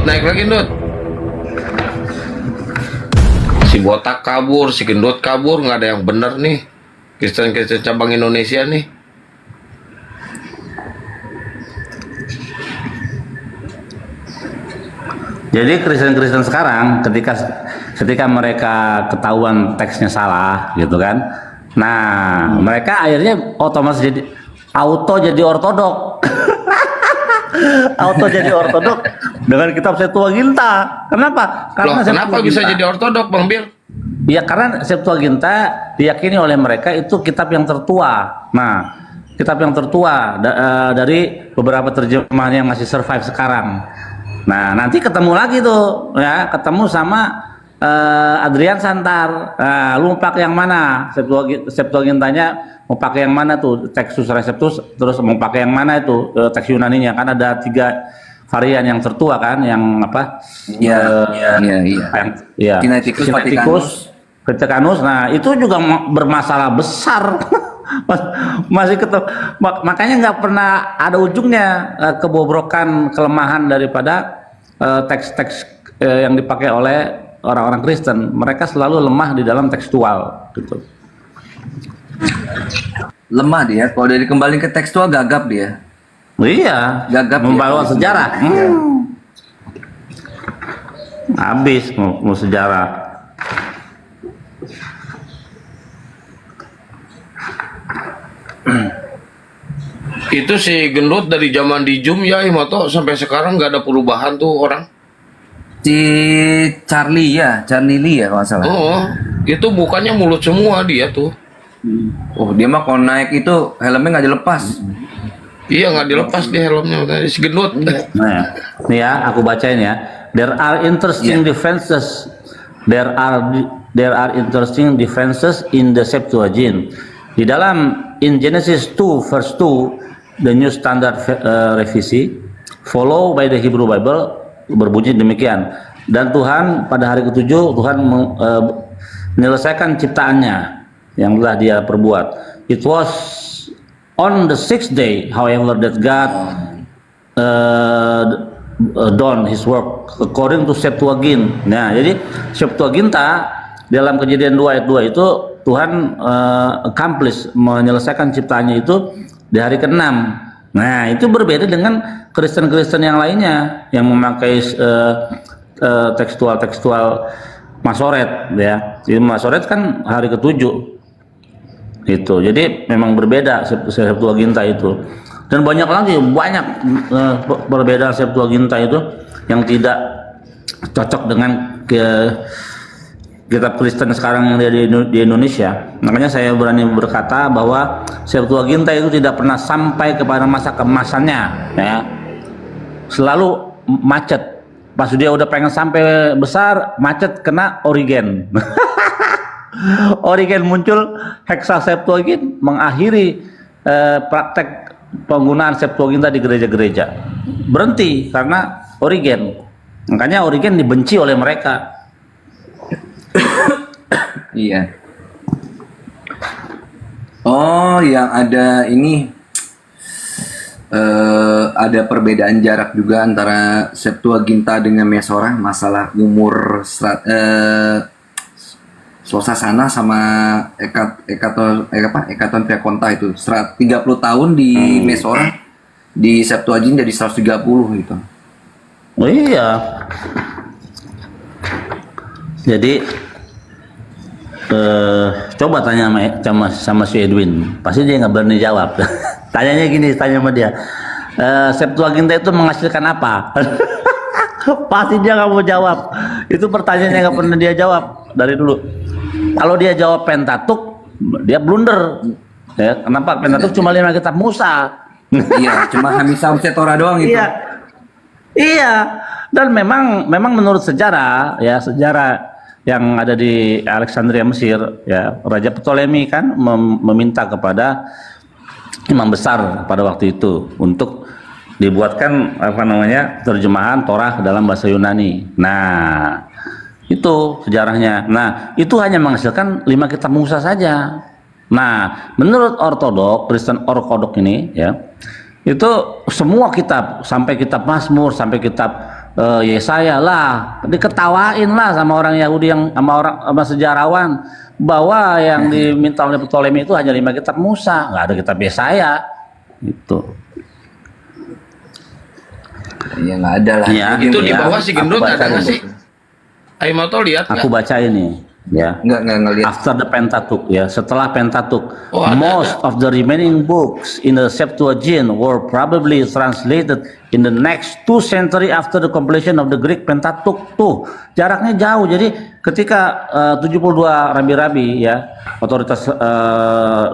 Dot, naik lagi Dot. Si botak kabur, si gendut kabur, nggak ada yang bener nih. Kristen-Kristen cabang Indonesia nih. Jadi Kristen-Kristen sekarang ketika mereka ketahuan teksnya salah gitu kan. Nah, mereka akhirnya otomatis jadi ortodok. Auto jadi ortodok dengan kitab Septuaginta. Kenapa? Loh, kenapa bisa jadi ortodok, Bang Bil? Ya karena Septuaginta diyakini oleh mereka itu kitab yang tertua. Nah, kitab yang tertua dari beberapa terjemahan yang masih survive sekarang. Nah, nanti ketemu lagi tuh, ya, ketemu sama Adrian Santar. Nah, lu mau pakai yang mana? Septuagintanya mau pakai yang mana tuh? Textus Receptus, terus mau pakai yang mana itu? Teks Yunaninya kan ada 3 varian yang tertua kan, yang apa? Iya. Sinaiticus, Vaticanus. Nah, itu juga bermasalah besar. Masih ketemu, makanya nggak pernah ada ujungnya kebobrokan, kelemahan daripada teks-teks yang dipakai oleh orang-orang Kristen. Mereka selalu lemah di dalam tekstual gitu. Lemah dia, kalau dari kembali ke tekstual gagap dia. Iya, Gagap membawa ya, sejarah. Iya. Habis mau sejarah. Itu si gendut dari zaman di Jum ya, Imoto sampai sekarang nggak ada perubahan tuh orang. Si Charlie Lee ya kalau nggak salah. Oh, itu bukannya mulut semua dia tuh. Oh, dia mah kalau naik itu helmnya nggak dilepas. Iya, nggak dilepas di helmnya si gendut. Nah, nih ya, aku bacain ya. There are interesting differences. There are interesting differences in the Septuagint. Di dalam in Genesis 2 verse 2, the New Standard Revisi, follow by the Hebrew Bible, berbunyi demikian. Dan Tuhan pada hari ke-7 Tuhan menyelesaikan ciptaannya yang telah dia perbuat. It was on the 6th day, however, that God done his work according to Septuagint. Nah, jadi Septuaginta dalam Kejadian 2 ayat 2 itu Tuhan accomplish, menyelesaikan ciptaannya itu di hari ke-6. Nah, itu berbeda dengan Kristen-Kristen yang lainnya yang memakai tekstual Masoret ya. Jadi Masoret kan hari ke-7. Itu. Jadi memang berbeda Septuaginta itu. Dan banyak perbedaan Septuaginta itu yang tidak cocok dengan kitab Kristen sekarang yang ada di Indonesia. Makanya saya berani berkata bahwa Septuaginta itu tidak pernah sampai kepada masa kemasannya, ya. Selalu macet. Pas dia udah pengen sampai besar, macet, kena Origen. Origen muncul, Hexa Septuagint mengakhiri praktek penggunaan Septuaginta di gereja-gereja. Berhenti karena Origen. Makanya Origen dibenci oleh mereka. Iya. Oh, yang ada ini ada perbedaan jarak juga antara Septuaginta dengan Mesora, masalah umur Swasasana sama Ekaton Triakonta itu 30 tahun di Mesora, di Septuagint jadi 130 gitu. Oh iya. Jadi coba tanya sama si Edwin, pasti dia nggak berani jawab. Tanya sama dia, Septuaginta itu menghasilkan apa? Pasti dia nggak mau jawab. Itu pertanyaannya nggak pernah dia jawab dari dulu. Kalau dia jawab Pentateuch, dia blunder. Ya, kenapa? Pentateuch cuma 5 kitab Musa. Iya, cuma Hamisam Setora doang itu. Iya. Dan memang menurut sejarah yang ada di Alexandria Mesir, ya, Raja Ptolemy kan meminta kepada imam besar pada waktu itu untuk dibuatkan terjemahan Torah dalam bahasa Yunani. Nah, itu sejarahnya. Nah, itu hanya menghasilkan 5 kitab Musa saja. Nah, menurut ortodok, Kristen ortodok ini, ya, itu semua kitab, sampai kitab Mazmur, sampai kitab Yesaya lah, diketawain lah sama orang Yahudi yang sama sejarawan bahwa yang diminta oleh Ptolemy itu hanya 5 kitab Musa, nggak ada kitab Yesaya gitu. Ya nggak ada lah. Ya, Itu di ya, bawah si gendut aku ada baca nggak dulu. sih? Ayo mau tau lihat Aku nggak? baca ini ya. Nggak ngelihat. After the Pentateuch ya, setelah Pentateuch, Oh, ada, most of the remaining books in the Septuagint were probably translated in the next 2 centuries after the completion of the Greek Pentateuch. Tuh, jaraknya jauh. Jadi ketika 72 rabi-rabi ya, otoritas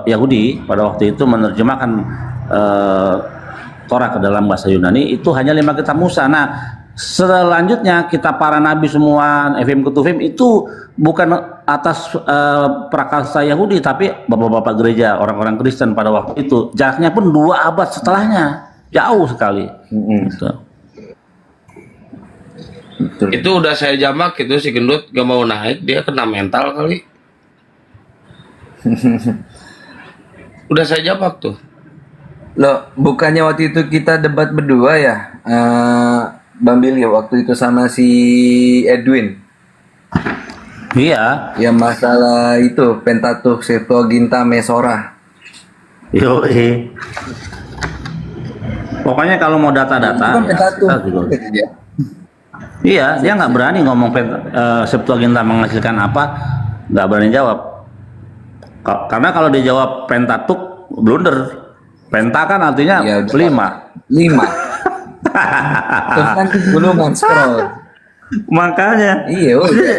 Yahudi pada waktu itu menerjemahkan Torah ke dalam bahasa Yunani, itu hanya 5 kitab Musa. Nah, selanjutnya kitab para nabi semua, Efim Ketuvim itu bukan atas prakarsa Yahudi, tapi bapak-bapak gereja, orang-orang Kristen pada waktu itu. Jaraknya pun 2 abad setelahnya, jauh sekali. Gitu. Betul. Itu udah saya jamak gitu, si gendut gak mau naik, dia kena mental kali. Udah saya jamak tuh. Loh, bukannya waktu itu kita debat berdua ya, Bang Billy, waktu itu sama si Edwin, Iya, yang masalah itu Pentateuch, Septuaginta, Mesora. yoi. Pokoknya kalau mau data-data, Itu kan ya, Pentateuch. kita juga- iya, dia nggak berani ngomong Septuaginta menghasilkan apa, nggak berani jawab. Karena kalau dia jawab Pentateuch, blunder. Penta kan artinya Ya, udah. 5. 5. Terus kan gulungan scroll. Makanya Iya, udah.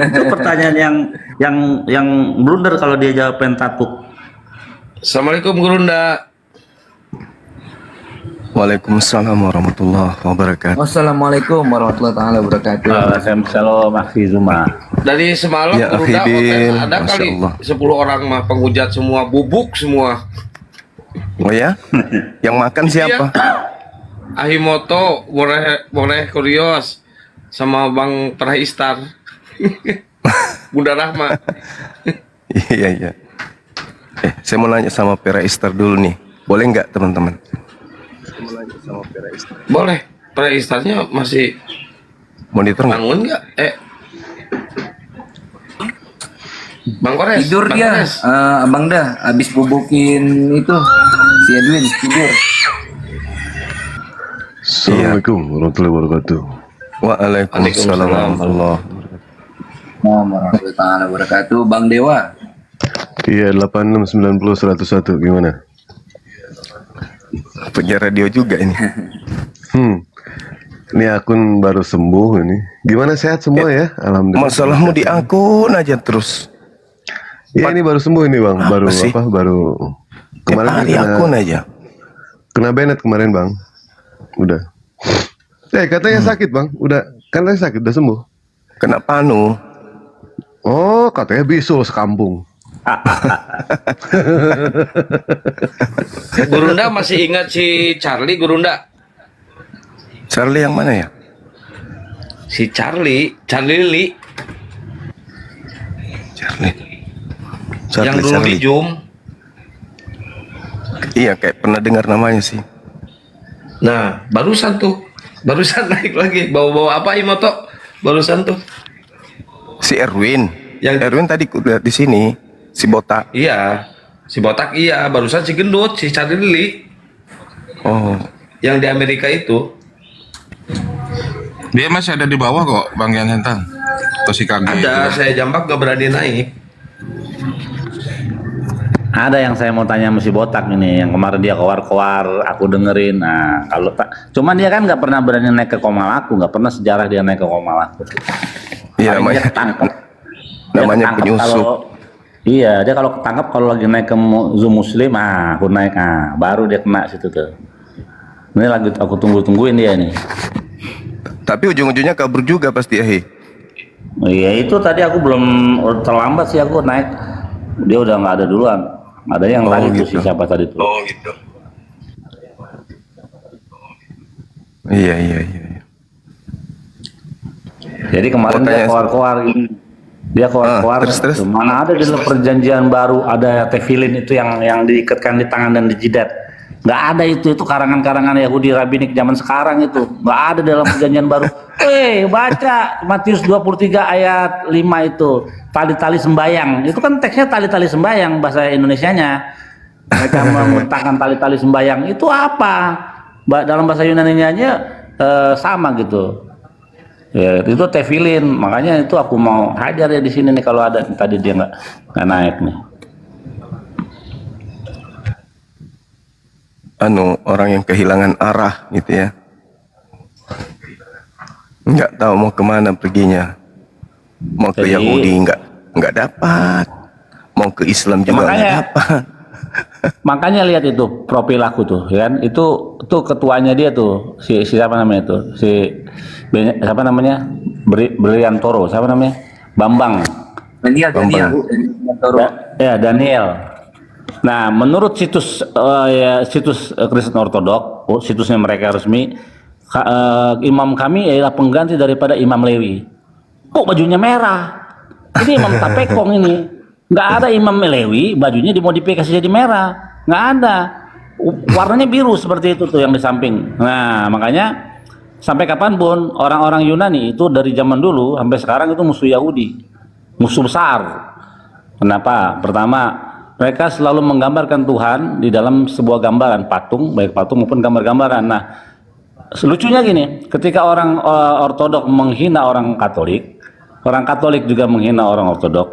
itu pertanyaan yang blunder kalau dia jawab Pentateuch. Assalamualaikum Gurunda. Waalaikumsalam warahmatullahi wabarakatuh. Wassalamualaikum warahmatullahi taala wabarakatuh. Shalom Akhi Zuma. Dari semalam Ya, Gurunda Akhidin. ada Masya kali Allah. 10 orang mah penghujat semua, bubuk semua. Oh ya? Yang makan siapa? Ahimoto, boleh Kurios, sama Bang Prahistar. Bunda Rahma. Iya, iya. Saya mau nanya sama Pera Istar dulu nih. Boleh nggak teman-teman? Boleh. Prahistarnya masih Monitor nggak? bangun nggak? Bang Kores. Tidur Bang dia, Kores. Abang dah, habis bubukin itu si Edwin tidur. Assalamualaikum warahmatullahi wabarakatuh. Waalaikumsalam warahmatullahi wabarakatuh. Warahmatullahi taala wabarakatuh. Bang Dewa. Iya 8690 101 gimana? Penyiar radio juga ini. Ini akun baru sembuh ini. Gimana sehat semua ya? Alhamdulillah. Masalahmu di akun aja terus. Ya ini baru sembuh ini bang. Apa Baru sih? apa? Baru kemarin Kemarin di kena, akun aja. kena Bennett kemarin bang. Udah. Katanya sakit bang. Udah. Katanya sakit. Udah sembuh. Kena panu. Oh katanya bisul sekampung. Gurunda masih ingat si Charlie Gurunda? Charlie yang mana ya? Si Charlie Lee yang dulu di Zoom. Iya, kayak pernah dengar namanya sih. Nah, barusan naik lagi. Bawa-bawa apa Imoto? Barusan tuh. Si Erwin. Yang- Erwin tadi lihat di sini. Si botak. Iya. Si botak iya, barusan si gendut, si Charlie Lee Oh, yang di Amerika itu. Dia masih ada di bawah kok, Bang Yan Hentan. Atau si KG itu. Ada, saya jambak gak berani naik. Ada yang saya mau tanya sama si botak ini, yang kemarin dia kowar-kowar, aku dengerin. Nah, kalau tak, cuman dia kan nggak pernah berani naik ke Komalaku, nggak pernah sejarah dia naik ke Komalaku. iya Paling dia namanya. ketangkep. Dia Namanya ketangkep penyusup. Iya, dia kalau ketangkep kalau lagi naik ke Zoom Muslim, aku naik, baru dia kena situ tuh. Ini lagi aku tungguin dia nih. Tapi ujung-ujungnya kabur juga pasti ya. Iya itu tadi aku belum terlambat sih aku naik, dia udah nggak ada duluan. Ada yang Oh, lagi tuh gitu. si siapa tadi tuh. Oh gitu. Iya, iya, iya. Jadi kemarin Mau dia tanya- keluar-keluar ini. Dia keluar-keluar. terus? Mana ada di dalam perjanjian baru ada tefilin itu yang diikatkan di tangan dan di jidat. Nggak ada itu karangan-karangan Yahudi rabbinik zaman sekarang itu. Nggak ada dalam perjanjian baru. Baca Matius 23 ayat 5 itu. Tali-tali sembayang. Itu kan teksnya tali-tali sembayang bahasa Indonesianya. Mereka membentangkan tali-tali sembayang. Itu apa? Dalam bahasa Yunani aja sama gitu. Ya, itu tefilin. Makanya itu aku mau hajar ya di sini nih kalau ada. Tadi dia nggak naik nih. Orang yang kehilangan arah gitu ya, nggak tahu mau kemana perginya, mau ke Jadi- Yahudi nggak dapat, mau ke Islam juga nggak Makanya- dapat. Makanya lihat itu profil aku tuh, ya kan? Itu ketuanya dia tuh, si siapa namanya itu, siapa namanya, Briantoro, siapa namanya, Bambang. Daniel. Ya, Daniel. Nah, menurut situs Kristen Ortodok, situsnya mereka resmi, imam kami adalah pengganti daripada Imam Lewi. Kok bajunya merah? Ini Imam Tapekong ini. Nggak ada Imam Lewi, bajunya dimodifikasi jadi merah. Nggak ada. Warnanya biru seperti itu tuh yang di samping. Nah, makanya sampai kapanpun orang-orang Yunani itu dari zaman dulu sampai sekarang itu musuh Yahudi. Musuh besar. Kenapa? Pertama, mereka selalu menggambarkan Tuhan di dalam sebuah gambaran patung, baik patung maupun gambar-gambaran. Nah, lucunya gini, ketika orang Ortodok menghina orang Katolik juga menghina orang Ortodok.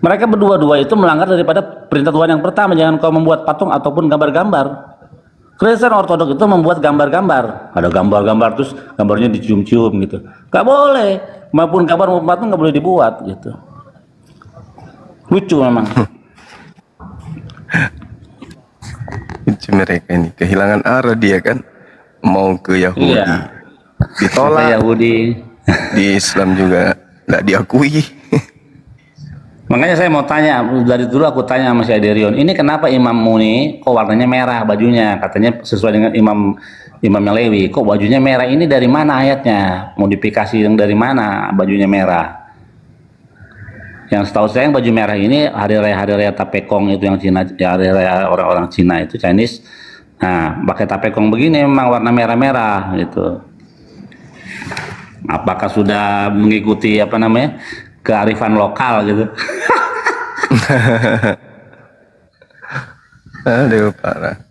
Mereka berdua-dua itu melanggar daripada perintah Tuhan yang pertama, jangan kau membuat patung ataupun gambar-gambar. Kristen Ortodok itu membuat gambar-gambar, ada gambar-gambar terus gambarnya dicium-cium gitu. Gak boleh, maupun gambar maupun patung gak boleh dibuat gitu. Lucu memang. Mereka ini kehilangan arah dia kan, mau ke Yahudi Iya. ditolak, Yahudi. di Islam juga nggak diakui. Makanya saya mau tanya, dari dulu aku tanya sama si Aderion, ini kenapa imammu nih kok warnanya merah bajunya? Katanya sesuai dengan Imam Lewi, kok bajunya merah? Ini dari mana ayatnya? Modifikasi yang dari mana bajunya merah? Yang setahu saya yang baju merah ini hari raya Tapekong itu yang Cina, ya hari raya orang-orang Cina itu Chinese. Nah, pakai Tapekong begini memang warna merah-merah gitu. Apakah sudah mengikuti kearifan lokal gitu? Aduh parah.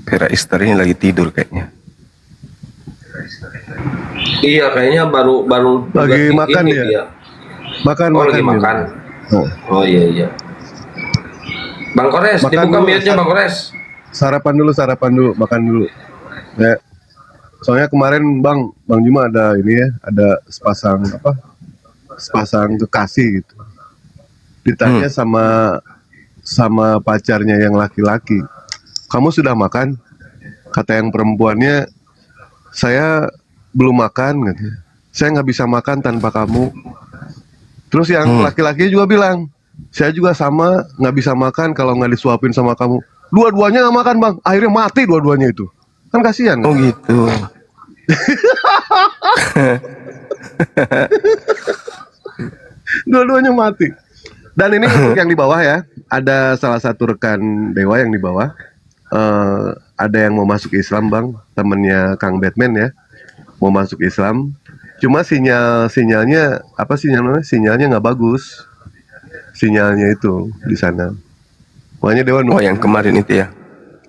Pera Easter ini lagi tidur kayaknya. Iya, kayaknya baru Lagi juga makan ini dia. Makan, Oh, lagi dia. makan. Oh. Oh iya. Bang Kores, Makan dibuka dulu, mute-nya Bang Kores. Sarapan dulu, makan dulu. Ya. Soalnya kemarin Bang Juma ada ini ya, ada sepasang kekasih gitu. Ditanya sama pacarnya yang laki-laki, kamu sudah makan? Kata yang perempuannya, saya belum makan, gitu. Saya nggak bisa makan tanpa kamu. Terus yang laki-laki juga bilang, saya juga sama, nggak bisa makan kalau nggak disuapin sama kamu. Dua-duanya nggak makan Bang, akhirnya mati dua-duanya itu. Kan kasihan. Oh gitu. Dua-duanya mati. Dan ini untuk yang di bawah ya, ada salah satu rekan dewa yang di bawah. Ada yang mau masuk Islam Bang, temennya Kang Batman ya, mau masuk Islam. Cuma sinyalnya nggak bagus. Sinyalnya itu di sana. Makanya dewa. Oh yang kemarin itu ya.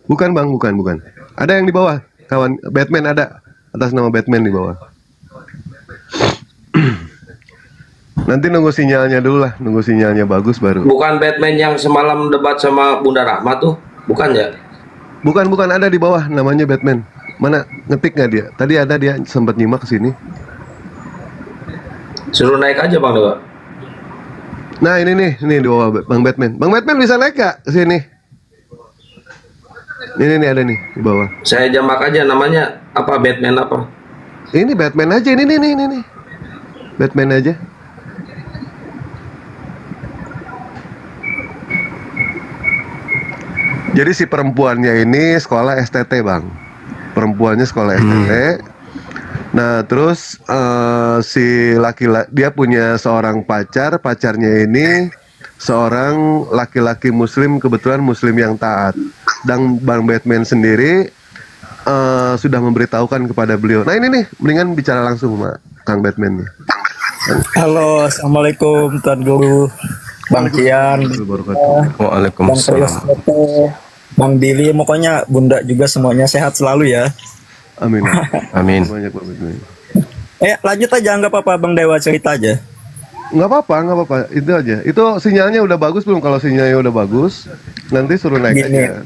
Bukan Bang, bukan. Ada yang di bawah, kawan Batman ada, atas nama Batman di bawah. Nanti nunggu sinyalnya dulu lah, nunggu sinyalnya bagus baru. Bukan Batman yang semalam debat sama Bunda Rahma tuh, bukan ya? Bukan ada di bawah, namanya Batman. Mana ngetik nggak dia? Tadi ada dia sempat nyimak ke sini. Suruh naik aja Bang Dewa. Nah ini nih di bawah Bang Batman. Bang Batman bisa naik gak ke sini? Ini nih ada nih di bawah. Saya jamak aja namanya apa, Batman apa? Ini Batman aja, ini nih. Batman aja. Jadi si perempuannya ini sekolah STT Bang. Perempuannya sekolah STT. Nah, terus si laki-laki dia punya seorang pacar, pacarnya ini seorang laki-laki muslim, kebetulan muslim yang taat. Dan Bang Batman sendiri sudah memberitahukan kepada beliau. Nah, ini nih, mendingan bicara langsung sama Kang Batman nih. Halo, assalamualaikum Tuan Guru, Bang Kian, Bang Waalaikumsalam. Priyosoto, Bang Billy, pokoknya Bunda juga semuanya sehat selalu ya. Amin. Amin. Banyak Bang Batman. Lanjut aja, nggak apa-apa Bang Dewa, cerita aja. Nggak apa-apa. Itu aja. Itu sinyalnya udah bagus belum? Kalau sinyalnya udah bagus, nanti suruh naik Gini. aja.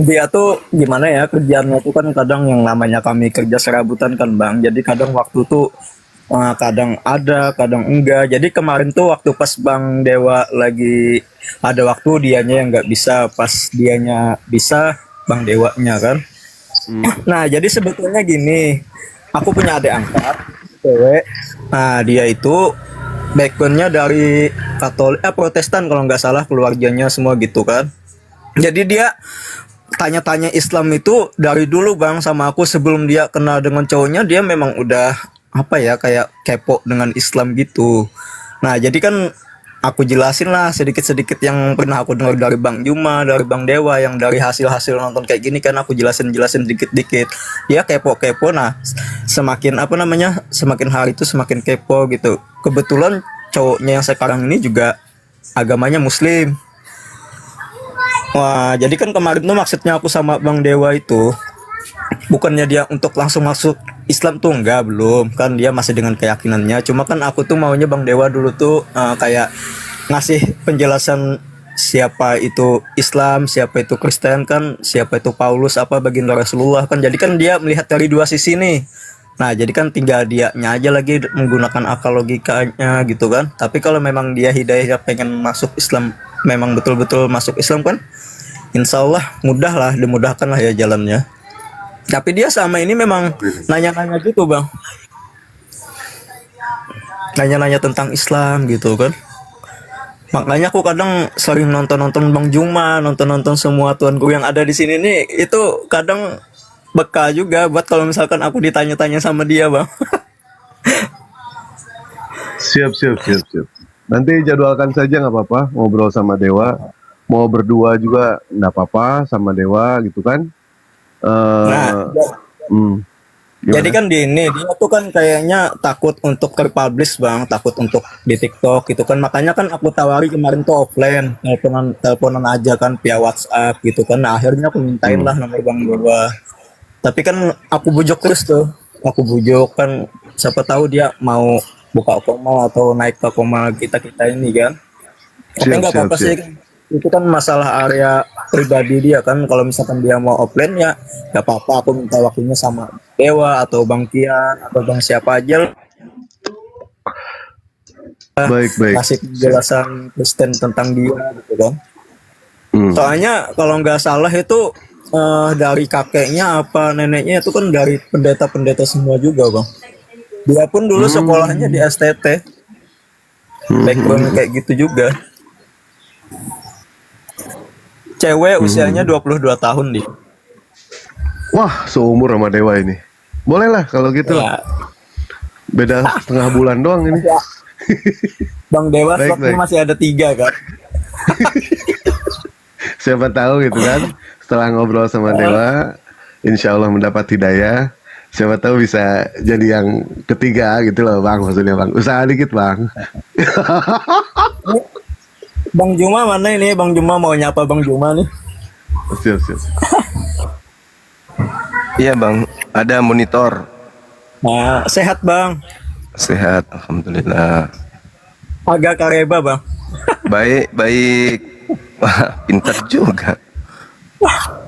Dia tuh gimana ya, kerjaannya tuh kan kadang yang namanya kami kerja serabutan kan Bang. Jadi kadang waktu tuh kadang ada, kadang enggak. Jadi kemarin tuh waktu pas Bang Dewa lagi ada waktu, dianya yang nggak bisa, pas dianya bisa Bang Dewanya kan. Nah, jadi sebetulnya gini, aku punya adik angkat, cewek. Nah, dia itu backgroundnya dari Katolik, Protestan kalau nggak salah, keluarganya semua gitu kan. Jadi dia tanya-tanya Islam itu dari dulu Bang sama aku, sebelum dia kenal dengan cowoknya, dia memang udah apa ya, kayak kepo dengan Islam gitu. Nah, jadi kan aku jelasin lah sedikit-sedikit yang pernah aku dengar dari Bang Juma, dari Bang Dewa, yang dari hasil-hasil nonton kayak gini kan aku jelasin dikit-dikit. Ya kepo-kepo. Nah, semakin apa namanya, semakin hari itu semakin kepo gitu. Kebetulan cowoknya yang sekarang ini juga agamanya Muslim. Wah, jadi kan kemarin tuh maksudnya aku sama Bang Dewa itu bukannya dia untuk langsung masuk Islam tuh, enggak, belum, kan dia masih dengan keyakinannya. Cuma kan aku tuh maunya Bang Dewa dulu tuh kayak ngasih penjelasan siapa itu Islam, siapa itu Kristen kan, siapa itu Paulus, apa baginda Rasulullah kan. Jadi kan dia melihat dari dua sisi nih. Nah, jadi kan tinggal dianya aja lagi menggunakan akal logikanya gitu kan. Tapi kalau memang dia hidayah pengen masuk Islam, memang betul-betul masuk Islam kan, insya Allah mudah lah, dimudahkan lah ya jalannya. Tapi dia sama ini memang nanya-nanya gitu Bang, nanya-nanya tentang Islam gitu kan. Makanya aku kadang sering nonton-nonton Bang Juma, nonton-nonton semua tuan guru yang ada di sini nih. Itu kadang bekal juga buat kalau misalkan aku ditanya-tanya sama dia Bang. Siap. Nanti jadwalkan saja, nggak apa-apa, ngobrol sama Dewa. Mau berdua juga nggak apa-apa sama Dewa gitu kan. Nah, Gimana? jadi kan dia tuh kan kayaknya takut untuk terpublish Bang, takut untuk di TikTok gitu kan. Makanya kan aku tawari kemarin tuh offline, teleponan aja kan via WhatsApp gitu kan. Nah, akhirnya aku mintain lah nomor Bang Dewa. Tapi kan aku bujuk terus tuh. Aku bujuk kan, siapa tahu dia mau buka koma atau naik ke koma kita ini kan. Tapi nggak apa-apa sih. Itu kan masalah area pribadi dia kan. Kalau misalkan dia mau offline ya nggak apa-apa, aku minta waktunya sama Dewa atau Bang Kian atau Bang siapa aja, Baik. kasih penjelasan Kristen tentang dia gitu kan. Soalnya kalau nggak salah itu dari kakeknya apa neneknya itu kan dari pendeta-pendeta semua juga Bang. Dia pun dulu sekolahnya di STT, background kayak gitu juga. Cewek usianya 22 tahun dia. Wah, seumur sama Dewa ini. Boleh lah kalau gitu. Ya, Beda setengah bulan doang ini. Bang Dewa Baik. stoknya masih ada 3 kan. Siapa tahu gitu kan. Setelah ngobrol sama Dewa, insya Allah mendapat hidayah. Siapa tahu bisa jadi yang ketiga gitu loh Bang, maksudnya Bang. Usaha dikit Bang. Bang Juma mana ini? Bang Juma mau nyapa Bang Juma nih. Siap. Iya bang, ada monitor. Nah, sehat Bang. Sehat, alhamdulillah. Agak kareba Bang. Baik. Wah, pintar juga.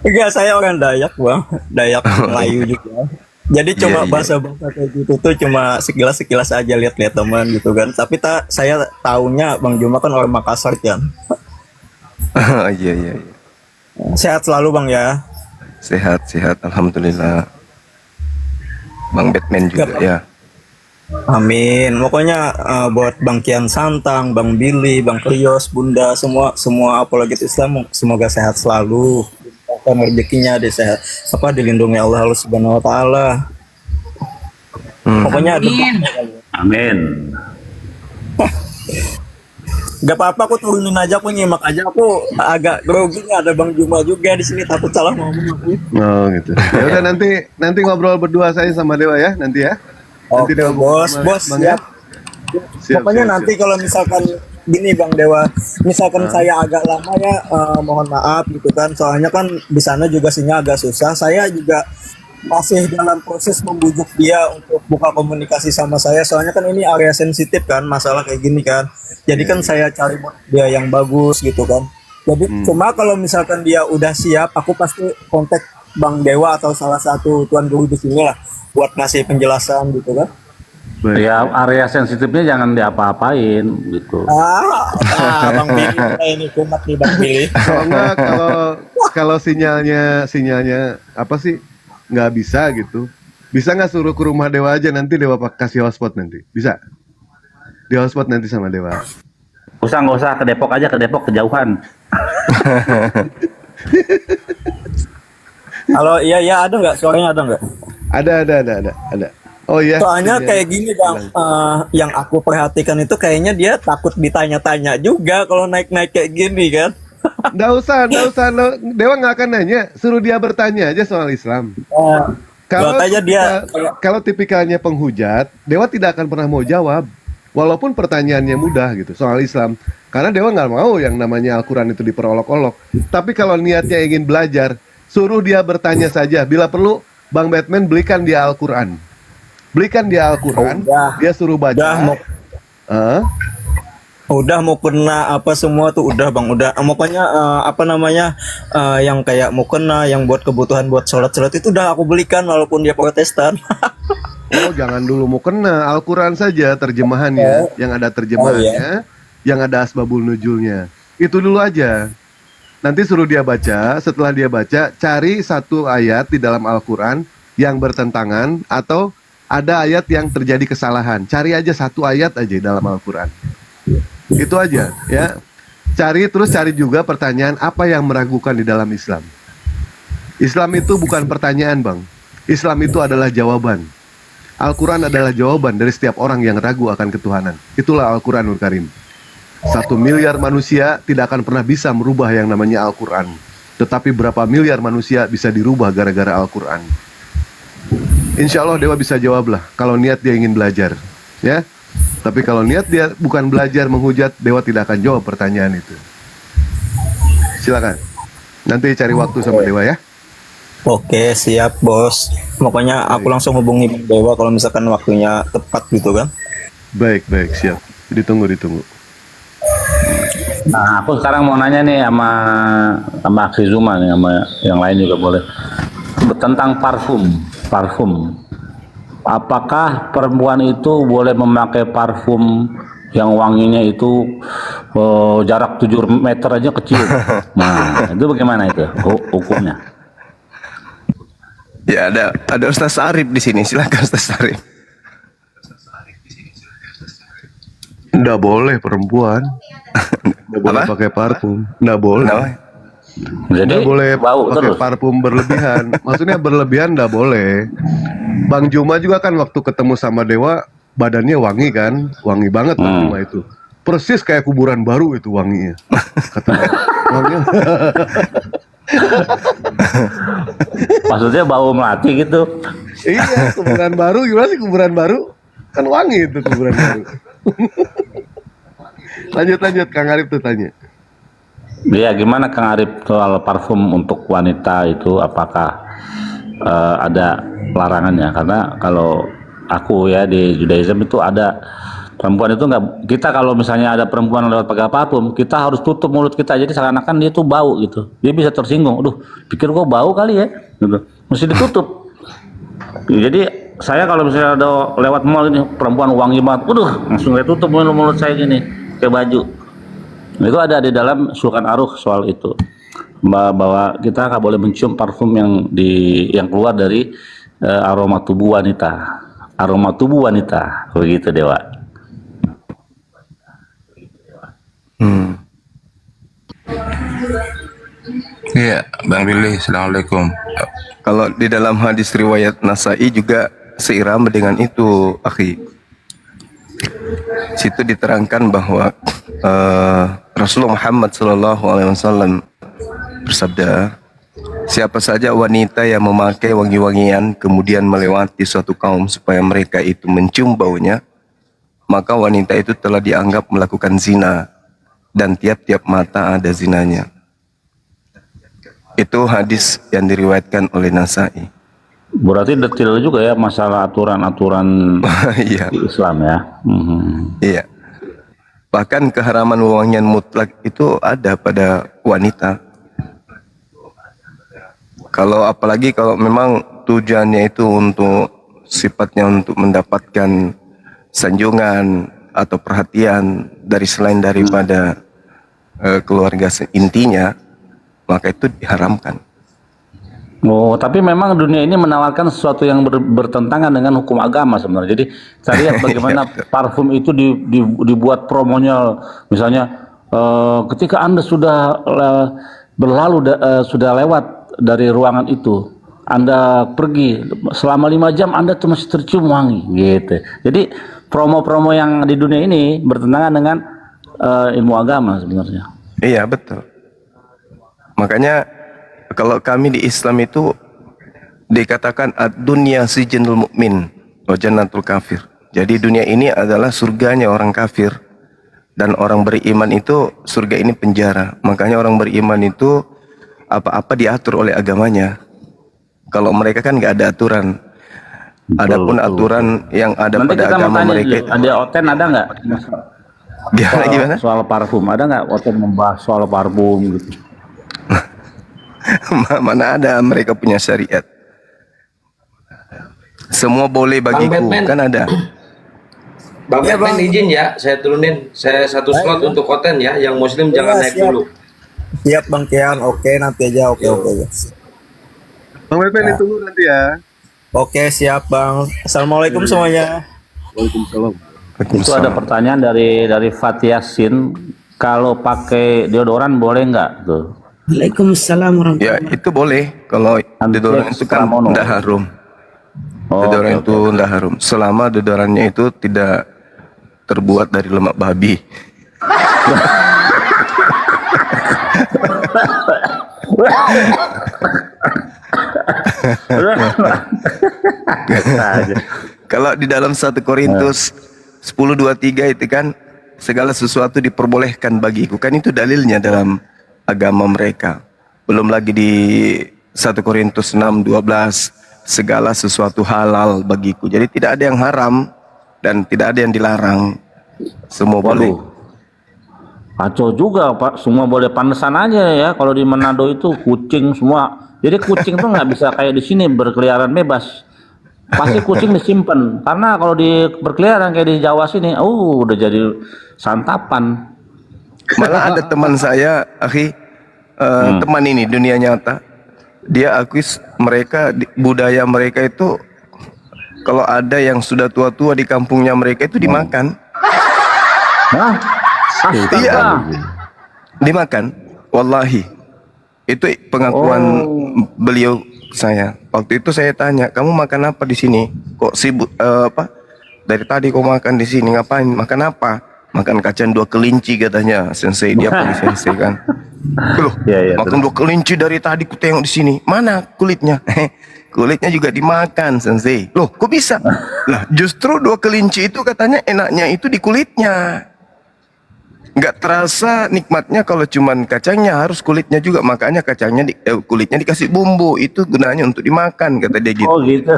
Enggak, saya orang Dayak Bang. Dayak Melayu juga. Jadi cuma Iya. bahasa-bahasa kayak gitu tuh cuma sekilas-sekilas aja, lihat-lihat teman gitu kan. Tapi saya taunya Bang Juma kan orang Makassar kan. Iya. Sehat selalu Bang ya. Sehat, alhamdulillah. Bang Batman juga ya. Amin. Pokoknya buat Bang Kian Santang, Bang Billy, Bang Krios, Bunda, semua apologet Islam semoga sehat selalu. Rezekinya sehat, dilindungi Allah Subhanahu wa taala. Pokoknya Amin. Amin. gak apa-apa, aku turunin aja, aku nyimak aja, aku agak grogi nih, ada Bang Juma juga di sini, takut salah ngomong aku. Oh gitu. Ya udah nanti ngobrol berdua saya sama Dewa ya nanti ya. Nanti Oke Dewa bos, sama bos Bang ya. siap. Pokoknya nanti kalau misalkan gini Bang Dewa, misalkan saya agak lama ya, mohon maaf gitu kan, soalnya kan di sana juga sinyal agak susah. Saya juga masih dalam proses membujuk dia untuk buka komunikasi sama saya, soalnya kan ini area sensitif kan, masalah kayak gini kan. Jadi kan saya cari buat dia yang bagus gitu kan. Jadi cuma kalau misalkan dia udah siap, aku pasti kontak Bang Dewa atau salah satu tuan guru di sini lah buat ngasih penjelasan gitu kan. Baik. Ya area sensitifnya jangan diapa-apain gitu. Bang Billy ini kumat nih Bang Billy. Kalau enggak kalau sinyalnya apa sih nggak bisa gitu. Bisa nggak suruh ke rumah Dewa aja, nanti Dewa kasih hotspot nanti. Bisa? Di hotspot nanti sama Dewa. Nggak usah ke Depok aja, ke Depok kejauhan. Halo, iya ada nggak? Suaranya ada nggak? Ada. Oh iya. Soalnya Iya. kayak gini Bang, yang aku perhatikan itu kayaknya dia takut ditanya-tanya juga kalau naik-naik kayak gini kan. Nggak usah. Dewa nggak akan nanya, suruh dia bertanya aja soal Islam. Kalau Buat aja dia kalau tipikalnya penghujat, Dewa tidak akan pernah mau jawab, walaupun pertanyaannya mudah gitu soal Islam. Karena Dewa nggak mau yang namanya Al-Quran itu diperolok-olok. Tapi kalau niatnya ingin belajar, suruh dia bertanya saja. Bila perlu, Bang Batman belikan dia Al-Quran. Belikan dia Al-Quran, Udah. dia suruh baca. udah mau kena apa semua tuh udah Bang, udah pokoknya yang kayak mau kena yang buat kebutuhan buat sholat itu udah aku belikan walaupun dia Protestan. Oh, jangan dulu mau kena Al-Quran saja terjemahannya, yang ada terjemahannya, yang ada asbabul nuzulnya. Itu dulu aja. Nanti suruh dia baca, setelah dia baca, cari satu ayat di dalam Al-Quran yang bertentangan atau ada ayat yang terjadi kesalahan. Cari aja satu ayat aja di dalam Al-Quran. Itu aja ya. Cari juga pertanyaan apa yang meragukan di dalam Islam. Islam itu bukan pertanyaan, Bang. Islam itu adalah jawaban. Al-Quran adalah jawaban dari setiap orang yang ragu akan ketuhanan. Itulah Al-Quranul Karim. 1 miliar manusia tidak akan pernah bisa merubah yang namanya Al-Quran. Tetapi berapa miliar manusia bisa dirubah gara-gara Al-Quran. Insya Allah Dewa bisa jawab lah kalau niat dia ingin belajar, ya. Tapi kalau niat dia bukan belajar menghujat, Dewa tidak akan jawab pertanyaan itu. Silakan. Nanti cari waktu sama Dewa ya. Oke, siap bos. Pokoknya aku langsung hubungi Bang Dewa kalau misalkan waktunya tepat gitu kan. Baik, siap. Ditunggu. Nah, aku sekarang mau nanya nih sama Aksi Zuma nih, sama yang lain juga boleh. Tentang parfum. Apakah perempuan itu boleh memakai parfum yang wanginya itu jarak 7 meter aja kecil? Nah, itu bagaimana itu hukumnya? Ya ada Ustaz Arif di sini. Silakan Ustaz Arif. Nggak boleh perempuan. Nggak boleh Apa? pakai parfum. Nggak boleh. Kenapa? Jadi Nggak boleh bau pakai terus. parfum berlebihan. Maksudnya berlebihan nggak boleh. Bang Juma juga kan waktu ketemu sama Dewa badannya wangi kan, wangi banget Bang Juma itu. Persis kayak kuburan baru itu wanginya. Kata wanginya. Maksudnya bau melati gitu. Iya, kuburan baru gimana sih kuburan baru? Kan wangi itu kuburan baru. lanjut Kang Arif tuh tanya. Iya, gimana Kang Arif soal parfum untuk wanita itu apakah ada larangannya? Karena kalau aku ya di Judaism itu ada perempuan itu nggak, kita kalau misalnya ada perempuan lewat pakai parfum, kita harus tutup mulut kita, jadi seakan-akan dia tuh bau gitu, dia bisa tersinggung, aduh pikir gua bau kali ya gitu, mesti ditutup. Jadi saya kalau misalnya ada lewat mall ini perempuan wangi banget, langsung saya tutup mulut saya gini kayak baju. Itu ada di dalam Sulkan Aruh soal itu, bahwa kita nggak boleh mencium parfum yang keluar dari aroma tubuh wanita, begitu Dewa. Iya, Bang Billy, Assalamualaikum. Kalau di dalam hadis riwayat Nasai juga seirama dengan itu, akhi. Situ diterangkan bahwa Rasulullah Muhammad SAW bersabda, siapa saja wanita yang memakai wangi-wangian kemudian melewati suatu kaum supaya mereka itu mencium baunya, maka wanita itu telah dianggap melakukan zina, dan tiap-tiap mata ada zinanya. Itu hadis yang diriwayatkan oleh Nasai. Berarti detail juga ya masalah aturan-aturan Iya, di Islam ya. iya. Bahkan keharaman wewangian mutlak itu ada pada wanita. Apalagi kalau memang tujuannya itu untuk sifatnya untuk mendapatkan sanjungan atau perhatian dari selain daripada keluarga intinya, maka itu diharamkan. Oh, tapi memang dunia ini menawarkan sesuatu yang bertentangan dengan hukum agama sebenarnya. Jadi saya lihat bagaimana parfum itu dibuat promonya, misalnya ketika Anda sudah sudah lewat dari ruangan itu, Anda pergi selama 5 jam Anda tuh masih tercium wangi gitu. Jadi promo-promo yang di dunia ini bertentangan dengan ilmu agama sebenarnya. Iya, betul. Makanya kalau kami di Islam itu dikatakan ad-dunya sijnul mukmin wa jannatul kafir. Jadi dunia ini adalah surganya orang kafir, dan orang beriman itu surga ini penjara. Makanya orang beriman itu apa-apa diatur oleh agamanya. Kalau mereka kan nggak ada aturan. Adapun aturan yang ada Nanti pada kita mau agama tanya mereka dulu, ada Oten ada nggak? gimana? Soal parfum ada nggak Oten membahas soal parfum gitu? Mana ada mereka punya syariat. Semua boleh bagiku, Batman. kan ada. Bang Batman izin ya, saya turunin. Saya satu slot untuk konten ya, yang muslim jangan naik siap. dulu. Siap Bang Kian, oke nanti aja, oke. Bang Pepen ditunggu nanti ya. Oke siap Bang. Assalamualaikum semuanya. Waalaikumsalam. Itu ada pertanyaan dari Fatih Yasin, kalau pakai deodoran boleh nggak tuh? Waalaikumsalam warahmatullahi Ya itu boleh. Kalau deodoran itu kan Pramono. tidak harum. Oh, Deodoran oke, itu tidak harum selama deodorannya itu tidak terbuat dari lemak babi. Kalau di dalam 1 Korintus 10:23 itu kan segala sesuatu diperbolehkan bagiku, kan itu dalilnya dalam agama mereka. Belum lagi di 1 Korintus 6:12 segala sesuatu halal bagiku. Jadi tidak ada yang haram dan tidak ada yang dilarang. Semua boleh. Waduh, kacau juga Pak, semua boleh pantesan aja ya. Kalau di Manado itu kucing semua. Jadi kucing tuh nggak bisa kayak di sini berkeliaran bebas. Pasti kucing disimpan. Karena kalau di berkeliaran kayak di Jawa sini, udah jadi santapan. Malah ada teman saya, akhi, teman ini dunia nyata. Dia akui mereka budaya mereka itu kalau ada yang sudah tua-tua di kampungnya mereka itu dimakan. Hah? Astaga. Iya, dimakan. Wallahi, itu pengakuan beliau saya. Waktu itu saya tanya, kamu makan apa di sini? Kok sibuk Dari tadi kau makan di sini ngapain? Makan apa? Makan kacang 2 kelinci katanya. Sensei dia panggil sensei kan. Loh, Iya, makan 2 kelinci dari tadi ku tengok di sini. Mana kulitnya? Kulitnya juga dimakan, sensei. Loh, kok bisa? Lah, justru 2 kelinci itu katanya enaknya itu di kulitnya. Nggak terasa nikmatnya kalau cuman kacangnya, harus kulitnya juga. Makanya kacangnya kulitnya dikasih bumbu, itu gunanya untuk dimakan kata dia gitu. Oh gitu.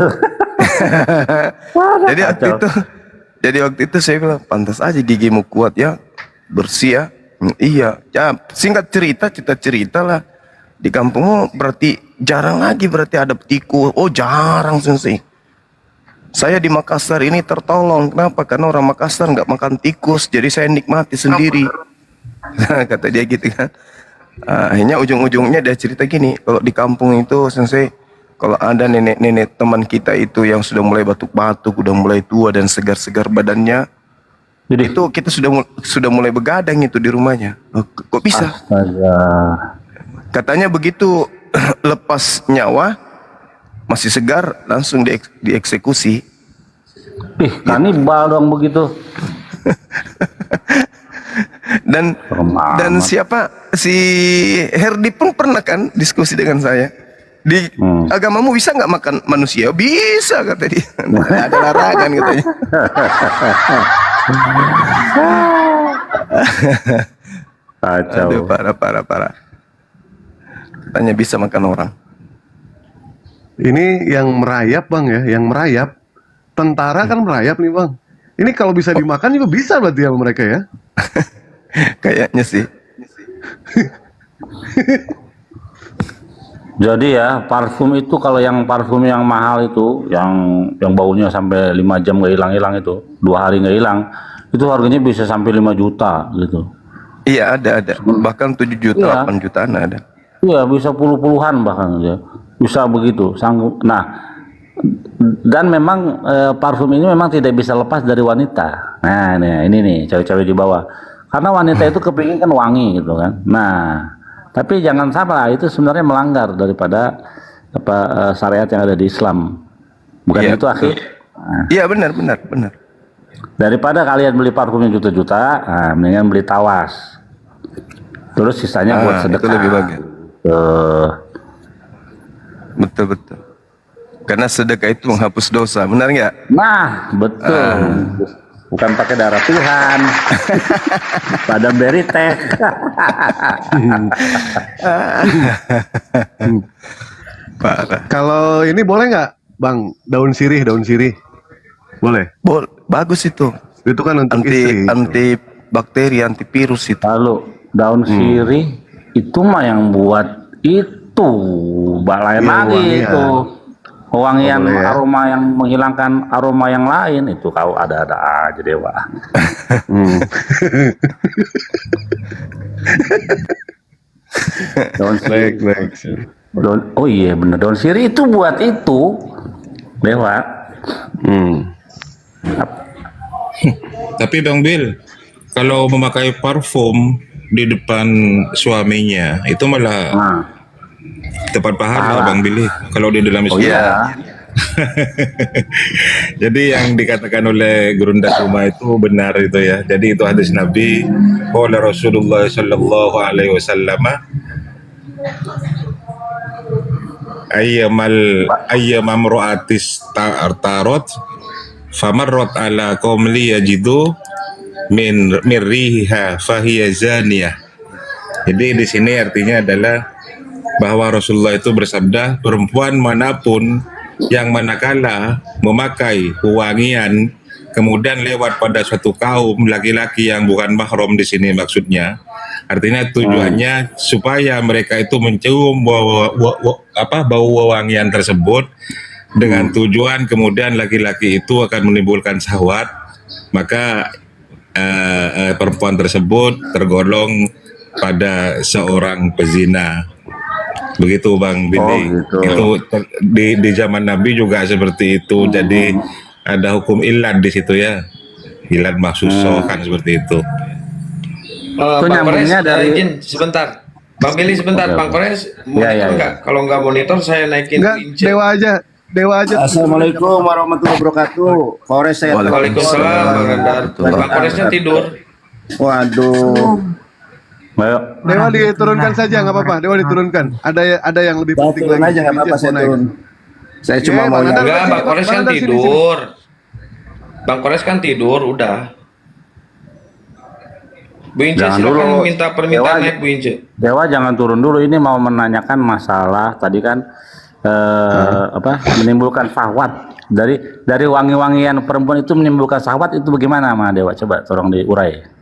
Jadi waktu itu saya bilang, pantas aja gigimu kuat ya, bersih ya. Iya, ya singkat cerita lah. Di kampungmu berarti jarang lagi berarti ada tikus. Oh jarang sensei. Saya di Makassar ini tertolong. Kenapa? Karena orang Makassar nggak makan tikus, jadi saya nikmati sendiri. Kata dia gitu kan. Akhirnya ujung-ujungnya dia cerita gini, kalau di kampung itu sensei, kalau ada nenek-nenek teman kita itu yang sudah mulai batuk-batuk, udah mulai tua dan segar-segar badannya, Jadi itu kita sudah mulai begadang itu di rumahnya. Oh, kok bisa? astaga. Katanya begitu lepas nyawa, masih segar, langsung dieksekusi. Ih, kanibal dong begitu. Dan Serem siapa si Herdi pun pernah kan diskusi dengan saya. Di agamamu bisa nggak makan manusia? Bisa kata dia. Nggak ada larangan katanya. Kacau. Aduh, parah. Katanya bisa makan orang. Ini yang merayap bang ya, yang merayap. Tentara kan merayap nih bang. Ini kalau bisa dimakan juga bisa berarti ya mereka ya. Kayaknya sih. Jadi ya, parfum itu kalau yang parfum yang mahal itu, yang baunya sampai 5 jam nggak hilang-hilang itu, 2 hari nggak hilang, itu harganya bisa sampai 5 juta gitu. Iya ada. Bahkan 7 juta, Iya. 8 jutaan ada. Iya, bisa puluhan bahkan ya. Bisa begitu, sanggup. Nah, dan memang parfum ini memang tidak bisa lepas dari wanita. Nah, ini nih cewek-cewek di bawah. Karena wanita itu kepingin kan wangi gitu kan. Nah, tapi jangan salah, itu sebenarnya melanggar daripada syariat yang ada di Islam. Bukan Iya, itu akhir. Nah, Iya benar. daripada kalian beli parfumnya juta-juta, mendingan beli tawas. Terus sisanya buat sedekah. Itu lebih bagus. Betul. Karena sedekah itu menghapus dosa, benar nggak? Nah, betul. Bukan pakai darah Tuhan. Pada beri teh. Parah. Kalau ini boleh nggak bang, daun sirih? Boleh. Bagus itu. Itu kan untuk istri. Anti bakteri, antivirus itu. Lalu daun sirih itu mah yang buat itu lain Iya, lagi wangian. itu wangian Oh, boleh ya. aroma yang menghilangkan aroma yang lain itu kau ada-ada aja Dewa. Daun sirih. Baik. Oh iya bener, daun sirih itu buat itu Dewa. Tapi Bang Bil, kalau memakai parfum di depan suaminya itu malah Nah, tepat pahala Bang Billy. Kalau di dalam Islam. iya. Jadi yang dikatakan oleh Gurunda Kuma itu benar itu ya. Jadi itu hadis Nabi. Qala Rasulullah sallallahu alaihi wasallam, ayyama imra'atis tarot famarrat ala qaumli yajidu min riha fahiya zaniyah. Jadi di sini artinya adalah bahwa Rasulullah itu bersabda, perempuan manapun yang manakala memakai wangian kemudian lewat pada suatu kaum laki-laki yang bukan mahram, di sini maksudnya artinya tujuannya supaya mereka itu mencium bau wangian tersebut dengan tujuan kemudian laki-laki itu akan menimbulkan syahwat, maka perempuan tersebut tergolong pada seorang pezina. Begitu Bang Billy. gitu. Itu di zaman Nabi juga seperti itu. Jadi ada hukum ilad di situ ya. Ilad maksusoh kan seperti itu. Itu Bang Kores, nyambungnya dari izin sebentar. Bang Billy sebentar, Oke, Bang Kores monitor Ya. nggak? Kalau nggak monitor saya naikin Enggak, winch. dewa aja. Assalamualaikum warahmatullahi wabarakatuh. Kores saya. Waalaikumsalam Bang Radar. Bang Koresnya tidur. Waduh. Ayo. Dewa diturunkan saja nggak apa-apa. Dewa diturunkan. Ada yang lebih Saya penting turun lagi. aja nggak apa-apa, saya Naik. turun. Saya cuma Iya, mau Bang Radar. Enggak, Bang Kores kan Bang Radar, sini, tidur. Bang Kores kan tidur, udah. Bu Ince Jangan silakan dulu. minta permintaan Dewa, naik Bu Ince. Dewa jangan turun dulu, ini mau menanyakan masalah tadi kan menimbulkan syahwat dari wangi-wangian perempuan itu menimbulkan syahwat itu bagaimana Ma Dewa, coba tolong diurai.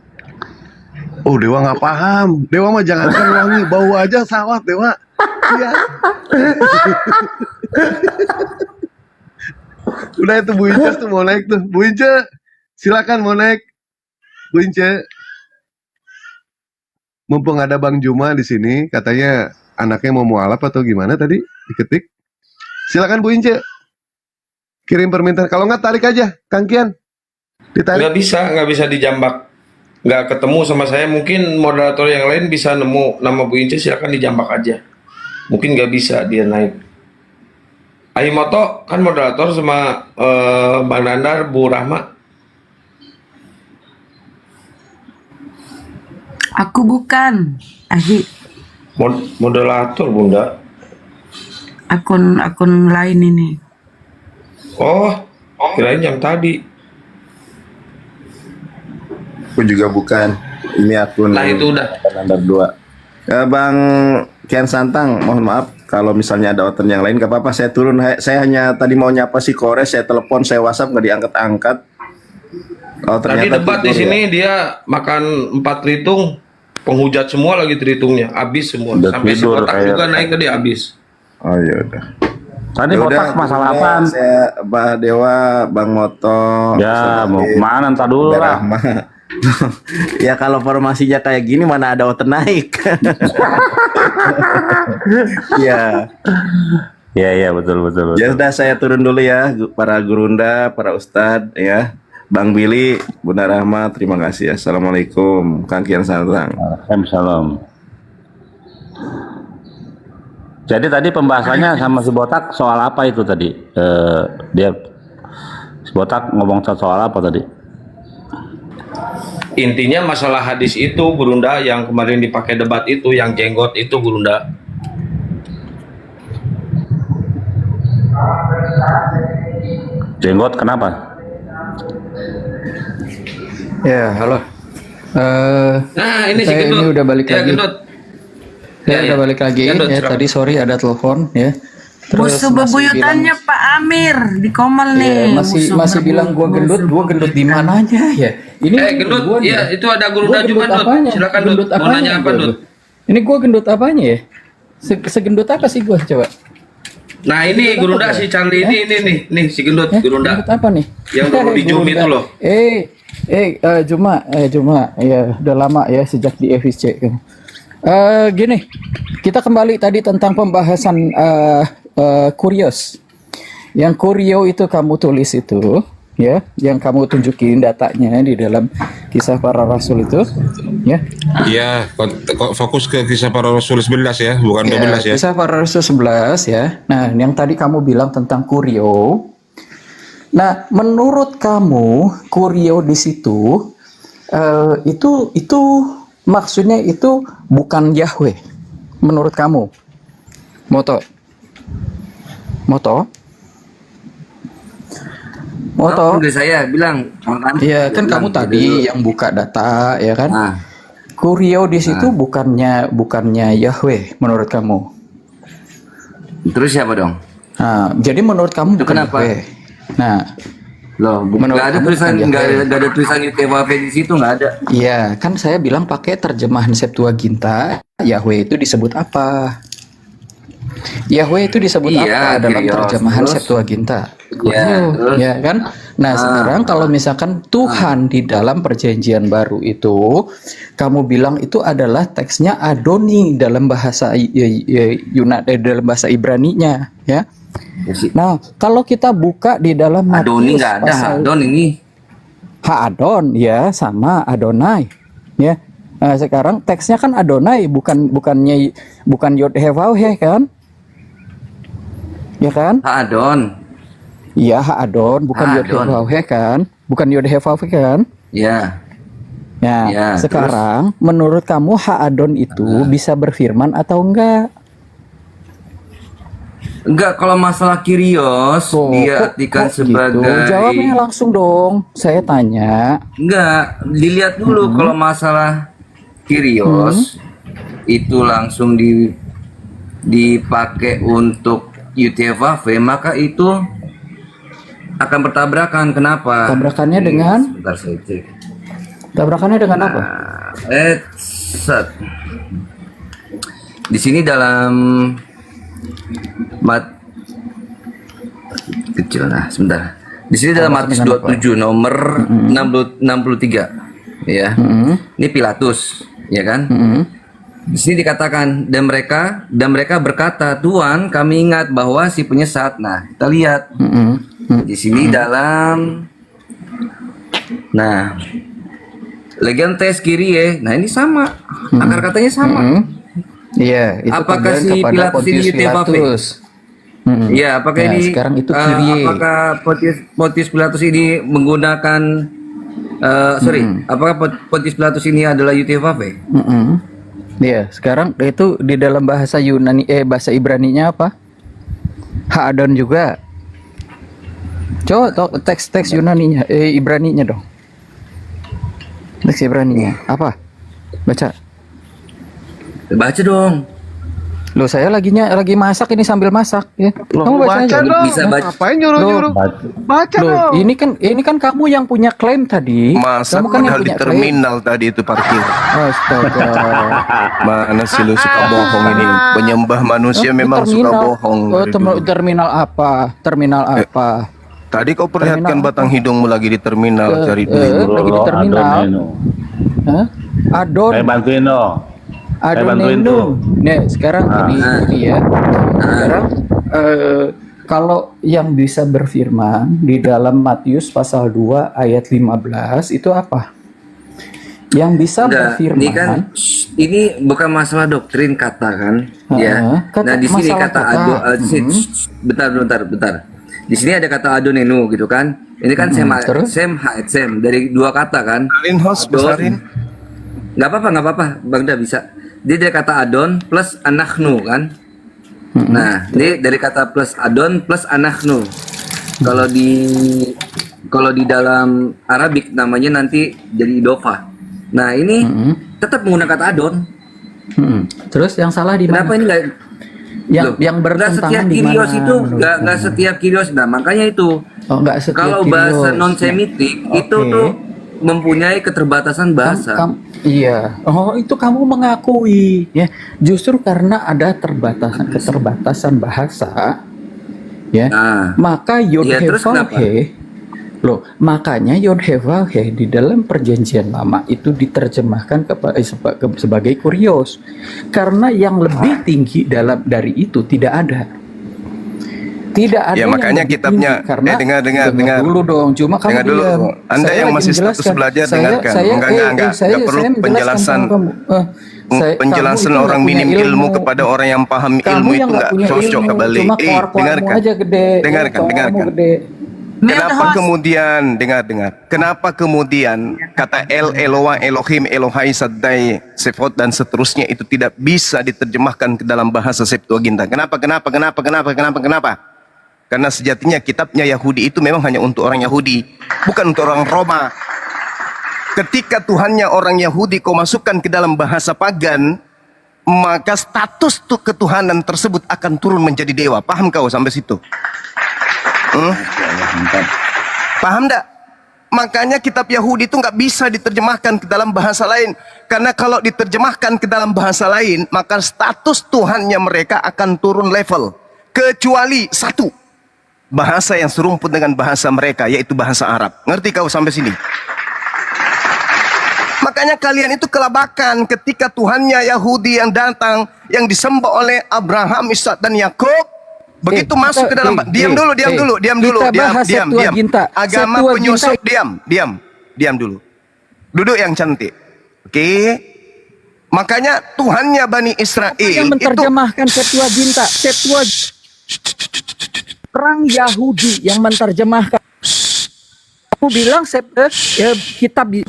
Oh, Dewa nggak paham. Dewa mah jangankan wangi, bau aja sawat Dewa. Iya. Udah itu Bu Ince tuh mau naik tuh. Bu Ince, silakan mau naik. Bu Ince. Mumpung ada Bang Juma di sini, katanya anaknya mau mualaf atau gimana tadi diketik. Silakan Bu Ince. Kirim permintaan. Kalau nggak tarik aja, Kang Kian. Ditarik. Nggak bisa dijambak. Nggak ketemu sama saya. Mungkin moderator yang lain bisa nemu nama Bu Ince, silakan dijambak aja. Mungkin nggak bisa dia naik. Aimoto kan moderator sama Bang Nandar, Bu Rahma. Aku bukan. Aji, Moderator Bunda. akun lain ini. Oh, kirain yang tadi. Aku juga bukan. Ini akun Nah itu udah. Nandar 2. Bang Kian Santang, mohon maaf kalau misalnya ada order yang lain, gak apa-apa, saya turun. Saya hanya tadi mau nyapa si Kores, saya telepon, saya WhatsApp, nggak diangkat-angkat. Oh, Tadi ternyata debat di tidur sini ya. dia makan 4 tritung, penghujat semua lagi tritungnya, habis semua. Udah Sampai si tidur kotak kayak- juga naik ke dia habis. Oh iya udah. Tadi Ya botak udah, masalah udah, apaan? Saya Mbak Dewa, Bang Moto, Ya, Ustaz mau Adit, kemana ntar dulu Mbak lah. Rahma. Ya kalau formasinya kayak gini mana ada order naik. Iya. Iya, betul. Ya sudah, saya turun dulu ya, para gurunda, para ustadz ya. Bang Billy, Bunda Rahma, terima kasih. Assalamualaikum, Kang Kian Santang. Salam. Jadi tadi pembahasannya sama si botak soal apa itu tadi? Dia si botak ngomong soal apa tadi? Intinya masalah hadis itu, Gurunda, yang kemarin dipakai debat itu, yang jenggot itu, Gurunda. Jenggot kenapa? Ya, halo. Nah, ini si Saya Gendut. ini udah balik Ya, lagi. Gendut. Saya udah balik lagi. Gendut, Ya, silakan. tadi sorry ada telepon ya. Musuh bebuyutannya Pak Amir di Komel nih. Masih bilang gua gendut di mananya ya? Ini Gendut, gua nih. iya itu ada Gurunda Gua juga, gendut Dut. apanya? Silakan, Dut. Gendut Mau apanya nanya apa, gua, Dut? Ini gua gendut apanya ya? Segendut apa sih gua coba? Nah, ini Gendut Gurunda apa, si Bang? Charlie ini nih si Gendut, Gurunda. Gendut apa nih? Yang dulu di Zoom Gurunda. itu loh. Juma, ya udah lama ya sejak di FIC. Gini, kita kembali tadi tentang pembahasan kurios. Yang kurio itu kamu tulis itu, ya, yang kamu tunjukin datanya di dalam kisah para rasul itu, ya. Iya, kok fokus ke kisah para Rasul 11 ya, bukan 12 ya. Kisah para rasul 11 ya. Nah, yang tadi kamu bilang tentang kurio. Nah, menurut kamu kurio di situ itu maksudnya itu bukan Yahweh menurut kamu? Moto. Udah saya bilang, Iya kan kamu tadi yang buka data ya kan? Nah, Kurio di situ bukannya Yahweh menurut kamu. terus siapa dong? Nah, jadi menurut kamu Itu bukan kenapa? Yahweh. Nah, Loh, Menurut nggak ada kamu tulisan, bukan Yahweh. nggak ada tulisan UTWP di situ, nggak ada. iya kan saya bilang pakai terjemahan Septuaginta, Yahweh itu disebut apa? Yahweh itu disebut Iya, apa dalam Kyrios. terjemahan Terus? Septuaginta? Iya, terus? Ya kan? Nah, sekarang kalau misalkan Tuhan di dalam perjanjian baru itu kamu bilang itu adalah teksnya Adoni dalam bahasa dalam bahasa Ibrani-nya, ya. Nah, kalau kita buka di dalam Adoni Matius nggak ada, pasal Adon ini. Ha-Adon ya sama Adonai, ya. Nah, sekarang teksnya kan Adonai bukan Yod Heh kan? Ya kan? Adon. Iya, Ha-Adon, bukan Yod Ha-Adon. Heh kan? Bukan Yod Heh kan? Ya. Nah, Ya, sekarang menurut kamu Ha-Adon itu bisa berfirman atau enggak? Enggak, kalau masalah Kyrios Kok- diartikan kok gitu? sebagai Jawabnya langsung dong. Saya tanya. enggak, dilihat dulu kalau masalah Kyrios itu langsung dipakai untuk UTFAV, maka itu akan bertabrakan. Kenapa? Tabrakannya dengan? Sebentar saya cek. Tabrakannya dengan apa? Set. Di sini dalam kecil, nah sebentar. Di sini dalam Matius 27 nomor 63 ya. Ini Pilatus, ya kan? Di sini dikatakan dan mereka berkata, "Tuhan, kami ingat bahwa si penyesat." Nah, kita lihat di sini dalam Legantes Kyrie. Nah, ini sama. Akar katanya sama. Iya, itu Apakah panggilan si kepada Pilatus ini Pontius UTFAV? Pilatus. Iya, apakah Nah, ini sekarang itu Kyrie. apakah Pontius Pilatus ini menggunakan apakah Pontius Pilatus ini adalah Yudhevave? Iya, sekarang itu di dalam bahasa Yunani bahasa Ibraninya apa? Haadon juga. Coba teks Yunaninya Ibraninya dong. Teks Ibraninya apa? Baca. Baca dong. Loh, saya lagi masak ini sambil masak ya. Kamu baca aja. Bisa baca. Ngapain nyuruh-nyuruh? Baca Loh, dong. ini kan kamu yang punya klaim tadi. Masa Kamu kan yang padahal di punya klaim. terminal tadi itu parkir. Astaga. Mana sih lu suka bohong ini? Penyembah manusia Di memang suka terminal. bohong. Oh, dari dulu. terminal apa? Terminal apa? Tadi kau perlihatkan Terminal batang hidungmu lagi di terminal cari duit. Lagi di terminal. Hah? Adon. Saya bantuin dong. Saya bantuin tuh. Nih, sekarang ini ya. Sekarang kalau yang bisa berfirman di dalam Matius pasal 2 ayat 15 itu apa? Yang bisa Enggak, berfirman. ini kan ini bukan masalah doktrin kata kan, ya. Kata- Nah di sini masalah kata kata. bentar. Di sini ada kata adonenu gitu kan. Ini kan terus? sem dari dua kata kan. Besarin host, Adon. besarin. Nggak apa-apa, Bang Da bisa. Dia dari kata adon plus anachnu kan. Nah, ini dari kata plus adon plus anachnu. Kalau di dalam Arabik namanya nanti jadi idofa. Nah, ini tetap menggunakan kata adon. Terus yang salah di Kenapa mana? ini nggak Yang Loh, yang nggak setiap bertentangan di mana? kirios itu menurut nggak kamu? setiap kirios. Nah, makanya itu Oh, nggak setiap kalau kirios. bahasa non semitik itu Oke. tuh mempunyai keterbatasan bahasa. Iya. Oh, itu kamu mengakui ya. Justru karena ada keterbatasan bahasa ya. Nah, Maka Yod iya, He terus Vav kenapa? He. Loh, makanya Yod He Vav He di dalam perjanjian lama itu diterjemahkan sebagai kurios. Karena yang lebih tinggi dari itu tidak ada. Tidak ada Ya yang makanya lebih kitabnya tinggi, karena dengar dulu dong. Cuma kamu Dengar dulu. diam. Anda Saya yang lagi masih status menjelaskan. belajar, Saya- dengarkan. saya- Enggak, saya perlu menjelaskan penjelasan. sama kamu. Penjelasan Kamu itu orang nggak punya minim ilmu kepada orang yang paham Kamu ilmu itu yang enggak punya cocok ilmu, kembali. Cuma keluar-keluarmu Dengarkan. aja gede. Dengarkan, Keluarmu dengarkan. gede. Kenapa kemudian dengar. Kenapa kemudian kata El Eloah Elohim Elohai Saddai Sefot dan seterusnya itu tidak bisa diterjemahkan ke dalam bahasa Septuaginta? Kenapa? Karena sejatinya kitabnya Yahudi itu memang hanya untuk orang Yahudi, bukan untuk orang Roma. Ketika Tuhannya orang Yahudi kau masukkan ke dalam bahasa pagan, maka status ketuhanan tersebut akan turun menjadi dewa. Paham kau sampai situ? Paham enggak? Makanya kitab Yahudi itu nggak bisa diterjemahkan ke dalam bahasa lain. Karena kalau diterjemahkan ke dalam bahasa lain, maka status Tuhannya mereka akan turun level. Kecuali satu, bahasa yang serumput dengan bahasa mereka, yaitu bahasa Arab. Ngerti kau sampai sini? Makanya kalian itu kelabakan ketika Tuhannya Yahudi yang datang, yang disembah oleh Abraham, Ishak dan Yakub. Begitu masuk ke dalam, diam dulu. Kita bahas Septuaginta. Agama Septuaginta. penyusup, diam dulu. Duduk yang cantik. Oke. Makanya Tuhannya Bani Israel Yang menerjemahkan Septuaginta. Orang Yahudi yang menerjemahkan. Kamu bilang kitab diam.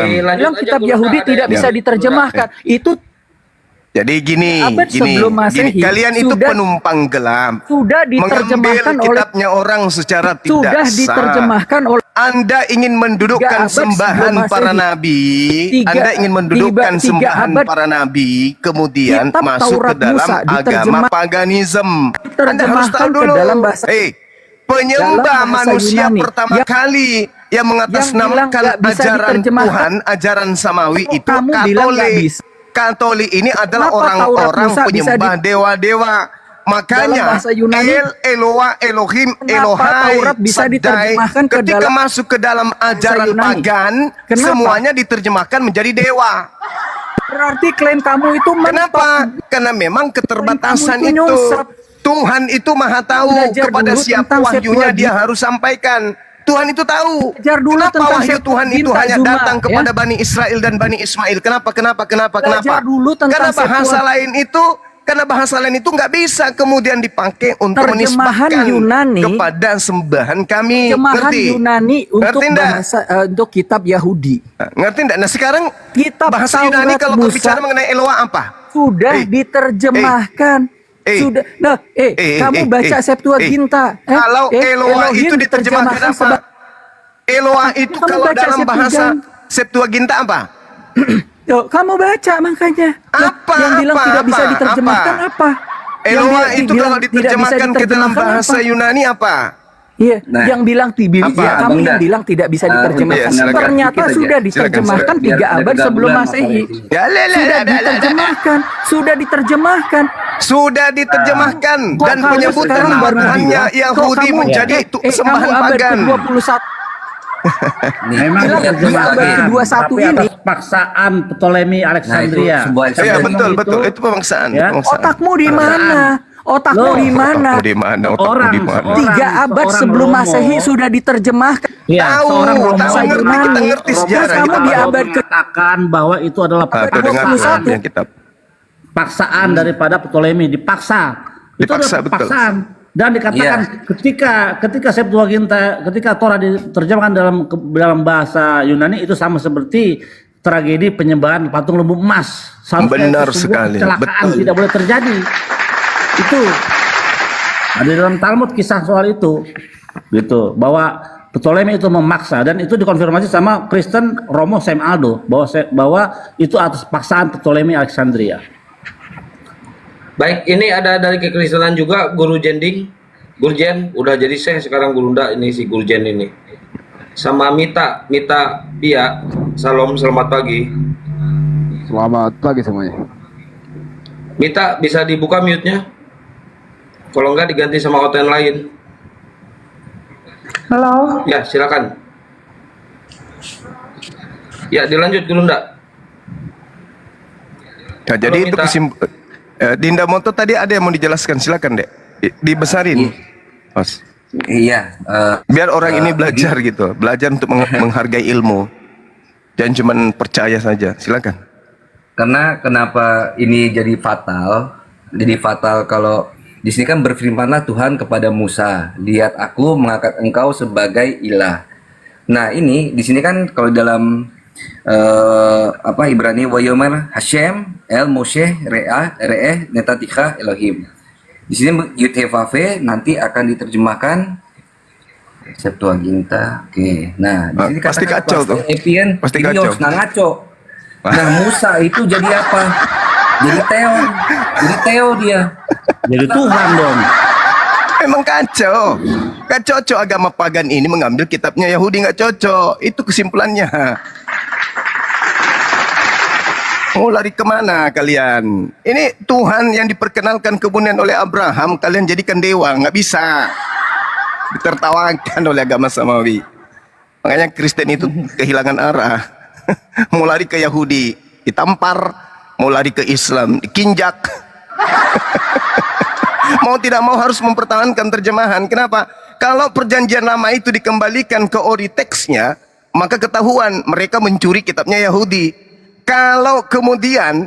bilang kitab Yahudi tidak bisa diterjemahkan. Itu Jadi gini, abad sebelum Masehi, kalian itu sudah- penumpang gelap. sudah diterjemahkan Mengambil oleh kitabnya orang secara tidak sudah sah. diterjemahkan oleh Anda ingin mendudukkan 3 abad sembahan sebelum para Masehi. nabi. Tiga- Anda ingin mendudukkan tiga sembahan abad para nabi, kemudian kitab masuk Taurat ke dalam Musa agama diterjemah- paganism. Anda harus diterjemahkan tahu ke dulu. dalam bahasa- Penyembah dalam bahasa manusia Yunani. pertama Yang- kali yang mengatasnamakan nggak bisa ajaran diterjemahkan. Tuhan, ajaran samawi itu Kamu bilang nggak Katolik. bisa. Katolik ini adalah Kenapa Taurat orang-orang Musa bisa penyembah dewa-dewa. Makanya Dalam bahasa Yunani, El Eloah Elohim kenapa Elohai Taurat bisa Saddai, diterjemahkan ke ketika dalam masuk ke dalam ajaran Yunani? pagan, Kenapa? semuanya diterjemahkan menjadi dewa. berarti klaim kamu itu Kenapa? Karena memang keterbatasan Kamu itu itu. nyungsep. Tuhan itu maha tahu Belajar kepada dulu siapa tentang wahyunya Septuaginta. dia harus sampaikan. Tuhan itu tahu. Belajar dulu Kenapa tentang wahyu Tuhan itu Septuaginta, hanya Zuma, datang ya. kepada Bani Israel dan Bani Ismail? Kenapa? Belajar dulu tentang Karena bahasa Septuaginta. lain itu Karena bahasa lain itu nggak bisa kemudian dipakai untuk Terjemahan menisbahkan Yunani- kepada sembahan kami. Terjemahan Ngerti? Yunani untuk Ngerti nggak? bahasa untuk kitab Yahudi. Ngerti enggak? Nah sekarang Kitab bahasa Taurat Yunani kalau Musa berbicara mengenai Eloah apa? sudah diterjemahkan. Sudah. Nah, kamu baca Septuaginta. Kalau Eloah Elohim itu diterjemahkan apa? sebagai- Eloah itu Kamu kalau baca dalam bahasa Septuaginta. Septuaginta apa? Yo, kamu baca makanya. Nah, Apa? yang bilang Apa? tidak bisa Apa? diterjemahkan apa? Eloah Yang itu bilang kalau tidak bisa diterjemahkan ke dalam diterjemahkan bahasa apa? Yunani apa? Iya, Nah, yang bilang apa? ya, kamu Bang yang Dan. bilang tidak bisa diterjemahkan. iya, silakan. Ternyata Sedikit aja. sudah Silakan, diterjemahkan biar 3 ada abad sebelum kegambulan Masehi. masalah ini. Ya, Sudah diterjemahkan, sudah diterjemahkan. Sudah diterjemahkan Kok dan kamu penyebutan sekarang baru Tuhannya bilang? Yahudi Kok kamu- menjadi itu sembahan kamu abad pagan. ke-21 Memang Bilang itu di abad terjemahkan, ke-21 tapi ini. atas paksaan Ptolemy Nah, itu Alexandria. sebuah Iya Memang betul itu betul itu pemaksaan. ya, pemaksaan. otakmu di mana? Otakmu Loh, di mana? Otakmu di mana? Otakmu Orang, di mana? seorang- 3 abad seorang sebelum Romo. Masehi sudah diterjemahkan. Ya, Tahu, seorang Romo tahu, ngerti, Yunani. kita ngerti Terus sejarah. kamu kita di tahu. abad ke mengatakan bahwa itu adalah Ah, kita dengar 21. tuh yang kita paksaan daripada Ptolemy, dipaksa. Itu Dipaksa, adalah betul. paksaan. Dan dikatakan ketika Septuaginta, ketika Torah diterjemahkan dalam bahasa Yunani itu sama seperti tragedi penyembahan patung lembu emas. Seharusnya Benar itu sebuah sekali, kecelakaan, betul. tidak boleh terjadi. Itu ada dalam Talmud kisah soal itu, gitu, bahwa Ptolemy itu memaksa dan itu dikonfirmasi sama Kristen Romo Sam Aldo bahwa itu atas paksaan Ptolemy Alexandria. Baik, ini ada dari kekristenan juga Guru Jending. Guru Jen udah jadi syekh sekarang Gurunda, ini si Guru Jen ini. Sama Mita Pia. Salam, selamat pagi. Selamat pagi semuanya. Mita bisa dibuka mute-nya? Kalau enggak diganti sama hotel lain. Halo. Ya, silakan. Ya, dilanjut Gurunda. Nah, jadi Halo, itu Mita. Dinda Moto tadi ada yang mau dijelaskan, silakan Dek. Dibesarin. Mas. Iya. Biar orang ini belajar gitu, belajar untuk menghargai ilmu. Jangan cuma percaya saja. Silakan. Karena kenapa ini jadi fatal? Jadi fatal kalau di sini kan berfirmanlah Tuhan kepada Musa, lihat aku mengangkat engkau sebagai ilah. Nah ini di sini kan kalau dalam Ibrani Wayomer Hashem El Moshe Re'eh Netaticha Elohim. Di sini Yud-Heh-Vav-He nanti akan diterjemahkan Septuaginta. Oke. Nah, di sini Pasti katakan kacau tuh. Epien, Pasti ini kacau. harus ngaco. Nah, Musa itu jadi apa? Jadi Theo. Jadi Theo dia. Jadi Tuhan dong. Emang kacau. Gak cocok agama pagan ini mengambil kitabnya Yahudi, nggak cocok. Itu kesimpulannya. Mau lari kemana kalian? Ini Tuhan yang diperkenalkan kemudian oleh Abraham, kalian jadikan dewa, nggak bisa. Ditertawakan oleh agama samawi. Makanya Kristen itu kehilangan arah. Mau lari ke Yahudi, ditampar. Mau lari ke Islam, dikinjak. Mau tidak mau harus mempertahankan terjemahan. Kenapa? Kalau perjanjian lama itu dikembalikan ke ori teksnya, maka ketahuan mereka mencuri kitabnya Yahudi. Kalau kemudian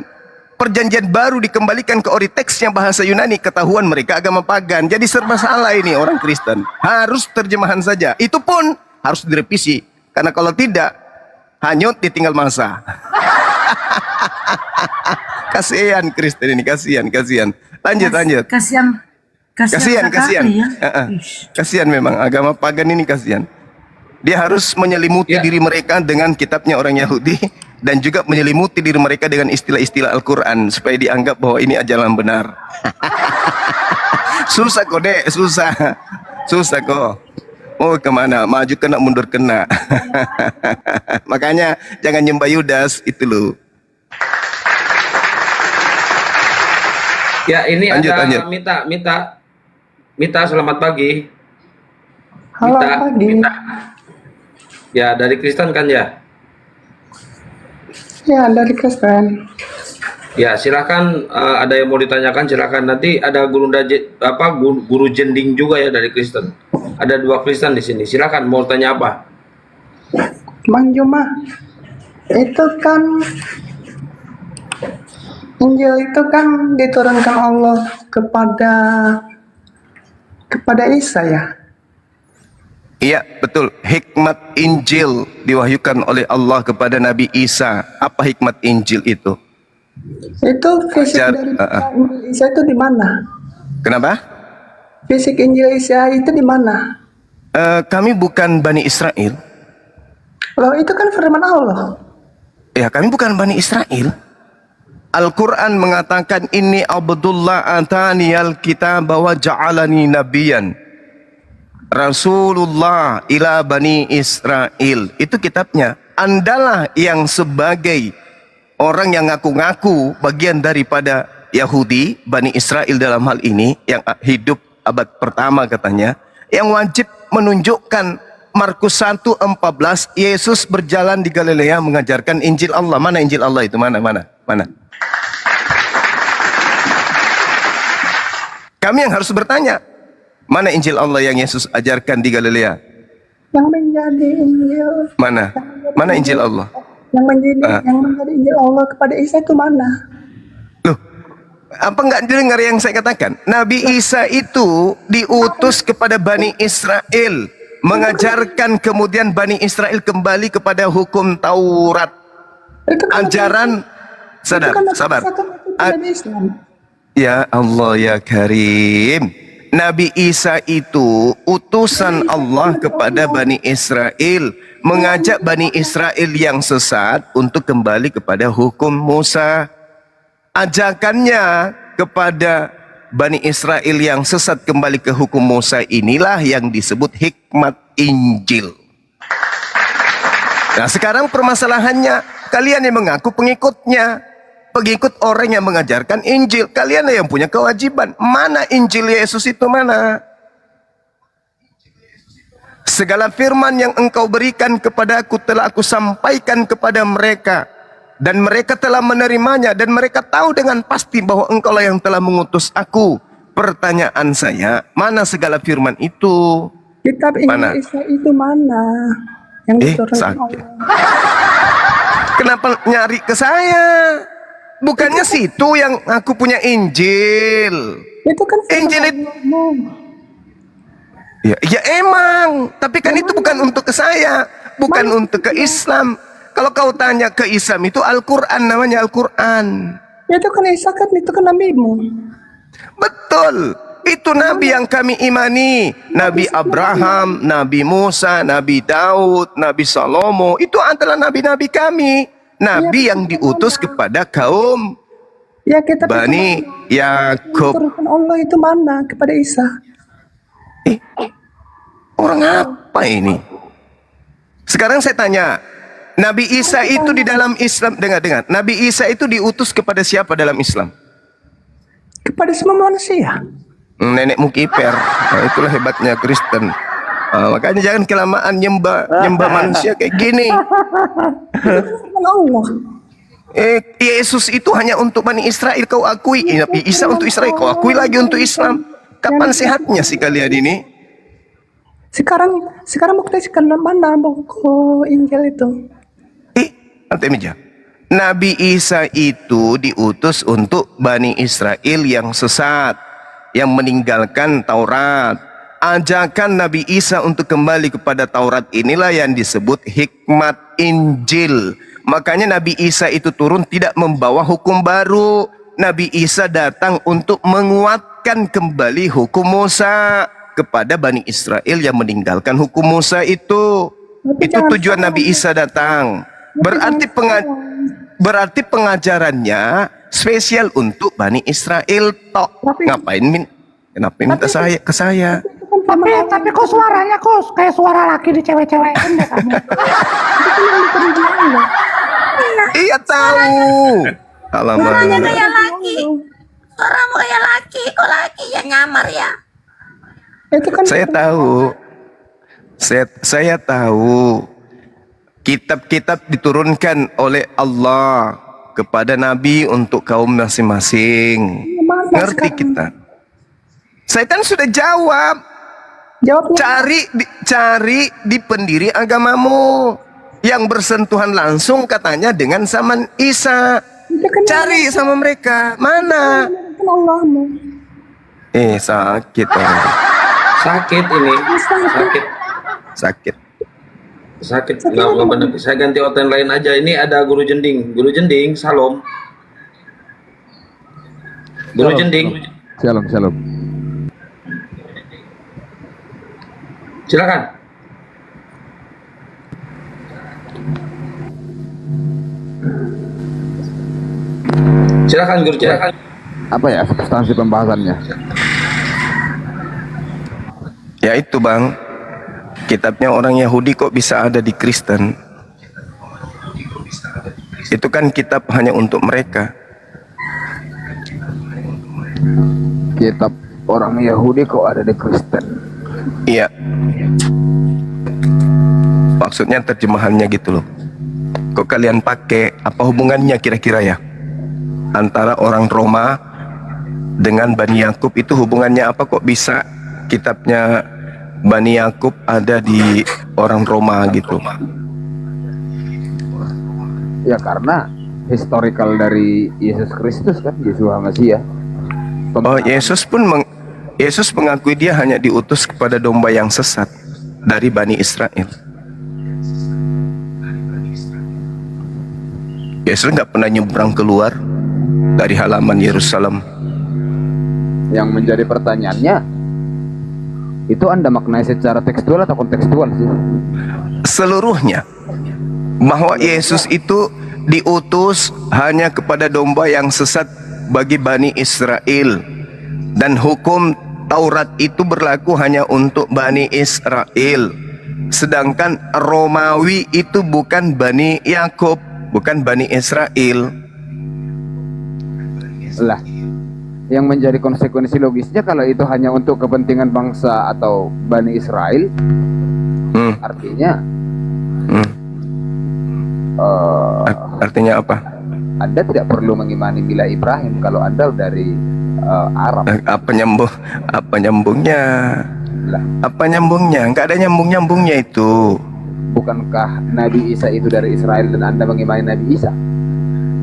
perjanjian baru dikembalikan ke ori teksnya bahasa Yunani, ketahuan mereka agama pagan. Jadi serba salah ini orang Kristen. Harus terjemahan saja. Itu pun harus direvisi. Karena kalau tidak, hanyut ditinggal masa. Kasihan Kristen ini, kasihan. Lanjut. Kasihan Kasihan. sekali ya. Kasihan memang agama pagan ini kasihan. Dia harus menyelimuti diri mereka dengan kitabnya orang Yahudi dan juga menyelimuti diri mereka dengan istilah-istilah Al-Quran supaya dianggap bahwa ini ajaran benar. Susah kok Dek, susah kok. Oh kemana? Maju kena, mundur kena. Makanya jangan nyembah Yudas itu loh. Ya, ini Lanjut. Mita, selamat pagi. Halo, pagi. Ya, dari Kristen kan ya? Ya, dari Kristen. Ya, silakan ada yang mau ditanyakan silakan. Nanti ada guru jending juga ya dari Kristen. Ada 2 Kristen di sini. Silakan mau tanya apa? Bang Juma, itu kan Injil itu kan diturunkan Allah kepada Isa ya. Iya, betul. Hikmat Injil diwahyukan oleh Allah kepada Nabi Isa. Apa hikmat Injil itu? Itu fisik Ajar, dari Injil Isa itu di mana? Kenapa? Fisik Injil Isa itu di mana? Kami bukan Bani Israel. Loh, itu kan firman Allah. Ya, kami bukan Bani Israel. Al-Quran mengatakan ini Abdullah ataniyal kitab wa ja'alani nabiyan. Rasulullah ila Bani Israel. Itu kitabnya. Andalah yang sebagai orang yang ngaku-ngaku bagian daripada Yahudi, Bani Israel dalam hal ini, yang hidup abad pertama katanya, yang wajib menunjukkan Markus 1:14, Yesus berjalan di Galilea mengajarkan Injil Allah. Mana Injil Allah itu? Mana? Kami yang harus bertanya, mana Injil Allah yang Yesus ajarkan di Galilea? Yang menjadi Injil. Mana Injil Allah? Yang menjadi Injil Allah kepada Isa itu mana? Loh, apa nggak dengar yang saya katakan? Nabi Isa itu diutus kepada Bani Israel, mengajarkan kemudian Bani Israel kembali kepada hukum Taurat. Ajaran, sabar. Ya Allah ya Karim. Nabi Isa itu utusan Allah kepada Bani Israel, mengajak Bani Israel yang sesat untuk kembali kepada hukum Musa. Ajakannya kepada Bani Israel yang sesat kembali ke hukum Musa inilah yang disebut hikmat Injil. Nah, sekarang permasalahannya, kalian yang mengaku pengikut orang yang mengajarkan Injil, kalian yang punya kewajiban. Mana Injil Yesus itu mana? Segala firman yang engkau berikan kepadaku telah aku sampaikan kepada mereka, dan mereka telah menerimanya, dan mereka tahu dengan pasti bahwa engkaulah yang telah mengutus aku. Pertanyaan saya, mana segala firman itu? Kitab Injil Isa itu mana? Yang diturunkan sakit. Allah. Kenapa nyari ke saya? Bukannya situ yang aku punya Injil. Itu kan Injil itu. Ya emang, tapi kan itu bukan untuk ke saya, bukan untuk ke Islam. Kalau kau tanya ke Islam itu Al-Quran, namanya Al-Quran. Itu kan Isa kan, itu kan nabimu. Betul, itu nabi yang kami imani. Nabi Abraham, Nabi Musa, Nabi Daud, Nabi Salomo, itu adalah nabi-nabi kami. Nabi yang diutus kepada kaum Bani Yakub. Turunkan Allah itu mana kepada Isa? Orang apa ini? Sekarang saya tanya, Nabi Isa itu di dalam Islam, dengar. Nabi Isa itu diutus kepada siapa dalam Islam? Kepada semua manusia. Nenekmu kiper. Nah, itulah hebatnya Kristen. Makanya jangan kelamaan nyembah manusia kayak gini. Yesus itu hanya untuk Bani Israel kau akui, Nabi Isa untuk Israel kau akui lagi untuk Islam. Kapan sehatnya sih kalian ini? Sekarang buktikan mana buku Injil itu? Nanti meja. Nabi Isa itu diutus untuk Bani Israel yang sesat, yang meninggalkan Taurat. Ajakan Nabi Isa untuk kembali kepada Taurat inilah yang disebut hikmat Injil. Makanya Nabi Isa itu turun tidak membawa hukum baru. Nabi Isa datang untuk menguatkan kembali hukum Musa kepada Bani Israel yang meninggalkan hukum Musa itu. Itu tujuan Nabi Isa datang. Berarti pengajarannya spesial untuk Bani Israel tok. Kenapa minta saya ke saya? Tapi kok suaranya kok kayak suara laki di cewek-cewekan deh kamu. Iya tahu. Suaranya kayak laki. Suaramu kayak laki. Kok laki ya nyamar ya? Itu kan Saya tahu. Saya tahu. Kitab-kitab diturunkan oleh Allah kepada Nabi untuk kaum masing-masing. Ngerti kita? Saya kan sudah jawab. Cari di pendiri agamamu yang bersentuhan langsung katanya dengan zaman Isa. Cari sama mereka. Mana? Kan Allahmu. Sakit orang. Sakit ini. Sakit. Sakit. Nggak benar. Saya ganti outline lain aja. Ini ada Guru Jending. Guru Jending, salam. Guru Jending. Shalom, shalom. Silakan. Silakan Guru, silakan. Apa ya substansi pembahasannya? Ya itu Bang, kitabnya orang Yahudi kok bisa ada di Kristen? Itu kan kitab hanya untuk mereka. Kitab orang Yahudi kok ada di Kristen? Iya. Maksudnya terjemahannya gitu loh. Kok kalian pakai, apa hubungannya kira-kira ya? Antara orang Roma dengan Bani Yakub itu hubungannya apa, kok bisa kitabnya Bani Yakub ada di orang Roma gitu? Ya karena historical dari Yesus Kristus kan, Yeshua Mesias. Oh, Yesus mengakui dia hanya diutus kepada domba yang sesat dari Bani Israel. Yesus nggak pernah nyebrang keluar dari halaman Yerusalem. Yang menjadi pertanyaannya, itu Anda maknai secara tekstual atau kontekstual sih? Seluruhnya. Bahwa Yesus itu diutus hanya kepada domba yang sesat bagi Bani Israel. Dan hukum Taurat itu berlaku hanya untuk Bani Israel. Sedangkan Romawi itu bukan Bani Yakub, bukan Bani Israel. Lah, yang menjadi konsekuensi logisnya kalau itu hanya untuk kepentingan bangsa atau Bani Israel, artinya artinya apa? Anda tidak perlu mengimani milah Ibrahim kalau Anda dari Arab. Apa nyambungnya? Lah, apa nyambungnya? Nggak ada nyambungnya itu. Bukankah Nabi Isa itu dari Israel dan Anda mengimani Nabi Isa?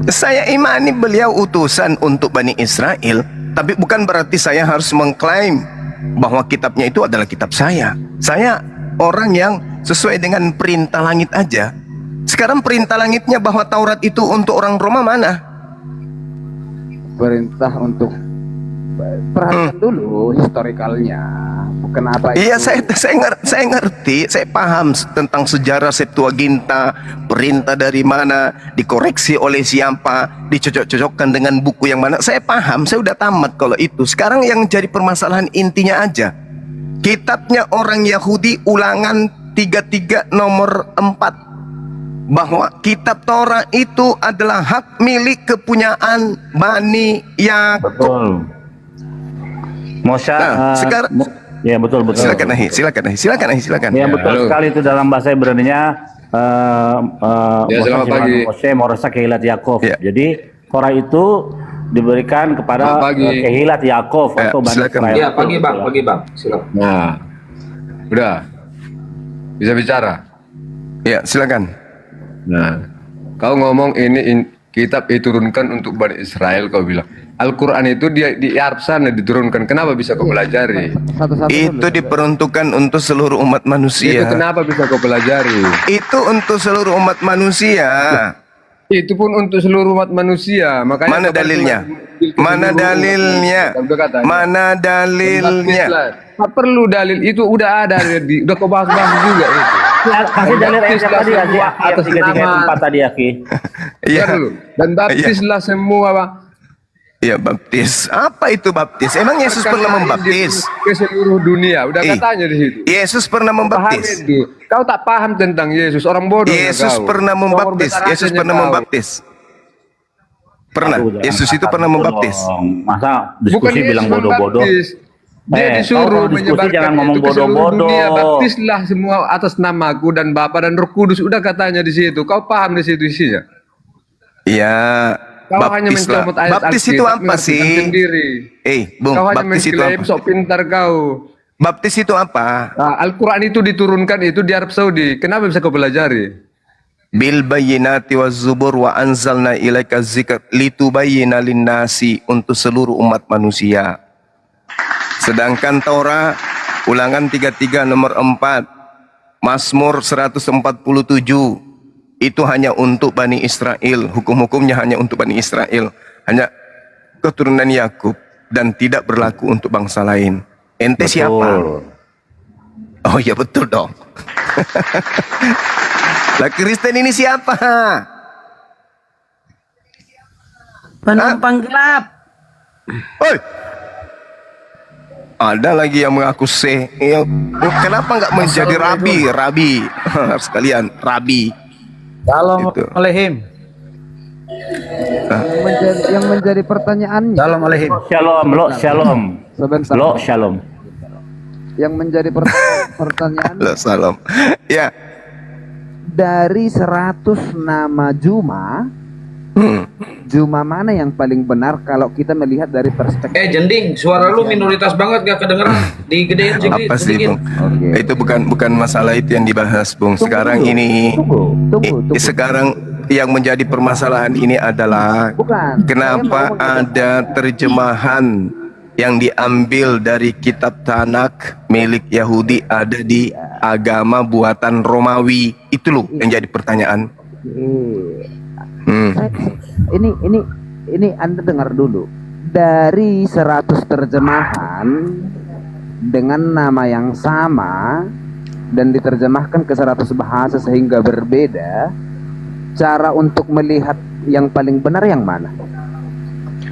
Saya imani beliau utusan untuk Bani Israel, tapi bukan berarti saya harus mengklaim bahwa kitabnya itu adalah kitab saya. Saya orang yang sesuai dengan perintah langit aja. Sekarang perintah langitnya bahwa Taurat itu untuk orang Roma mana? Perintah untuk perhatikan dulu historikalnya. Kenapa Iya, itu? saya ngerti, saya paham tentang sejarah Septuaginta, perintah dari mana, dikoreksi oleh siapa, dicocok-cocokkan dengan buku yang mana. Saya paham, saya udah tamat kalau itu. Sekarang yang jadi permasalahan intinya aja. Kitabnya orang Yahudi Ulangan 33 nomor 4. Bahwa kitab Torah itu adalah hak milik kepunyaan Bani Yakub. Betul. Moshe, sekarang ya betul. Silakan Ahi. Ya betul sekali itu dalam bahasa Ibrani-nya. Selamat pagi. Moshe merasa kehilat Yakov. Ya. Jadi Torah itu diberikan kepada kehilat Yakov atau Bani Israel. Ya, pagi bang, silakan. Nah, udah bisa bicara. Ya, silakan. Nah, kau ngomong ini kitab diturunkan untuk Bani Israel, kau bilang. Al-Quran itu di Arab sana diturunkan. Kenapa bisa kau pelajari? Itu diperuntukkan untuk seluruh umat manusia. Itu kenapa bisa kau pelajari? Itu untuk seluruh umat manusia. Itu pun untuk seluruh umat manusia. Makanya Mana dalilnya? Mana dalilnya? Mana dalilnya? Tak perlu dalil, itu udah ada udah kau bahas-bahas juga itu. Kasih dalil ayat tadi ya, atas nama 3 tadi ya Ki. Iya. Dan baptislah semua, Pak. Iya, baptis. Apa itu baptis? Emang Yesus pernah membaptis? Ke seluruh dunia, udah katanya di situ. Yesus pernah membaptis. Kau tak paham tentang Yesus, orang bodoh. Yesus pernah membaptis. Yesus pernah membaptis. Pernah. Yesus itu pernah membaptis. Masa diskusi bilang bodoh-bodoh? Dia disuruh menyebarkan jangan ngomong itu ke seluruh bodoh-bodoh. dunia. Baptislah semua atas namaku dan Bapa dan Roh Kudus, udah katanya di situ. Kau paham di situ isinya? Iya. Kau hanya mencomot ayat Baptis itu apa sih? Bung, Kau hanya baptis itu mengklaim apa? sok pintar kau. Baptis itu apa? Nah, Al-Quran itu diturunkan itu di Arab Saudi. Kenapa bisa kau pelajari? bil bayyinati waz zubur wa anzalna ilaika dzikra litubayyana linnasi, untuk seluruh umat manusia. Sedangkan Taurat Ulangan 33 nomor 4, Mazmur 147 itu hanya untuk Bani Israel, hukum-hukumnya hanya untuk Bani Israel, hanya keturunan Yakub, dan tidak berlaku untuk bangsa lain. Ente Betul. siapa? Oh iya betul dong. Lah Kristen ini siapa? Penumpang gelap. Oi, ada lagi yang mengaku kenapa nggak menjadi rabi sekalian, rabi. Shalom Gitu. Alehim. Yang menjadi pertanyaannya. Shalom Alehim. Shalom, lo shalom. Sebentar. Lo shalom. Yang menjadi pertanyaan Halo, salam. Ya, dari 100 nama Juma, Juma mana yang paling benar kalau kita melihat dari perspektif? Jending, suara lu minoritas banget, gak kedengeran. Digedein apa sih sedikit. Bung? Itu bukan masalah itu yang dibahas, Bung. Sekarang ini sekarang yang menjadi permasalahan ini adalah kenapa ada terjemahan yang diambil dari kitab Tanak milik Yahudi ada di agama buatan Romawi. Itu loh yang jadi pertanyaan. Ini Anda dengar dulu. Dari 100 terjemahan dengan nama yang sama dan diterjemahkan ke 100 bahasa sehingga berbeda, cara untuk melihat yang paling benar yang mana?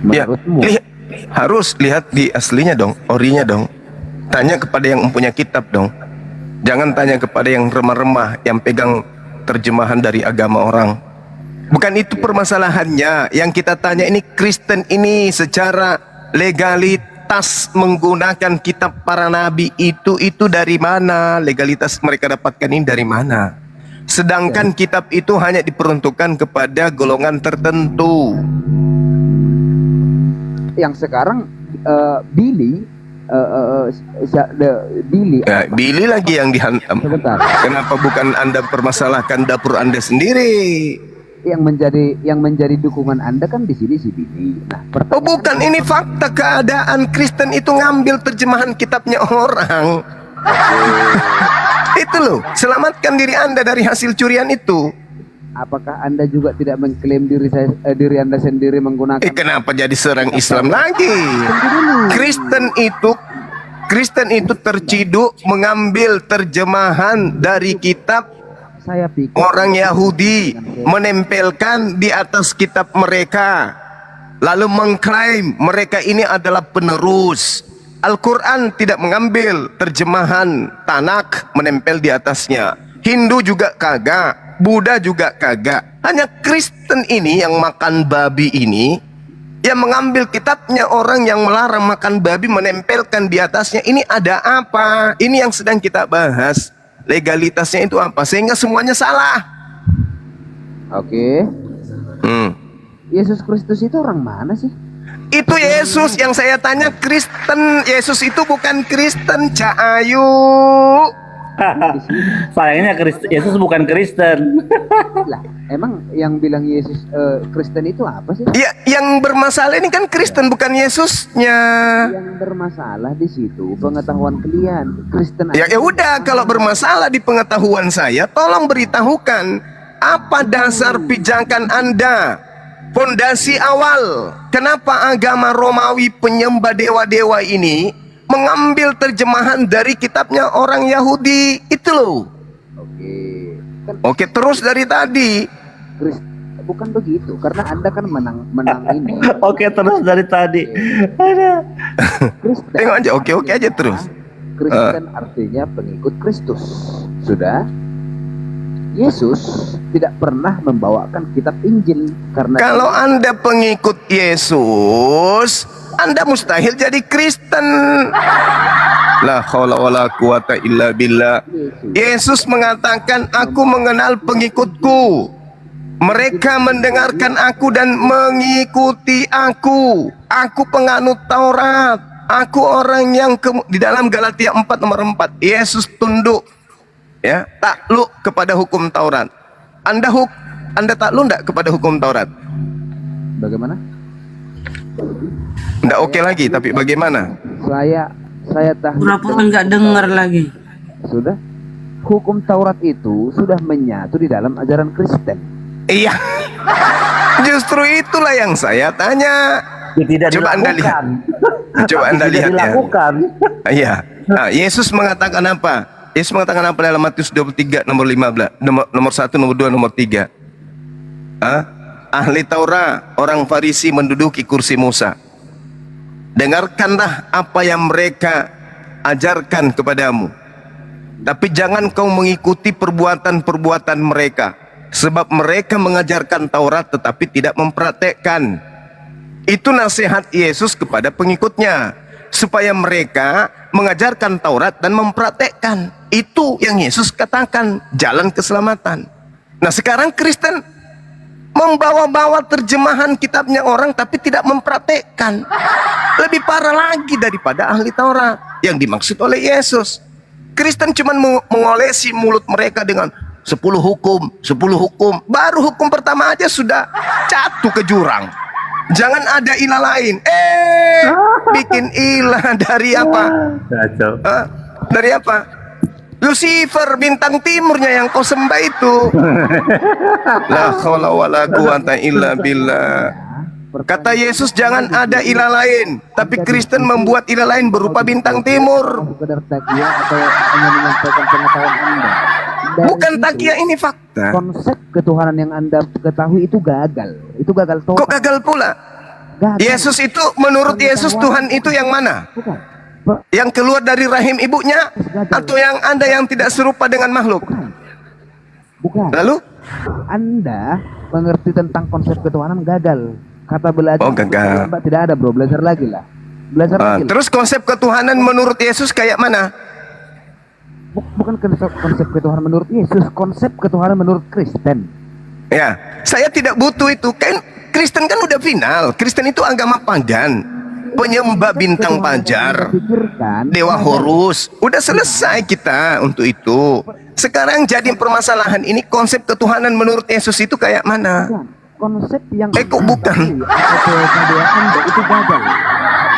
Menurutmu? Harus lihat di aslinya dong, orinya dong. Tanya kepada yang mempunyai kitab dong. Jangan tanya kepada yang remah-remah yang pegang terjemahan dari agama orang. Bukan itu permasalahannya. Yang kita tanya ini Kristen ini secara legalitas menggunakan kitab para nabi itu dari mana? Legalitas mereka dapatkan ini dari mana? Sedangkan kitab itu hanya diperuntukkan kepada golongan tertentu. Yang sekarang Billy Billy lagi yang dihantam. Kenapa bukan Anda permasalahkan dapur Anda sendiri? Yang menjadi dukungan Anda kan di sini si Billy. Nah, bukan, ini fakta keadaan Kristen itu ngambil terjemahan kitabnya orang. Itu loh, selamatkan diri Anda dari hasil curian itu. Apakah Anda juga tidak mengklaim diri Anda sendiri menggunakan? Kenapa jadi serang Islam lagi? Kristen itu terciduk mengambil terjemahan dari kitab orang Yahudi, menempelkan di atas kitab mereka, lalu mengklaim mereka ini adalah penerus. Al-Quran tidak mengambil terjemahan Tanak menempel di atasnya. Hindu juga kagak, Buddha juga kagak. Hanya Kristen ini yang makan babi ini, yang mengambil kitabnya orang yang melarang makan babi menempelkan di atasnya. Ini ada apa? Ini yang sedang kita bahas. Legalitasnya itu apa? Sehingga semuanya salah. Oke. Yesus Kristus itu orang mana sih? Itu Yesus yang saya tanya Kristen. Yesus itu bukan Kristen, Cak Ayu. Sayangnya Yesus bukan Kristen. Lah, emang yang bilang Yesus Kristen itu apa sih? Ya, yang bermasalah ini kan Kristen bukan Yesusnya. Yang bermasalah di situ pengetahuan kalian. Kristen. Ya udah, kalau bermasalah di pengetahuan saya, tolong beritahukan apa dasar pijakan Anda. Fondasi awal, kenapa agama Romawi penyembah dewa-dewa ini mengambil terjemahan dari kitabnya orang Yahudi itu loh. Oke, terus dari tadi. Bukan begitu, karena Anda kan menang ini. Oke, terus dari tadi. Tengok aja, oke aja terus. Kristen artinya pengikut Kristus. Sudah. Yesus tidak pernah membawakan kitab Injil karena kalau Anda pengikut Yesus, Anda mustahil jadi Kristen. La haula wala quwata illa billah. Yesus mengatakan, aku mengenal pengikutku. Mereka mendengarkan aku dan mengikuti aku. Aku penganut Taurat. Aku orang yang di dalam Galatia 4 nomor 4. Yesus tunduk, ya, takluk kepada hukum Taurat. Anda takluk enggak kepada hukum Taurat? Bagaimana? Enggak oke lagi, tapi bagaimana? Saya tahu. Pura-pura nggak dengar lagi. Sudah. Hukum Taurat itu sudah menyatu di dalam ajaran Kristen. Iya. Justru itulah yang saya tanya. Tidak Coba Anda lihat. Coba Anda lihat ya. Iya. Nah, Yesus mengatakan apa? Yesus mengatakan apa dalam Matius 23 nomor 15, nomor 1, nomor 2, nomor 3? Ahli Taurat, orang Farisi menduduki kursi Musa. Dengarkanlah apa yang mereka ajarkan kepadamu. Tapi jangan kau mengikuti perbuatan-perbuatan mereka, sebab mereka mengajarkan Taurat tetapi tidak mempraktekkan. Itu nasihat Yesus kepada pengikutnya, supaya mereka mengajarkan Taurat dan mempraktekkan. Itu yang Yesus katakan, jalan keselamatan. Nah, sekarang Kristen membawa-bawa terjemahan kitabnya orang tapi tidak mempraktekkan. Lebih parah lagi daripada ahli Taurat yang dimaksud oleh Yesus. Kristen cuma mengolesi mulut mereka dengan 10 hukum. Baru hukum pertama aja sudah jatuh ke jurang. Jangan ada ilah lain. Bikin ilah dari apa? Dari apa? Lucifer, bintang timurnya yang kau sembah itu. La haula wala quwata illa billah. Kata Yesus jangan ada ilah lain, tapi Kristen membuat ilah lain berupa bintang timur. Bukan takia, ini fakta. Konsep ketuhanan yang Anda ketahui itu gagal. Itu gagal total. Kok gagal pula? Yesus itu, menurut Yesus Tuhan itu yang mana? Yang keluar dari rahim ibunya, atau yang Anda yang tidak serupa dengan makhluk? Bukan. Lalu? Anda mengerti tentang konsep ketuhanan gagal. Kata belajar. Oh, gagal. Tidak ada, bro. Belajar lagi lah. Belajar lagi. Terus konsep ketuhanan menurut Yesus kayak mana? Bukan konsep ketuhanan menurut Yesus, konsep ketuhanan menurut Kristen. Ya, saya tidak butuh itu. Kan Kristen kan udah final. Kristen itu agama pagan, penyembah bintang pajar, dewa Horus. Udah selesai kita untuk itu. Sekarang jadi permasalahan ini, konsep ketuhanan menurut Yesus itu kayak mana? Konsep yang kok bukan? Anda itu gagal.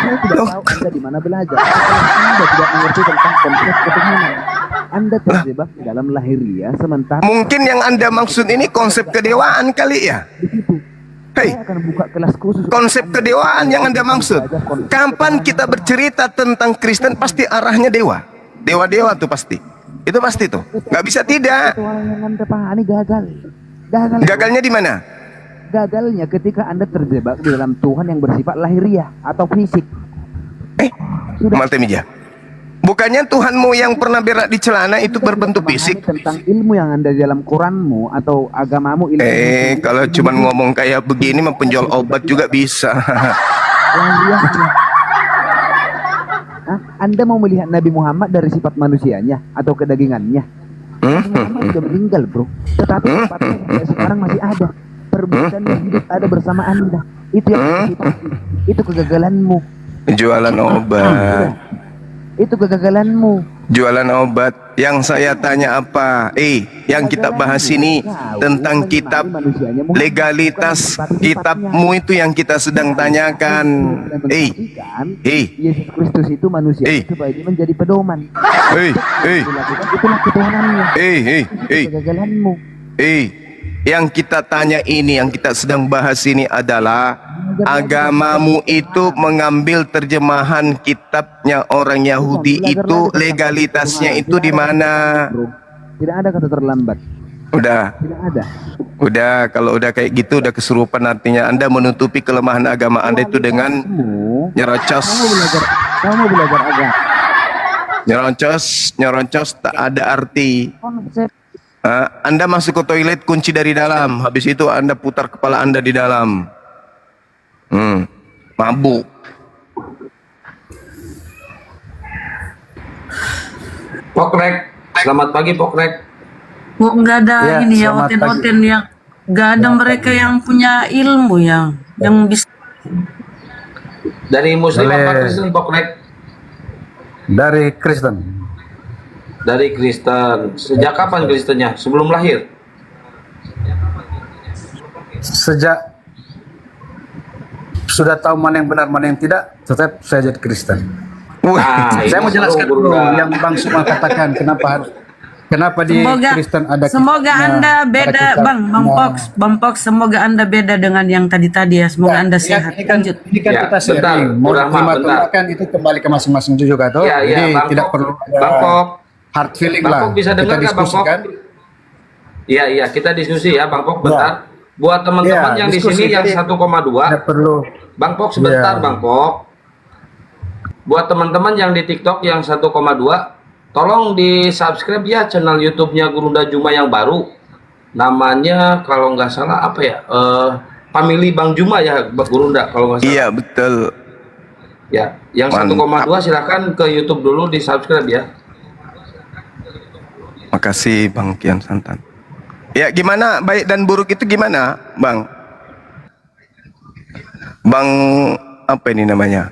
Saya tidak tahu Anda di mana belajar. Anda tidak mengerti tentang konsep ketuhanan. Anda terjebak di dalam lahiriah sementara. Mungkin yang Anda maksud ini konsep kedewaan kali ya? Hei, akan buka kelas khusus. Konsep kedewaan yang Anda maksud. Kapan kita bercerita tentang Kristen pasti arahnya dewa. Dewa-dewa tuh pasti. Itu pasti tuh. Nggak bisa tidak. Ketuhanan yang Anda pahami gagal. Gagalnya di mana? Gagalnya ketika Anda terjebak di dalam Tuhan yang bersifat lahiriah atau fisik. Maltemija. Bukannya Tuhanmu yang pernah berak di celana itu berbentuk fisik? Tentang ilmu yang Anda di dalam Quranmu atau agamamu. Kalau cuma ngomong kayak begini mah penjual obat juga bisa. Anda mau melihat Nabi Muhammad dari sifat manusianya atau kedagingannya? Muhammad sudah meninggal, bro. Tetapi sifatnya sekarang masih ada. Perbuatan yang hidup ada bersama Anda. Itu yang itu kegagalanmu. Jualan obat. Itu kegagalanmu. Jualan obat. Yang saya tanya apa? Yang kita bahas ini tentang kitab legalitas kitabmu itu yang kita sedang tanyakan. Yesus Kristus itu manusia supaya dia menjadi pedoman. Itulah ketuhanannya. Kegagalanmu. Yang kita tanya ini, yang kita sedang bahas ini adalah agamamu itu mengambil terjemahan kitabnya orang Yahudi itu, legalitasnya itu di mana? Tidak ada kata terlambat. Udah. Tidak ada. Udah, kalau udah kayak gitu udah kesurupan, artinya Anda menutupi kelemahan agama Anda itu dengan nyerocos. Kamu belajar agama. Nyerocos tak ada arti. Anda masuk ke toilet kunci dari dalam, habis itu Anda putar kepala Anda di dalam. Mabuk. Pokrek, selamat pagi Pokrek. Kok nggak ada ini ya hotel-hotel yang nggak ada mereka yang punya ilmu yang bisa. Dari Muslim apa Kristen Pokrek? Dari Kristen. Dari Kristen. Sejak kapan Kristennya? Sebelum lahir? sejak sudah tahu mana yang benar mana yang tidak, tetap saya jadi Kristen. Saya mau jelaskan dulu yang Bang Suma katakan kenapa di Kristen ada. Semoga Anda beda, Bang Pox, semoga Anda beda dengan yang tadi ya. Semoga Anda sehat. Ini kan kita sharing. Mau terima kan itu kembali ke masing-masing juga tuh. Jadi tidak perlu hard feeling lah. Bang Pok bisa dengar nggak Bang Pok? Iya, kita diskusi ya Bang Pok bentar. Buat teman-teman yang di sini yang 1,2. Perlu. Bang Pok sebentar Bang Pok. Buat teman-teman yang di TikTok yang 1,2, tolong di subscribe ya channel YouTube-nya Gurunda Juma yang baru. Namanya kalau nggak salah apa ya? Family Bang Juma ya Gurunda kalau nggak salah. Iya betul. Ya, yang 1,2 silakan ke YouTube dulu di subscribe ya. Makasih Bang Kian Santan. Ya gimana baik dan buruk itu gimana Bang? Bang apa ini namanya?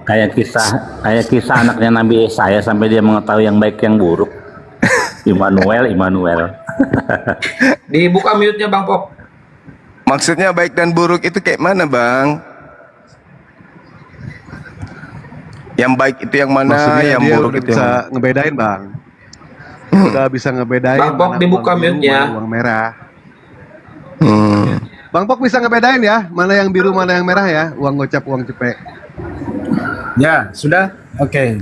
Kayak kisah anaknya Nabi Yesaya sampai dia mengetahui yang baik yang buruk. Immanuel. Dibuka mute-nya Bang Pok. Maksudnya baik dan buruk itu kayak mana Bang? Yang baik itu yang mana? Maksudnya yang dia buruk udah itu bisa yang ngebedain Bang. Udah bisa ngebedain. Bang Pok dibuka mute-nya. Uang merah. Bang Pok bisa ngebedain ya, mana yang biru, mana yang merah ya, uang gocap, uang cepek. Ya, sudah? Oke.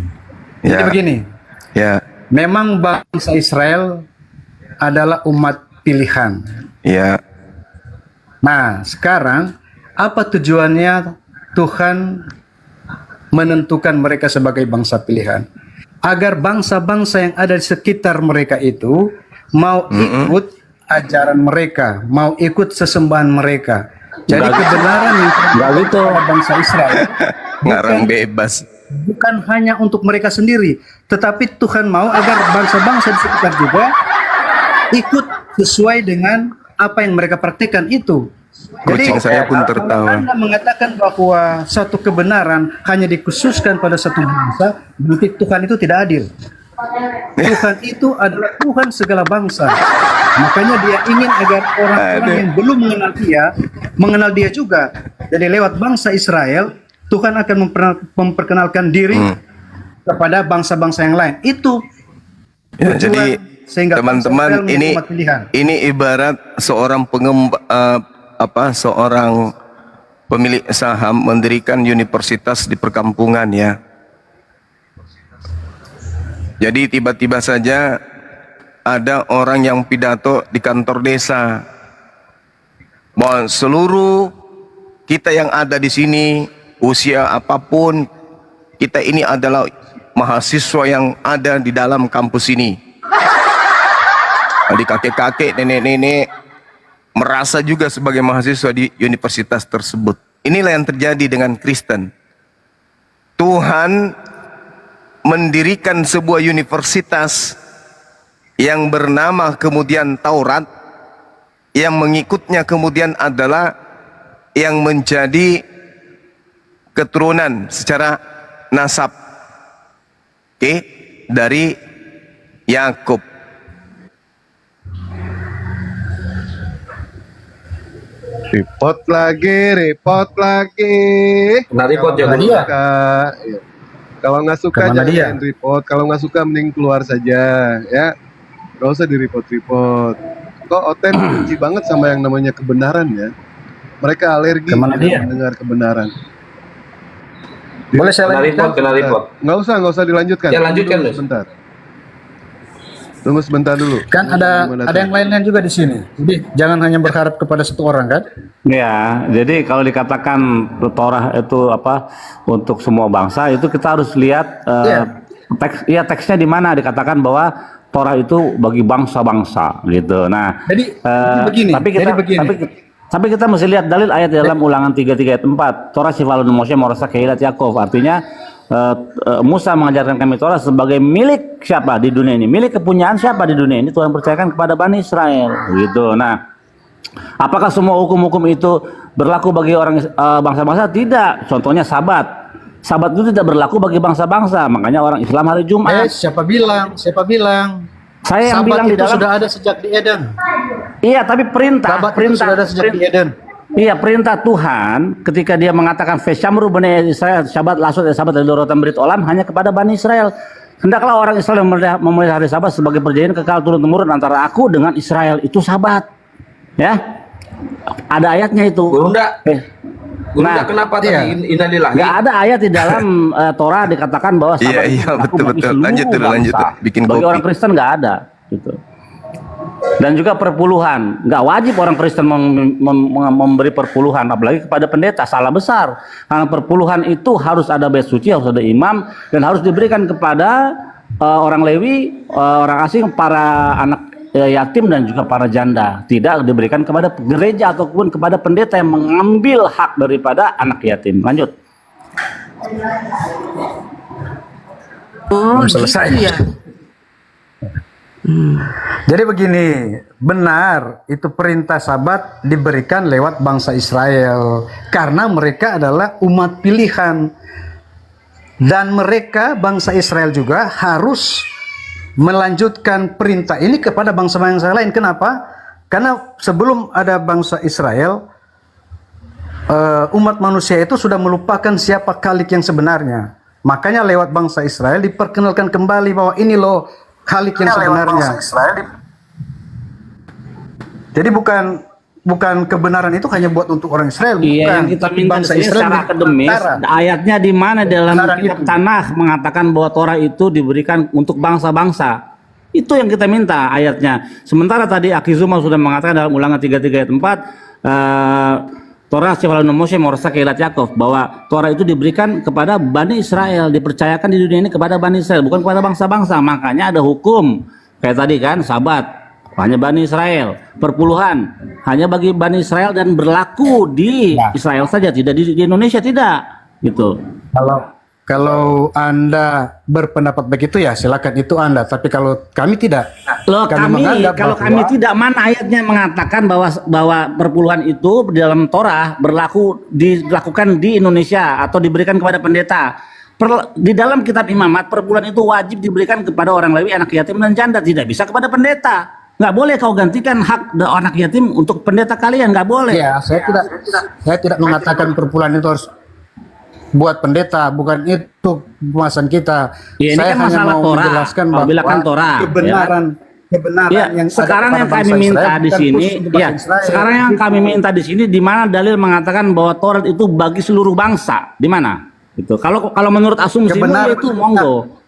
Jadi begini. Ya. Memang bangsa Israel adalah umat pilihan. Ya. Nah, sekarang apa tujuannya Tuhan menentukan mereka sebagai bangsa pilihan? Agar bangsa-bangsa yang ada di sekitar mereka itu mau ikut ajaran mereka, mau ikut sesembahan mereka. Jadi kebenaran yang terjadi bangsa Israel ngarang bebas. Bukan hanya untuk mereka sendiri, tetapi Tuhan mau agar bangsa-bangsa di sekitar juga ikut sesuai dengan apa yang mereka praktikkan itu. Kucing saya pun tertawa. Anda mengatakan bahwa satu kebenaran hanya dikhususkan pada satu bangsa, berarti Tuhan itu tidak adil. Tuhan itu adalah Tuhan segala bangsa. Makanya dia ingin agar orang-orang yang belum mengenal dia juga. Jadi lewat bangsa Israel, Tuhan akan memperkenalkan diri kepada bangsa-bangsa yang lain. Itu ya, jadi teman-teman ini ibarat seorang seorang pemilik saham mendirikan universitas di perkampungan ya. Jadi tiba-tiba saja ada orang yang pidato di kantor desa bahwa seluruh kita yang ada di sini usia apapun kita ini adalah mahasiswa yang ada di dalam kampus ini. Jadi kakek-kakek, nenek-nenek merasa juga sebagai mahasiswa di universitas tersebut. Inilah yang terjadi dengan Kristen. Tuhan mendirikan sebuah universitas yang bernama kemudian Taurat, yang mengikutnya kemudian adalah yang menjadi keturunan secara nasab dari Yakub. Report lagi. Nah, report kalau dia. Kalau nggak suka jangan report. Kalau nggak suka mending keluar saja, ya. Gak usah di report. Kok Oten benci banget sama yang namanya kebenaran ya. Mereka alergi mendengar kebenaran. Boleh saya lanjutkan? Kena report. Nggak usah dilanjutkan. Ya lanjutkan dulu. Sebentar. Tunggu sebentar dulu. Kan ada yang lainnya juga di sini. Jadi jangan hanya berharap kepada satu orang kan? Ya, jadi kalau dikatakan Torah itu untuk semua bangsa, itu kita harus lihat teksnya di mana dikatakan bahwa Torah itu bagi bangsa-bangsa gitu. Nah, tapi kita mesti lihat dalil ayat dalam Ulangan 33 ayat 4. Torah sifalun Moshe morasa keilat Yakov. Artinya Musa mengajarkan kami Torah sebagai milik siapa di dunia ini? Milik kepunyaan siapa di dunia ini? Tuhan percayakan kepada Bani Israel gitu. Nah, apakah semua hukum-hukum itu berlaku bagi orang bangsa-bangsa? Tidak. Contohnya Sabat itu tidak berlaku bagi bangsa-bangsa. Makanya orang Islam hari Jumat. Siapa bilang? Saya yang Sabat bilang di itu dalam, sudah ada sejak di Eden. iya, tapi perintah, Sabat itu perintah, sudah ada sejak di Eden. iya, perintah Tuhan ketika dia mengatakan Feshamru bani Israel Syabat lasut Sabat dari dorotan berit olam hanya kepada Bani Israel. Hendaklah orang Israel memelihara hari Sabat sebagai perjanjian kekal turun temurun antara aku dengan Israel, itu Sabat. Ya. Ada ayatnya itu. Gurunda. Gurunda Nah, kenapa iya. tadi innalillahi? nggak ada ayat di dalam Torah dikatakan bahwa Sabat itu berlaku betul bagi betul. seluruh Lanjut dulu, lanjut bangsa. dulu. Bikin Bagi kopi. orang Kristen nggak ada gitu. Dan juga perpuluhan, nggak wajib orang Kristen memberi perpuluhan, apalagi kepada pendeta, salah besar. Karena perpuluhan itu harus ada bait suci, harus ada imam, dan harus diberikan kepada orang Lewi, orang asing, para anak yatim dan juga para janda. Tidak diberikan kepada gereja ataupun kepada pendeta yang mengambil hak daripada anak yatim. Lanjut. Oh, Belum selesai. gitu ya. Jadi begini, benar itu perintah Sabat diberikan lewat bangsa Israel karena mereka adalah umat pilihan. Dan mereka bangsa Israel juga harus melanjutkan perintah ini kepada bangsa-bangsa lain. Kenapa? Karena sebelum ada bangsa Israel, umat manusia itu sudah melupakan siapa Khalik yang sebenarnya. Makanya lewat bangsa Israel diperkenalkan kembali bahwa ini loh Khalik yang sebenarnya. Jadi bukan kebenaran itu hanya buat untuk orang Israel, bukan. Iya, yang kita Tapi minta bangsa di sini Israel secara akademis, diantara. ayatnya di mana dalam Kebenaran kitab itu. Tanakh mengatakan bahwa Torah itu diberikan untuk bangsa-bangsa. Itu yang kita minta ayatnya. Sementara tadi Akizuma sudah mengatakan dalam Ulangan 33 ayat 4, Torah Sifalun Moshe Morsa Keilat Yakov, bahwa Torah itu diberikan kepada Bani Israel, dipercayakan di dunia ini kepada Bani Israel, bukan kepada bangsa-bangsa. Makanya ada hukum kayak tadi kan, Sabat hanya Bani Israel, perpuluhan hanya bagi Bani Israel dan berlaku di Israel saja, tidak di Indonesia, tidak gitu. Kalau Anda berpendapat begitu ya silakan, itu Anda, tapi kalau kami tidak. Loh, menganggap kalau bahwa- kami tidak, mana ayatnya mengatakan bahwa perpuluhan itu di dalam Torah dilakukan di Indonesia atau diberikan kepada pendeta. Di dalam kitab imamat, perpuluhan itu wajib diberikan kepada orang Lewi, anak yatim dan janda, tidak bisa kepada pendeta. Nggak boleh kau gantikan hak anak yatim untuk pendeta kalian, nggak boleh. Ya, saya tidak mengatakan perpuluhan itu harus buat pendeta, bukan itu pembahasan kita. Ya, ini Saya kan hanya masalah mau Torah. menjelaskan Kau bahwa bilang kan Torah, kebenaran Ya, yang sekarang ada yang pada kami bangsa minta Israel di bukan sini, khusus untuk ya, bangsa Israel. sekarang yang kami minta di sini, di mana dalil mengatakan bahwa Taurat itu bagi seluruh bangsa, di mana? Itu. Kalau menurut asumsimu Kebenaran- itu monggo.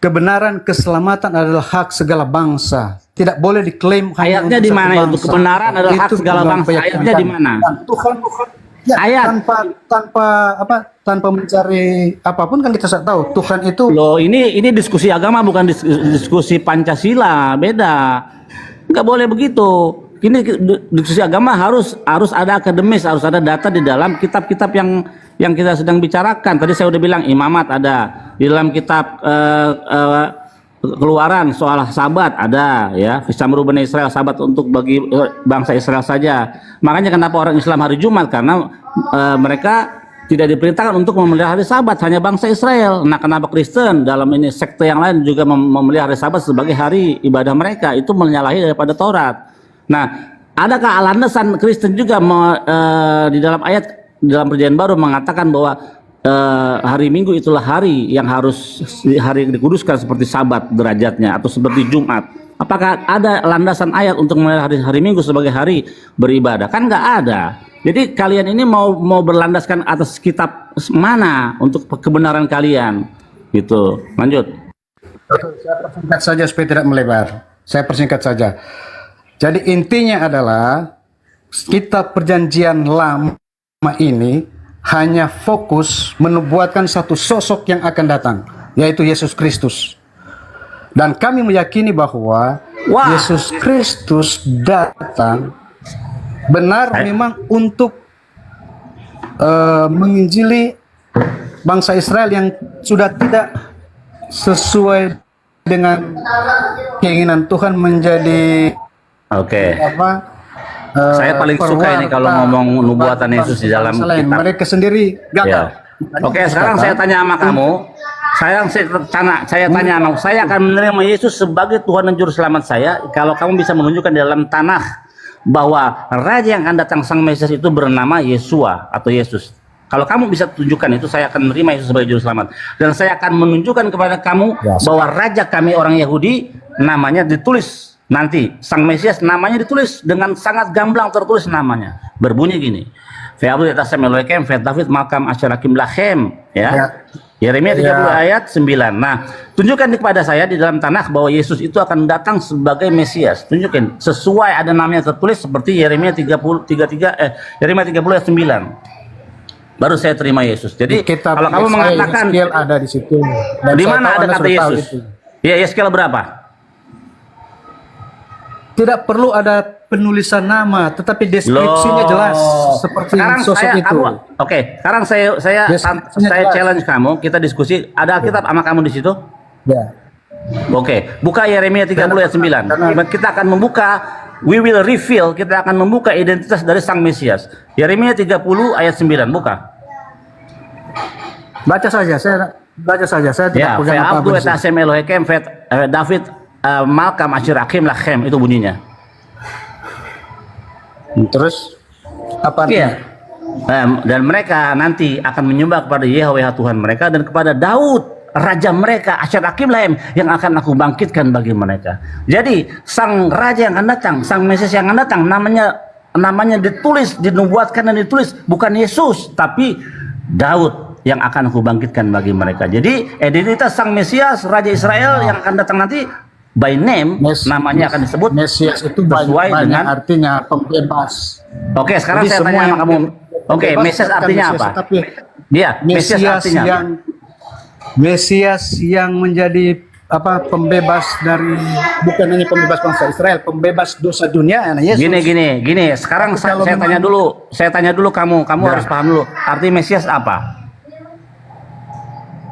Kebenaran keselamatan adalah hak segala bangsa. Tidak boleh diklaim hanya Ayatnya untuk di satu mana itu? bangsa. Kebenaran adalah hak Itu segala dalam bangsa. keyakinan Ayatnya di kami. mana? Dan Tuhan ya, Ayat. tanpa mencari apapun kan kita tahu Tuhan itu. Loh, ini diskusi agama, bukan diskusi Pancasila, beda. Nggak boleh begitu. Ini diskusi agama harus ada akademis, harus ada data di dalam kitab-kitab yang kita sedang bicarakan. Tadi saya udah bilang imamat ada, di dalam kitab Keluaran soal Sabat ada, ya, Fishamru bani Israel, Sabat untuk bagi bangsa Israel saja. Makanya kenapa orang Islam hari Jumat, karena mereka tidak diperintahkan untuk memelihara hari Sabat, hanya bangsa Israel. Nah, kenapa Kristen dalam ini sekte yang lain juga memelihara hari Sabat sebagai hari ibadah mereka? Itu menyalahi daripada Taurat. Nah, adakah landasan Kristen juga di dalam ayat dalam Perjanjian Baru mengatakan bahwa hari Minggu itulah hari yang harus hari dikuduskan seperti Sabat derajatnya atau seperti Jumat? Apakah ada landasan ayat untuk memelihara hari Minggu sebagai hari beribadah? Kan nggak ada. Jadi kalian ini mau berlandaskan atas kitab mana untuk kebenaran kalian? Gitu. Lanjut. Saya persingkat saja supaya tidak melebar. Saya persingkat saja. Jadi intinya adalah kitab Perjanjian Lama ini hanya fokus menubuatkan satu sosok yang akan datang, yaitu Yesus Kristus. Dan kami meyakini bahwa Yesus Kristus datang benar memang untuk menginjili bangsa Israel yang sudah tidak sesuai dengan keinginan Tuhan menjadi Saya paling suka ini kalau ngomong nubuatan Yesus di dalam kitab. Mereka sendiri gagal. Ya. Oke, sekarang saya tanya sama kamu. saya tanya, saya akan menerima Yesus sebagai Tuhan dan Juru Selamat saya kalau kamu bisa menunjukkan di dalam tanah bahwa Raja yang akan datang Sang Mesias itu bernama Yesua atau Yesus. Kalau kamu bisa tunjukkan itu, saya akan menerima Yesus sebagai Juru Selamat. Dan saya akan menunjukkan kepada kamu bahwa Raja kami orang Yahudi namanya ditulis nanti. Sang Mesias namanya ditulis dengan sangat gamblang, tertulis namanya. Berbunyi gini. Fe'abdu yatasem Elohim, David Malkam Asyarakim Lachem. Ya. Yeremia 30 ayat 9. Nah, tunjukkan kepada saya di dalam tanah bahwa Yesus itu akan datang sebagai Mesias. Tunjukkan sesuai ada namanya tertulis seperti Yeremia 30 ayat 9. Baru saya terima Yesus. Jadi kalau kamu mengatakan ada di situ. Di mana ada kata Yesus? Ya, Yeskiel berapa? Tidak perlu ada penulisan nama, tetapi deskripsinya jelas seperti sosok itu. Sekarang saya challenge kamu, kita diskusi. Ada Alkitab sama kamu di situ? Ya. Buka Yeremia 30 ayat 9. Kita akan membuka, we will reveal, kita akan membuka identitas dari Sang Mesias. Yeremia 30 ayat 9, buka. Baca saja, saya tidak pegang apa-apa. David Malkam Asyarakim Lachem, itu bunyinya. Terus apa artinya? Dan mereka nanti akan menyembah kepada Yahweh Tuhan mereka dan kepada Daud raja mereka Asyarakim Lachem yang akan aku bangkitkan bagi mereka. Jadi sang raja yang akan datang, sang Mesias yang akan datang, namanya ditulis, dinubuatkan dan ditulis bukan Yesus tapi Daud yang akan aku bangkitkan bagi mereka. Jadi identitas sang Mesias Raja Israel yang akan datang nanti by name, namanya akan disebut Mesias itu sesuai dengan artinya pembebas. Oke, sekarang jadi saya tanya sama kamu. Oke, Mesias artinya apa? Dia Mesias artinya yang Mesias yang menjadi pembebas dari, bukan hanya pembebas bangsa Israel, pembebas dosa dunia. Yesus. Gini. Sekarang saya tanya dulu kamu harus paham dulu. Arti Mesias apa?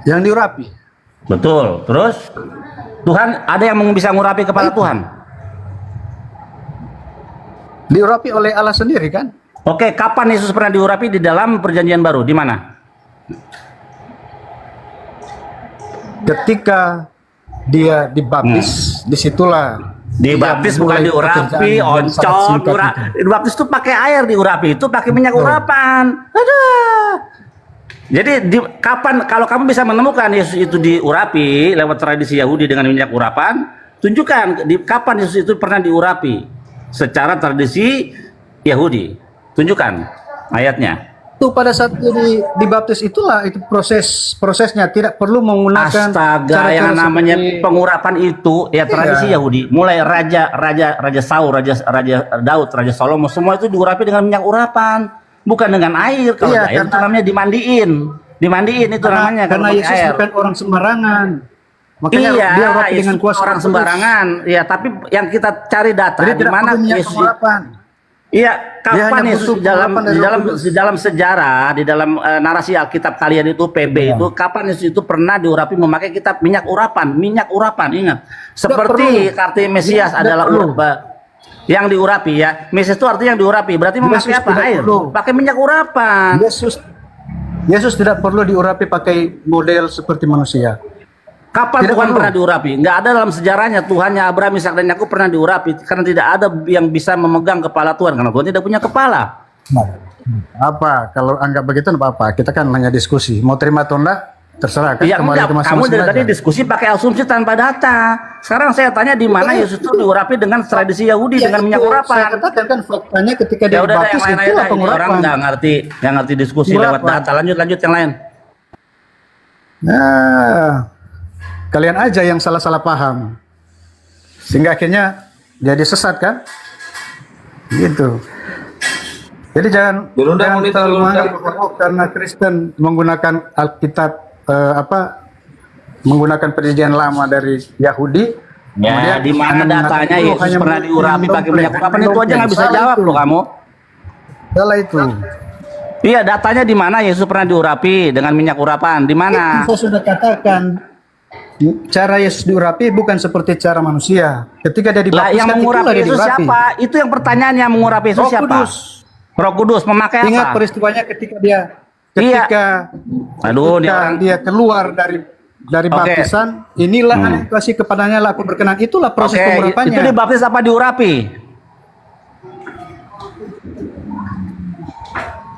Yang diurapi. Betul. Terus Tuhan, ada yang bisa mengurapi kepala Tuhan? Diurapi oleh Allah sendiri kan? Oke, kapan Yesus pernah diurapi di dalam Perjanjian Baru? Di mana? Ketika dia dibaptis, disitulah dibaptis, bukan diurapi, oncom. Dibaptis itu pakai air, diurapi itu pakai minyak urapan. Jadi kapan, kalau kamu bisa menemukan Yesus itu diurapi lewat tradisi Yahudi dengan minyak urapan, tunjukkan kapan Yesus itu pernah diurapi secara tradisi Yahudi. Tunjukkan ayatnya. Itu pada saat dibaptis itulah itu prosesnya, tidak perlu menggunakan cara yang namanya pengurapan itu ya tradisi Yahudi. Mulai raja Saul, raja Daud, raja Salomo, semua itu diurapi dengan minyak urapan. Bukan dengan air. Kalau air itu namanya dimandiin itu namanya. Karena Yesus air. Bukan orang sembarangan. Makanya dia urapi dengan kuasa orang sembarangan. Ya, tapi yang kita cari data di mana Yesus. Iya, kapan Yesus di dalam sejarah, di dalam narasi Alkitab kalian itu PB itu, kapan Yesus itu pernah diurapi memakai kitab minyak urapan, ingat. Seperti arti Mesias adalah yang diurapi ya. Mesias itu artinya yang diurapi. Berarti memakai apa? Air. Pakai minyak urapan. Yesus tidak perlu diurapi pakai model seperti manusia. Kapan Tuhan pernah diurapi? Nggak ada dalam sejarahnya Tuhannya Abraham, Ishak dan Yakub pernah diurapi karena tidak ada yang bisa memegang kepala Tuhan karena Tuhan tidak punya kepala. Apa? Kalau anggap begitu apa-apa. Kita kan hanya diskusi. Mau terima atau enggak? Terserah kan. Ya, kamu dari tadi diskusi pakai asumsi tanpa data. Sekarang saya tanya di mana Yesus itu diurapi dengan tradisi Yahudi dengan minyak urapan. Saya katakan kan faktanya ketika dia dibaptis itu pengurapan. Orang nggak ngerti diskusi lewat data. Lanjut yang lain. Nah, kalian aja yang salah paham. Sehingga akhirnya jadi sesat kan? Gitu. Jadi jangan terlalu menganggap karena Kristen menggunakan Alkitab menggunakan perjanjian lama dari Yahudi. Ya, di mana datanya Yesus pernah diurapi pakai minyak urapan itu aja nggak bisa jawab loh kamu. Salah itu. Iya, datanya di mana Yesus pernah diurapi dengan minyak urapan? Di mana? Saya sudah katakan cara Yesus diurapi bukan seperti cara manusia. Ketika dia dibaptis, yang mengurapi Yesus siapa? Itu yang pertanyaan, yang mengurapi Yesus siapa? Roh Kudus memakai apa? Ingat peristiwanya ketika dia dia keluar dari dari Oke. baptisan, inilah aku kasih kepadanya lah aku berkenan. Itulah proses Oke, pengurapannya. itu dibaptis apa diurapi?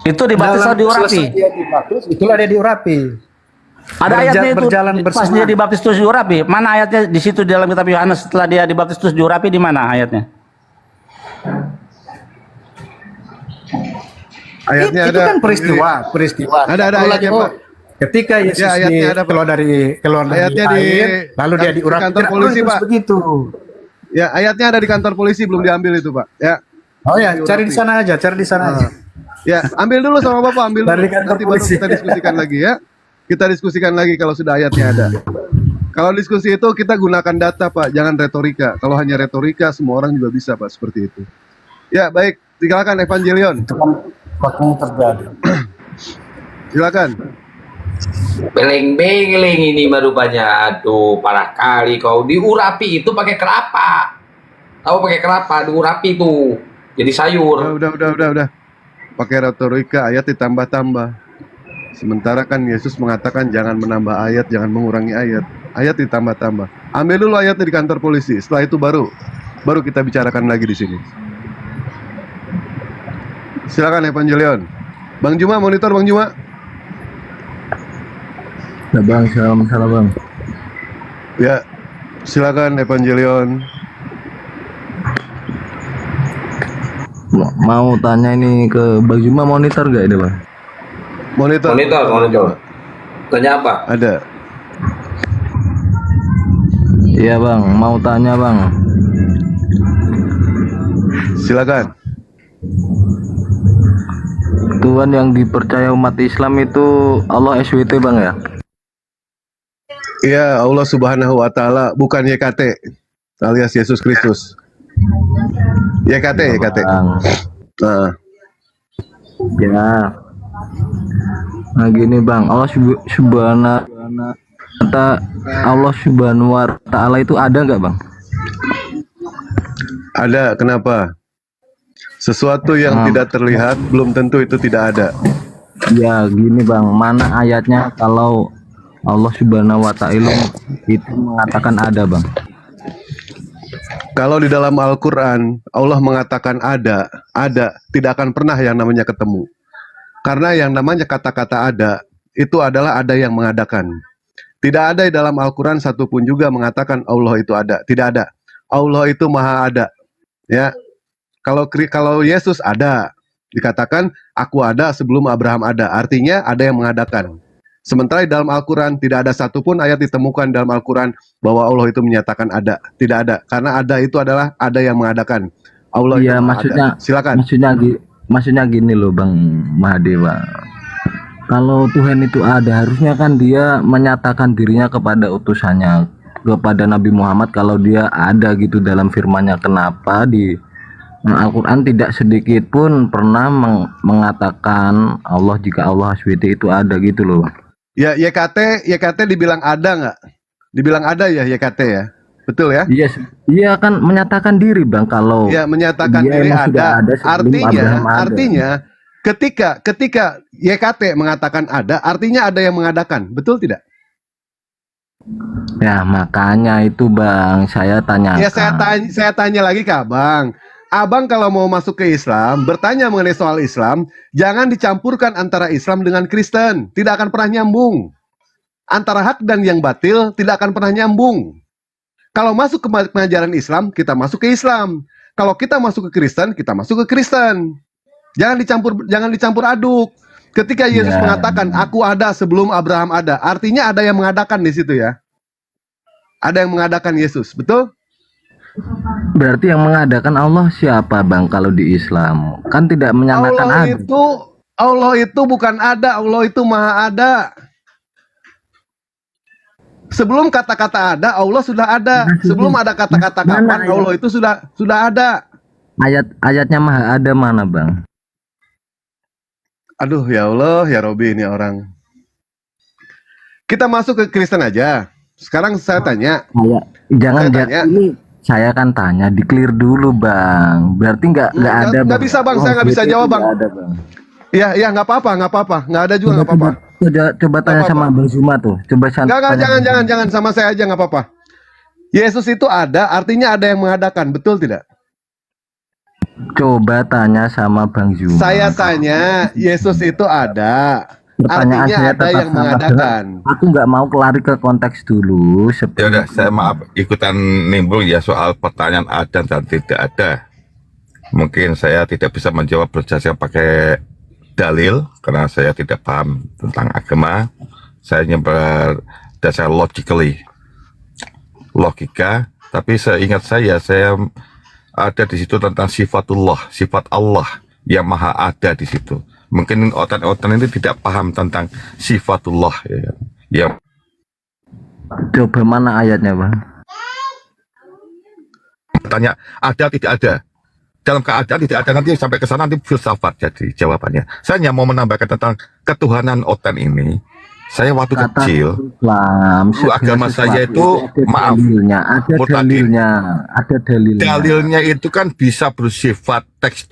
Itu dibaptis atau diurapi? Selesai dia dibaptis, itulah dia diurapi. Ada ayatnya itu berjalan pas bersama. dia dibaptis terus diurapi. Mana ayatnya di situ di dalam kitab Yohanes setelah dia dibaptis terus diurapi di mana ayatnya? Ayatnya Itu ada. kan peristiwa. Ada Kalau ayatnya, lagi, Pak. Ketika Yesus Ya, ayatnya ada, Pak. keluar dari Ayatnya di air, lalu dia diurapi. kantor Tidak polisi, boleh terus Pak. begitu. Ya, ayatnya ada di kantor polisi, belum diambil itu, Pak. Ya. Oh ya, cari di sana aja, cari di sana aja. Ya, ambil dulu sama Bapak, ambil dulu. Dari kantor Nanti baru polisi. kita diskusikan lagi ya. Kita diskusikan lagi kalau sudah ayatnya ada. Kalau diskusi itu kita gunakan data, Pak, jangan retorika. Kalau hanya retorika, semua orang juga bisa, Pak, seperti itu. Ya, baik. Silakan Evangelion. Waktunya terjadi. Silakan. Beleng-beleng ini mah rupanya. Aduh, parah kali kau. Diurapi itu pakai kelapa. Tahu pakai kelapa, diurapi itu. Jadi sayur. Udah. Pakai retorika, ayat ditambah-tambah. Sementara kan Yesus mengatakan jangan menambah ayat, jangan mengurangi ayat. Ayat ditambah-tambah. Ambil dulu ayatnya di kantor polisi. Setelah itu baru kita bicarakan lagi di sini. Silakan Evangelion. Bang Juma, monitor Bang Juma. Ya bang, salam bang. Ya, silakan Evangelion. Mau tanya ini ke Bang Juma, monitor gak ini bang? Monitor. Tanya apa? Ada. Iya bang, mau tanya bang. Silakan. Tuhan yang dipercaya umat Islam itu Allah SWT bang ya? Iya, Allah Subhanahu wa taala, bukan YKT alias Yesus Kristus. YKT. Nah. Ya. Nah gini bang, Allah Subhanahu wa taala itu ada nggak bang? Ada, kenapa? Sesuatu yang tidak terlihat belum tentu itu tidak ada. Ya gini bang, mana ayatnya kalau Allah Subhanahu wa taala itu mengatakan ada bang? Kalau di dalam Al-Quran Allah mengatakan ada, tidak akan pernah yang namanya ketemu. Karena yang namanya kata-kata ada itu adalah ada yang mengadakan. Tidak ada di dalam Al-Quran satupun juga mengatakan Allah itu ada. Tidak ada. Allah itu maha ada. Ya. Kalau Yesus ada, dikatakan aku ada sebelum Abraham ada. Artinya ada yang mengadakan. Sementara di dalam Al-Quran tidak ada satupun ayat ditemukan dalam Al-Quran bahwa Allah itu menyatakan ada. Tidak ada. Karena ada itu adalah ada yang mengadakan. Allah Iya itu maha maksudnya, ada. Silakan. maksudnya gini loh Bang Mahadewa. Kalau Tuhan itu ada, harusnya kan dia menyatakan dirinya kepada utusannya, kepada Nabi Muhammad kalau dia ada gitu dalam firman-Nya. Kenapa di Al-Quran tidak sedikit pun pernah mengatakan Allah jika Allah SWT itu ada gitu loh. Ya, YKT dibilang ada nggak? Dibilang ada ya YKT ya? Betul ya? Iya kan menyatakan diri Bang kalau Ya, menyatakan dia diri emang sudah ada. sebelum Abraham ada. Artinya ketika YKT mengatakan ada, artinya ada yang mengadakan. Betul tidak? Ya makanya itu Bang saya tanyakan. Ya, saya tanya lagi ke Abang. Abang kalau mau masuk ke Islam, bertanya mengenai soal Islam, jangan dicampurkan antara Islam dengan Kristen. Tidak akan pernah nyambung. Antara hak dan yang batil tidak akan pernah nyambung. Kalau masuk ke pengajaran Islam, kita masuk ke Islam. Kalau kita masuk ke Kristen, kita masuk ke Kristen. Jangan dicampur aduk. Ketika Yesus mengatakan, aku ada sebelum Abraham ada, artinya ada yang mengadakan di situ ya. Ada yang mengadakan Yesus, betul? Berarti yang mengadakan Allah siapa Bang kalau di Islam? Kan tidak menyatakan ada. Allah itu bukan ada, Allah itu maha ada. Sebelum kata-kata ada, Allah sudah ada. Sebelum ada kata-kata kapan, Allah itu sudah ada. Ayatnya maha ada mana Bang? Aduh ya Allah, ya Robi ini orang. Kita masuk ke Kristen aja. Sekarang saya tanya. Ini saya kan tanya, di clear dulu Bang. Berarti nggak ada. Nggak bisa Bang, saya nggak bisa jawab Bang. Ada, Bang. Ya nggak apa-apa, nggak ada juga nggak apa-apa. Coba tanya sama Bang Zuma tuh. Coba Enggak, jangan sama saya aja nggak apa-apa. Yesus itu ada, artinya ada yang mengadakan, betul tidak? Coba tanya sama Bang Zuma. Saya tanya, Yesus itu ada, Pertanyaan artinya saya ada tetap yang sama. mengadakan. Aku nggak mau lari ke konteks dulu. Ya udah, saya maaf ikutan nimbrung ya soal pertanyaan ada dan tidak ada. Mungkin saya tidak bisa menjawab berdasarkan pakai dalil karena saya tidak paham tentang agama. Saya hanya berdasarkan logika. Tapi seingat saya ada di situ tentang sifatullah, sifat Allah yang maha ada di situ. Mungkin otan-otan ini tidak paham tentang sifatullah ya. Coba mana ayatnya, Bang? Tanya ada tidak ada. Dalam keadaan tidak ada, nanti sampai ke sana nanti filsafat jadi jawabannya. Saya hanya mau menambahkan tentang ketuhanan otan ini. Saya waktu kecil, agama saya itu maaf, ada dalilnya. Dalilnya itu kan bisa bersifat teks,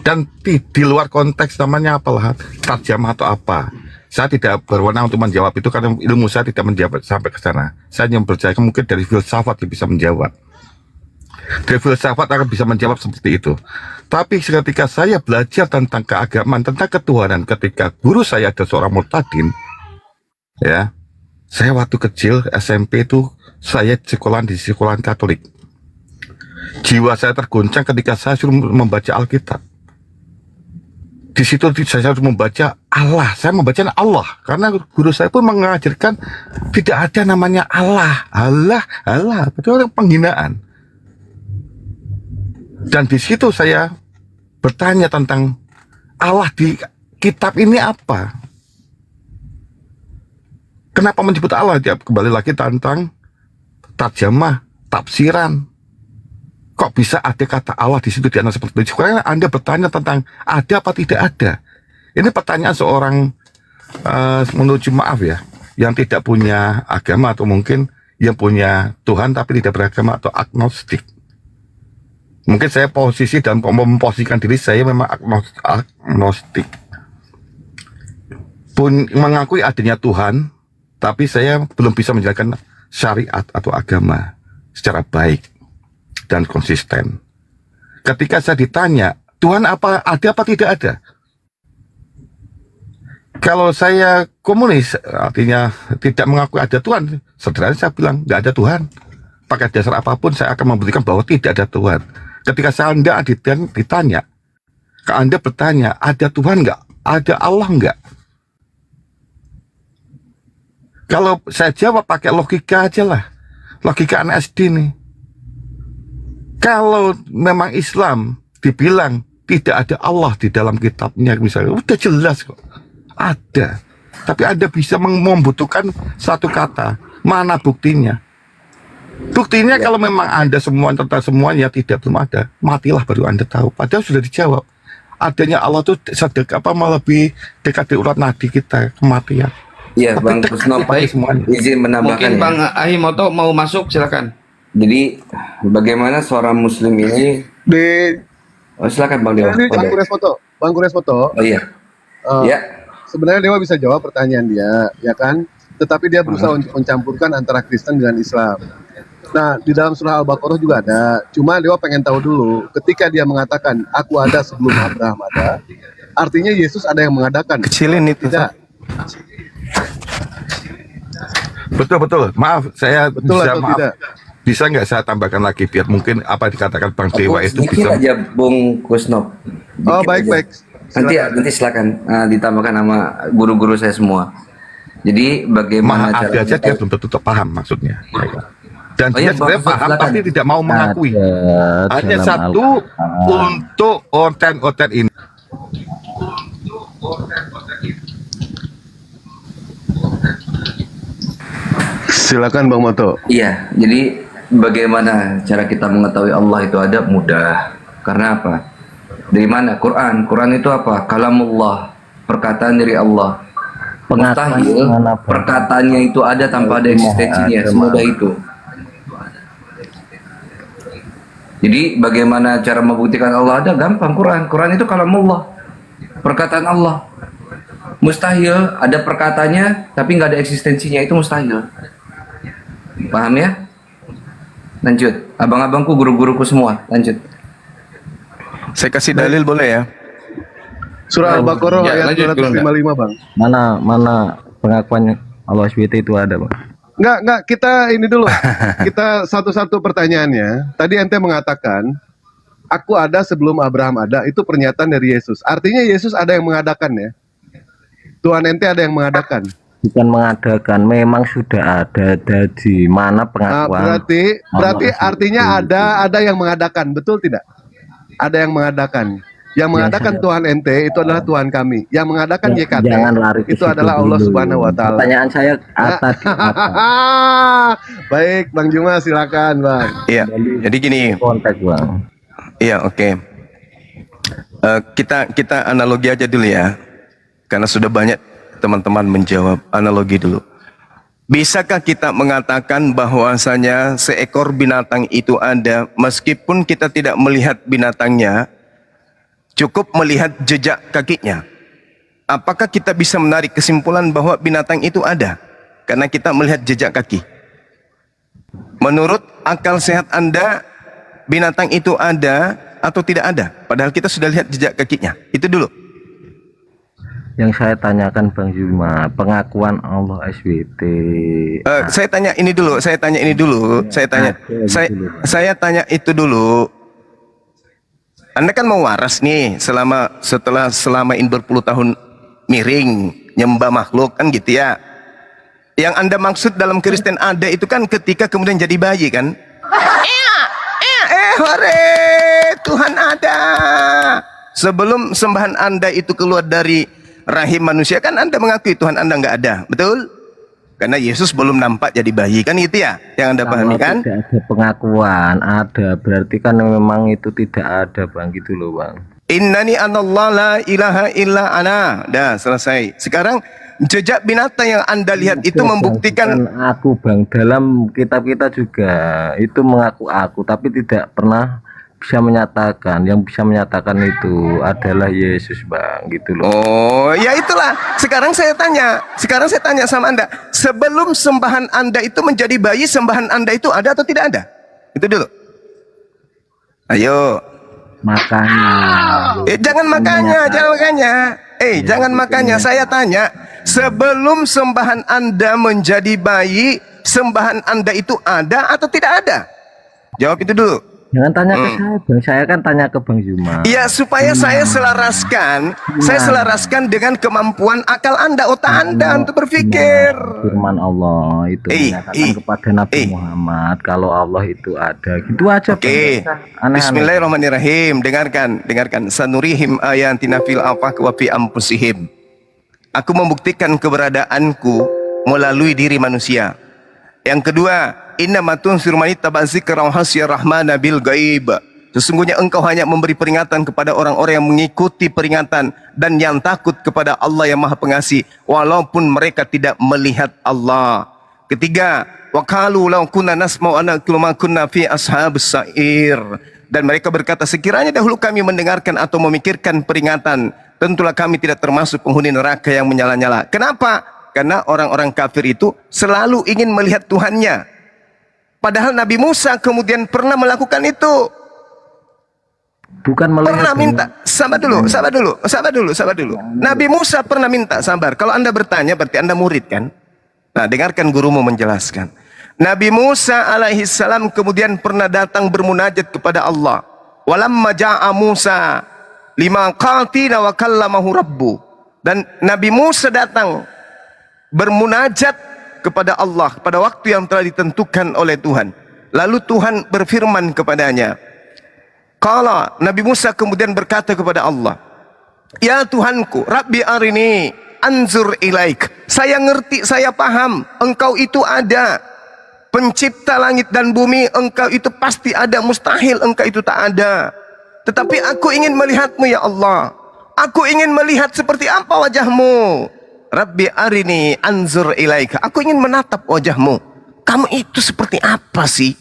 dan di luar konteks namanya apalah tarjamah atau apa. Saya tidak berwenang untuk menjawab itu karena ilmu saya tidak menjawab sampai ke sana. Saya hanya percaya mungkin dari filsafat yang bisa menjawab. Dari filsafat akan bisa menjawab seperti itu. Tapi ketika saya belajar tentang keagamaan, tentang ketuhanan, ketika guru saya ada seorang murtadin, ya, saya waktu kecil SMP itu saya di sekolah Katolik. Jiwa saya tergoncang ketika saya suruh membaca Alkitab. Di situ saya harus membaca Allah. Saya membaca Allah karena guru saya pun mengajarkan tidak ada namanya Allah. Itu penghinaan. Dan di situ saya bertanya tentang Allah di kitab ini apa? Kenapa menyebut Allah? Dia kembali lagi tentang tarjamah, tafsiran. Kok bisa ada kata Allah di situ di anak seperti itu? Karena Anda bertanya tentang ada apa tidak ada. Ini pertanyaan seorang menuju maaf ya, yang tidak punya agama atau mungkin yang punya Tuhan tapi tidak beragama atau agnostik. Mungkin saya posisi dan memposisikan diri saya memang agnostik. Pun mengakui adanya Tuhan, tapi saya belum bisa menjalankan syariat atau agama secara baik dan konsisten. Ketika saya ditanya, Tuhan apa ada apa tidak ada? Kalau saya komunis, artinya tidak mengakui ada Tuhan, sederhana saya bilang nggak ada Tuhan. Pakai dasar apapun saya akan membuktikan bahwa tidak ada Tuhan. Ketika Anda ditanya, Anda bertanya, ada Tuhan nggak? Ada Allah nggak? Kalau saya jawab pakai logika aja lah. Logika anak SD nih. Kalau memang Islam dibilang tidak ada Allah di dalam kitabnya, misalnya, udah jelas kok. Ada. Tapi Anda bisa membutuhkan satu kata. Mana buktinya? Buktinya kalau memang Anda semua tentang semuanya belum ada, matilah baru Anda tahu. Padahal sudah dijawab. Adanya Allah itu lebih dekat dari urat nadi kita, kematian. Iya, Bang Kusno, baik, izin menambahkan. Mungkin ya. Bang Ahimoto mau masuk, silakan. Jadi bagaimana seorang Muslim ini? Silakan Bang Dewa. Bang Gures foto. Oh iya. Ya. Sebenarnya Dewa bisa jawab pertanyaan dia, ya kan? Tetapi dia berusaha untuk mencampurkan antara Kristen dengan Islam. Nah, di dalam surah Al-Baqarah juga ada. Cuma Dewa pengen tahu dulu, ketika dia mengatakan, aku ada sebelum Abraham ada, artinya Yesus ada yang mengadakan. Kecilin itu. Tidak. Betul. Maaf, saya Betul bisa atau maaf. tidak? Bisa nggak saya tambahkan lagi biar mungkin apa dikatakan Bang Dewa itu Sedikit bisa. aja Bung Kusno. Oh, baik. Nanti silakan ditambahkan sama guru-guru saya semua. Jadi bagaimana Maha ada aja dia belum tentu paham maksudnya. Dan dia sebenarnya paham tapi tidak mau mengakui. Hanya satu untuk orten ini. Silakan Bang Moto. Iya, jadi bagaimana cara kita mengetahui Allah itu ada? Mudah. Karena apa? Dari mana? Quran itu apa? Kalamullah, perkataan dari Allah. Mustahil perkataannya itu ada tanpa ada eksistensinya, semudah itu. Jadi bagaimana cara membuktikan Allah ada? Gampang, Quran itu kalamullah, perkataan Allah. Mustahil, ada perkataannya tapi nggak ada eksistensinya, itu mustahil. Paham ya? Lanjut, abang-abangku, guru-guruku semua, lanjut. Saya kasih dalil boleh ya? Surah Al-Baqarah Ya, ayat lanjut, 255 Bang. Mana pengakuan Allah SWT itu ada, Bang? Enggak, kita ini dulu. Kita satu-satu pertanyaannya. Tadi ente mengatakan, aku ada sebelum Abraham ada, itu pernyataan dari Yesus. Artinya Yesus ada yang mengadakan ya? Tuhan ente ada yang mengadakan? Bukan mengadakan, memang sudah ada di mana pengakuan. Berarti artinya ada yang mengadakan, betul tidak? Ada yang mengadakan. Yang mengadakan Tuhan ente itu adalah Tuhan kami. Yang mengadakan YKT Jangan lari ke itu situ adalah Allah dulu. Subhanahu wa taala. Pertanyaan saya tadi apa? Baik, Bang Juma silakan, Bang. Iya. Jadi gini. Konteks, Bang. Iya, oke. Kita analogi aja dulu ya. Karena sudah banyak teman-teman menjawab, analogi dulu. Bisakah kita mengatakan bahwasanya seekor binatang itu ada meskipun kita tidak melihat binatangnya, cukup melihat jejak kakinya? Apakah kita bisa menarik kesimpulan bahwa binatang itu ada karena kita melihat jejak kaki? Menurut akal sehat Anda, binatang itu ada atau tidak ada? Padahal kita sudah lihat jejak kakinya. Itu dulu. Yang saya tanyakan Bang Juma, pengakuan Allah SWT. Saya tanya ini dulu. Saya tanya itu dulu. Anda kan mau waras nih selama ini berpuluh tahun miring nyembah makhluk kan gitu ya. Yang Anda maksud dalam Kristen ada itu kan ketika kemudian jadi bayi kan? Hore, Tuhan ada. Sebelum sembahan Anda itu keluar dari rahim manusia kan Anda mengakui Tuhan Anda nggak ada, betul? Karena Yesus belum nampak jadi bayi kan gitu ya, yang Anda pahami kan? Tidak ada pengakuan, ada berarti kan memang itu tidak ada, Bang, gitu loh, Bang. Innani anallah la ilaha illa ana. Dah selesai. Sekarang jejak binatang yang Anda lihat itu membuktikan aku, Bang. Dalam kitab kita juga itu mengaku aku, tapi tidak pernah bisa menyatakan. Yang bisa menyatakan itu adalah Yesus, Bang, gitu loh. Oh, ya itulah. Sekarang saya tanya sama Anda, sebelum sembahan Anda itu menjadi bayi, sembahan Anda itu ada atau tidak ada? Itu dulu. Ayo. Makanya. Jangan makanya. Saya tanya, sebelum sembahan Anda menjadi bayi, sembahan Anda itu ada atau tidak ada? Jawab itu dulu. Jangan tanya ke saya, Bang. Saya kan tanya ke Bang Juma. Iya, supaya saya selaraskan dengan kemampuan akal Anda, otak Anda untuk berpikir. Firman Allah itu menyatakan kepada Nabi Muhammad kalau Allah itu ada. Gitu aja, Oke. Bismillahirrahmanirrahim. Dengarkan. Sanurihim ayatina fil afaq wa fi anfusihim. Aku membuktikan keberadaanku melalui diri manusia. Yang kedua, innamatun sirmani tabazikra hasya rahmana bil gaib. Sesungguhnya engkau hanya memberi peringatan kepada orang-orang yang mengikuti peringatan dan yang takut kepada Allah yang Maha Pengasih walaupun mereka tidak melihat Allah. Ketiga, wa qalu law kunna nasma'u anaqulu ma kunna fi ashabis sa'ir. Dan mereka berkata, sekiranya dahulu kami mendengarkan atau memikirkan peringatan, tentulah kami tidak termasuk penghuni neraka yang menyala-nyala. Kenapa? Karena orang-orang kafir itu selalu ingin melihat Tuhannya. Padahal Nabi Musa kemudian pernah melakukan itu. Bukan melihat. Pernah minta. Sabar dulu. Nabi Musa pernah minta sabar. Kalau Anda bertanya berarti Anda murid kan? Nah, dengarkan gurumu menjelaskan. Nabi Musa alaihi salam kemudian pernah datang bermunajat kepada Allah. Walamma ja'a Musa limaqatina wa kallamahu rabbu. Dan Nabi Musa datang bermunajat kepada Allah pada waktu yang telah ditentukan oleh Tuhan. Lalu Tuhan berfirman kepadanya. Qala, Nabi Musa kemudian berkata kepada Allah, ya Tuhanku, Rabbi arini anzur ilaik. Saya ngerti, saya paham, engkau itu ada. Pencipta langit dan bumi, engkau itu pasti ada. Mustahil engkau itu tak ada. Tetapi aku ingin melihatmu ya Allah. Aku ingin melihat seperti apa wajahmu. Rabbi arini anzur ilaika. Aku ingin menatap wajahmu. Kamu itu seperti apa sih?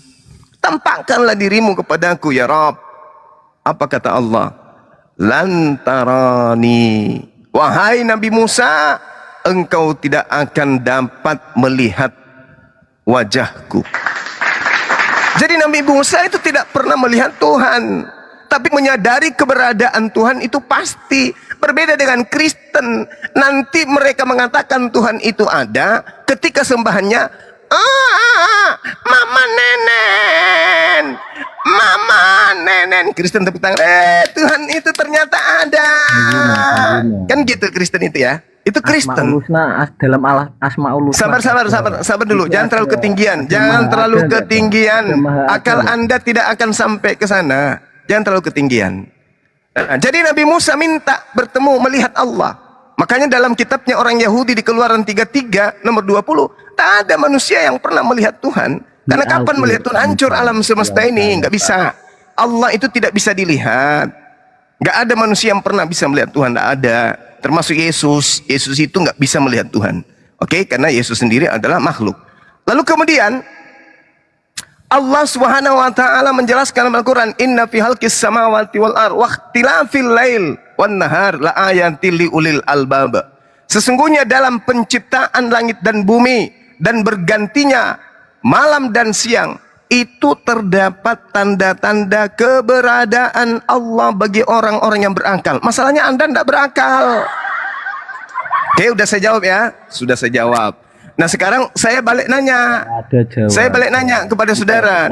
Tampakkanlah dirimu kepadaku ya Rabb. Apa kata Allah? Lan tarani wahai Nabi Musa, engkau tidak akan dapat melihat wajahku. Jadi Nabi Musa itu tidak pernah melihat Tuhan, tapi menyadari keberadaan Tuhan itu pasti. Berbeda dengan Kristen, nanti mereka mengatakan Tuhan itu ada ketika sembahannya mama nenen. Kristen tepuk tangan, Tuhan itu ternyata ada. Kan gitu Kristen itu ya. Itu Kristen. Dalam Asmaul Husna. Sabar dulu. Jangan terlalu ketinggian. Jangan terlalu ketinggian. Akal Anda tidak akan sampai ke sana. Jangan terlalu ketinggian. Nah, jadi Nabi Musa minta bertemu, melihat Allah. Makanya dalam kitabnya orang Yahudi di Keluaran 33 nomor 20, tak ada manusia yang pernah melihat Tuhan. Karena kapan melihat Tuhan? Hancur alam semesta ini. Nggak bisa. Allah itu tidak bisa dilihat. Nggak ada manusia yang pernah bisa melihat Tuhan. Nggak ada. Termasuk Yesus. Yesus itu nggak bisa melihat Tuhan. Oke, karena Yesus sendiri adalah makhluk. Lalu kemudian Allah Subhanahu wa taala menjelaskan dalam Al-Qur'an, "Inna fi khalqis samawati wal ardh wa ikhtilafil lail wan nahar la ayatil liulil albab." Sesungguhnya dalam penciptaan langit dan bumi dan bergantinya malam dan siang itu terdapat tanda-tanda keberadaan Allah bagi orang-orang yang berakal. Masalahnya Anda tidak berakal. Oke, udah saya jawab ya. Sudah saya jawab. Nah sekarang saya balik nanya. Saya balik nanya kepada saudara.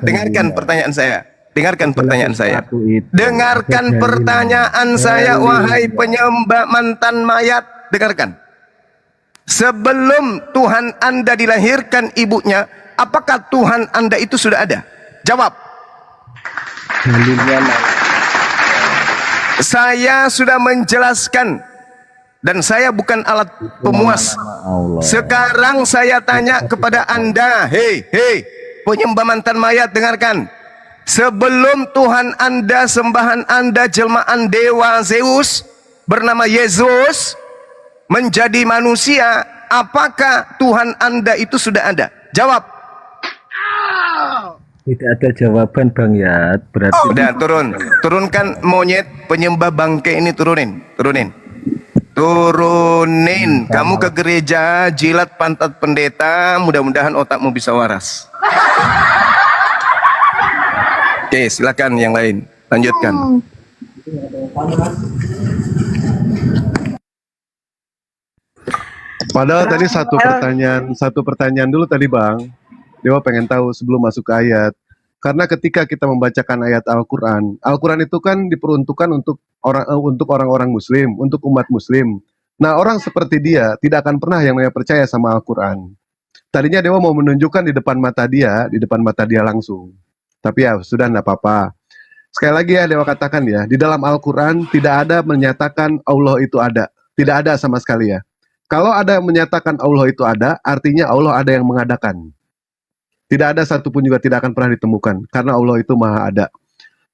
Dengarkan pertanyaan saya. Dengarkan pertanyaan saya. Dengarkan pertanyaan saya, wahai penyembah mantan mayat. Dengarkan. Sebelum Tuhan Anda dilahirkan ibunya, apakah Tuhan Anda itu sudah ada? Jawab. Saya sudah menjelaskan. Dan saya bukan alat pemuas. Sekarang saya tanya kepada Anda, hei penyembah mantan mayat, dengarkan. Sebelum Tuhan Anda, sembahan Anda, jelmaan dewa Zeus bernama Yesus menjadi manusia, apakah Tuhan Anda itu sudah ada? Jawab. Tidak ada jawaban Bang ya. Berarti udah turunkan monyet penyembah bangke ini, turunin. Kamu ke gereja, jilat pantat pendeta, mudah-mudahan otakmu bisa waras. Oke, silakan yang lain, lanjutkan. Padahal tadi satu pertanyaan dulu tadi Bang. Dewa pengen tahu sebelum masuk ke ayat. Karena ketika kita membacakan ayat Al-Quran, Al-Quran itu kan diperuntukkan untuk orang-orang Muslim, untuk umat Muslim. Nah orang seperti dia tidak akan pernah yang namanya percaya sama Al-Quran. Tadinya Dewa mau menunjukkan di depan mata dia langsung. Tapi ya sudah, enggak apa-apa. Sekali lagi ya Dewa katakan ya, di dalam Al-Quran tidak ada menyatakan Allah itu ada. Tidak ada sama sekali ya. Kalau ada yang menyatakan Allah itu ada, artinya Allah ada yang mengadakan. Tidak ada satupun juga tidak akan pernah ditemukan. Karena Allah itu maha ada.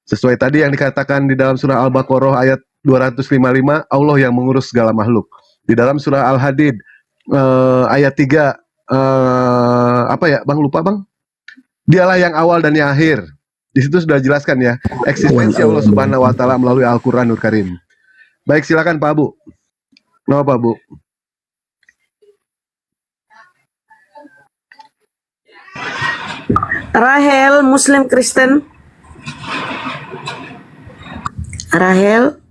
Sesuai tadi yang dikatakan di dalam surah Al-Baqarah ayat 255, Allah yang mengurus segala makhluk. Di dalam surah Al-Hadid ayat 3, apa ya Bang, lupa Bang? Dialah yang awal dan yang akhir. Di situ sudah jelaskan ya, eksistensi Allah Subhanahu wa taala melalui Al-Qur'anul Karim. Baik, silakan Pak Abu. Kenapa Pak Abu? Rahel, Muslim Kristen. Rahel.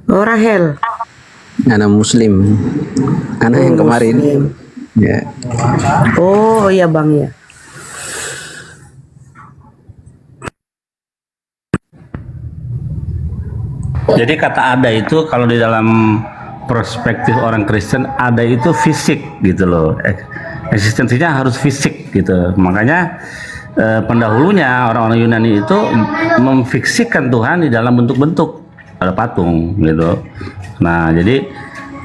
Oh Rahel. Anak Muslim. Anak yang kemarin. Ya. Oh iya Bang ya. Jadi kata ada itu kalau di dalam perspektif orang Kristen, ada itu fisik gitu loh. Eksistensinya harus fisik gitu. Makanya pendahulunya orang-orang Yunani itu memfiksikan Tuhan di dalam bentuk-bentuk, ada patung gitu. Nah jadi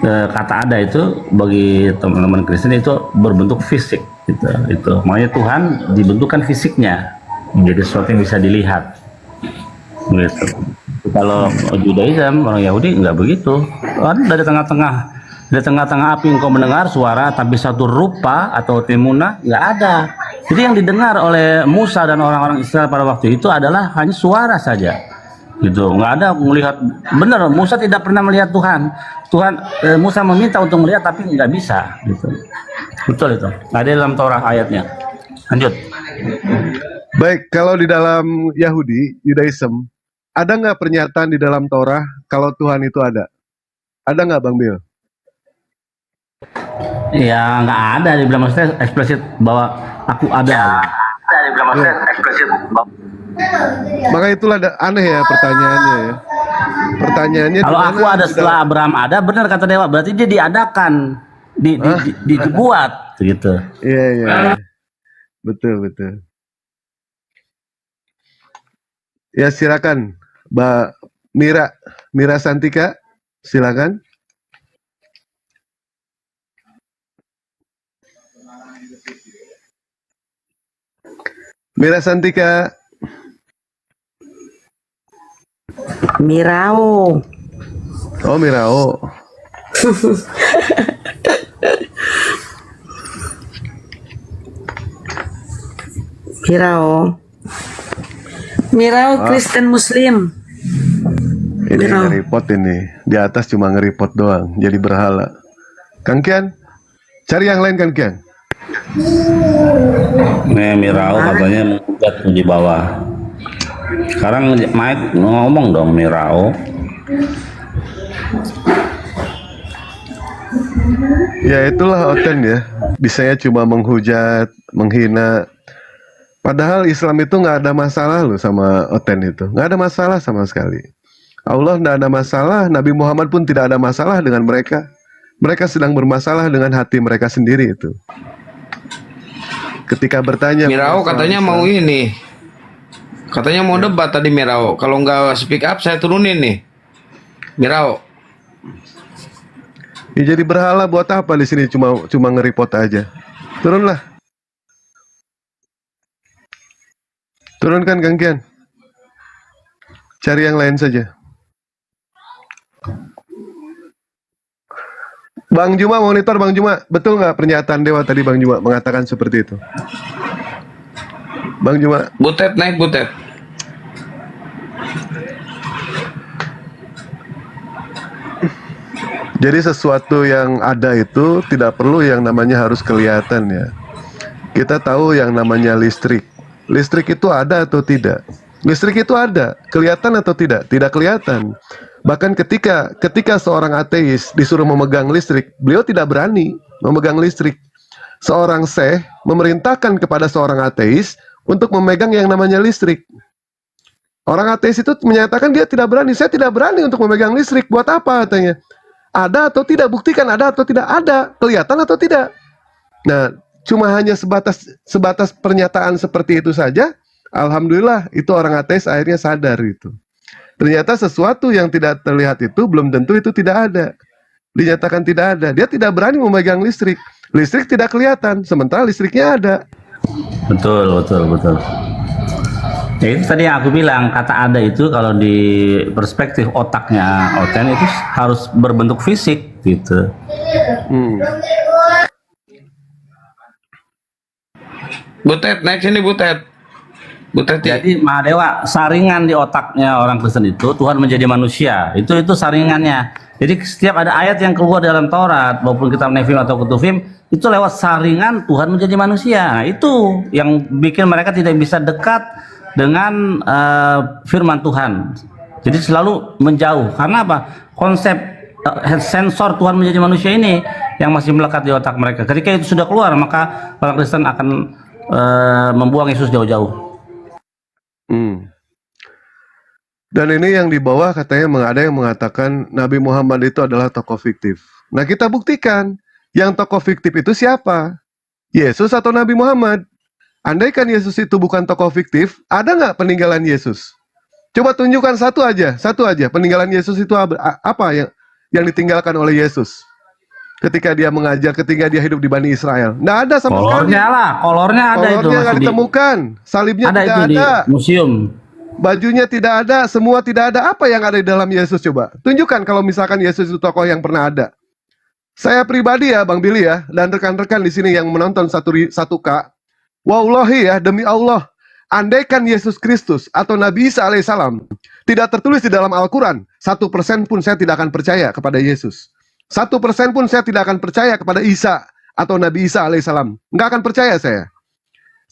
kata ada itu bagi teman-teman Kristen itu berbentuk fisik gitu. Itu makanya Tuhan dibentukkan fisiknya menjadi sesuatu yang bisa dilihat gitu. Kalau Judaism, orang Yahudi nggak begitu. Dari tengah-tengah api engkau mendengar suara, tapi satu rupa atau timuna nggak ada. Jadi yang didengar oleh Musa dan orang-orang Israel pada waktu itu adalah hanya suara saja. gitu. Nggak ada melihat, benar, Musa tidak pernah melihat Tuhan. Musa meminta untuk melihat tapi nggak bisa gitu. Betul itu, nggak ada dalam Torah ayatnya. Lanjut. Baik, kalau di dalam Yahudi, Judaism, ada nggak pernyataan di dalam Torah kalau Tuhan itu ada? Ada nggak, Bang Bill? Ya nggak ada, dibilang maksudnya eksplisit bahwa aku ada. Maka itulah aneh ya pertanyaannya ya. Pertanyaannya Kalau di aku mana ada di setelah Abraham ada, benar kata Dewa, berarti dia diadakan, dibuat gitu. Iya, iya. Betul, betul. Ya silakan, Mbak Mira Santika, silakan. Mira Santika. Mirao. Oh, Mirao. Mirao. Mirao Kristen Muslim. Ini nge-report ini. Di atas cuma nge-report doang, jadi berhala. Kang Kian, cari yang lain Kang Kian. Nih Mirao katanya mengugat di bawah. Sekarang Mike ngomong dong Mirao. Ya itulah Oten ya. Bisanya cuma menghujat, menghina. Padahal Islam itu nggak ada masalah loh sama Oten itu. Nggak ada masalah sama sekali. Allah nggak ada masalah, Nabi Muhammad pun tidak ada masalah dengan mereka. Mereka sedang bermasalah dengan hati mereka sendiri itu. Ketika bertanya Mirao katanya mau ini, katanya mau debat tadi Mirao. Kalau nggak speak up saya turunin nih, Mirao. Ya jadi berhala buat apa di sini, cuma nge-report aja. Turunlah. Turunkan Kang Kian. Cari yang lain saja. Bang Juma, monitor Bang Juma, betul nggak pernyataan Dewa tadi Bang Juma mengatakan seperti itu? Bang Juma. Butet naik Butet. Jadi sesuatu yang ada itu tidak perlu yang namanya harus kelihatan ya. Kita tahu yang namanya listrik. Listrik itu ada atau tidak? Listrik itu ada, kelihatan atau tidak? Tidak kelihatan. Bahkan ketika seorang ateis disuruh memegang listrik, beliau tidak berani memegang listrik. Seorang syekh memerintahkan kepada seorang ateis untuk memegang yang namanya listrik. Orang ateis itu menyatakan dia tidak berani. Saya tidak berani untuk memegang listrik. Buat apa katanya? Ada atau tidak? Buktikan ada atau tidak ada. Kelihatan atau tidak? Nah, cuma hanya sebatas pernyataan seperti itu saja. Alhamdulillah itu orang ateis akhirnya sadar itu. Ternyata sesuatu yang tidak terlihat itu belum tentu itu tidak ada. Dinyatakan tidak ada. Dia tidak berani memegang listrik. Listrik tidak kelihatan, sementara listriknya ada. Betul. Ya, itu tadi yang aku bilang, kata ada itu kalau di perspektif otaknya Oten itu harus berbentuk fisik gitu. Butet naik sini Butet. Jadi Mahadewa, saringan di otaknya orang Kristen itu Tuhan menjadi manusia. Itu saringannya. Jadi setiap ada ayat yang keluar dalam Taurat maupun kitab Nefim atau Ketuvim itu lewat saringan Tuhan menjadi manusia. Nah, itu yang bikin mereka tidak bisa dekat dengan firman Tuhan. Jadi selalu menjauh. Karena apa? Konsep sensor Tuhan menjadi manusia ini yang masih melekat di otak mereka. Ketika itu sudah keluar, maka orang Kristen akan membuang Yesus jauh-jauh. Dan ini yang di bawah katanya ada yang mengatakan Nabi Muhammad itu adalah tokoh fiktif. Nah kita buktikan yang tokoh fiktif itu siapa? Yesus atau Nabi Muhammad? Andaikan Yesus itu bukan tokoh fiktif, ada nggak peninggalan Yesus? Coba tunjukkan satu aja peninggalan Yesus itu apa yang ditinggalkan oleh Yesus ketika dia mengajar, ketika dia hidup di Bani Israel. Nggak ada sama sekali. Kolornya ada itu. Kolornya nggak ditemukan, salibnya ada tidak itu ada. Di museum. Bajunya tidak ada, semua tidak ada. Apa yang ada di dalam Yesus coba? Tunjukkan kalau misalkan Yesus itu tokoh yang pernah ada. Saya pribadi ya Bang Billy ya, dan rekan-rekan di sini yang menonton 1K. Wallahi ya, demi Allah, andaikan Yesus Kristus atau Nabi Isa alaihissalam tidak tertulis di dalam Al-Quran, 1% pun saya tidak akan percaya kepada Yesus. 1% pun saya tidak akan percaya kepada Isa atau Nabi Isa alaihissalam. Nggak akan percaya saya.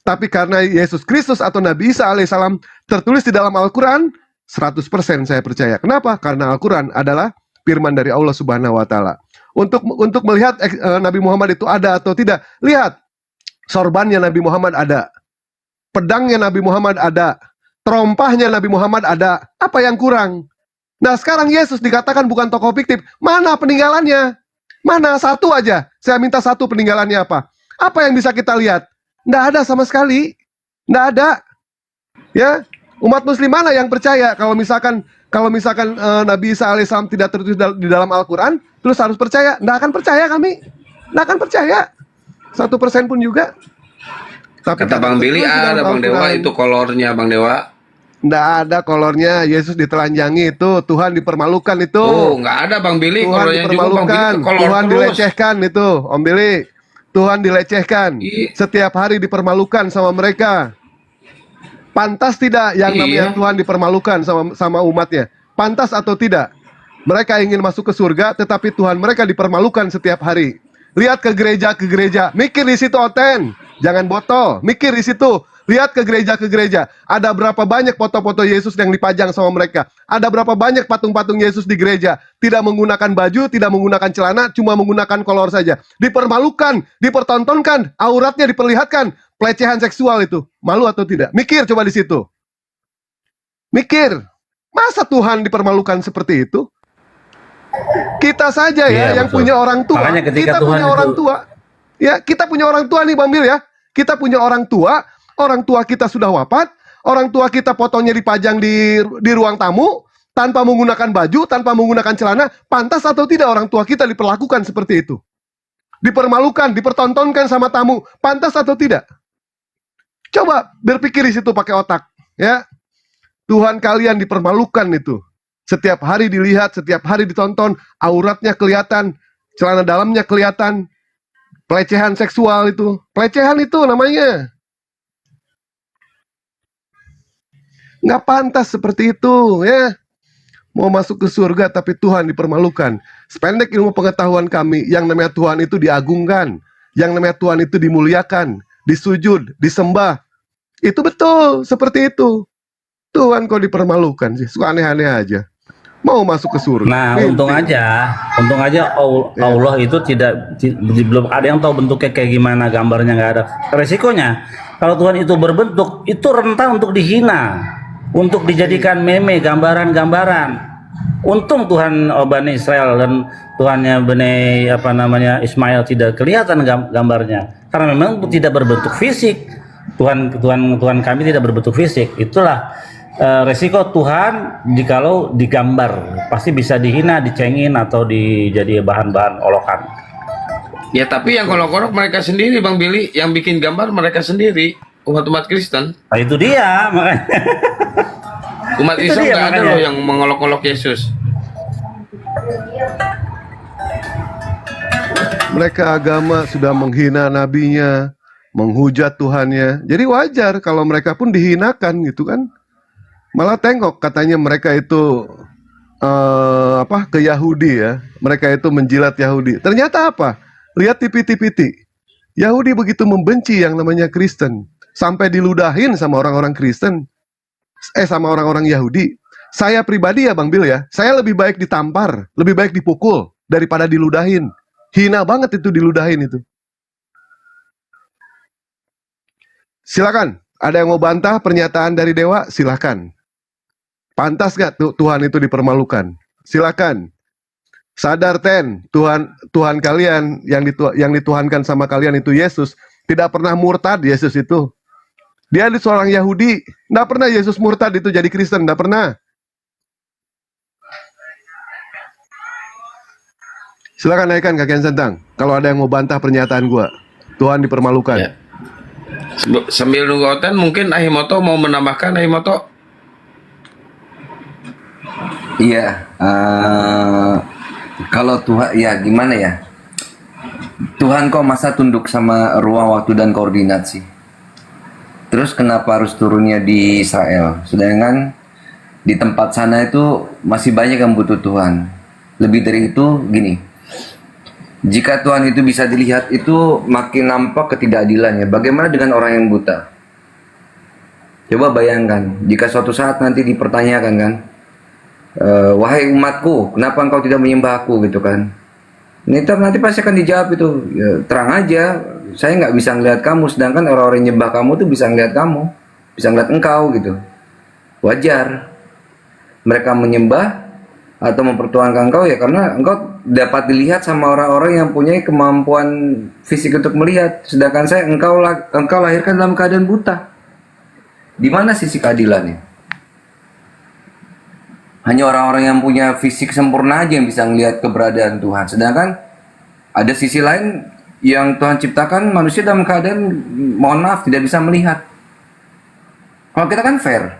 Tapi karena Yesus Kristus atau Nabi Isa alaihissalam tertulis di dalam Al-Quran, 100% saya percaya. Kenapa? Karena Al-Quran adalah firman dari Allah Subhanahu wa Ta'ala. Untuk melihat Nabi Muhammad itu ada atau tidak, lihat sorbannya Nabi Muhammad ada, pedangnya Nabi Muhammad ada, terompahnya Nabi Muhammad ada. Apa yang kurang? Nah, sekarang Yesus dikatakan bukan tokoh fiktif. Mana peninggalannya? Mana satu aja? Saya minta satu peninggalannya apa? Apa yang bisa kita lihat? Nggak ada sama sekali. Nggak ada. Ya, umat Muslim mana yang percaya kalau misalkan Nabi Isa alaihissalam tidak tertulis di dalam Al-Quran, terus harus percaya? Nggak akan percaya kami. Nggak akan percaya. 1% pun juga. Tapi Kata Bang Billy ada Bang Dewa, itu kolornya Bang Dewa. Nggak ada kolornya. Yesus ditelanjangi itu, Tuhan dipermalukan itu. Oh, nggak ada Bang Billy, Tuhan kolornya juga Bang Billy dipermalukan, kolor Tuhan terus. dilecehkan itu, Om Billy. Tuhan dilecehkan. Setiap hari dipermalukan sama mereka. Pantas tidak yang namanya Tuhan dipermalukan sama umatnya? Pantas atau tidak? Mereka ingin masuk ke surga, tetapi Tuhan mereka dipermalukan setiap hari. Lihat ke gereja, mikir di situ Oten, jangan botol, mikir di situ. Lihat ke gereja, ada berapa banyak foto-foto Yesus yang dipajang sama mereka. Ada berapa banyak patung-patung Yesus di gereja. Tidak menggunakan baju, tidak menggunakan celana, cuma menggunakan kolor saja. Dipermalukan, dipertontonkan, auratnya diperlihatkan. Pelecehan seksual itu, malu atau tidak? Mikir coba di situ. Mikir, masa Tuhan dipermalukan seperti itu? Kita saja ya yang punya orang tua. Makanya ketika Kita Tuhan punya itu- orang tua. Ya, kita punya orang tua nih Bang Bil ya. Kita punya orang tua kita sudah wafat, orang tua kita fotonya dipajang di ruang tamu, tanpa menggunakan baju, tanpa menggunakan celana. Pantas atau tidak orang tua kita diperlakukan seperti itu? Dipermalukan, dipertontonkan sama tamu. Pantas atau tidak? Coba berpikir di situ pakai otak, ya. Tuhan kalian dipermalukan itu. Setiap hari dilihat, setiap hari ditonton, auratnya kelihatan, celana dalamnya kelihatan. Pelecehan seksual itu. Pelecehan itu namanya. Nggak pantas seperti itu, ya. Mau masuk ke surga tapi Tuhan dipermalukan. Sependek ilmu pengetahuan kami, yang namanya Tuhan itu diagungkan, yang namanya Tuhan itu dimuliakan, disujud, disembah. Itu betul, seperti itu. Tuhan kok dipermalukan sih, suka aneh-aneh aja. Mau masuk ke surga. Nah, Mimpi. untung aja Allah itu belum ada yang tahu bentuknya kayak gimana, gambarnya nggak ada. Resikonya kalau Tuhan itu berbentuk, itu rentan untuk dihina, untuk dijadikan meme, gambaran-gambaran. Untung Tuhan Bani Israel dan Tuhannya Bani Ismail tidak kelihatan gambarnya, karena memang tidak berbentuk fisik. Tuhan kami tidak berbentuk fisik. Itulah resiko Tuhan jikalau digambar, pasti bisa dihina, dicengin atau jadi bahan-bahan olokan. Ya tapi yang kolok-kolok mereka sendiri Bang Billy, yang bikin gambar mereka sendiri, umat-umat Kristen. Nah, itu dia makanya. Umat Itu Islam dia, nggak ada makanya. loh yang mengolok-olok Yesus. Mereka agama sudah menghina nabinya, menghujat Tuhannya. Jadi wajar kalau mereka pun dihinakan gitu kan. Malah tengok katanya mereka itu ke Yahudi ya. Mereka itu menjilat Yahudi. Ternyata apa? Lihat TV. Yahudi begitu membenci yang namanya Kristen. Sampai diludahin sama orang-orang Kristen. Sama orang-orang Yahudi. Saya pribadi ya Bang Bil ya. Saya lebih baik ditampar, lebih baik dipukul daripada diludahin. Hina banget itu diludahin itu. Silakan. Ada yang mau bantah pernyataan dari Dewa? Silakan. Pantas gak Tuhan itu dipermalukan? Silakan. Sadar Tuhan kalian yang dituhankan sama kalian itu Yesus. Tidak pernah murtad Yesus itu. Dia seorang Yahudi. Nggak pernah Yesus murtad itu jadi Kristen. Nggak pernah. Silakan naikkan kakian sentang. Kalau ada yang mau bantah pernyataan gua. Tuhan dipermalukan. Ya. Sambil nunggu Oten, mungkin Ahimoto mau menambahkan. Ahimoto. Iya, kalau Tuhan, ya gimana ya? Tuhan kok masa tunduk sama ruang, waktu, dan koordinat sih? Terus kenapa harus turunnya di Israel? Sedangkan Di tempat sana itu masih banyak yang butuh Tuhan. Lebih dari itu, gini. Jika Tuhan itu bisa dilihat, itu makin nampak ketidakadilannya. Bagaimana dengan orang yang buta? Coba bayangkan, jika suatu saat nanti dipertanyakan kan, wahai umatku, kenapa engkau tidak menyembah aku gitu kan? Nanti pasti akan dijawab itu, ya, terang aja, saya nggak bisa ngeliat kamu, sedangkan orang-orang yang nyembah kamu tuh bisa ngeliat kamu, bisa ngeliat engkau gitu. Wajar mereka menyembah atau mempertuhankan engkau ya karena engkau dapat dilihat sama orang-orang yang punya kemampuan fisik untuk melihat, sedangkan saya engkau lahirkan dalam keadaan buta. Di mana sisi keadilannya? Hanya orang-orang yang punya fisik sempurna aja yang bisa melihat keberadaan Tuhan, sedangkan ada sisi lain yang Tuhan ciptakan manusia dalam keadaan, mohon maaf, tidak bisa melihat. Kalau kita kan fair,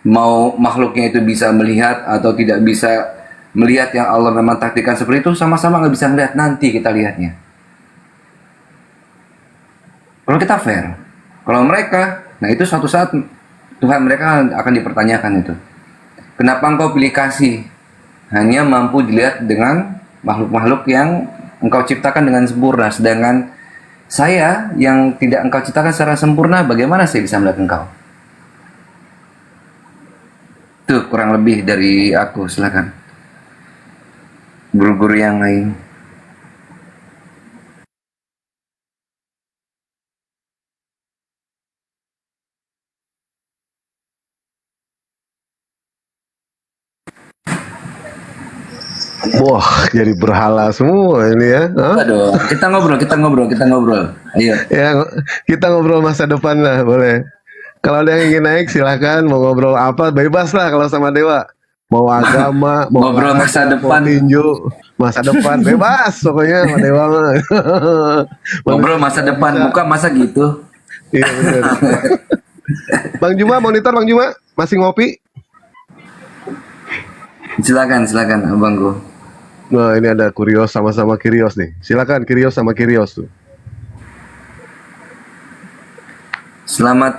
mau makhluknya itu bisa melihat atau tidak bisa melihat yang Allah memang takdirkan seperti itu, sama-sama nggak bisa melihat, nanti kita lihatnya. Kalau kita fair, kalau mereka, nah itu suatu saat Tuhan mereka akan dipertanyakan itu. Kenapa engkau pilih kasih hanya mampu dilihat dengan makhluk-makhluk yang engkau ciptakan dengan sempurna, sedangkan saya yang tidak engkau ciptakan secara sempurna, bagaimana saya bisa melihat engkau? Itu kurang lebih dari aku, silakan. Guru-guru yang lain. Wah, jadi berhala semua ini ya. Hah? Aduh, kita ngobrol. Ayo. Ya, kita ngobrol masa depan lah, boleh. Kalau ada yang ingin naik silahkan, mau ngobrol apa bebas lah kalau sama Dewa. Mau agama, mau Ngobrol masa depan. mau tinju, masa depan bebas pokoknya sama Dewa mah. Ngobrol masa depan, bukan masa gitu. Iya benar. Bang Juma, monitor Bang Juma, masih ngopi? Silakan abangku. Nah, ini ada Kurios sama-sama Kirios nih. Silakan Kirios sama Kirios tuh. Selamat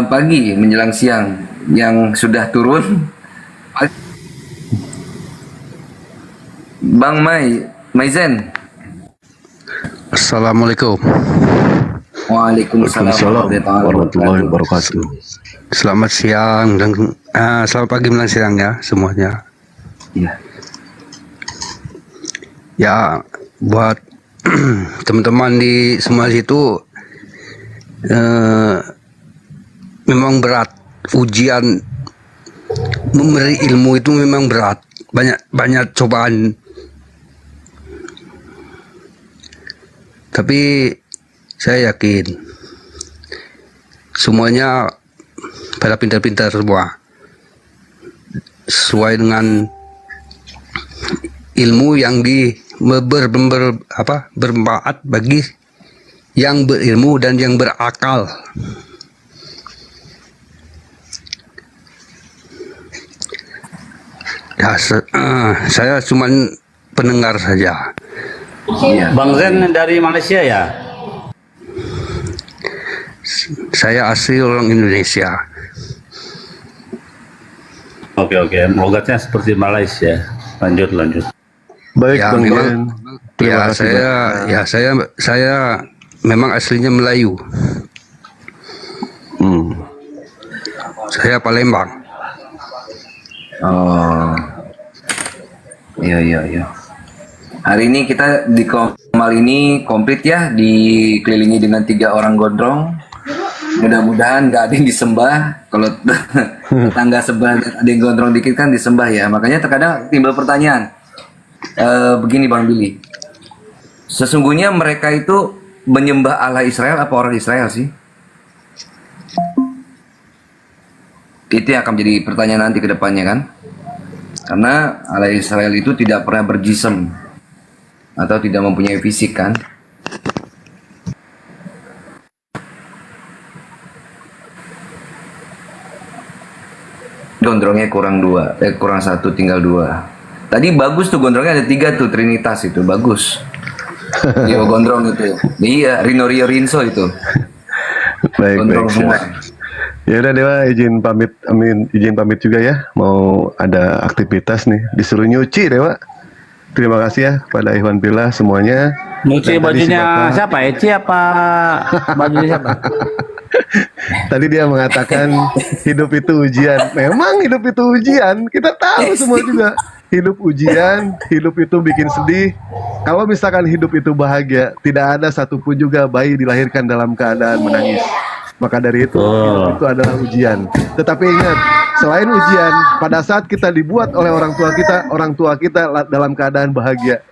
pagi menjelang siang yang sudah turun. Bang Maizen. Assalamualaikum. Waalaikumsalam warahmatullahi wabarakatuh. Selamat siang dan selamat pagi menjelang siang ya semuanya. Iya. Ya, buat teman-teman di semua situ memang berat, ujian memberi ilmu itu memang berat, banyak cobaan, tapi saya yakin semuanya pada pintar-pintar semua, sesuai dengan ilmu yang bermanfaat bagi yang berilmu dan yang berakal. Ya, saya cuma pendengar saja. Bang Zen dari Malaysia ya? Saya asli orang Indonesia. Oke, logatnya seperti Malaysia. Lanjut. Baik, ya, Bang memang, Zen. ya Terima kasih, saya memang aslinya Melayu. Saya Palembang. Oh, iya. Hari ini kita di Komal ini komplit ya, dikelilingi dengan 3 orang gondrong. Mudah-mudahan nggak ada yang disembah. Kalau tetangga sebelah ada yang gondrong dikit kan disembah ya. Makanya terkadang timbul pertanyaan. Begini Bang Billy, sesungguhnya mereka itu menyembah Allah Israel apa orang Israel sih? Itu yang akan menjadi pertanyaan nanti ke depannya kan? Karena Allah Israel itu tidak pernah berjism atau tidak mempunyai fisik kan? Gondrongnya kurang 1, tinggal 2. Tadi bagus tuh gondrongnya ada 3 tuh, Trinitas itu bagus. Rio gondrong itu. Iya, Rino Rinso itu. Baik, Gondrong semua. Ya udah Dewa, izin pamit, izin pamit juga ya. Mau ada aktivitas nih, disuruh nyuci Dewa. Terima kasih ya kepada Ikhwan Fillah semuanya. Nyuci Dan tadi si bajunya Bapak- siapa? Eci apa bajunya siapa? Tadi dia mengatakan hidup itu ujian. Memang hidup itu ujian. Kita tahu semua juga. Hidup ujian, hidup itu bikin sedih. Kalau misalkan hidup itu bahagia, tidak ada satupun juga bayi dilahirkan dalam keadaan menangis. Maka dari itu, hidup itu adalah ujian. Tetapi ingat, selain ujian, pada saat kita dibuat oleh orang tua kita dalam keadaan bahagia.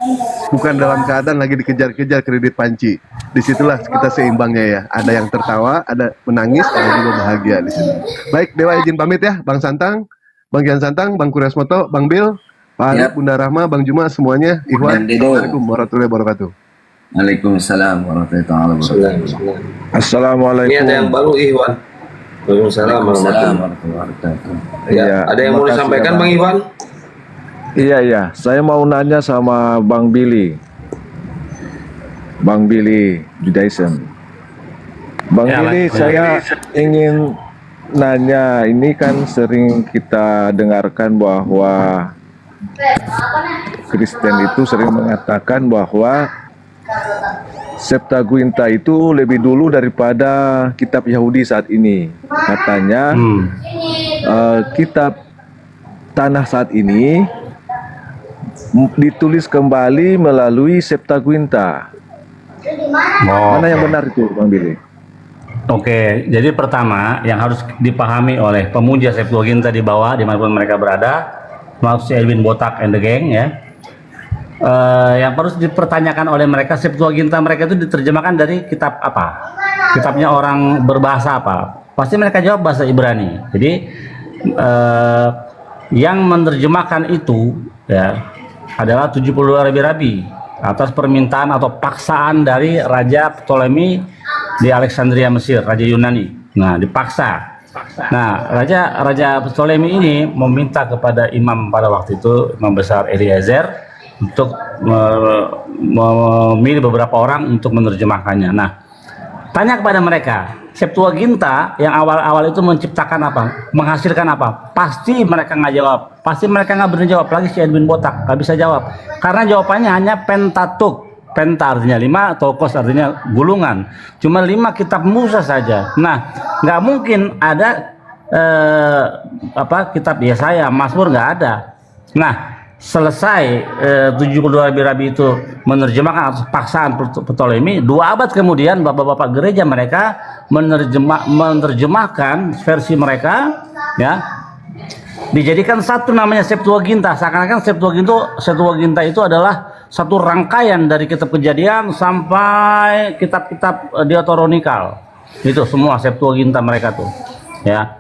Bukan dalam keadaan lagi dikejar-kejar kredit panci. Disitulah kita seimbangnya ya. Ada yang tertawa, ada menangis, ada juga bahagia di situ. Baik, Dewa izin pamit ya, Bang Santang, Bang Gian Santang, Bang Kuriasmoto, Bang Bil, Pak Arif, Bunda Rahma, Bang Juma, semuanya. Ikhwan, Assalamualaikum warahmatullahi wabarakatuh. Waalaikumsalam warahmatullahi wabarakatuh. Assalamualaikum. Ini ada yang baru Iwan. Waalaikumsalam warahmatullahi wabarakatuh. Ya, ada yang mau makasih disampaikan ya, Bang Iwan? Iya, saya mau nanya sama Bang Billy. Bang Billy Judaism. Bang Ya, Billy, Bang. saya ingin nanya, ini kan sering kita dengarkan bahwa Kristen itu sering mengatakan bahwa Septuaginta itu lebih dulu daripada kitab Yahudi saat ini. Katanya kitab Tanah saat ini ditulis kembali melalui Septuaginta. Mana yang benar itu, Bang Billy? Oke, jadi pertama yang harus dipahami oleh pemuja Septuaginta di bawah dimanapun mereka berada, maksud Edwin Botak and the gang ya, yang harus dipertanyakan oleh mereka, Septuaginta mereka itu diterjemahkan dari kitab apa? Kitabnya orang berbahasa apa? Pasti mereka jawab bahasa Ibrani. Jadi yang menerjemahkan itu ya adalah 72 rabi-rabi atas permintaan atau paksaan dari Raja Ptolemy di Alexandria, Mesir, Raja Yunani. Nah, dipaksa. Nah, Raja Ptolemy ini meminta kepada imam pada waktu itu, Imam Besar Eliezer, untuk memilih beberapa orang untuk menerjemahkannya. Nah, tanya kepada mereka, Septuaginta yang awal-awal itu menciptakan apa? Menghasilkan apa? Pasti mereka nggak jawab. Pasti mereka nggak berani jawab. Lagi si Edwin Botak nggak bisa jawab. Karena jawabannya hanya Pentateuch. Penta artinya 5, Tokos artinya gulungan. Cuma 5 kitab Musa saja. Nah, nggak mungkin ada kitab Yesaya, Mazmur nggak ada. Nah, selesai 72 rabi-rabi itu menerjemahkan atas paksaan Ptolemy, 2 abad kemudian bapak-bapak gereja mereka menerjemahkan versi mereka ya, dijadikan satu namanya Septuaginta. Seakan-akan Septuaginta itu adalah satu rangkaian dari kitab Kejadian sampai kitab-kitab Deuteronikal. Itu semua Septuaginta mereka tuh ya.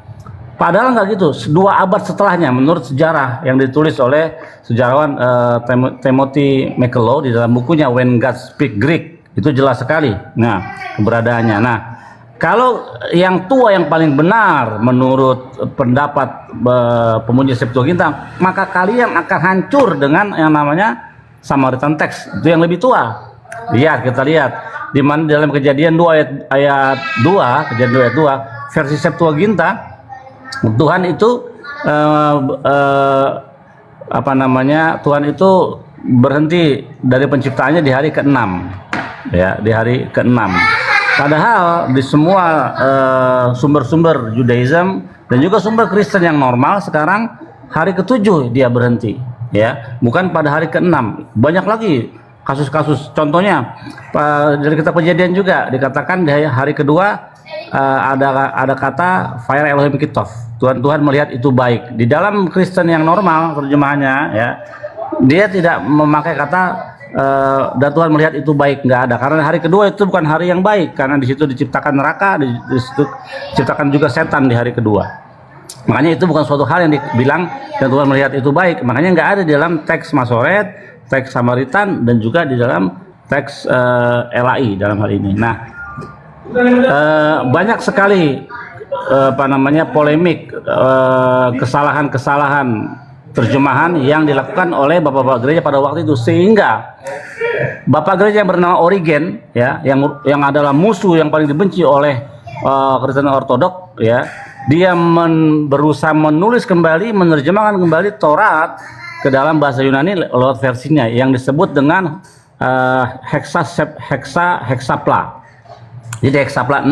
Padahal nggak gitu, 2 abad setelahnya menurut sejarah yang ditulis oleh sejarawan Timothy McCullough di dalam bukunya When God Speak Greek, itu jelas sekali nah keberadaannya. Nah, kalau yang tua yang paling benar menurut pendapat pemuja Septuaginta, maka kalian akan hancur dengan yang namanya Samaritan Text, itu yang lebih tua. Kita lihat di mana dalam Kejadian 2 ayat 2, Kejadian 2 ayat 2 versi Septuaginta, Tuhan itu Tuhan itu berhenti dari penciptaannya di hari ke-6 ya, di hari ke-6. Padahal di semua sumber-sumber Judaism dan juga sumber Kristen yang normal sekarang hari ke-7 dia berhenti ya, bukan pada hari ke-6. Banyak lagi kasus-kasus, contohnya dari kitab Kejadian juga dikatakan di hari kedua ada kata Fire Elohim Kitov, Tuhan melihat itu baik. Di dalam Kristen yang normal terjemahannya ya, dia tidak memakai kata dan Tuhan melihat itu baik, nggak ada, karena hari kedua itu bukan hari yang baik, karena di situ diciptakan neraka, di situ diciptakan juga setan di hari kedua. Makanya itu bukan suatu hal yang dibilang dan Tuhan melihat itu baik. Makanya nggak ada di dalam teks Masoret, teks Samaritan, dan juga di dalam teks LAI dalam hal ini. Nah, banyak sekali polemik, kesalahan-kesalahan terjemahan yang dilakukan oleh bapak-bapak gereja pada waktu itu, sehingga bapak gereja yang bernama Origen ya, yang adalah musuh yang paling dibenci oleh Kristen Ortodok ya, dia berusaha menulis kembali, menerjemahkan kembali Taurat ke dalam bahasa Yunani lewat versinya yang disebut dengan heksapla. Jadi heksapla 6,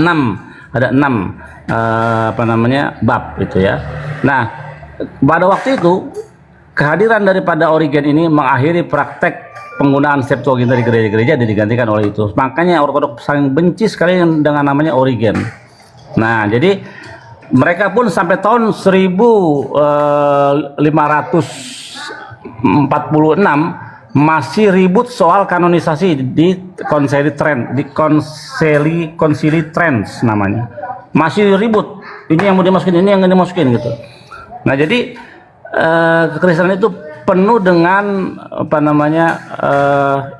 ada 6 bab itu ya. Nah, pada waktu itu kehadiran daripada Origen ini mengakhiri praktek penggunaan Septuaginta di gereja-gereja dan digantikan oleh itu. Makanya Ortodoks saling benci sekali dengan namanya Origen. Nah, jadi mereka pun sampai tahun 1546 masih ribut soal kanonisasi di Konsili Trent namanya. Masih ribut. Ini yang mau dimasukin, ini yang nggak dimasukin gitu. Nah, jadi kekristenan itu penuh dengan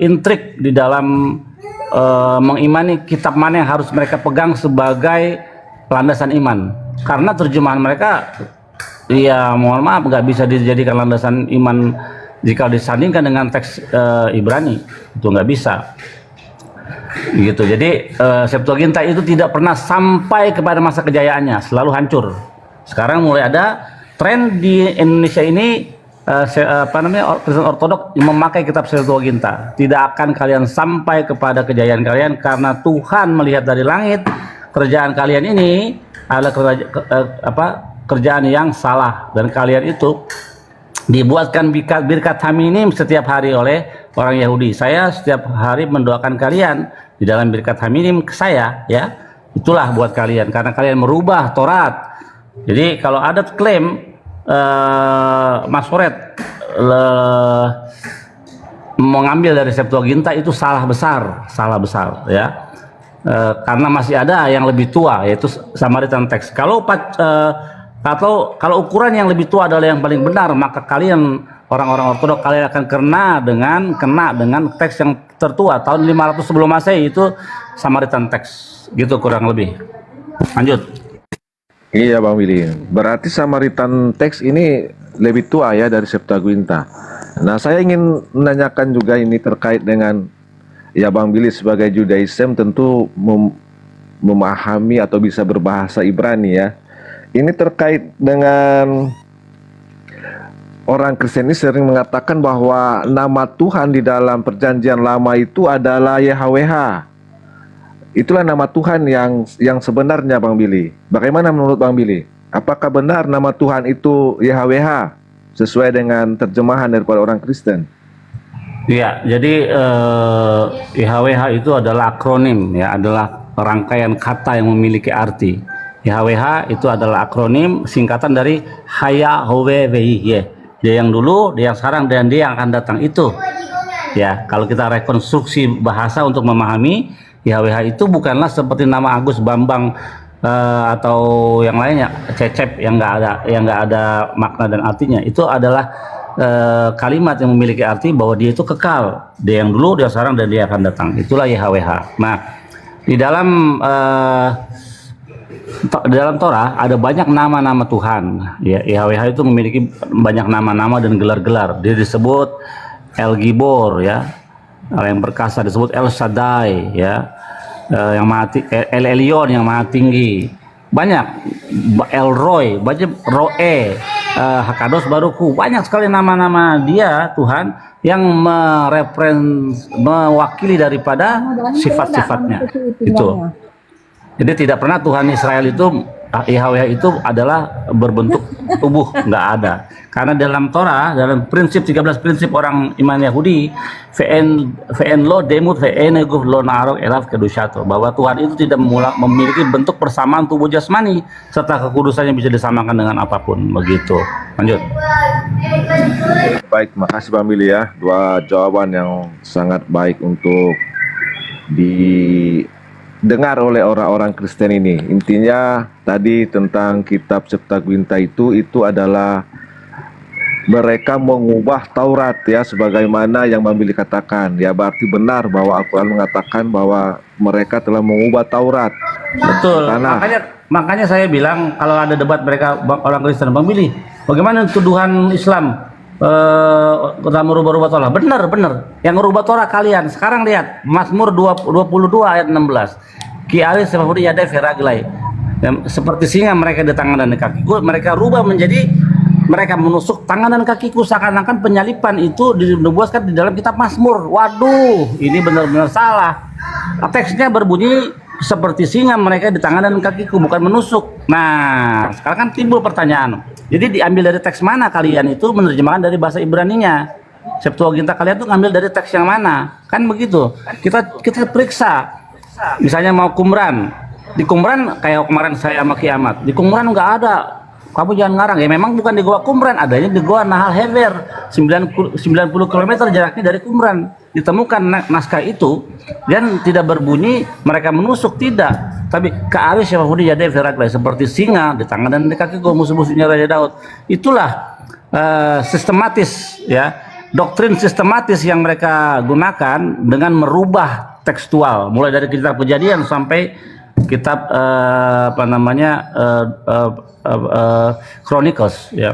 intrik di dalam mengimani kitab mana yang harus mereka pegang sebagai landasan iman. Karena terjemahan mereka, ya mohon maaf, nggak bisa dijadikan landasan iman jika disandingkan dengan teks Ibrani, itu nggak bisa. Gitu. Jadi Septuaginta itu tidak pernah sampai kepada masa kejayaannya, selalu hancur. Sekarang mulai ada tren di Indonesia ini. Kristen Ortodoks memakai kitab Septuaginta. Tidak akan kalian sampai kepada kejayaan kalian karena Tuhan melihat dari langit kerjaan kalian ini adalah kerjaan yang salah, dan kalian itu dibuatkan birkat Haminim setiap hari oleh orang Yahudi. Saya setiap hari mendoakan kalian di dalam birkat Haminim ke saya, ya. Itulah buat kalian karena kalian merubah Taurat. Jadi kalau ada klaim Masoret mengambil dari Septuaginta, itu salah besar ya. Karena masih ada yang lebih tua, yaitu Samaritan Text. Kalau ukuran yang lebih tua adalah yang paling benar, maka kalian orang-orang Ortodoks kalian akan kena dengan teks yang tertua tahun 500 sebelum Masehi, itu Samaritan Text gitu kurang lebih. Lanjut. Iya Bang Willy, berarti Samaritan Text ini lebih tua ya dari Septuaginta. Nah, saya ingin menanyakan juga ini terkait dengan, ya Bang Willy sebagai Judaism tentu memahami atau bisa berbahasa Ibrani ya. Ini terkait dengan orang Kristen ini sering mengatakan bahwa nama Tuhan di dalam Perjanjian Lama itu adalah YHWH. Itulah nama Tuhan yang sebenarnya Bang Billy. Bagaimana menurut Bang Billy? Apakah benar nama Tuhan itu YHWH sesuai dengan terjemahan daripada orang Kristen? Iya, jadi YHWH itu adalah akronim ya, adalah rangkaian kata yang memiliki arti. YHWH itu adalah akronim singkatan dari Haya Howe Vehi ya. Dia yang dulu, dia yang sekarang, dan dia yang akan datang itu. Ya, kalau kita rekonstruksi bahasa untuk memahami YHWH itu bukanlah seperti nama Agus Bambang atau yang lainnya, Cecep yang nggak ada makna dan artinya. Itu adalah kalimat yang memiliki arti bahwa dia itu kekal, dia yang dulu, dia sekarang, dan dia akan datang. Itulah YHWH. Nah, di dalam Torah ada banyak nama-nama Tuhan. Ya, YHWH itu memiliki banyak nama-nama dan gelar-gelar. Dia disebut El Gibor ya, yang perkasa, disebut El Shaddai ya, yang mati, El Elyon yang maha tinggi, banyak, El Roy, banyak, Roe, Hakados Baruku, banyak sekali nama-nama dia Tuhan yang mewakili daripada sifat-sifatnya itu. Jadi tidak pernah Tuhan Israel itu, YHWH itu adalah berbentuk tubuh, nggak ada. Karena dalam Torah, dalam prinsip 13 prinsip orang iman Yahudi, VN lo demut VN eguf lo narok elaf kedusyato, bahwa Tuhan itu tidak memiliki bentuk persamaan tubuh jasmani serta kekudusannya bisa disamakan dengan apapun, begitu. Lanjut. Baik, makasih Bang Billy ya, dua jawaban yang sangat baik untuk didengar oleh orang-orang Kristen ini. Intinya tadi tentang kitab Septuaginta itu adalah mereka mengubah Taurat ya, sebagaimana yang Bang Billy katakan. Ya berarti benar bahwa Al-Quran mengatakan bahwa mereka telah mengubah Taurat. Betul. Makanya saya bilang kalau ada debat mereka orang Kristen, Bang Billy, bagaimana tuduhan Islam merubah Taurat? Benar. Yang merubah Taurat kalian. Sekarang lihat Mazmur 22 ayat 16. Ki alis semapudi yadai veraglai. Seperti singa mereka di tangan dan di kakiku, mereka rubah menjadi mereka menusuk tangan dan kakiku, seakan-akan penyalipan itu dinubuatkan di dalam kitab Mazmur. Waduh, ini benar-benar salah. Teksnya berbunyi seperti singa mereka di tangan dan kakiku, bukan menusuk. Nah, sekarang kan timbul pertanyaan. Jadi diambil dari teks mana kalian itu menerjemahkan dari bahasa Ibraninya? Septuaginta kalian tuh ngambil dari teks yang mana? Kan begitu. Kita periksa. Misalnya mau Qumran. Di Qumran kayak kemarin saya sama Kiamat. Di Qumran nggak ada. Kamu jangan ngarang. Ya memang bukan di Gua Qumran, adanya di Gua Nahal Hever. 90 km jaraknya dari Qumran. Ditemukan naskah itu dan tidak berbunyi mereka menusuk, tidak. Tapi Ka'aris Yahudi Yadai Firaklai, seperti singa di tangan dan di kakiku, musuh-musuhnya Raja Daud. Itulah sistematis, ya, doktrin sistematis yang mereka gunakan dengan merubah tekstual, mulai dari kitab Kejadian sampai kitab Chronicles, ya,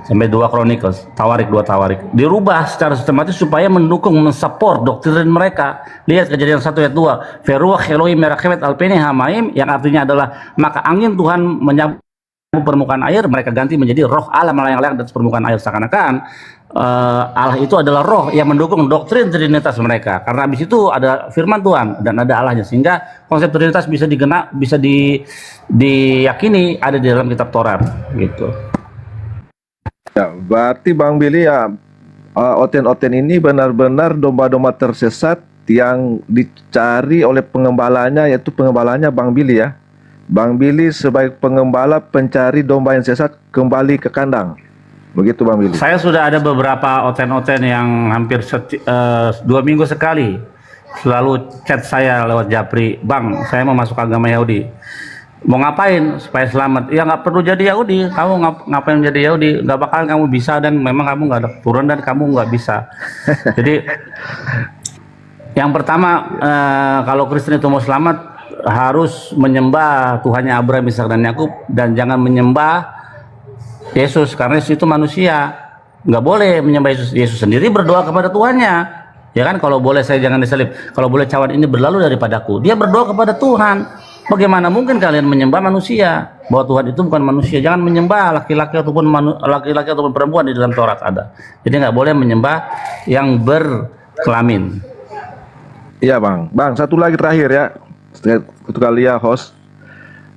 sampai 2 Chronicles, dua Tawarik dirubah secara sistematis supaya mendukung, mensupport doktrin mereka. Lihat Kejadian 1 ayat 2, Feruach Elohim merakhevet alpeni hamaim, yang artinya adalah maka angin Tuhan menyapu permukaan air, mereka ganti menjadi roh Allah melayang-layang di atas permukaan air, seakan-akan Allah itu adalah roh yang mendukung doktrin Trinitas mereka, karena habis itu ada firman Tuhan dan ada Allahnya, sehingga konsep Trinitas bisa diyakini ada di dalam kitab Taurat, gitu. Ya, berarti Bang Billy ya, oten-oten ini benar-benar domba-domba tersesat yang dicari oleh pengembalanya, yaitu pengembalanya Bang Billy ya. Bang Billy sebagai pengembala pencari domba yang sesat kembali ke kandang. Begitu Bang Billy. Saya sudah ada beberapa oten-oten yang hampir 2 minggu sekali selalu chat saya lewat Japri, Bang, saya mau masuk agama Yahudi. Mau ngapain supaya selamat? Ya nggak perlu jadi Yahudi. Kamu ngapain jadi Yahudi? Nggak bakal kamu bisa, dan memang kamu nggak ada keturunan dan kamu nggak bisa. Jadi yang pertama, kalau Kristen itu mau selamat harus menyembah Tuhannya Abraham, Ishak dan Yakub, dan jangan menyembah Yesus, karena Yesus itu manusia. Nggak boleh menyembah Yesus. Yesus sendiri berdoa kepada Tuhannya, ya kan? Kalau boleh saya jangan disalib, kalau boleh cawan ini berlalu daripadaku. Dia berdoa kepada Tuhan. Bagaimana mungkin kalian menyembah manusia? Bahwa Tuhan itu bukan manusia. Jangan menyembah laki-laki ataupun perempuan, di dalam Taurat ada. Jadi nggak boleh menyembah yang berkelamin. Iya Bang. Bang, satu lagi terakhir ya. Satu kali ya host.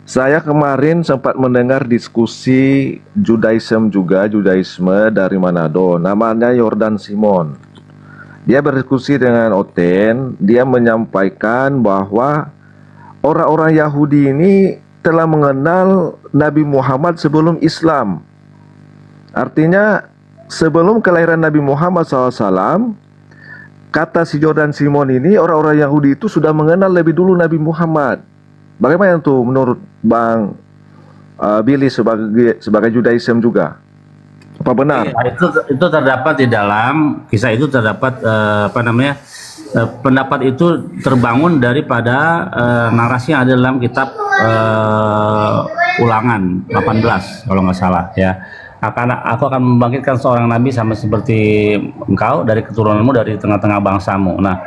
Saya kemarin sempat mendengar diskusi Judaisme dari Manado. Namanya Yordan Simon. Dia berdiskusi dengan Oten. Dia menyampaikan bahwa orang-orang Yahudi ini telah mengenal Nabi Muhammad sebelum Islam. Artinya sebelum kelahiran Nabi Muhammad SAW, kata si Jordan Simon ini, orang-orang Yahudi itu sudah mengenal lebih dulu Nabi Muhammad. Bagaimana tuh menurut Bang Billy sebagai Judaism juga? Apa benar? Ya, itu terdapat di dalam kisah itu, terdapat pendapat itu terbangun daripada narasi yang ada dalam kitab Ulangan 18 kalau nggak salah, ya. Aku akan membangkitkan seorang nabi sama seperti engkau dari keturunanmu, dari tengah-tengah bangsamu. Nah,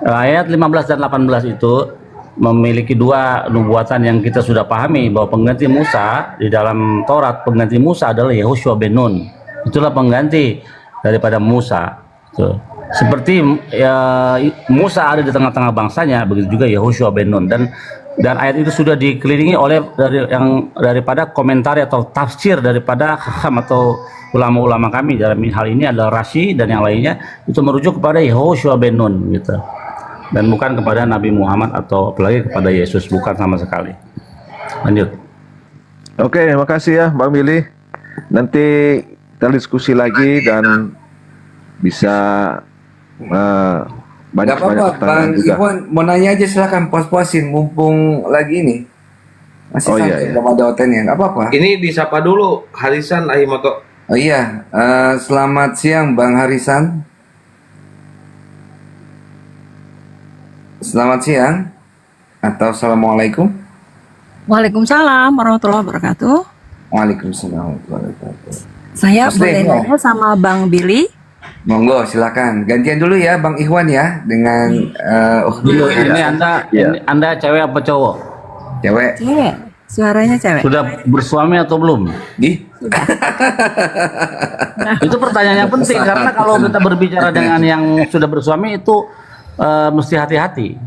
ayat 15 dan 18 itu memiliki 2 nubuatan yang kita sudah pahami, bahwa pengganti Musa di dalam Taurat, pengganti Musa adalah Yehoshua ben Nun. Itulah pengganti daripada Musa. Tuh. Seperti Musa ada di tengah-tengah bangsanya, begitu juga Yehoshua ben Nun, dan ayat itu sudah dikelilingi oleh daripada komentar atau tafsir daripada hakam atau ulama-ulama kami. Dalam hal ini adalah Rashi dan yang lainnya, itu merujuk kepada Yehoshua ben Nun, gitu, dan bukan kepada Nabi Muhammad atau apalagi kepada Yesus, bukan sama sekali. Lanjut. Oke, makasih ya Bang Billy. Nanti kita diskusi lagi dan bisa banyak Bang Iwan mau nanya aja, silakan puas-puasin mumpung lagi ini masih santai, belum ada otennya, nggak apa-apa. Ini disapa dulu Harisan Ahimoto. Oh iya, selamat siang Bang Harisan. Selamat siang atau assalamualaikum. Waalaikumsalam warahmatullahi wabarakatuh. Waalaikumsalam warahmatullahi wabarakatuh. Saya boleh nanya sama Bang Billy? Monggo, silakan. Gantian dulu ya Bang Ikhwan ya dengan Ini Anda cewek apa cowok? Cewek. Suaranya cewek. Sudah bersuami atau belum? Itu pertanyaan yang penting karena kalau kita berbicara dengan yang sudah bersuami itu mesti hati-hati.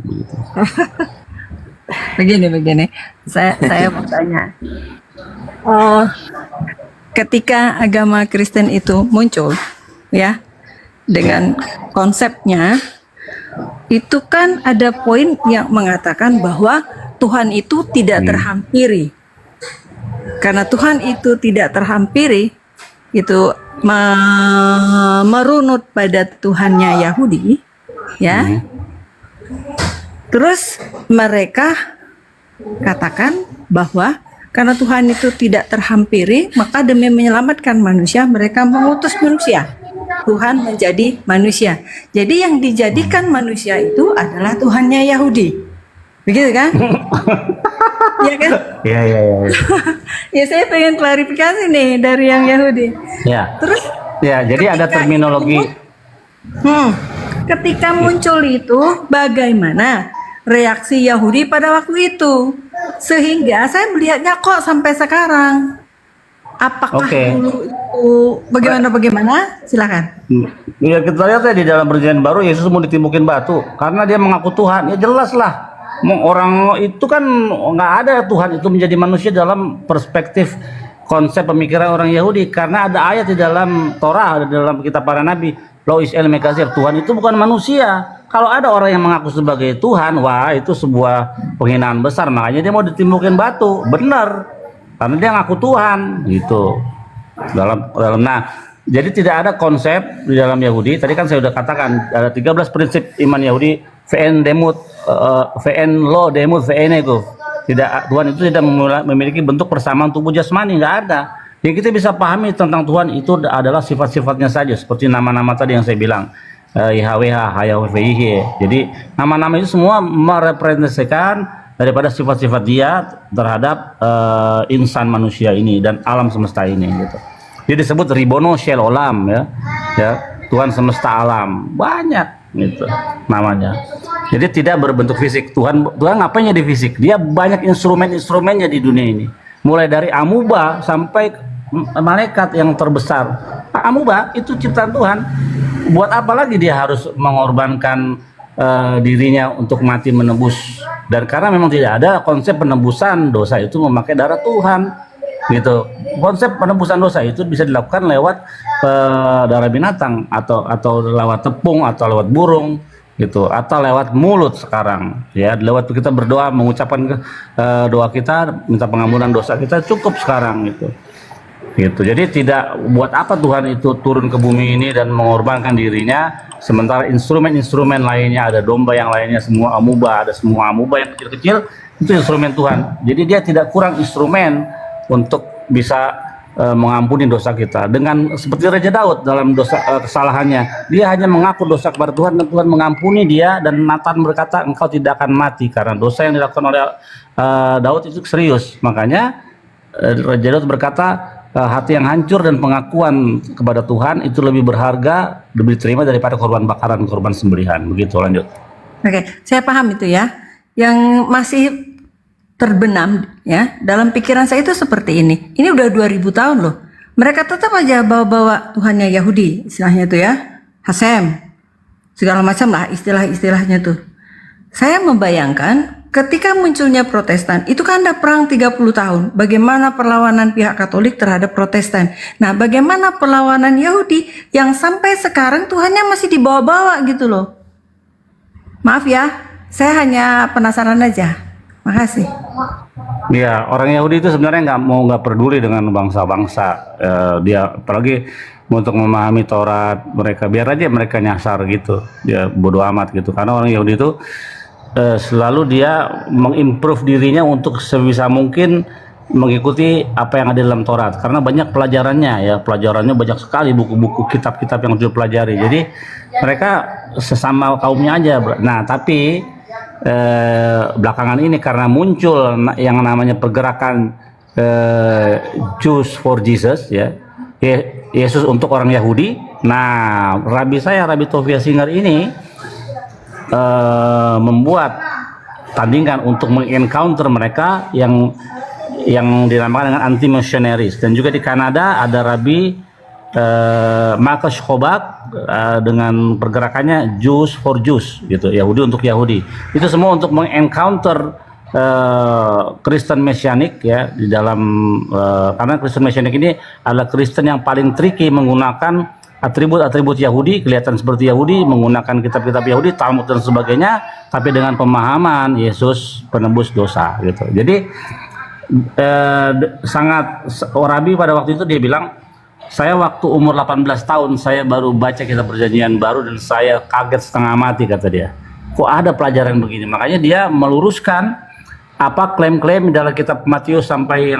Begini. Saya mau tanya. Ketika agama Kristen itu muncul, ya, dengan konsepnya, itu kan ada poin yang mengatakan bahwa Tuhan itu tidak terhampiri. Karena Tuhan itu tidak terhampiri, itu merunut pada Tuhannya Yahudi, ya. Terus mereka katakan bahwa karena Tuhan itu tidak terhampiri, maka demi menyelamatkan manusia, mereka mengutus manusia. Tuhan menjadi manusia. Jadi yang dijadikan manusia itu adalah Tuhannya Yahudi. Begitu kan? Iya kan? Iya. Ya saya pengen klarifikasi nih dari yang Yahudi. Ya. Terus? Ya, jadi ada terminologi. Ketika muncul itu, bagaimana reaksi Yahudi pada waktu itu? Sehingga saya melihatnya kok sampai sekarang. Apakah dulu itu bagaimana? Silakan. Ya kita lihat ya di dalam perjanjian baru Yesus mau ditimbukin batu karena dia mengaku Tuhan. Ya jelas lah. Orang itu kan nggak ada Tuhan itu menjadi manusia dalam perspektif konsep pemikiran orang Yahudi karena ada ayat di dalam Torah, ada di dalam kitab para nabi, Lo Israel Mekasir, Tuhan itu bukan manusia. Kalau ada orang yang mengaku sebagai Tuhan, wah itu sebuah penghinaan besar, makanya dia mau ditimbukin batu. Benar, karena dia ngaku Tuhan gitu. Nah, jadi tidak ada konsep di dalam Yahudi. Tadi kan saya sudah katakan ada 13 prinsip iman Yahudi. VN demut, VN lo demut, VN itu tidak, Tuhan itu tidak memiliki bentuk persamaan tubuh jasmani, nggak ada. Yang kita bisa pahami tentang Tuhan itu adalah sifat-sifatnya saja, seperti nama-nama tadi yang saya bilang, YHWH, HYWH. Jadi nama-nama itu semua merepresentasikan daripada sifat-sifat dia terhadap insan manusia ini dan alam semesta ini gitu. Dia disebut Ribono Shel Olam, ya Tuhan semesta alam, banyak gitu namanya. Jadi tidak berbentuk fisik. Tuhan ngapain di fisik? Dia banyak instrumennya di dunia ini. Mulai dari amuba sampai malaikat yang terbesar. Amuba itu ciptaan Tuhan. Buat apa lagi dia harus mengorbankan dirinya untuk mati menebus? Dan karena memang tidak ada konsep penebusan dosa itu memakai darah Tuhan. Gitu. Konsep penebusan dosa itu bisa dilakukan lewat darah binatang atau lewat tepung atau lewat burung gitu, atau lewat mulut sekarang ya, lewat kita berdoa mengucapkan doa kita minta pengampunan dosa kita cukup sekarang gitu. Jadi tidak buat apa Tuhan itu turun ke bumi ini dan mengorbankan dirinya sementara instrumen-instrumen lainnya, ada domba yang lainnya semua amuba, ada semua amuba yang kecil-kecil itu instrumen Tuhan. Jadi dia tidak kurang instrumen untuk bisa mengampuni dosa kita. Dengan seperti Raja Daud dalam kesalahannya, dia hanya mengaku dosa kepada Tuhan dan Tuhan mengampuni dia, dan Nathan berkata engkau tidak akan mati karena dosa yang dilakukan oleh Daud itu serius. Makanya Raja Daud berkata hati yang hancur dan pengakuan kepada Tuhan itu lebih berharga, lebih diterima daripada korban bakaran, korban sembelihan. Begitu, lanjut. Oke, saya paham itu ya. Yang masih terbenam ya dalam pikiran saya itu seperti ini. Ini udah 2000 tahun loh. Mereka tetap aja bawa-bawa Tuhannya Yahudi, istilahnya itu ya, Hasem, segala macam lah istilah-istilahnya tuh. Saya membayangkan ketika munculnya Protestan, itu kan ada perang 30 tahun. Bagaimana perlawanan pihak Katolik terhadap Protestan. Nah, bagaimana perlawanan Yahudi yang sampai sekarang Tuhannya masih dibawa-bawa gitu loh. Maaf ya, saya hanya penasaran aja. Makasih. Ya, orang Yahudi itu sebenarnya nggak peduli dengan bangsa-bangsa. Dia apalagi untuk memahami Taurat, mereka biar aja mereka nyasar gitu. Dia bodoh amat gitu. Karena orang Yahudi itu selalu dia mengimprove dirinya untuk sebisa mungkin mengikuti apa yang ada dalam Taurat. Karena banyak pelajarannya ya, pelajarannya banyak sekali, buku-buku, kitab-kitab yang harus dipelajari. Jadi mereka sesama kaumnya aja. Nah, tapi belakangan ini karena muncul yang namanya pergerakan Jews for Jesus ya, Yesus untuk orang Yahudi. Nah, Rabi Tovia Singer ini membuat tandingan untuk mengencounter mereka yang yang dinamakan dengan anti-missionaries. Dan juga di Kanada ada Rabbi Marcus Hobart dengan pergerakannya Jews for Jews gitu, Yahudi untuk Yahudi. Itu semua untuk mengencounter Kristen Mesianik ya di dalam karena Kristen Mesianik ini adalah Kristen yang paling tricky menggunakan atribut-atribut Yahudi, kelihatan seperti Yahudi, menggunakan kitab-kitab Yahudi, Talmud dan sebagainya, tapi dengan pemahaman Yesus penebus dosa gitu. Jadi sangat Rabi pada waktu itu dia bilang, saya waktu umur 18 tahun saya baru baca kitab perjanjian baru dan saya kaget setengah mati, kata dia. Kok ada pelajaran begini? Makanya dia meluruskan apa klaim-klaim dalam kitab Matius sampai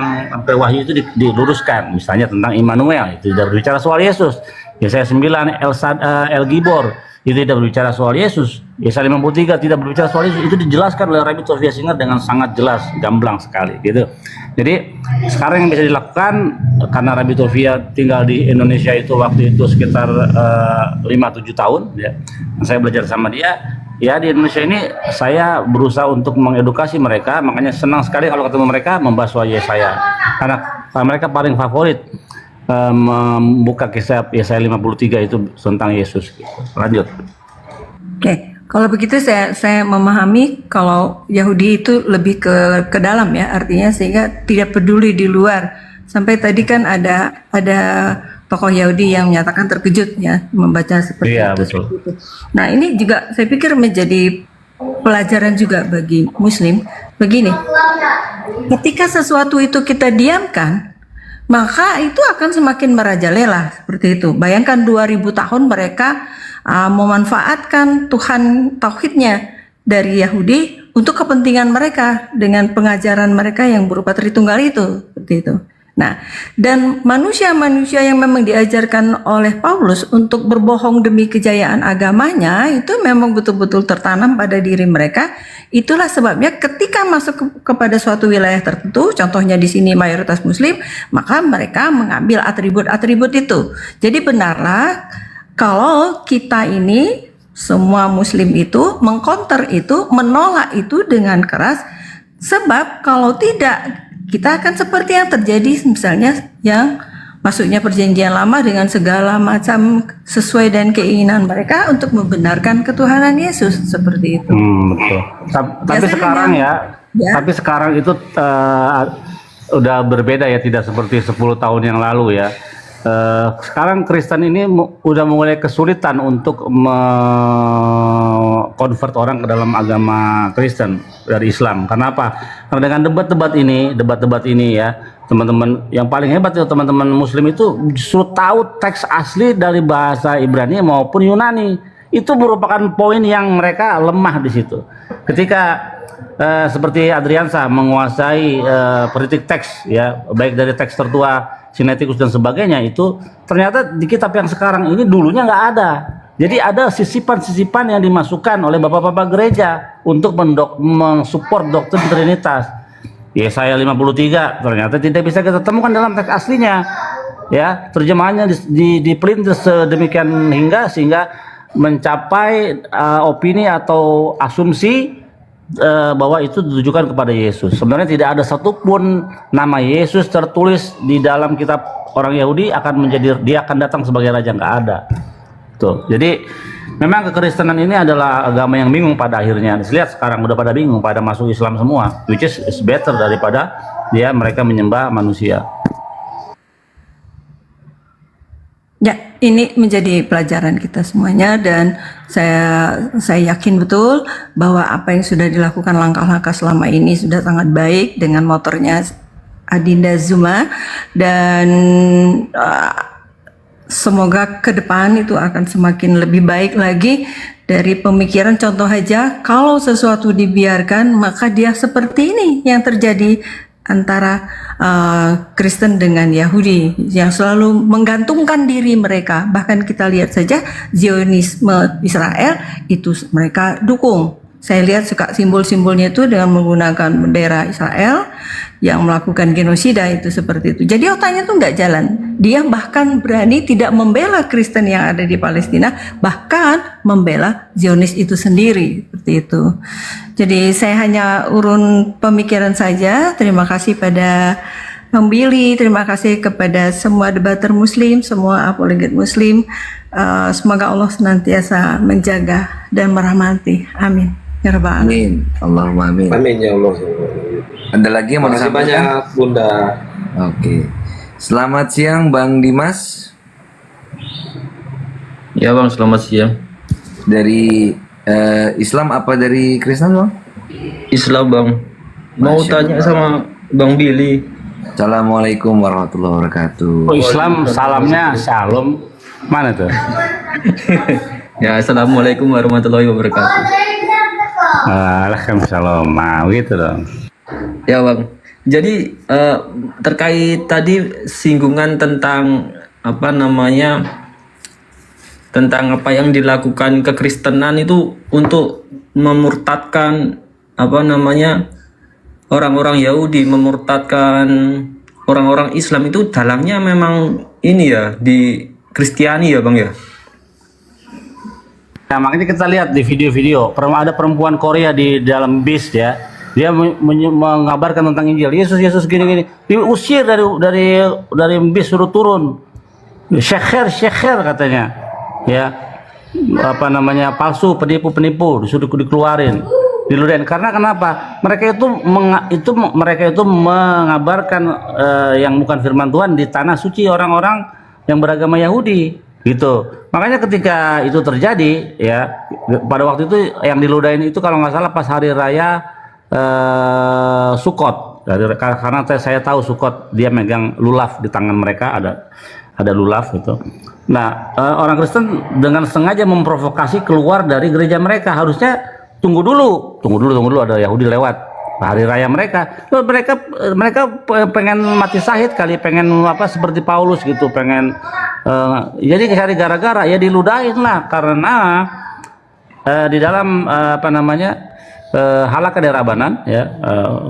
Wahyu itu diluruskan. Misalnya tentang Immanuel, itu tidak berbicara soal Yesus. Yesaya 9 El Gibor itu tidak berbicara soal Yesus. Yesaya 53 tidak berbicara soal Yesus. Itu dijelaskan oleh Rabbi Tovia Singer dengan sangat jelas, gamblang sekali gitu. Jadi sekarang yang bisa dilakukan, karena Rabbi Tovia tinggal di Indonesia itu waktu itu sekitar 5-7 tahun ya. Saya belajar sama dia. Ya, di Indonesia ini saya berusaha untuk mengedukasi mereka, makanya senang sekali kalau ketemu mereka membahas soal Yesaya. Karena mereka paling favorit membuka kisah Yesaya 53 itu tentang Yesus. Lanjut. Oke, kalau begitu saya memahami kalau Yahudi itu lebih ke dalam ya, artinya sehingga tidak peduli di luar. Sampai tadi kan ada tokoh Yahudi yang menyatakan terkejut ya membaca seperti itu. Betul. Nah, ini juga saya pikir menjadi pelajaran juga bagi Muslim. Begini, ketika sesuatu itu kita diamkan, maka itu akan semakin merajalela seperti itu. Bayangkan 2000 tahun mereka memanfaatkan Tuhan tauhidnya dari Yahudi untuk kepentingan mereka dengan pengajaran mereka yang berupa Tritunggal itu, seperti itu. Nah, dan manusia-manusia yang memang diajarkan oleh Paulus untuk berbohong demi kejayaan agamanya itu memang betul-betul tertanam pada diri mereka. Itulah sebabnya ketika masuk kepada suatu wilayah tertentu, contohnya di sini mayoritas Muslim, maka mereka mengambil atribut-atribut itu. Jadi benarlah kalau kita ini semua Muslim itu mengcounter itu, menolak itu dengan keras, sebab kalau tidak kita akan seperti yang terjadi misalnya yang masuknya perjanjian lama dengan segala macam sesuai dengan keinginan mereka untuk membenarkan ketuhanan Yesus seperti itu. Betul. Tapi sekarang tapi sekarang itu udah berbeda ya, tidak seperti 10 tahun yang lalu ya. Sekarang Kristen ini udah mulai kesulitan untuk convert orang ke dalam agama Kristen dari Islam. Kenapa? Karena dengan debat-debat ini ya, teman-teman yang paling hebat itu teman-teman Muslim itu justru tahu teks asli dari bahasa Ibrani maupun Yunani. Itu merupakan poin yang mereka lemah di situ. Ketika seperti Adriansa menguasai politik teks ya, baik dari teks tertua Sinaiticus dan sebagainya, itu ternyata di kitab yang sekarang ini dulunya nggak ada. Jadi ada sisipan-sisipan yang dimasukkan oleh bapak-bapak gereja untuk mensupport doktrin Trinitas. Yesaya 53 ternyata tidak bisa kita temukan dalam teks aslinya. Ya, terjemahannya dipelintir sedemikian sehingga mencapai opini atau asumsi bahwa itu ditujukan kepada Yesus. Sebenarnya tidak ada satupun nama Yesus tertulis di dalam kitab orang Yahudi dia akan datang sebagai raja, nggak ada. Tuh. Jadi memang kekristenan ini adalah agama yang bingung pada akhirnya. Lihat sekarang udah pada bingung, pada masuk Islam semua, which is better daripada mereka menyembah manusia. Ya, ini menjadi pelajaran kita semuanya dan saya yakin betul bahwa apa yang sudah dilakukan langkah-langkah selama ini sudah sangat baik dengan motornya Adinda Zuma, dan semoga ke depan itu akan semakin lebih baik lagi dari pemikiran. Contoh aja, kalau sesuatu dibiarkan maka dia seperti ini yang terjadi antara Kristen dengan Yahudi yang selalu menggantungkan diri mereka. Bahkan kita lihat saja Zionisme Israel itu mereka dukung Saya lihat suka simbol-simbolnya itu dengan menggunakan bendera Israel yang melakukan genosida itu seperti itu. Jadi otaknya tuh nggak jalan. Dia bahkan berani tidak membela Kristen yang ada di Palestina, bahkan membela Zionis itu sendiri seperti itu. Jadi saya hanya urun pemikiran saja. Terima kasih pada Bang Billy, terima kasih kepada semua debater Muslim, semua apologet Muslim. Semoga Allah senantiasa menjaga dan merahmati. Amin. Ya Rabbal Alamin. Amin. Allahumma amin. Amin ya Allah. Ada lagi yang mau Terima kasih disampaikan? banyak Bunda. Oke. Selamat siang Bang Dimas. Ya Bang, selamat siang. Dari Islam apa dari Kristen Bang? Islam Bang. Mau Masya tanya Allah. sama Bang Billy. Assalamualaikum warahmatullahi wabarakatuh. Oh, Islam salamnya shalom. Mana tuh? Ya, Assalamualaikum warahmatullahi wabarakatuh. Waalaikumsalam. Mau gitu dong. Ya Bang. Jadi terkait tadi singgungan tentang apa namanya, tentang apa yang dilakukan kekristenan itu untuk memurtadkan apa namanya orang-orang Yahudi, memurtadkan orang-orang Islam, itu dalangnya memang ini ya di Kristiani ya Bang ya. Nah, makanya kita lihat di video-video, ada perempuan Korea di dalam bis ya, dia mengabarkan tentang Injil, Yesus gini-gini, diusir dari bis, suruh turun, syeker katanya, ya, apa namanya, palsu, penipu, disuruh dikeluarin, diludahin. Karena kenapa? Mereka itu mengabarkan yang bukan firman Tuhan di tanah suci orang-orang yang beragama Yahudi, gitu. Makanya ketika itu terjadi, ya, pada waktu itu yang diludahin itu kalau nggak salah pas hari raya Sukot. Karena saya tahu Sukot, dia megang lulaf di tangan mereka, ada lulaf gitu. Nah, orang Kristen dengan sengaja memprovokasi keluar dari gereja mereka. Harusnya tunggu dulu ada Yahudi lewat hari raya mereka. Mereka pengen mati syahid kali, pengen apa seperti Paulus gitu, pengen jadi cari gara-gara, ya diludahin lah. Karena di dalam apa namanya halakha derabanan, ya,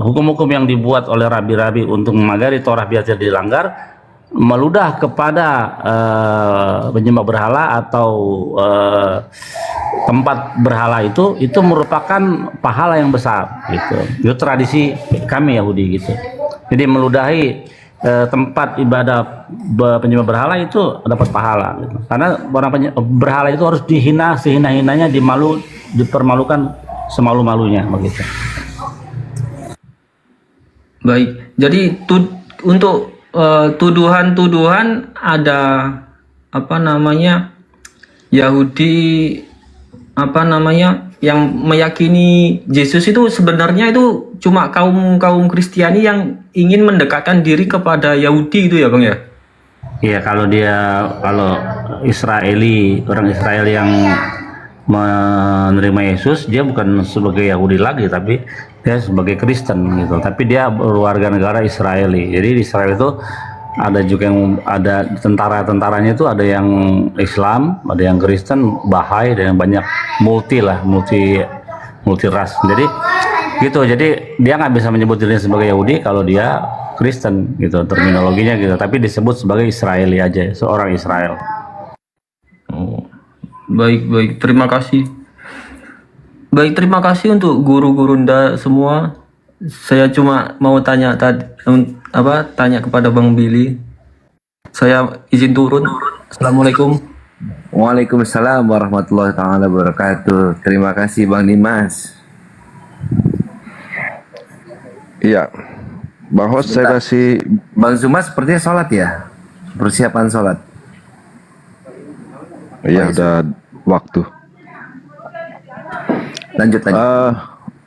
hukum-hukum yang dibuat oleh rabi-rabi untuk memagari Torah biar tidak dilanggar, meludah kepada penyembah berhala atau tempat berhala itu merupakan pahala yang besar gitu. Itu tradisi kami Yahudi gitu. Jadi meludahi tempat ibadah penyembah berhala itu dapat pahala gitu. Karena orang berhala itu harus dihina sehina-hinanya, dipermalukan semalu-malunya begitu. Baik. Jadi untuk tuduhan-tuduhan ada apa namanya Yahudi apa namanya yang meyakini Yesus itu sebenarnya itu cuma kaum Kristiani yang ingin mendekatkan diri kepada Yahudi itu ya Bang ya? Iya, kalau orang Israel yang menerima Yesus, dia bukan sebagai Yahudi lagi, tapi dia sebagai Kristen gitu. Tapi dia berwarga negara Israeli. Jadi di Israel itu ada juga yang ada tentara-tentaranya itu ada yang Islam, ada yang Kristen, Bahai, dan banyak multi ras. Jadi gitu. Jadi dia nggak bisa menyebut dirinya sebagai Yahudi kalau dia Kristen gitu, terminologinya gitu. Tapi disebut sebagai Israeli aja, seorang Israel. Oh, baik, terima kasih. Baik, terima kasih untuk guru-guru Anda semua. Saya cuma mau tanya kepada Bang Billy. Saya izin turun. Assalamualaikum. Waalaikumsalam warahmatullahi taala wabarakatuh. Terima kasih Bang Dimas. Iya. Bang Host, saya kasih Bang Zuma sepertinya sholat ya? Persiapan sholat. Iya, udah waktu. Lanjut.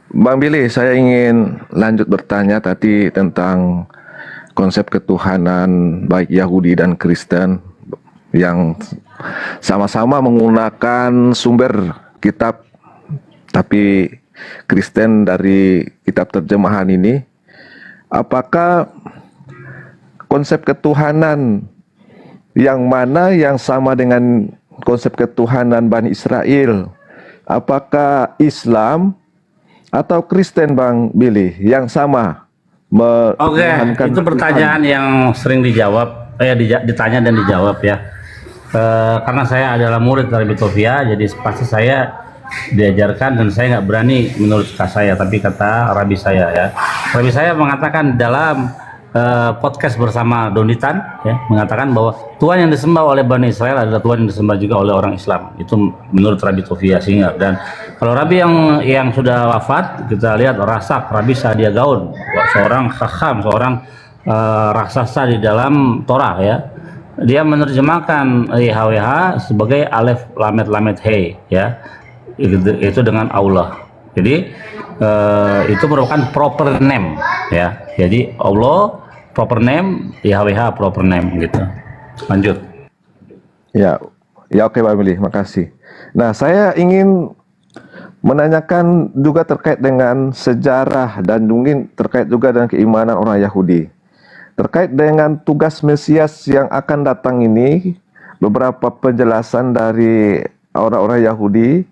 Bang Billy, saya ingin lanjut bertanya tadi tentang konsep ketuhanan baik Yahudi dan Kristen yang sama-sama menggunakan sumber kitab, tapi Kristen dari kitab terjemahan ini. Apakah konsep ketuhanan yang mana yang sama dengan konsep ketuhanan Bani Israel? Apakah Islam atau Kristen Bang Billy yang sama Oke, itu pertanyaan yang sering dijawab, ditanya dan dijawab ya. Karena saya adalah murid dari Bitofia, jadi pasti saya diajarkan dan saya nggak berani menurut saya, tapi kata Rabi saya ya. Rabi saya mengatakan dalam podcast bersama Donitan ya, mengatakan bahwa Tuhan yang disembah oleh Bani Israel adalah Tuhan yang disembah juga oleh orang Islam. Itu menurut Rabi Tofia Singar. Dan kalau Rabi yang sudah wafat, kita lihat Rasak Rabi Sadia Gaun, seorang khakam, seorang raksasa di dalam Torah ya. Dia menerjemahkan YHWH sebagai Alef Lamet Lamet He ya. Itu dengan Allah. Jadi itu merupakan proper name ya. Jadi Allah proper name, YHWH proper name gitu. Lanjut. Ya, oke Pak Billy, makasih. Nah, saya ingin menanyakan juga terkait dengan sejarah dan mungkin terkait juga dengan keimanan orang Yahudi. Terkait dengan tugas Mesias yang akan datang ini, beberapa penjelasan dari orang-orang Yahudi.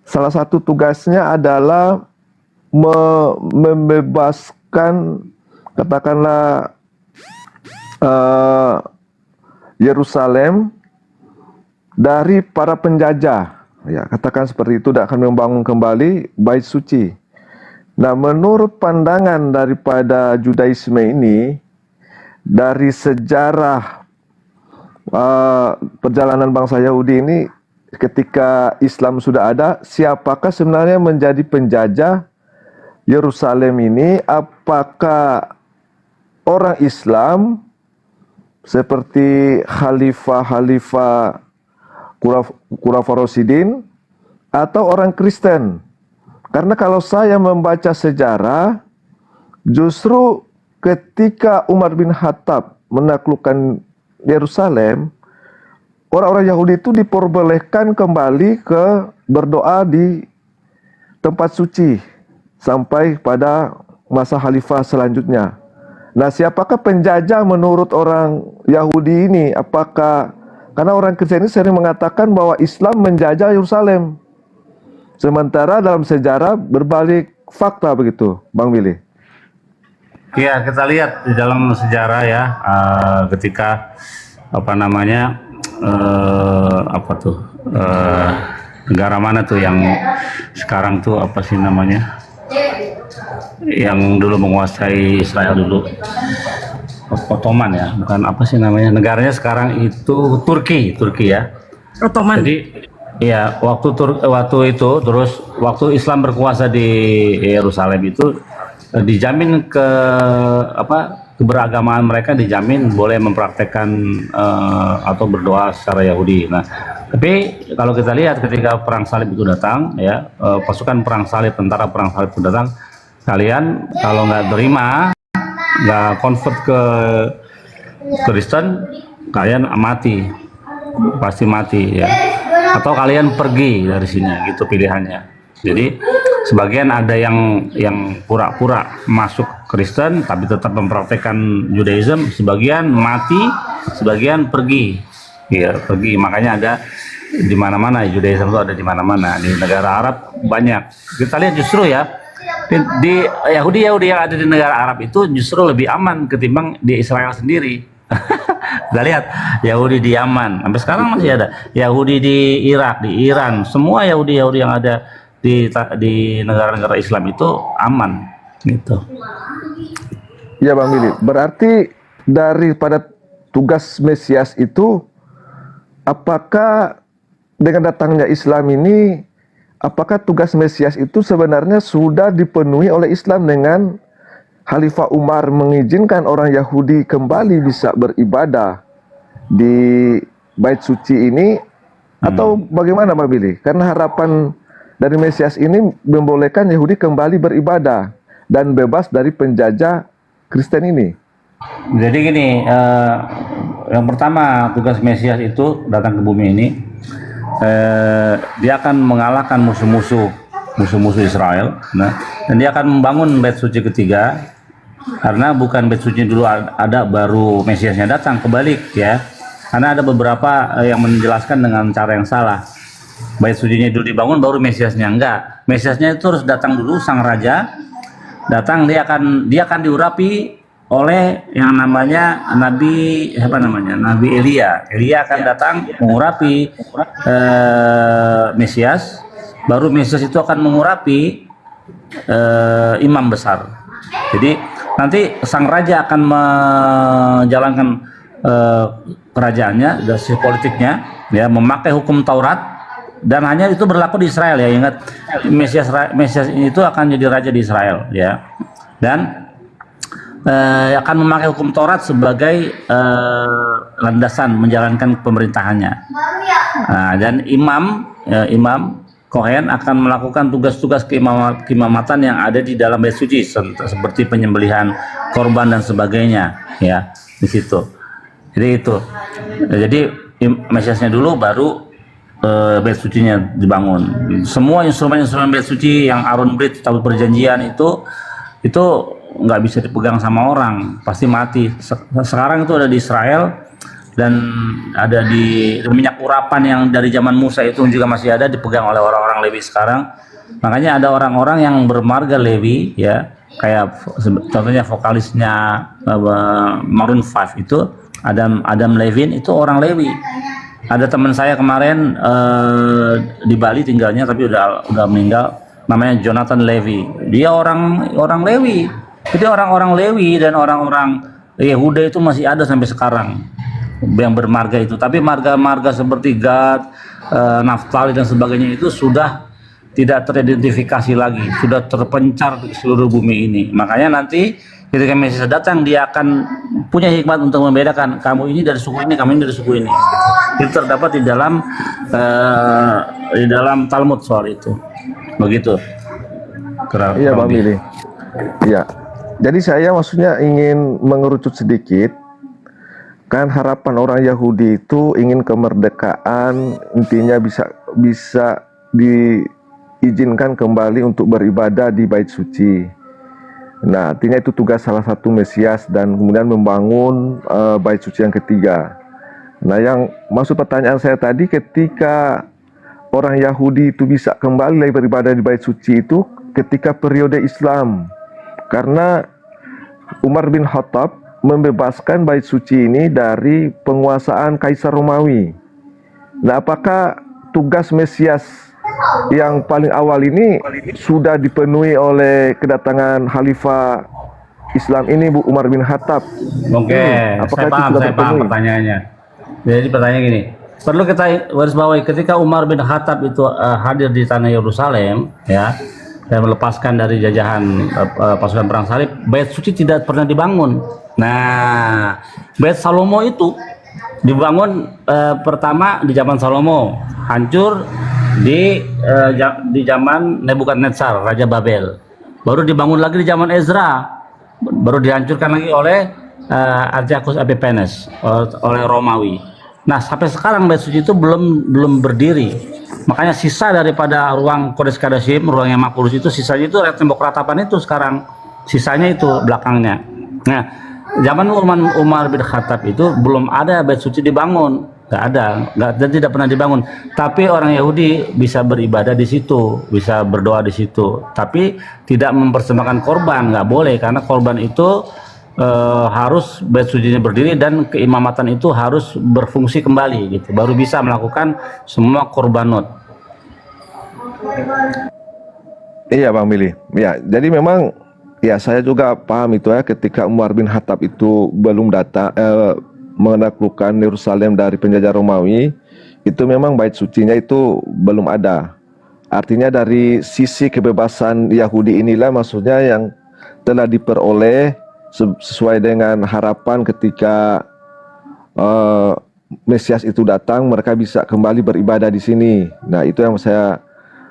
Salah satu tugasnya adalah membebaskan, katakanlah, Yerusalem dari para penjajah. Ya, katakan seperti itu, dan akan membangun kembali bait suci. Nah, menurut pandangan daripada Judaisme ini, dari sejarah perjalanan bangsa Yahudi ini, ketika Islam sudah ada, siapakah sebenarnya menjadi penjajah Yerusalem ini? Apakah orang Islam seperti Khalifah Khulafaur Rasyidin atau orang Kristen? Karena kalau saya membaca sejarah, justru ketika Umar bin Khattab menaklukkan Yerusalem, orang-orang Yahudi itu diperbolehkan kembali ke berdoa di tempat suci sampai pada masa khalifah selanjutnya. Nah, siapakah penjajah menurut orang Yahudi ini? Apakah, karena orang Kristen ini sering mengatakan bahwa Islam menjajah Yerusalem, sementara dalam sejarah berbalik fakta begitu, Bang Billy. Ya, kita lihat di dalam sejarah ya, ketika negara mana tuh yang sekarang tuh apa sih namanya, yang dulu menguasai Israel dulu, Ottoman ya, bukan apa sih namanya, negaranya sekarang itu Turki ya. Ottoman. Jadi ya waktu itu terus waktu Islam berkuasa di Yerusalem itu dijamin keberagamaan mereka dijamin boleh mempraktekkan atau berdoa secara Yahudi. Nah, tapi kalau kita lihat ketika perang salib itu datang ya, pasukan perang salib, tentara perang salib itu datang, kalian kalau nggak terima, nggak convert ke Kristen, kalian pasti mati ya, atau kalian pergi dari sini, gitu pilihannya. Jadi sebagian ada yang pura-pura masuk Kristen tapi tetap mempraktekkan Judaism, sebagian mati, sebagian pergi. Ya, pergi. Makanya ada di mana-mana, Judaism itu ada di mana-mana. Di negara Arab banyak. Kita lihat justru ya, di Yahudi yang ada di negara Arab itu justru lebih aman ketimbang di Israel sendiri. Kita lihat Yahudi di Yaman, sampai sekarang masih ada. Yahudi di Irak, di Iran, semua Yahudi yang ada di negara-negara Islam itu aman gitu. Ya Bang Billy, berarti daripada tugas Mesias itu, apakah dengan datangnya Islam ini, apakah tugas Mesias itu sebenarnya sudah dipenuhi oleh Islam dengan Khalifah Umar mengizinkan orang Yahudi kembali bisa beribadah di bait suci ini, atau bagaimana Bang Billy? Karena harapan dari Mesias ini membolehkan Yahudi kembali beribadah dan bebas dari penjajah Kristen ini. Jadi gini, yang pertama tugas Mesias itu datang ke bumi ini, dia akan mengalahkan musuh-musuh Israel, dan dia akan membangun bait suci ketiga, karena bukan bait suci dulu ada baru Mesiasnya datang, kebalik ya, karena ada beberapa yang menjelaskan dengan cara yang salah. Bait sucinya dulu dibangun baru Mesiasnya. Enggak, Mesiasnya itu harus datang dulu, sang raja datang, dia akan diurapi oleh yang namanya Nabi Elia. Elia akan datang mengurapi Mesias, baru Mesias itu akan mengurapi imam besar. Jadi nanti sang raja akan menjalankan kerajaannya, dari politiknya, ya, memakai hukum Taurat, dan hanya itu berlaku di Israel, ya. Ingat, Mesias itu akan jadi raja di Israel, ya, dan akan memakai hukum Taurat sebagai landasan menjalankan pemerintahannya. Nah, dan imam Kohen akan melakukan tugas-tugas keimamatan yang ada di dalam bait suci, seperti penyembelihan korban dan sebagainya, ya, di situ. Jadi itu. Jadi Mesiasnya dulu, baru bait sucinya dibangun. Semua instrumen-instrumen bait suci yang Aaron Brit, tabut perjanjian itu nggak bisa dipegang sama orang, pasti mati. Sekarang itu ada di Israel, dan ada di minyak urapan yang dari zaman Musa itu juga masih ada, dipegang oleh orang-orang Lewi sekarang. Makanya ada orang-orang yang bermarga Lewi, ya, kayak contohnya vokalisnya Maroon 5 itu Adam Levine, itu orang Lewi. Ada teman saya kemarin di Bali tinggalnya, tapi udah meninggal, namanya Jonathan Levy. Dia orang Lewi. Jadi orang-orang Lewi dan orang-orang Yehuda itu masih ada sampai sekarang yang bermarga itu. Tapi marga-marga seperti Gad, Naftali dan sebagainya itu sudah tidak teridentifikasi lagi, sudah terpencar di seluruh bumi ini. Makanya nanti ketika Mesias datang, dia akan punya hikmat untuk membedakan, kamu ini dari suku ini, kamu ini dari suku ini. Itu terdapat di dalam Talmud soal itu. Begitu. Iya, Bang Billy. Iya. Jadi saya maksudnya ingin mengerucut sedikit. Kan harapan orang Yahudi itu ingin kemerdekaan, intinya bisa diizinkan kembali untuk beribadah di bait suci. Nah, artinya itu tugas salah satu Mesias, dan kemudian membangun bait suci yang ketiga. Nah, yang maksud pertanyaan saya tadi, ketika orang Yahudi itu bisa kembali lagi beribadah di bait suci itu ketika periode Islam, karena Umar bin Khattab membebaskan bait suci ini dari penguasaan Kaisar Romawi. Nah, apakah tugas Mesias yang paling awal ini sudah dipenuhi oleh kedatangan Khalifah Islam ini, Bu Umar bin Khattab? Oke, apakah saya paham pertanyaannya. Jadi pertanyaan gini, perlu kita garis bawahi, ketika Umar bin Khattab itu hadir di tanah Yerusalem, ya, dan melepaskan dari jajahan pasukan perang salib, bait suci tidak pernah dibangun. Nah, bait Salomo itu dibangun pertama di zaman Salomo, hancur di zaman Nebukadnezar, Raja Babel. Baru dibangun lagi di zaman Ezra, baru dihancurkan lagi oleh Antiochus Epiphanes, oleh Romawi. Nah, sampai sekarang bait suci itu belum berdiri. Makanya sisa daripada ruang Kodesh Kadashim, ruang yang makhluk itu, sisanya itu tembok ratapan itu sekarang, sisanya itu belakangnya. Nah, zaman Umar bin Khattab itu belum ada bait suci dibangun, nggak ada, dan tidak pernah dibangun. Tapi orang Yahudi bisa beribadah di situ, bisa berdoa di situ, tapi tidak mempersembahkan korban, nggak boleh, karena korban itu harus bait sucinya berdiri dan keimamatan itu harus berfungsi kembali, gitu, baru bisa melakukan semua korbanot. Iya, Bang Billy. Ya, jadi memang ya saya juga paham itu ya, ketika Umar bin Khattab itu belum datang menaklukkan Yerusalem dari penjajah Romawi, itu memang bait sucinya itu belum ada. Artinya dari sisi kebebasan Yahudi inilah maksudnya yang telah diperoleh sesuai dengan harapan ketika Mesias itu datang, mereka bisa kembali beribadah di sini. Nah, itu yang saya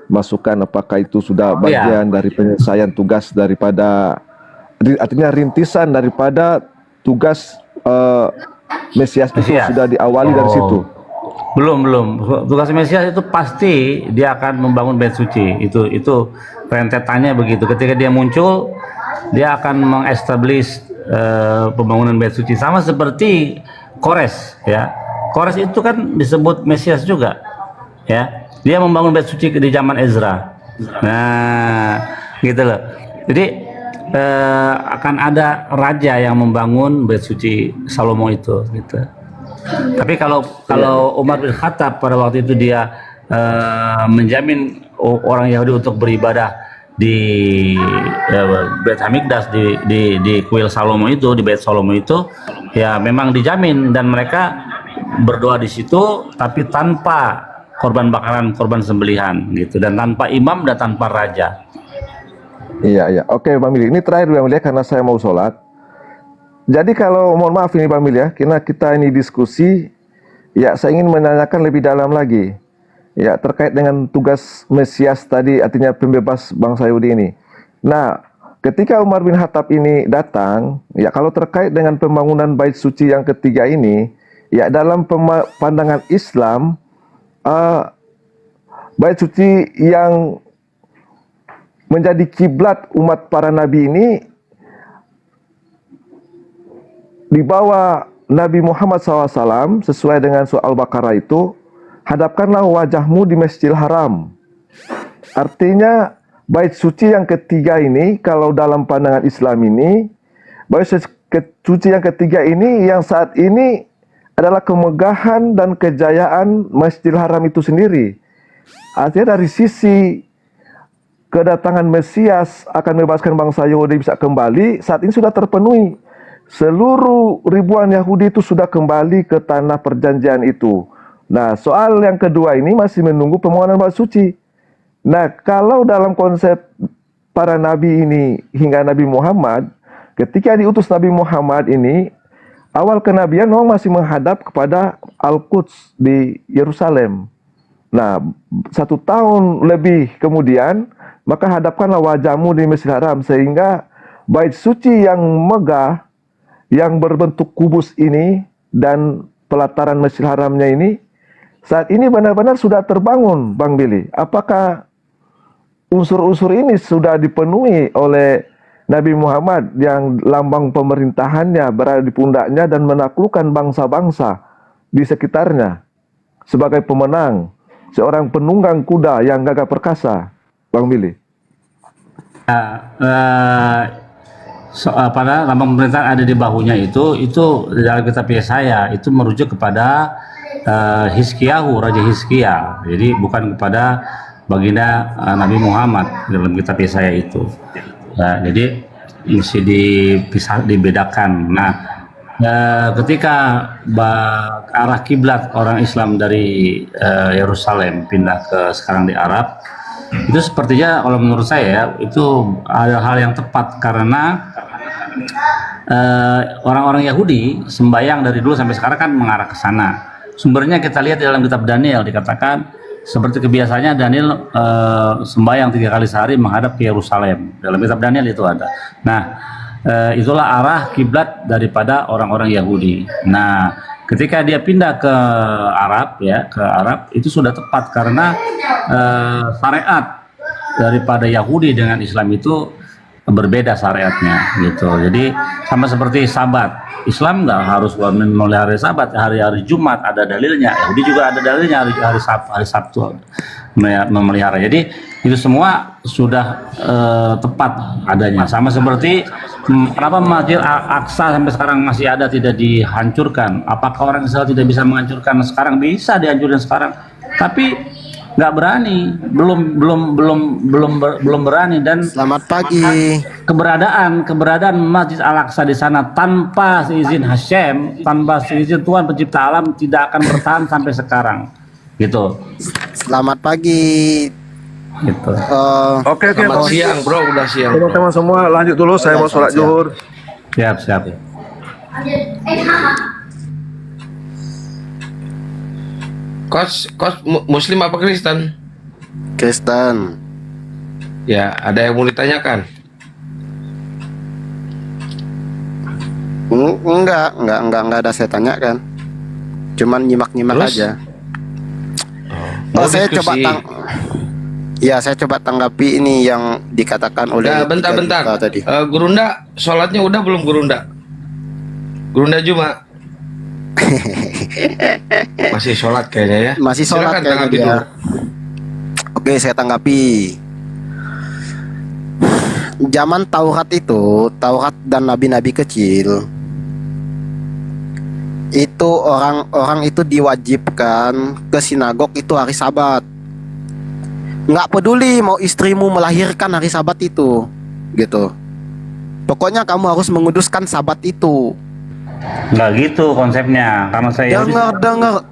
masukkan, apakah itu sudah bagian dari penyelesaian tugas daripada, artinya rintisan daripada tugas Mesias itu sudah diawali dari situ. Belum. Tugas Mesias itu pasti dia akan membangun bait suci. Itu rentetannya begitu. Ketika dia muncul, dia akan mengestablish pembangunan bait suci, sama seperti Kores, ya. Kores itu kan disebut Mesias juga, ya. Dia membangun bait suci di zaman Ezra. Nah, gitu loh. Jadi akan ada raja yang membangun bait suci Salomo itu, gitu. Tapi kalau Umar bin Khattab pada waktu itu dia menjamin orang Yahudi untuk beribadah di Beit Hamikdash, di kuil Salomo itu, di Bait Salomo itu, ya memang dijamin, dan mereka berdoa di situ tapi tanpa korban bakaran, korban sembelihan gitu, dan tanpa imam dan tanpa raja. Iya. Oke, Bang Mili. Ini terakhir Bang Mili, karena saya mau sholat. Jadi kalau mohon maaf ini Bang Mili ya, karena kita ini diskusi, ya saya ingin menanyakan lebih dalam lagi. Ya, terkait dengan tugas Mesias tadi, artinya pembebas bangsa Yahudi ini. Nah, ketika Umar bin Khattab ini datang, ya kalau terkait dengan pembangunan bait suci yang ketiga ini, ya dalam pandangan Islam, bait suci yang menjadi kiblat umat para nabi ini dibawa Nabi Muhammad SAW sesuai dengan surah Al-Baqarah itu, hadapkanlah wajahmu di Masjidil Haram. Artinya bait suci yang ketiga ini, kalau dalam pandangan Islam ini, bait suci yang ketiga ini yang saat ini adalah kemegahan dan kejayaan Masjidil Haram itu sendiri. Artinya dari sisi kedatangan Mesias akan membebaskan bangsa Yahudi bisa kembali, saat ini sudah terpenuhi. Seluruh ribuan Yahudi itu sudah kembali ke tanah perjanjian itu. Nah, soal yang kedua ini masih menunggu pembangunan bait suci. Nah, kalau dalam konsep para nabi ini hingga Nabi Muhammad, ketika diutus Nabi Muhammad ini, awal kenabian memang masih menghadap kepada Al-Quds di Yerusalem. Nah, 1 tahun lebih kemudian, maka hadapkanlah wajahmu di Masjidil Haram, sehingga bait suci yang megah, yang berbentuk kubus ini, dan pelataran Masjidil Haramnya ini, saat ini benar-benar sudah terbangun, Bang Billy. Apakah unsur-unsur ini sudah dipenuhi oleh Nabi Muhammad yang lambang pemerintahannya berada di pundaknya dan menaklukkan bangsa-bangsa di sekitarnya sebagai pemenang, seorang penunggang kuda yang gagah perkasa, Bang Billy? Pada lambang pemerintahan ada di bahunya itu dalam kitab Yesaya itu merujuk kepada Hizkiyahu, Raja Hizkia. Jadi bukan kepada baginda Nabi Muhammad dalam kitab Yesaya itu. Nah, jadi mesti dibedakan. Nah, ketika arah kiblat orang Islam dari Yerusalem pindah ke sekarang di Arab, itu sepertinya kalau menurut saya itu ada hal yang tepat, karena orang-orang Yahudi sembahyang dari dulu sampai sekarang kan mengarah ke sana. Sumbernya kita lihat di dalam kitab Daniel, dikatakan seperti kebiasaannya Daniel sembahyang 3 kali sehari menghadap ke Yerusalem. Dalam kitab Daniel itu ada. Nah, itulah arah kiblat daripada orang-orang Yahudi. Nah, ketika dia pindah ke Arab, ya ke Arab, itu sudah tepat, karena syariat daripada Yahudi dengan Islam itu berbeda syariatnya, gitu. Jadi sama seperti Sabat, Islam nggak harus memelihara Sabat, hari-hari Jumat ada dalilnya, Yahudi juga ada dalilnya hari Sabtu memelihara. Jadi itu semua sudah tepat adanya. Sama seperti kenapa Masjid Al-Aqsa sampai sekarang masih ada, tidak dihancurkan? Apakah orang Israel tidak bisa menghancurkan sekarang? Bisa dihancurkan sekarang, tapi nggak berani, belum berani. Dan selamat pagi. Keberadaan Masjid Al-Aqsa di sana tanpa seizin Hashem, tanpa seizin Tuhan pencipta alam, tidak akan bertahan sampai sekarang, gitu. Selamat pagi. Gitu. Oke, Selamat siang, bro. Udah siang. Teman-teman semua lanjut dulu, saya mau sholat zuhur. Siap. Coach Muslim apa Kristen? Kristen. Ya, ada yang mau ditanyakan? Enggak ada saya tanyakan. Cuman nyimak aja. Saya coba tanggapi ini yang dikatakan oleh bentar. tadi. Gurunda, sholatnya udah belum Gurunda? Gurunda Juma. Masih sholat kayaknya ya. Masih sholat Silakan kayaknya tanggapi dia. dulu. Oke, saya tanggapi. Zaman Taurat itu, Taurat dan nabi-nabi kecil, itu orang-orang itu diwajibkan ke sinagog itu hari Sabat. Nggak peduli mau istrimu melahirkan hari Sabat itu, gitu. Pokoknya kamu harus menguduskan Sabat itu. Nggak gitu konsepnya. Karena saya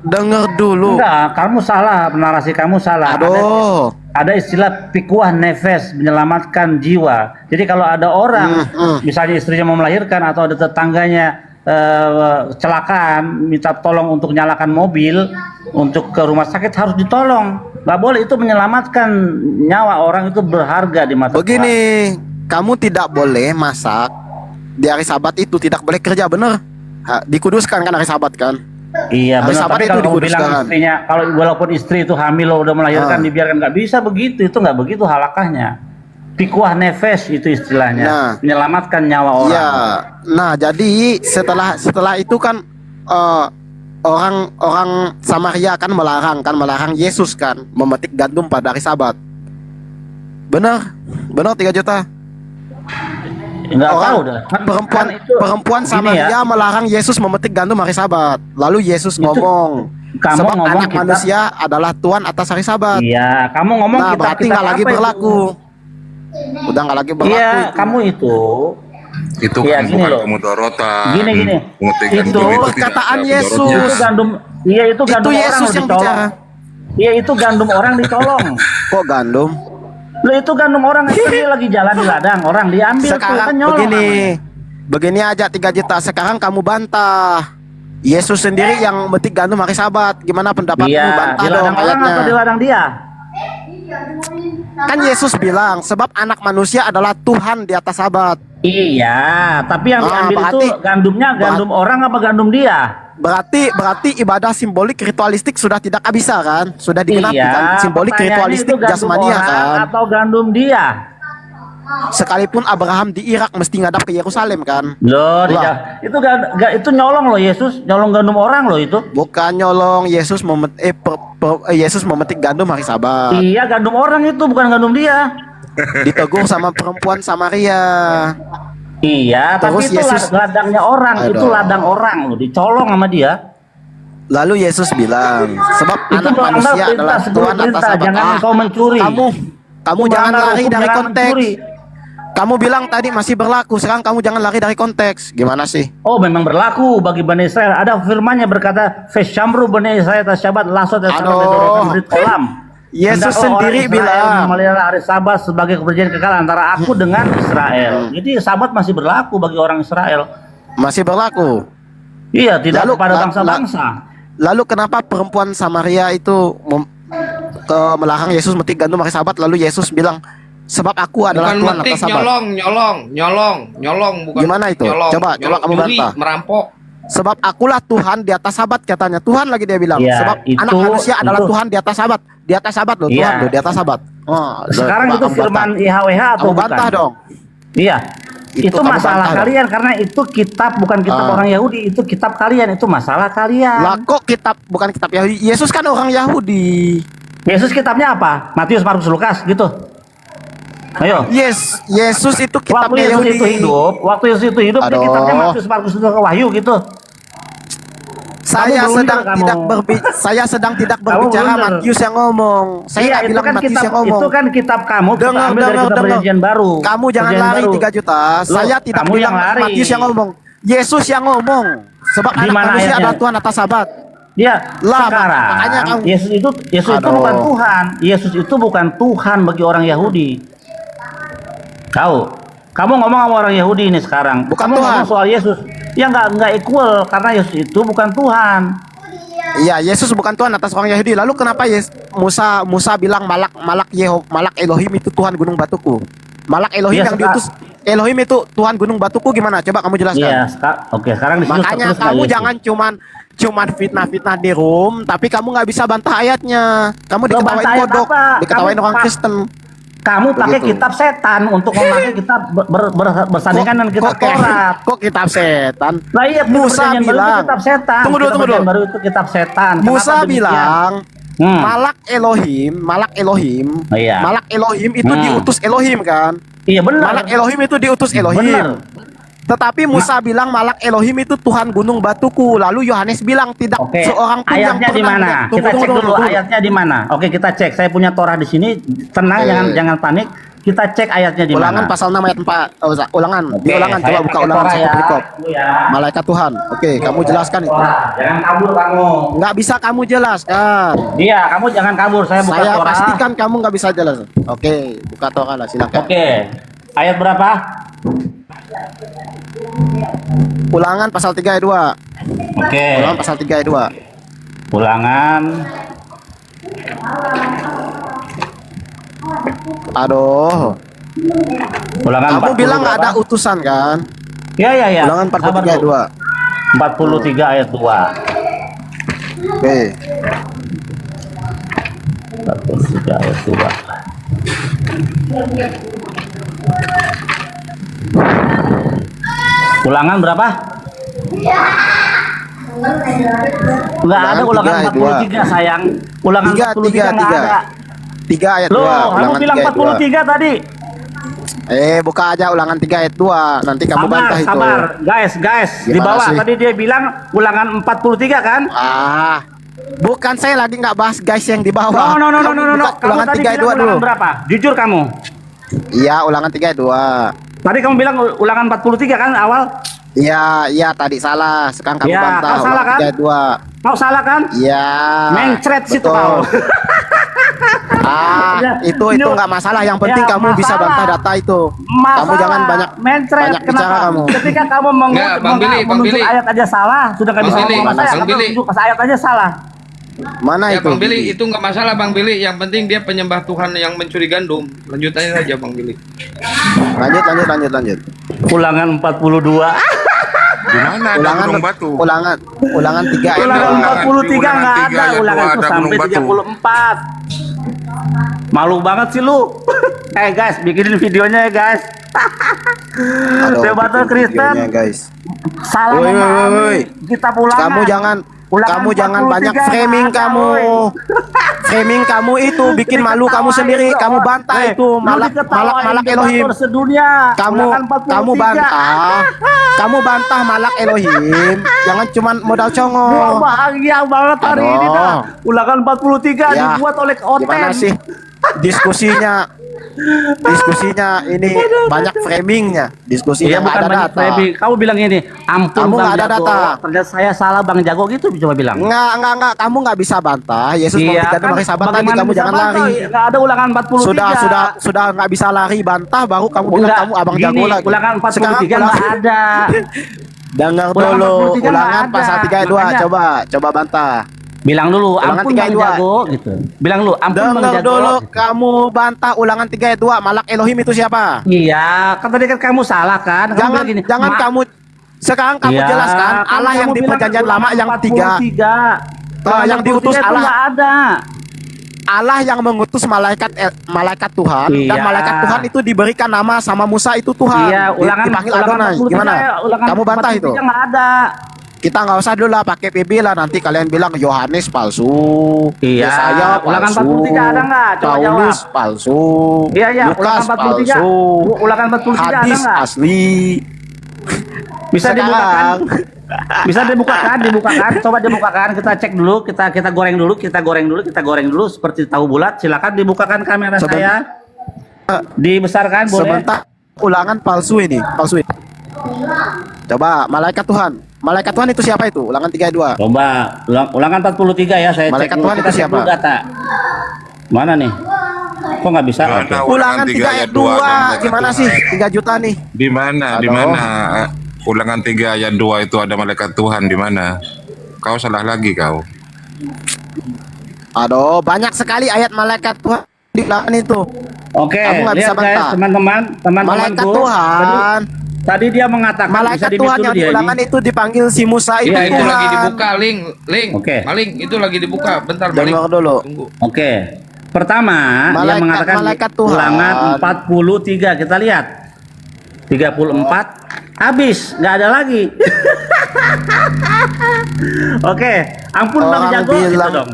Dengar dulu. Enggak, kamu salah, narasi kamu salah. Aduh. Ada istilah pikuah nefes, menyelamatkan jiwa. Jadi kalau ada orang, misalnya istrinya mau melahirkan atau ada tetangganya kecelakaan, minta tolong untuk nyalakan mobil, untuk ke rumah sakit harus ditolong. Nggak boleh, itu menyelamatkan nyawa orang, itu berharga di mata Begini, kamu tidak boleh masak di hari Sabat itu, tidak boleh kerja, bener? Dikuduskan kan hari Sabat kan? Iya Hari benar, Sabat tapi itu kalau kamu bilang dikuduskan. istrinya, kalau walaupun istri itu hamil loh, udah melahirkan dibiarkan, nggak bisa begitu, itu nggak begitu halakahnya. Pikuah nefes itu istilahnya, menyelamatkan nyawa orang. Iya. Nah, jadi setelah itu kan orang Samaria kan melarang Yesus kan memetik gandum pada hari Sabat. Benar 3 juta. Nggak tahu dah. Perempuan Samaria melarang Yesus memetik gandum hari Sabat. Lalu Yesus ngomong, kamu sebab ngomong anak manusia adalah Tuhan atas hari Sabat. Iya, kamu ngomong nah, berarti nggak lagi berlaku. Udah nggak lagi berlaku. Iya, itu. kamu itu. Itu Iya, kan gini bukan loh. kemudorotan. Gini. Itu perkataan Yesus. Itu gandum. Iya, itu gandum Itu orang Yesus loh yang dicolong. bicara. Iya, itu gandum orang dicolong. Kok gandum? Loh, itu gandum orang itu dia lagi jalan di ladang, orang diambil tuh, Sekarang kan nyolong. begini aja 3 juta. Sekarang kamu bantah Yesus sendiri yang metik gandum hari Sabat. Gimana pendapatmu? Iya, Bantah di dong ladang orang ayatnya. atau di ladang dia? Kan Yesus bilang sebab anak manusia adalah Tuhan di atas Sabat. Iya, tapi yang diambil itu berarti- gandumnya gandum orang apa gandum dia? Berarti ibadah simbolik ritualistik sudah tidak bisa kan? Sudah digenapi kan? Simbolik pertanyaannya ritualistik itu gandum jasmania orang kan? atau gandum dia? Sekalipun Abraham di Irak mesti ngadap ke Yerusalem kan? Loh, Lah. itu nyolong loh Yesus, nyolong gandum orang loh itu. Bukan nyolong, Yesus Yesus memetik gandum hari Sabat. Iya, gandum orang itu bukan gandum dia. Ditegur sama perempuan Samaria. Iya, Terus tapi itu Yesus- ladangnya orang, itu Aduh. ladang orang loh, dicolong sama dia. Lalu Yesus bilang, sebab Itu anak melanggar manusia perintah adalah sebelum Tuhan atas perintah, Sabat. jangan engkau mencuri. Kamu Itu jangan melanggar lari hukum, dari jangan konteks. mencuri. Kamu bilang tadi masih berlaku, sekarang kamu jangan lari dari konteks. Gimana sih? Oh, memang berlaku bagi Bani Israel. Ada firman-Nya berkata, "Fesyamru Bani Israel tas Syabat lasot kolam." Yesus Hendaklah sendiri orang Israel bilang. memelihara hari Sabat sebagai perjanjian kekal antara aku dengan Israel. Jadi Sabat masih berlaku bagi orang Israel. Masih berlaku. Iya, tidak Lalu- kepada la- bangsa-bangsa. Lalu kenapa perempuan Samaria itu melarang Yesus metik gandum hari Sabat? Lalu Yesus bilang, sebab aku adalah Bukan Tuhan metik, atas Sabat. nyolong, bukan Gimana itu? nyolong, Coba kamu nyuri, bantah. merampok. Sebab akulah Tuhan di atas Sabat katanya. Tuhan lagi dia bilang. Iya, Sebab itu- anak manusia adalah itu- Tuhan di atas Sabat. Di atas Sabat loh, Iya. Tuhan loh di atas Sabat. Oh, Sekarang coba itu kamu firman bantah. IHWH atau Kamu bukan? bantah dong. Iya. Itu Itu kamu masalah bantah dong. kalian karena itu kitab bukan kitab orang Yahudi, itu kitab kalian, itu masalah kalian. Lah kok kitab bukan kitab Yahudi? Yesus kan orang Yahudi. Yesus kitabnya apa? Matius, Markus, Lukas gitu. Ayo. Yesus itu kitabnya Waktu Yesus Yahudi. itu hidup, waktu Yesus itu hidup, dia Aduh. kitabnya Matius, Markus, Lukas, Wahyu gitu. Saya Kamu sedang blunder, tidak kamu. saya sedang tidak Kamu berbicara blunder. Matius yang ngomong. Saya Iya, nggak itu bilang kan Matius kitab, yang ngomong. itu kan kitab kamu, kita Dengar, ambil dari kitab perjanjian baru. Kamu jangan Perjanjian lari baru. 3 juta. Loh, Saya tidak kamu bilang yang lari. Matius yang ngomong. Yesus yang ngomong. Sebab Di anak mana manusia ayatnya? adalah Tuhan atas Sabat. Ya, Lah, sekarang makanya kamu- Yesus itu Aduh. bukan Tuhan. Yesus itu bukan Tuhan bagi orang Yahudi. Kamu ngomong sama orang Yahudi ini sekarang. Bukan kamu Tuhan. ngomong soal Yesus. Ya nggak equal karena Yesus itu bukan Tuhan. Iya, Yesus bukan Tuhan atas orang Yahudi. Lalu kenapa Musa bilang Malak Elohim itu Tuhan gunung batuku? Malak Elohim Iya, yang diutus Elohim itu Tuhan gunung batuku gimana? Coba kamu jelaskan. Iya, oke, sekarang di situ Makanya terus kamu Yesus. jangan cuman fitnah-fitnah di room, tapi kamu nggak bisa bantah ayatnya. Kamu Loh, diketawain bantah ayat kodok, apa? diketawain Kamu, orang Pak, Kristen. Kamu pakai Begitu. kitab setan untuk memakai kitab bersandingan dengan kitab Taurat. Kok kitab setan? Lah iya, Musa perjanjian baru itu bilang. kitab setan. Tunggu dulu, Kitab tunggu perjanjian dulu. baru itu kitab setan. Musa Kenapa demikian? Malak Elohim, Oh, iya. Malak Elohim itu diutus Elohim kan? Iya benar. Malak Elohim itu diutus Elohim. Benar. Tetapi Musa bilang Malak Elohim itu Tuhan gunung batuku. Lalu Yohanes bilang tidak Oke, seorang pun yang ayatnya di pernah mana? melihat. Kita cek dulu ayatnya di mana. Oke, kita cek. Saya punya Torah di sini. Tenang, jangan panik. Kita cek ayatnya di Ulangan mana. pasal 6 ayat 4. Oh, ulangan, Oke, diulangan saya coba buka pakai ulangan Torah satu ya. perikop. Ya. Malaikat Tuhan. Oke, kamu jelaskan itu. Torah. Jangan kabur kamu. Nggak bisa kamu jelaskan. Iya, kamu jangan kabur. Saya buka Saya Torah. pastikan kamu nggak bisa jelas. Oke, buka Torah lah silakan. Oke. Ayat berapa? Ulangan pasal 3 ayat 2. Oke. Ulangan pasal 3 ayat 2. Ulangan. Aduh. Ulangan Kamu 40 bilang nggak ada berapa? utusan kan? Ya. Ulangan 43 ayat 2. 43 ayat 2. Oke. 43 ayat 2. Ulangan berapa? Enggak ada ulangan 43 sayang. Ulangan 43 enggak ada. 3 ayat 2. Loh, kamu bilang 43 tadi. Buka aja ulangan 3 ayat 2. Nanti kamu bantah itu. Sabar. Guys, di Gimana bawah sih? tadi dia bilang ulangan 43 kan? Bukan, saya lagi nggak bahas guys yang di bawah. No. Kamu buka Kamu ulangan tadi 3 ayat 2 bilang dulu. ulangan berapa? Jujur kamu. Iya, ulangan 3 ayat 2. Tadi kamu bilang ulangan 43 kan awal? Iya, tadi salah. Sekarang kamu Ya, bantah. kau salah Ulangan kan? 3 ayat 2. Kau salah kan? Iya. Mencret situ betul. kau. Itu nggak masalah. Yang penting Ya, kamu bisa masalah. bantah data itu. Masalah. Kamu jangan banyak mencret. banyak bicara Kenapa? kamu. Ketika kamu Nggak, Bang Billy, menunjuk ayat aja salah, sudah nggak Bang bisa Billy, ngomong sama saya. Bang Kamu Billy. tunjuk pas ayat aja salah. Mana Ya itu? Bang Billy, itu nggak masalah Bang Billy. Yang penting dia penyembah Tuhan yang mencuri gandum. Lanjut aja Bang Billy. Lanjut. Ulangan 42. Gimana ada Ulangan gunung batu? Ulangan 3 ayat Ulangan 43 nggak tiga ada. ayat Ulangan dua itu ada sampai gunung batu. 34. Malu banget sih lu. Guys, bikinin videonya ya guys. Debater Kristen. guys. Salah Woi, memahami kitab Ulangan. Kamu jangan banyak 43 framing nggak ada, kamu. woi. Framing kamu itu bikin malu kamu sendiri. Kamu bantah itu malak Elohim. Sedunia. Kamu bantah. Kamu bantah malak Elohim. Jangan cuman modal Gua congol. bahagia banget hari ini dah. Ulangan 43 Ya, dibuat oleh Oten. Gimana sih diskusinya ini banyak framingnya. Diskusinya Iya nggak bukan ada banyak data. framing. Kamu bilang ini, ampun Kamu Bang nggak ada Jago. data. Ternyata saya salah Bang Jago gitu coba bilang. Enggak. Kamu nggak bisa bantah. Yesus mau Iya, dikandung hari Sabat tadi. bagaimana Kamu bisa jangan bantah? lari. Nggak ada ulangan 43. Sudah nggak bisa lari bantah. Baru kamu bilang Enggak, kamu abang gini, jago lagi. ulangan 43 Sekarang nggak ada. Dengar Ulangan dulu. 43 nggak Ulangan ada. pasal 3 ayat 2. Makanya- Coba bantah. Bilang dulu, Ulangan ampun 3 Bang ayat 2. Jago gitu. Bilang dulu, ampun Bang Dengar Jago. dulu. Kamu bantah ulangan 3 ayat 2. Malak Elohim itu siapa? Iya, kan tadi kan kamu salah kan? Kamu bilang gini, Jangan kamu sekarang kamu Iya, jelaskan kan Allah yang kamu di bilang perjanjian lama yang 3. 43. Yang diutus 43 itu Allah. nggak ada. Allah yang mengutus malaikat Tuhan dan Iya. malaikat Tuhan itu diberikan nama sama Musa itu Tuhan. Iya, ulangan Dipanggil ulangan Adonai. 43, Gimana? ulangan Kamu bantah itu? 43 nggak ada. Kita nggak usah dulu lah pakai PB lah, nanti kalian bilang Yohanes palsu. Iya, Yesaya ulangan palsu. 43 ada nggak? Coba Paulus jawab. palsu. Iya, Lukas ulangan 43. palsu. Ulangan 43 ada Hadis nggak? asli. Bisa Sekarang, dibukakan? Bisa dibukakan. Coba dibukakan. Kita cek dulu, kita goreng dulu seperti tahu bulat. Silakan dibukakan kamera saya. Dibesarkan boleh. Sebentar, ulangan palsu ini. Coba malaikat Tuhan. Malaikat Tuhan itu siapa itu? Ulangan 3 ayat 2. Coba ulangan 43 ya, saya Malaikat cek dulu. Tuhan Kita itu cek siapa? dulu data. Mana nih? Kok nggak bisa? Mana Ulangan 3 ayat 2. Gimana sih? 3 juta nih. Di mana? Di Aduh. mana? Ulangan 3 ayat 2 itu ada malaikat Tuhan di mana? Kau salah lagi kau. Aduh, banyak sekali ayat malaikat Tuhan di ulangan itu. Oke, Kamu nggak bisa lihat guys, bantah. teman-teman, Malaikat teman-temanku. Tuhan. Tadi dia mengatakan bisa Malaikat di-mute Tuhan dulu yang di dia ulangan ini. itu dipanggil si Musa itu Iya, itu Tuhan. lagi dibuka, Link. Oke. Maling, itu lagi dibuka. Bentar, Maling. Dengar dulu. Tunggu. Oke. Pertama, dia Malaikat- mengatakan malaikat Tuhan. ulangan 43. Kita lihat. 34 habis, nggak ada lagi. Oke, ampun Bang Orang Jago gitu bilang- dong.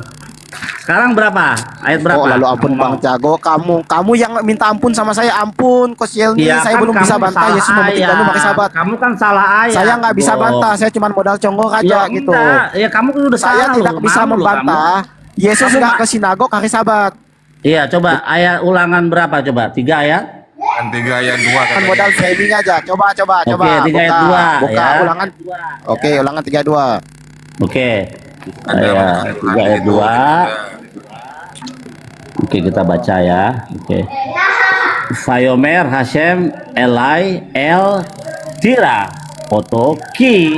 Sekarang berapa? Ayat berapa? Oh, lalu ampun Bang Jago, kamu yang minta ampun sama saya, ampun Coach Yelmi, Iya, saya kan belum bisa kamu bantah salah Yesus memetik ayat. gandum pakai sahabat. Kamu kan salah ayat. Saya nggak bisa Bro. bantah, saya cuma modal congok aja Ya gitu. enggak, ya kamu kan udah Saya salah tidak loh, bisa malu loh membantah. Yesus Kamu nggak ma- ke sinagog hari Sabat. Iya, coba ayat ulangan berapa coba? 3 ayat? Kan 3 ayat 2 Kan modal framing aja. Coba. Oke, 3 ayat 2 buka ya. ulangan. Oke, ulangan 32. Oke. Ayat 3 ayat 2. Oke, kita baca ya. Oke. Vayomer Hashem Elai El Tira Oto Ki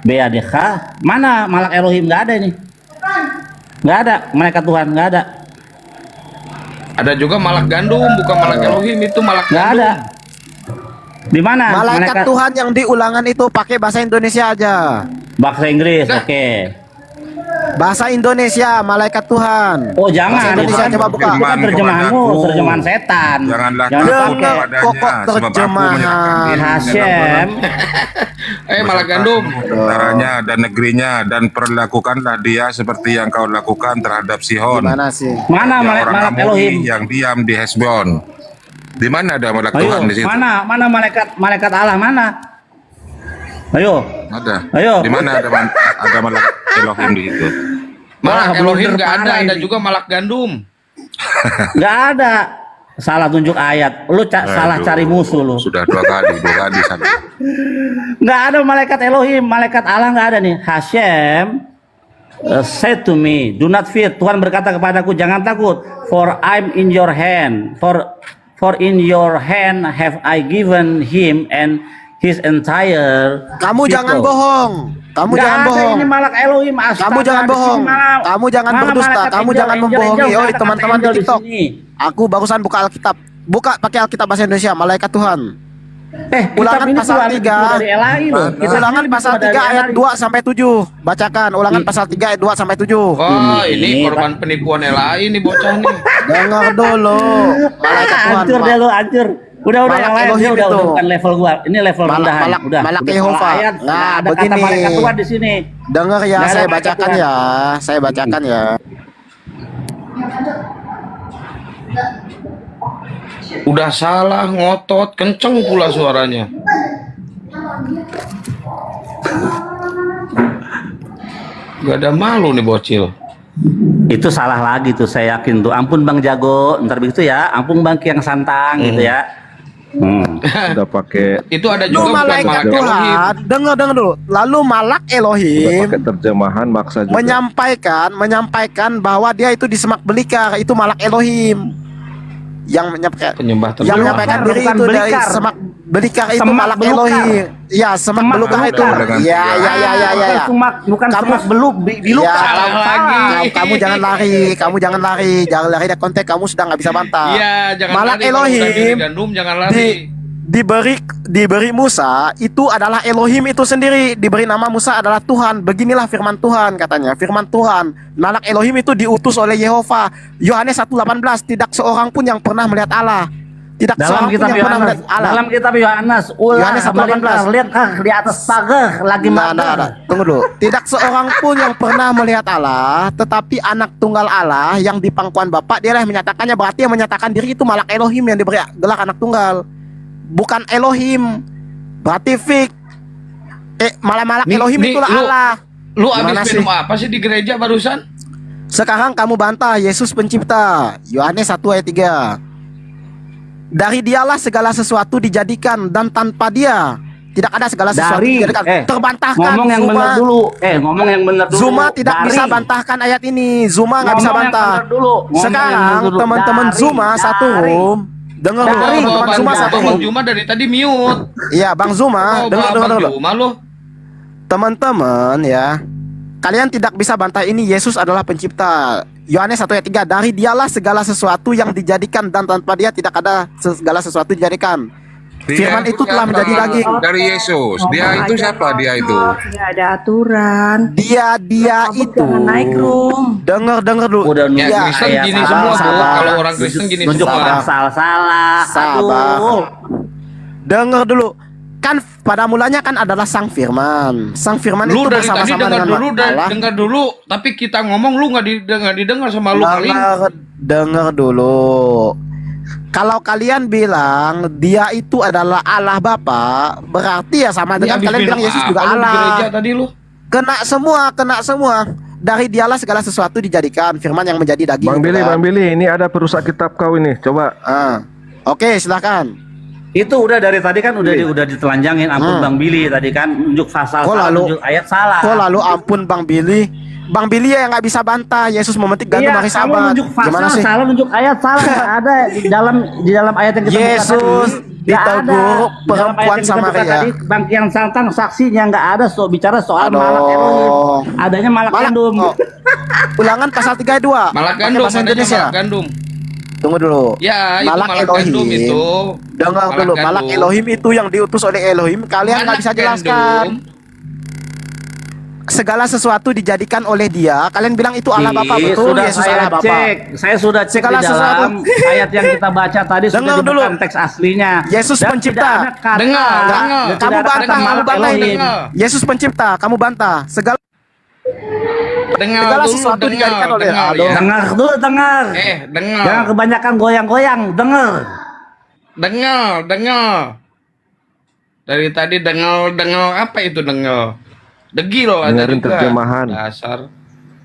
Beadecha. Mana malak Elohim? Nggak ada ini. Nggak ada. Malaikat Tuhan nggak ada. Ada juga malak gandum, bukan malak Elohim, itu malak Nggak gandum. ada. Di mana? Malaikat Tuhan yang di ulangan itu pakai bahasa Indonesia aja. Bahasa Inggris. Oke. Bahasa Indonesia, malaikat Tuhan. Oh, jangan. Bahasa Indonesia Bukan- coba buka. bukan terjemahanmu, terjemahan setan. Janganlah Jangan takut pakai. kepadanya, Pokok sebab aku terjemahan. menyerahkan diri Hashem. Malak gandum. tentaranya dan negerinya, dan perlakukanlah dia seperti yang kau lakukan terhadap Sihon. Gimana sih? Mana Ya, malaikat orang malak Amori Elohim? yang diam di Hesbon. Di mana ada malak Ayo, Tuhan di situ? mana malaikat Allah mana? Ayo. Ada. Ayo. Di mana ada malak Elohim di situ? Malak Elohim nggak ada, parah ada ini. juga malak gandum. Nggak ada. Salah tunjuk ayat. Lu salah Aduh, cari musuh lu. Sudah dua kali sampai. Nggak ada malaikat Elohim, malaikat Allah nggak ada nih. Hashem said to me, do not fear. Tuhan berkata kepadaku, jangan takut. For I'm in your hand. For in your hand have I given him and his entire. Kamu jangan people. bohong. Kamu Nggak jangan ada bohong. ini malak Elohim. Kamu jangan bohong. Kamu jangan berdusta. Kamu jangan membohongi. Oi, teman-teman di TikTok. Aku barusan buka Alkitab. Buka pakai Alkitab bahasa Indonesia, malaikat Tuhan. Ulangan ini pasal 3. dari Elai loh. Ulangan pasal 3 ayat 2 sampai 7. Bacakan ulangan pasal 3 ayat 2 sampai 7. Oh, ini korban penipuan LAI nih bocah nih. Dengar dulu. Malaikat Tuhan. Hancur deh lu, hancur. Udah Malak yang lain Elohim udah itu. bukan level gua. Ini level rendahan. Malak Udah. Malak Udah Yehova. salah ayat. Nah, Ada begini. kata malaikat Tuhan di sini. Dengar ya, Nggak ada saya malaikat bacakan Tuhan. ya. Saya bacakan ya. Udah salah ngotot, kenceng pula suaranya. Gak ada malu nih bocil. Itu salah lagi tuh, saya yakin tuh. Ampun Bang Jago, ntar begitu ya. Ampun Bang Kiang Santang gitu ya. Udah pakai Itu ada Lu juga bukan malaikat malak Elohim. Tuhan, dengar dulu. Lalu malak udah Elohim pakai terjemahan maksa juga. menyampaikan bahwa dia itu di semak belukar, itu malak Elohim. Yang menyampaikan Penyembah yang terjemahan. menyampaikan diri Bukan itu dari belukar. semak belukar itu Semak malak belukar. Elohim. Ya, semak belukar itu. belukar. Ya. Bukan semak, bukan Kamu- semak beluk, biluk. Ya, Salah lagi. Kamu jangan lari, jangan lari dari konteks. Kamu sudah nggak bisa bantah. Iya, jangan Malak lari. Kalau udah diri Elohim gandum jangan lari. diberi Musa itu adalah Elohim itu sendiri, diberi nama Musa adalah Tuhan. Beginilah firman Tuhan katanya, firman Tuhan. Malak Elohim itu diutus oleh Yehova. Yohanes 1:18, tidak seorang pun yang pernah melihat Allah. Tidak Dalam seorang pun kitab yang pernah Yohanes, melihat Allah. dalam kitab Yohanes, Yohanes 1:18. lihat di atas pagar lagi makan. Tunggu dulu. Tidak seorang pun yang pernah melihat Allah, tetapi anak tunggal Allah yang di pangkuan Bapa, dialah yang menyatakannya. Berarti yang menyatakan diri itu Malak Elohim yang diberi gelar anak tunggal. Bukan Elohim. Berarti fik. Malak Elohim itulah Allah. Lu Gimana abis sih? minum apa sih di gereja barusan? Sekarang kamu bantah Yesus pencipta. Yohanes 1 ayat 3. Dari dialah segala sesuatu dijadikan, dan tanpa dia tidak ada segala sesuatu dijadikan. Terbantahkan. Ngomong yang Zuma. benar dulu. Ngomong yang benar dulu. Zuma tidak Dari. bisa bantahkan ayat ini. Zuma nggak bisa Ngomong yang bantah. benar dulu. Ngomong yang Sekarang benar dulu. teman-teman Dari. Zuma satu room. Dengar dulu, Oh, teman-teman Bang Zuma satu Bang room. Juma dari tadi mute. Iya, Bang Zuma, Oh, dengar Bang dulu. Juma lu. Teman-teman ya, kalian tidak bisa bantah ini. Yesus adalah pencipta. Yohanes 1 ayat 3, dari dialah segala sesuatu yang dijadikan, dan tanpa dia tidak ada segala sesuatu dijadikan. Firman itu telah menjadi daging. Dari Yesus. Dia itu siapa? Dia itu. Nggak ada aturan. Dia itu. Jangan naik room. Dengar dulu. Udah Ya, Kristen ayat gini sabar, semua, Bu. sabar. Kalau orang Kristen gini Nunjuk semua. orang salah. Sabar. Aduh. Dengar dulu. kan pada mulanya kan adalah Sang Firman. Sang Firman Lu itu dari tadi bersama-sama dengar dengan dulu, Allah. dengar dulu. Tapi kita ngomong lu nggak didengar sama lu kali. Dengar dulu. Kalau kalian bilang dia itu adalah Allah Bapa, berarti ya sama dengan habis kalian bilang bilang Yesus apa juga lu di Allah. gereja tadi lu? Kena semua. Dari dialah segala sesuatu dijadikan, Firman yang menjadi daging. Bang gitu Billy, kan. Bang Billy, ini ada perusak kitab kau ini. Coba. Oke, silakan. Itu udah dari tadi kan udah ditelanjangin ampun Bang Billy tadi kan nunjuk pasal salah, nunjuk ayat salah. Kok lalu ampun Bang Billy? Bang Billy ya nggak bisa bantah. Yesus memetik gandum Iya, hari kamu Sabat. nunjuk Gimana pasal sih? salah, nunjuk ayat salah, nggak ada di dalam ayat yang kita buka Yesus tadi. Nggak ada. ditegur Di dalam ayat perempuan yang kita buka Samaria. tadi, Bang Kian Santang saksinya nggak ada bicara soal Aduh. malak Elohim. Adanya malak gandum. Ulangan pasal 32. Malak Pakai gandum, bahasa adanya Indonesia. malak gandum. Tunggu dulu. Ya, itu malak gandum itu. Dengar Malak dulu, gandum. malak Elohim itu yang diutus oleh Elohim. Kalian nggak bisa jelaskan. Segala sesuatu dijadikan oleh Dia. Kalian bilang itu Allah Bapa, betul? Sudah Yesus saya Allah Bapa. cek, saya sudah cek Segala di dalam sesuatu. ayat yang kita baca tadi sudah Dengar dibuka dulu. teks aslinya. Yesus Dan pencipta. tidak ada kata- Dengar. tidak Kamu ada kata bantah, malak Elohim. Yesus pencipta, kamu bantah. Segala Dengar dulu, sesuatu dijadikan oleh dengar, Allah. ya. Dengar dulu, dengar. Dengar. Jangan kebanyakan goyang-goyang, dengar. Dengar. Dari tadi dengar apa itu dengar? Degi loh ada Dengerin juga. terjemahan. Dasar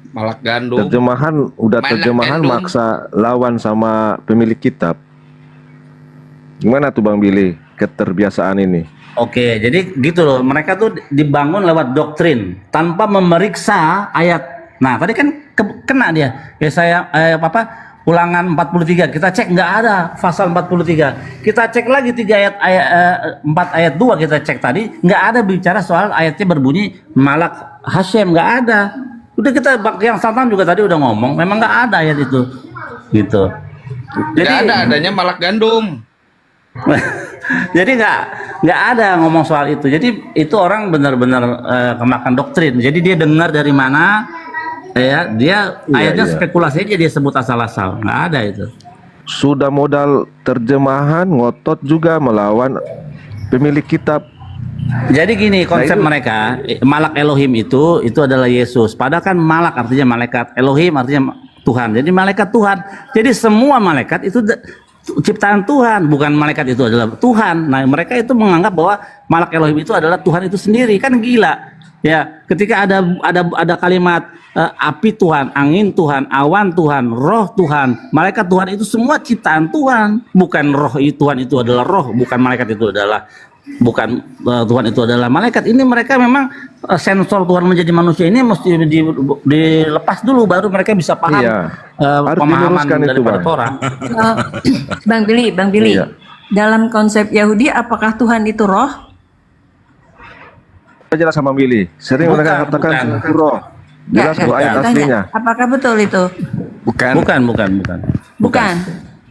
malak gandum. Terjemahan udah Malak terjemahan gandum. maksa lawan sama pemilik kitab. Gimana tuh Bang Billy keterbiasaan ini? Oke, jadi gitu loh. Mereka tuh dibangun lewat doktrin tanpa memeriksa ayat. Nah, tadi kan kena dia. Ya saya Ulangan 43 kita cek nggak ada pasal 43. Kita cek lagi 4 ayat 2 kita cek tadi nggak ada bicara soal ayatnya berbunyi malak Hashem, nggak ada. Udah kita yang Satan juga tadi udah ngomong memang nggak ada ayat itu gitu. Jadi adanya malak gandum. Jadi nggak ada ngomong soal itu. Jadi itu orang benar-benar kemakan doktrin. Jadi dia dengar dari mana ya dia ayatnya spekulasi aja dia sebut asal-asal, nggak ada itu. Sudah modal terjemahan ngotot juga melawan pemilik kitab. Jadi gini konsep Nah, itu- mereka malak Elohim itu adalah Yesus. Padahal kan malak artinya malaikat, Elohim artinya Tuhan. Jadi malaikat Tuhan. Jadi semua malaikat itu ciptaan Tuhan, bukan malaikat itu adalah Tuhan. Nah mereka itu menganggap bahwa malak Elohim itu adalah Tuhan itu sendiri, kan gila. Ya, ketika ada kalimat api Tuhan, angin Tuhan, awan Tuhan, roh Tuhan, malaikat Tuhan itu semua ciptaan Tuhan. Bukan roh Tuhan itu adalah roh, bukan malaikat itu adalah Tuhan itu adalah malaikat. Ini mereka memang sensor Tuhan menjadi manusia ini mesti dilepas dulu baru mereka bisa paham Harus pemahaman diluruskan itu, daripada Bang. Torah. Bang Billy, Iya. dalam konsep Yahudi apakah Tuhan itu roh? Jelas sama Billy. Sering mereka katakan itu roh. Jelas tuh ayat Tanya, aslinya. apakah betul itu? Bukan.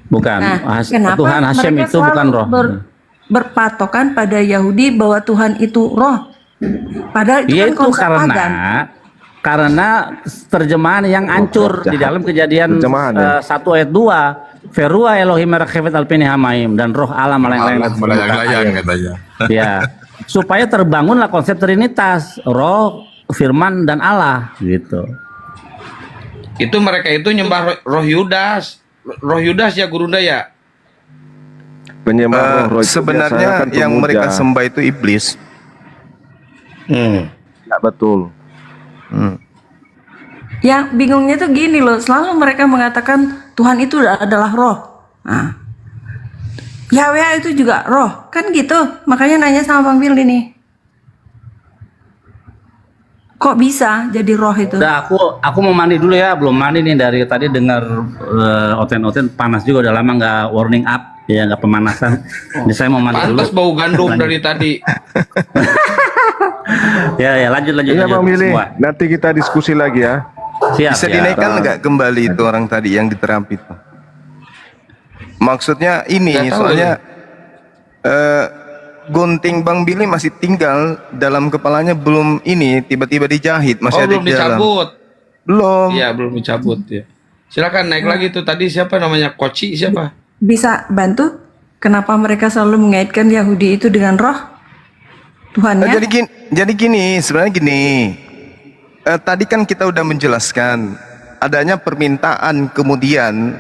Bukan. Nah, kenapa Tuhan Hashem mereka itu selalu bukan roh. berpatokan pada Yahudi bahwa Tuhan itu roh? Padahal itu Iya kan itu konsep pagan. karena terjemahan yang hancur di dalam Kejadian Terjemahan, ya. 1 ayat 2. Verua Elohim merkhefet alpini hamaim dan roh Allah melayang-layang katanya. ya supaya terbangunlah konsep trinitas roh firman dan Allah gitu. Itu mereka itu nyembah roh Yudas. Roh Yudas ya Gurunda ya. Penyembah roh itu Sebenarnya biasanya kan yang pemuja. mereka sembah itu iblis. Ya, betul. Yang bingungnya tuh gini loh, selalu mereka mengatakan Tuhan itu adalah roh. Nah, Yahweh itu juga roh, kan gitu. Makanya nanya sama Bang Billy nih. Kok bisa jadi roh itu? Udah aku mau mandi dulu ya, belum mandi nih dari tadi dengar oten-oten panas juga udah lama nggak warning up ya nggak pemanasan. Jadi saya mau mandi dulu. Pantas bau gandum dari tadi. Ya lanjut Iya Bang Billy, semua. nanti kita diskusi lagi ya. Siap, Bisa siap. dinaikkan nggak kembali itu orang tadi yang diterapi itu? Maksudnya ini, Nggak tahu soalnya gunting Bang Billy masih tinggal dalam kepalanya, belum ini tiba-tiba dijahit, masih ada Belum di dalam. dicabut. Belum. Iya, belum dicabut ya. Silakan naik lagi tuh tadi siapa namanya? Koci siapa? Bisa bantu? Kenapa mereka selalu mengaitkan Yahudi itu dengan roh? Tuhannya. Jadi gini, sebenarnya gini. Tadi kan kita udah menjelaskan adanya permintaan kemudian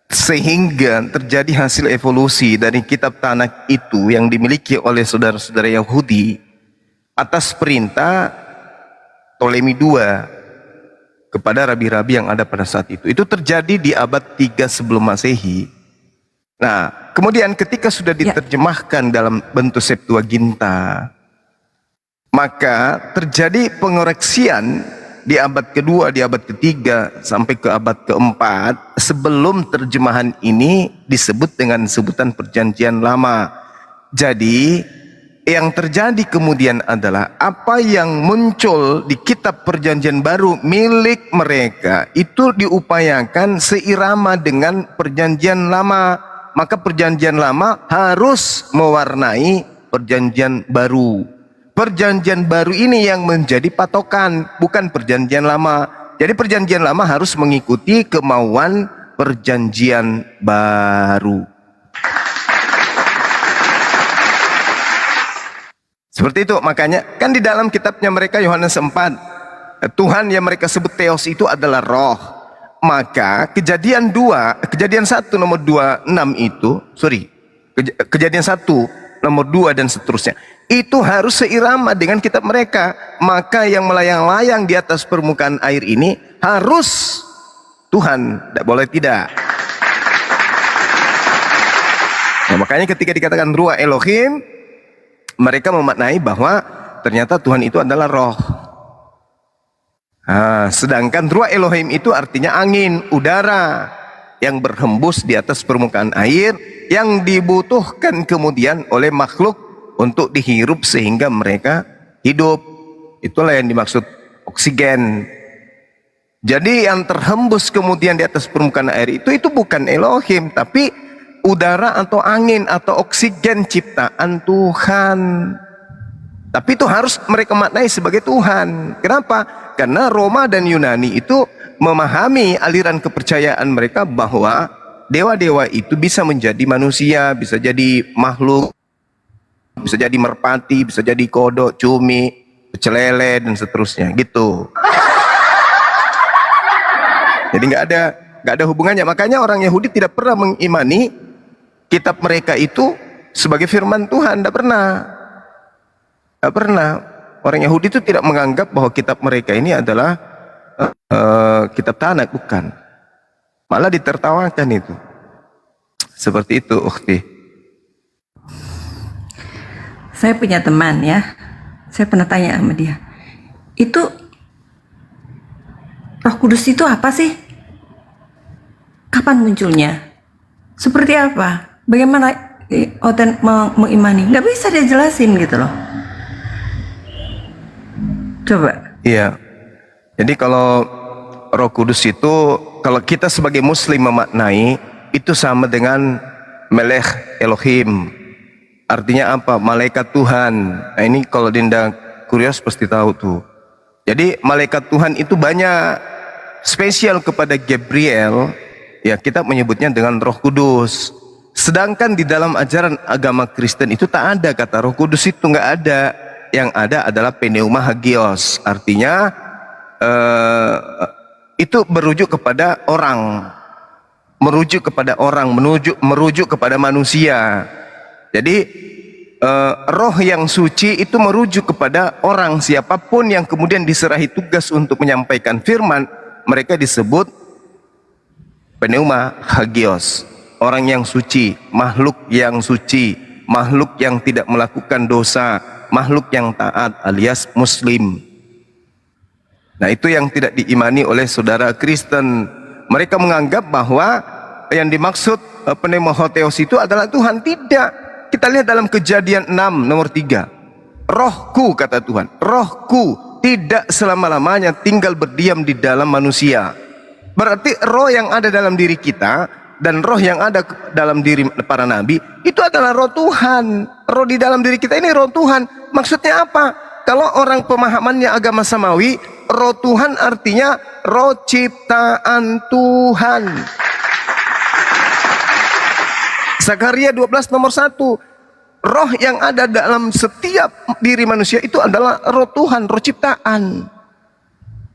sehingga terjadi hasil evolusi dari kitab Tanakh itu yang dimiliki oleh saudara-saudara Yahudi atas perintah Ptolemy II kepada rabi-rabi yang ada pada saat itu. Itu terjadi di abad 3 sebelum Masehi. Nah, kemudian ketika sudah diterjemahkan dalam bentuk Septuaginta, maka terjadi pengoreksian di abad kedua, di abad ketiga, sampai ke abad keempat, sebelum terjemahan ini disebut dengan sebutan Perjanjian Lama. Jadi, yang terjadi kemudian adalah apa yang muncul di kitab Perjanjian Baru milik mereka itu diupayakan seirama dengan Perjanjian Lama. Maka Perjanjian Lama harus mewarnai Perjanjian Baru. Perjanjian Baru ini yang menjadi patokan, bukan Perjanjian Lama. Jadi Perjanjian Lama harus mengikuti kemauan Perjanjian Baru. Seperti itu, makanya kan di dalam kitabnya mereka Yohanes 4, Tuhan yang mereka sebut Theos itu adalah roh. Maka kejadian 1 nomor 26 itu, kejadian 1 nomor 2 dan seterusnya, itu harus seirama dengan kitab mereka. Maka yang melayang-layang di atas permukaan air ini harus Tuhan, tidak boleh tidak. Nah, makanya ketika dikatakan Ruach Elohim, mereka memaknai bahwa ternyata Tuhan itu adalah roh. Sedangkan Ruach Elohim itu artinya angin, udara yang berhembus di atas permukaan air yang dibutuhkan kemudian oleh makhluk untuk dihirup sehingga mereka hidup. Itulah yang dimaksud oksigen. Jadi yang terhembus kemudian di atas permukaan air itu bukan Elohim, tapi udara atau angin atau oksigen ciptaan Tuhan. Tapi itu harus mereka maknai sebagai Tuhan. Kenapa? Karena Roma dan Yunani itu memahami aliran kepercayaan mereka bahwa dewa-dewa itu bisa menjadi manusia, bisa jadi makhluk, bisa jadi merpati, bisa jadi kodok, cumi, pecel lele dan seterusnya gitu. Jadi nggak ada hubungannya. Makanya orang Yahudi tidak pernah mengimani kitab mereka itu sebagai firman Tuhan, tidak pernah. Orang Yahudi itu tidak menganggap bahwa kitab mereka ini adalah kitab Tanakh, bukan. Malah ditertawakan itu. Seperti itu, ukhti. Saya punya teman ya, saya pernah tanya sama dia, itu Roh Kudus itu apa sih? Kapan munculnya? Seperti apa? Bagaimana mengimani? Nggak bisa dia jelasin gitu loh. Coba. Iya. Jadi kalau Roh Kudus itu, kalau kita sebagai Muslim memaknai, itu sama dengan Melech Elohim. Artinya apa? Malaikat Tuhan. Nah ini kalau Dinda kurios pasti tahu tuh. Jadi malaikat Tuhan itu banyak, spesial kepada Gabriel. Ya kita menyebutnya dengan Roh Kudus. Sedangkan di dalam ajaran agama Kristen itu tak ada kata Roh Kudus, itu nggak ada. Yang ada adalah Pneuma Hagios, artinya itu merujuk kepada orang, merujuk kepada manusia. Jadi roh yang suci itu merujuk kepada orang, siapapun yang kemudian diserahi tugas untuk menyampaikan firman, mereka disebut Pneuma Hagios, orang yang suci, makhluk yang suci, makhluk yang tidak melakukan dosa, makhluk yang taat alias Muslim. Nah itu yang tidak diimani oleh saudara Kristen. Mereka menganggap bahwa yang dimaksud Pneumahotheos itu adalah Tuhan. Tidak. Kita lihat dalam Kejadian 6 nomor 3. Rohku, kata Tuhan, rohku tidak selama-lamanya tinggal berdiam di dalam manusia. Berarti roh yang ada dalam diri kita dan roh yang ada dalam diri para nabi itu adalah roh Tuhan. Roh di dalam diri kita ini roh Tuhan. Maksudnya apa? Kalau orang pemahamannya agama samawi, roh Tuhan artinya roh ciptaan Tuhan. Zakaria 12 nomor 1. roh yang ada dalam setiap diri manusia itu adalah roh Tuhan, roh ciptaan.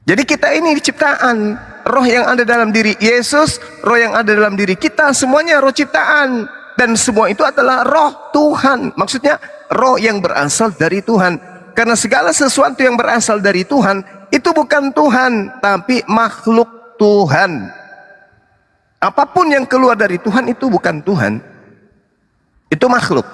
Jadi kita ini ciptaan, roh yang ada dalam diri Yesus, roh yang ada dalam diri kita, semuanya roh ciptaan. Dan semua itu adalah roh Tuhan. Maksudnya roh yang berasal dari Tuhan. Karena segala sesuatu yang berasal dari Tuhan, itu bukan Tuhan, tapi makhluk Tuhan. Apapun yang keluar dari Tuhan itu bukan Tuhan. Itu makhluk.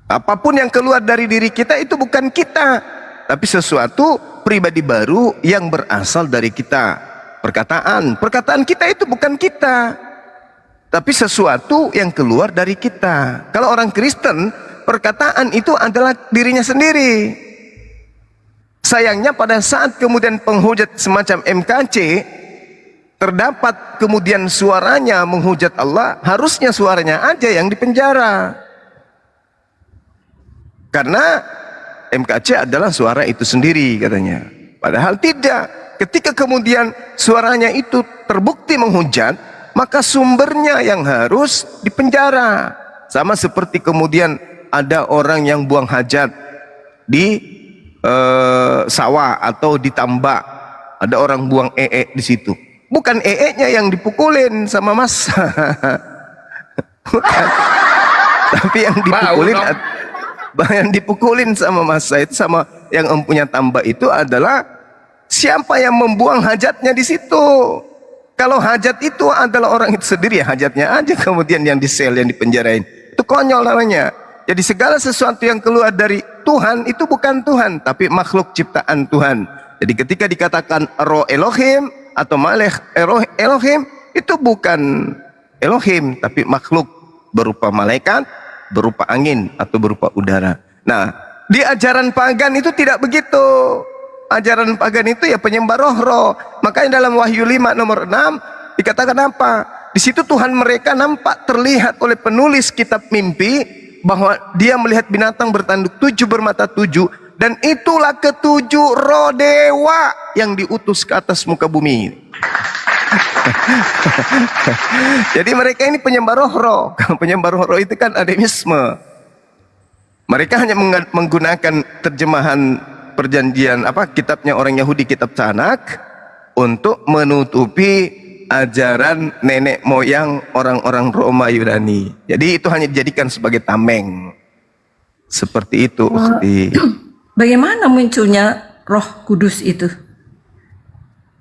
Apapun yang keluar dari diri kita itu bukan kita, tapi sesuatu pribadi baru yang berasal dari kita. Perkataan kita itu bukan kita, tapi sesuatu yang keluar dari kita. Kalau orang Kristen, perkataan itu adalah dirinya sendiri. Sayangnya pada saat kemudian penghujat semacam MKC terdapat kemudian suaranya menghujat Allah, harusnya suaranya aja yang dipenjara. Karena MKC adalah suara itu sendiri katanya. Padahal tidak. Ketika kemudian suaranya itu terbukti menghujat, maka sumbernya yang harus dipenjara. Sama seperti kemudian ada orang yang buang hajat di sawah atau di tambak. Ada orang buang di situ. Bukan nya yang dipukulin sama massa. Bukan. Tapi yang dipukulin yang dipukulin sama massa itu, sama yang empunya tambak itu adalah siapa yang membuang hajatnya di situ. Kalau hajat itu adalah orang itu sendiri, ya hajatnya aja kemudian yang disel, yang dipenjarain. Itu konyol namanya. Jadi segala sesuatu yang keluar dari Tuhan itu bukan Tuhan, tapi makhluk ciptaan Tuhan. Jadi ketika dikatakan roh Elohim atau malekh Elohim, itu bukan Elohim, tapi makhluk berupa malaikat, berupa angin atau berupa udara. Nah, di ajaran pagan itu tidak begitu. Ajaran pagan itu ya penyembah roh-roh. Makanya dalam Wahyu 5 nomor 6 dikatakan apa? Di situ Tuhan mereka nampak terlihat oleh penulis kitab mimpi bahwa dia melihat binatang bertanduk 7 bermata 7, dan itulah ketujuh roh dewa yang diutus ke atas muka bumi. Jadi mereka ini penyembah roh-roh. Kalau penyembah roh-roh itu kan animisme. Mereka hanya menggunakan terjemahan perjanjian kitabnya orang Yahudi, kitab Tanak, untuk menutupi ajaran nenek moyang orang-orang Roma Yunani. Jadi itu hanya dijadikan sebagai tameng. Seperti itu. Bagaimana munculnya Roh Kudus itu?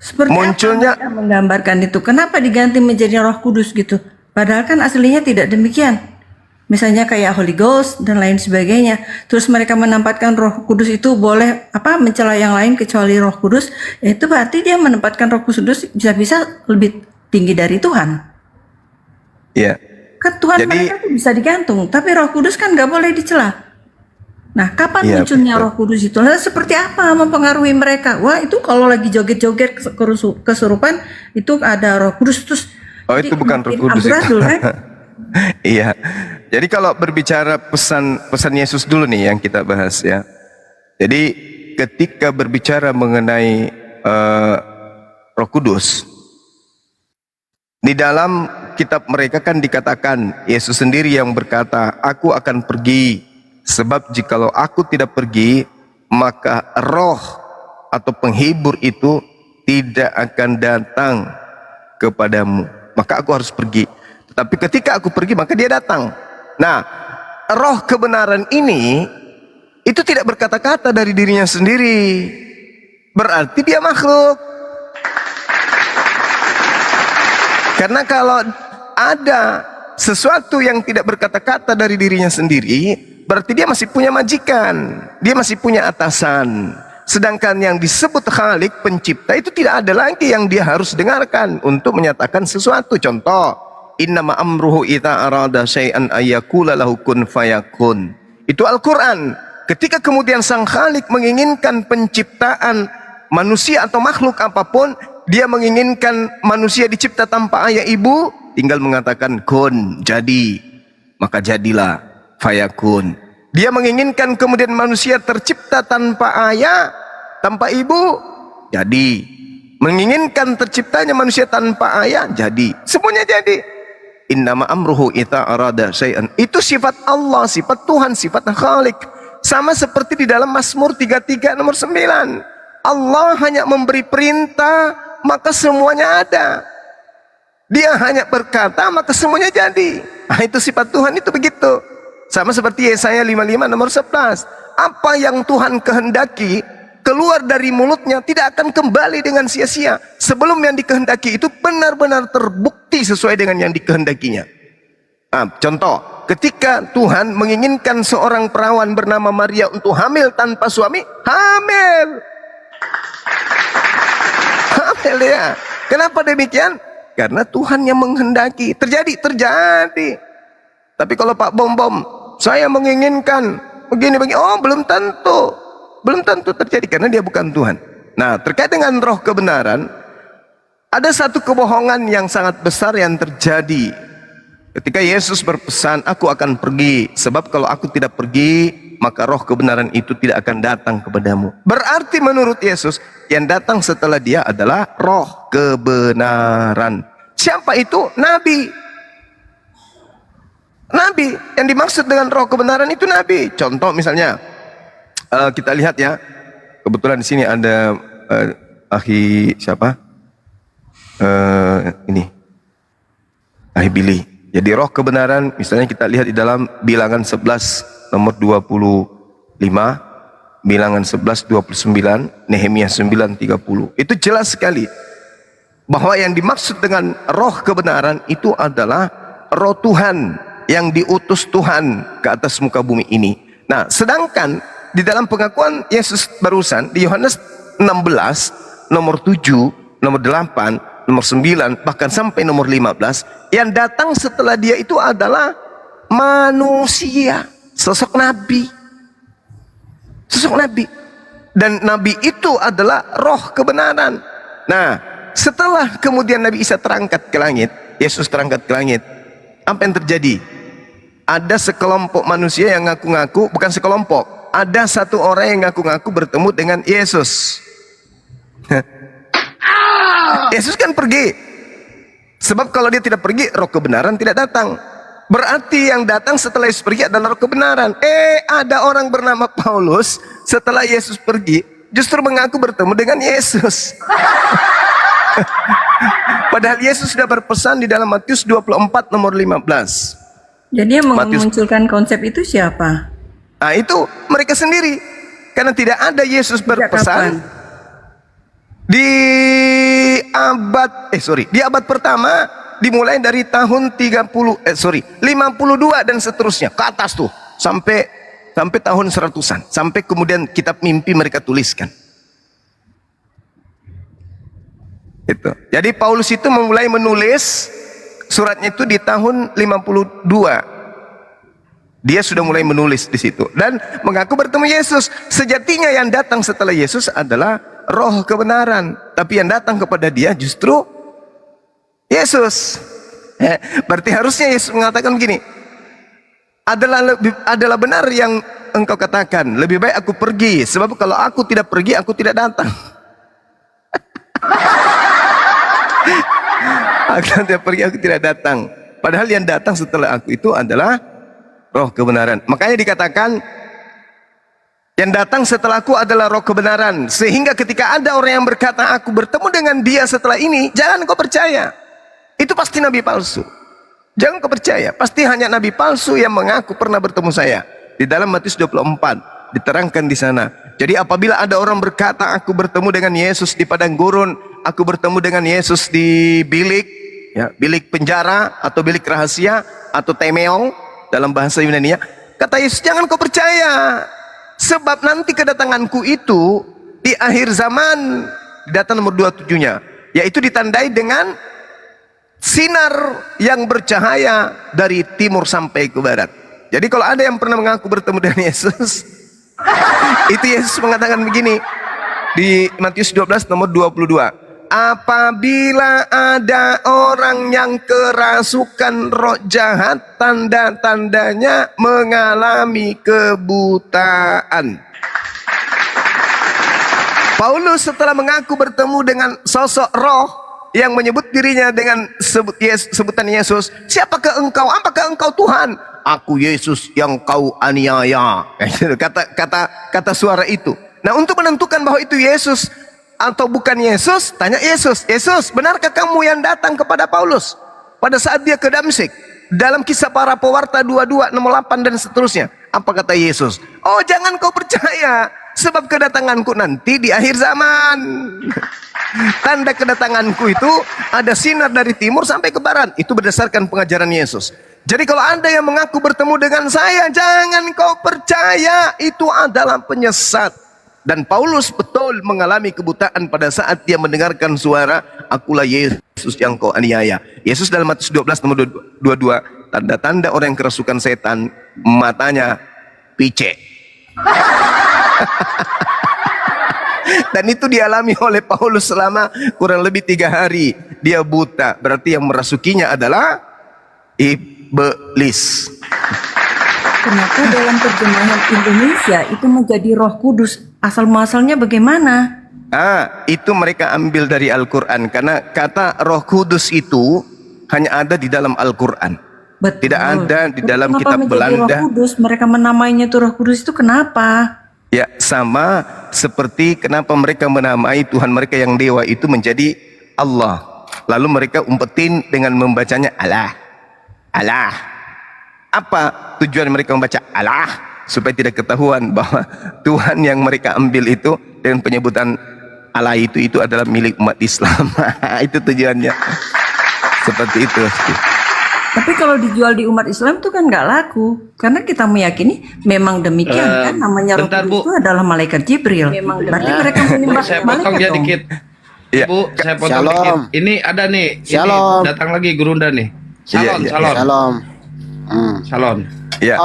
Seperti munculnya apa mereka menggambarkan itu? Kenapa diganti menjadi Roh Kudus gitu? Padahal kan aslinya tidak demikian. Misalnya kayak Holy Ghost dan lain sebagainya. Terus mereka menempatkan Roh Kudus itu boleh mencela yang lain kecuali Roh Kudus. Itu berarti dia menempatkan Roh Kudus bisa lebih tinggi dari Tuhan. Iya. Kan Tuhan mereka tuh bisa digantung, tapi Roh Kudus kan nggak boleh dicela. Nah, kapan munculnya Roh Kudus itu? Nah, seperti apa mempengaruhi mereka? Wah, itu kalau lagi joget-joget kesurupan itu ada Roh Kudus terus. Oh, itu bukan Roh Kudus itu. Kan? Iya. Jadi kalau berbicara pesan Yesus dulu nih yang kita bahas ya. Jadi ketika berbicara mengenai Roh Kudus, di dalam kitab mereka kan dikatakan Yesus sendiri yang berkata, "Aku akan pergi. Sebab jikalau aku tidak pergi, maka roh atau penghibur itu tidak akan datang kepadamu. Maka aku harus pergi. Tetapi ketika aku pergi, maka dia datang." Nah, roh kebenaran ini itu tidak berkata-kata dari dirinya sendiri. Berarti dia makhluk. Karena kalau ada sesuatu yang tidak berkata-kata dari dirinya sendiri, berarti dia masih punya majikan, dia masih punya atasan. Sedangkan yang disebut Khalik, pencipta, itu tidak ada lagi yang dia harus dengarkan untuk menyatakan sesuatu. Contoh, innama amruhu idza arada syai'an ayyakula lahu kun fayakun. Itu Al-Qur'an. Ketika kemudian sang Khalik menginginkan penciptaan manusia atau makhluk apapun, dia menginginkan manusia dicipta tanpa ayah ibu, tinggal mengatakan kun, jadi, maka jadilah, fayakun. Dia menginginkan kemudian manusia tercipta tanpa ayah, tanpa ibu, jadi. Menginginkan terciptanya manusia tanpa ayah, jadi. Semuanya jadi. Innama amruhu idza arada syai'an. Itu sifat Allah, sifat Tuhan, sifat Khalik. Sama seperti di dalam Mazmur 33 nomor 9. Allah hanya memberi perintah, maka semuanya ada. Dia hanya berkata, maka semuanya jadi. Nah, itu sifat Tuhan, itu begitu. Sama seperti Yesaya 55 nomor 11. Apa yang Tuhan kehendaki keluar dari mulutnya tidak akan kembali dengan sia-sia sebelum yang dikehendaki itu benar-benar terbukti sesuai dengan yang dikehendakinya. Contoh, ketika Tuhan menginginkan seorang perawan bernama Maria untuk hamil tanpa suami, hamil ya. Kenapa demikian? Karena Tuhan yang menghendaki. Terjadi. Tapi kalau Pak Bom, saya menginginkan begini, oh belum tentu terjadi karena dia bukan Tuhan. Nah, terkait dengan roh kebenaran, ada satu kebohongan yang sangat besar yang terjadi ketika Yesus berpesan, aku akan pergi, sebab kalau aku tidak pergi, maka roh kebenaran itu tidak akan datang kepadamu. Berarti menurut Yesus, yang datang setelah dia adalah roh kebenaran. Siapa itu? Nabi. Yang dimaksud dengan roh kebenaran itu Nabi. Contoh misalnya, kita lihat ya, kebetulan di sini ada Ahi siapa? Ahi Billy. Jadi roh kebenaran, misalnya kita lihat di dalam Bilangan 11 nomor 25, Bilangan 11 29, Nehemia 9 30. Itu jelas sekali bahwa yang dimaksud dengan roh kebenaran itu adalah roh Tuhan yang diutus Tuhan ke atas muka bumi ini. Nah, sedangkan di dalam pengakuan Yesus barusan di Yohanes 16 nomor 7, nomor 8, nomor 9 bahkan sampai nomor 15, yang datang setelah dia itu adalah manusia, sosok nabi. Dan nabi itu adalah roh kebenaran. Nah, setelah kemudian Nabi Isa terangkat ke langit, Yesus terangkat ke langit, apa yang terjadi? Ada sekelompok manusia yang ngaku-ngaku, bukan sekelompok, ada satu orang yang ngaku-ngaku bertemu dengan Yesus. Yesus kan pergi. Sebab kalau dia tidak pergi, roh kebenaran tidak datang. Berarti yang datang setelah Yesus pergi adalah roh kebenaran. Ada orang bernama Paulus setelah Yesus pergi justru mengaku bertemu dengan Yesus. Padahal Yesus sudah berpesan di dalam Matius 24 nomor 15. Jadi yang memunculkan konsep itu siapa? Nah, itu mereka sendiri. Karena tidak ada Yesus berpesan di abad pertama, dimulai dari tahun 52 dan seterusnya ke atas tuh sampai tahun 100-an, sampai kemudian kitab mimpi mereka tuliskan. Itu. Jadi Paulus itu memulai menulis suratnya itu di tahun 52. Dia sudah mulai menulis di situ dan mengaku bertemu Yesus. Sejatinya yang datang setelah Yesus adalah roh kebenaran, tapi yang datang kepada dia justru Yesus. Berarti harusnya Yesus mengatakan begini, adalah benar yang engkau katakan, lebih baik aku pergi, sebab kalau aku tidak pergi, aku tidak datang. Aku tidak pergi, aku tidak datang. Padahal yang datang setelah aku itu adalah roh kebenaran. Makanya dikatakan yang datang setelahku adalah roh kebenaran. Sehingga ketika ada orang yang berkata aku bertemu dengan dia setelah ini, jangan kau percaya. Itu pasti nabi palsu. Jangan kau percaya. Pasti hanya nabi palsu yang mengaku pernah bertemu saya. Di dalam Matius 24 diterangkan di sana. Jadi apabila ada orang berkata aku bertemu dengan Yesus di padang gurun, aku bertemu dengan Yesus di bilik, ya, bilik penjara atau bilik rahasia atau temeong dalam bahasa Yunani, kata Yesus jangan kau percaya, sebab nanti kedatanganku itu di akhir zaman, data nomor 27-nya, yaitu ditandai dengan sinar yang bercahaya dari timur sampai ke barat. Jadi kalau ada yang pernah mengaku bertemu dengan Yesus, itu Yesus mengatakan begini di Matius 12 nomor 22. Apabila ada orang yang kerasukan roh jahat, tanda-tandanya mengalami kebutaan. Paulus setelah mengaku bertemu dengan sosok roh, yang menyebut dirinya dengan sebutan Yesus, siapakah engkau? Apakah engkau Tuhan? Aku Yesus yang kau aniaya. Kata suara itu. Nah, untuk menentukan bahwa itu Yesus atau bukan Yesus, tanya Yesus, Yesus, benarkah kamu yang datang kepada Paulus pada saat dia ke Damsyik? Dalam kisah para pewarta 22, nomor 8 dan seterusnya. Apa kata Yesus? Oh, jangan kau percaya, sebab kedatanganku nanti di akhir zaman. Tanda kedatanganku itu ada sinar dari timur sampai ke barat. Itu berdasarkan pengajaran Yesus. Jadi kalau Anda yang mengaku bertemu dengan saya, jangan kau percaya, itu adalah penyesat. Dan Paulus betul mengalami kebutaan pada saat dia mendengarkan suara, akulah Yesus yang kau aniaya. Yesus dalam Matius 12 nomor 22, tanda-tanda orang yang kerasukan setan, matanya picek. Dan itu dialami oleh Paulus selama kurang lebih 3 hari. Dia buta, berarti yang merasukinya adalah iblis. Kenapa dalam terjemahan Indonesia itu menjadi Roh Kudus? Asal muasalnya bagaimana? Itu mereka ambil dari Al-Quran, karena kata Roh Kudus itu hanya ada di dalam Al-Quran. Tidak ada di dalam kitab Belanda. Roh Kudus, mereka menamainya itu Roh Kudus itu kenapa? Ya, sama seperti kenapa mereka menamai Tuhan mereka yang dewa itu menjadi Allah. Lalu mereka umpetin dengan membacanya Allah. Allah. Apa tujuan mereka membaca Allah? Supaya tidak ketahuan bahwa Tuhan yang mereka ambil itu dengan penyebutan Allah itu adalah milik umat Islam. Itu tujuannya. Seperti itu. Tapi kalau dijual di umat Islam itu kan nggak laku, karena kita meyakini memang demikian kan, namanya Roh Kudus itu adalah malaikat Jibril. Berarti mereka menyembah Saya potong malaikat dia dong. dikit. Bu, saya potong Shalom. dikit. Ini ada nih. Shalom. Ini datang lagi Gurunda nih. Salon, salon. Shalom. Salon. Ya,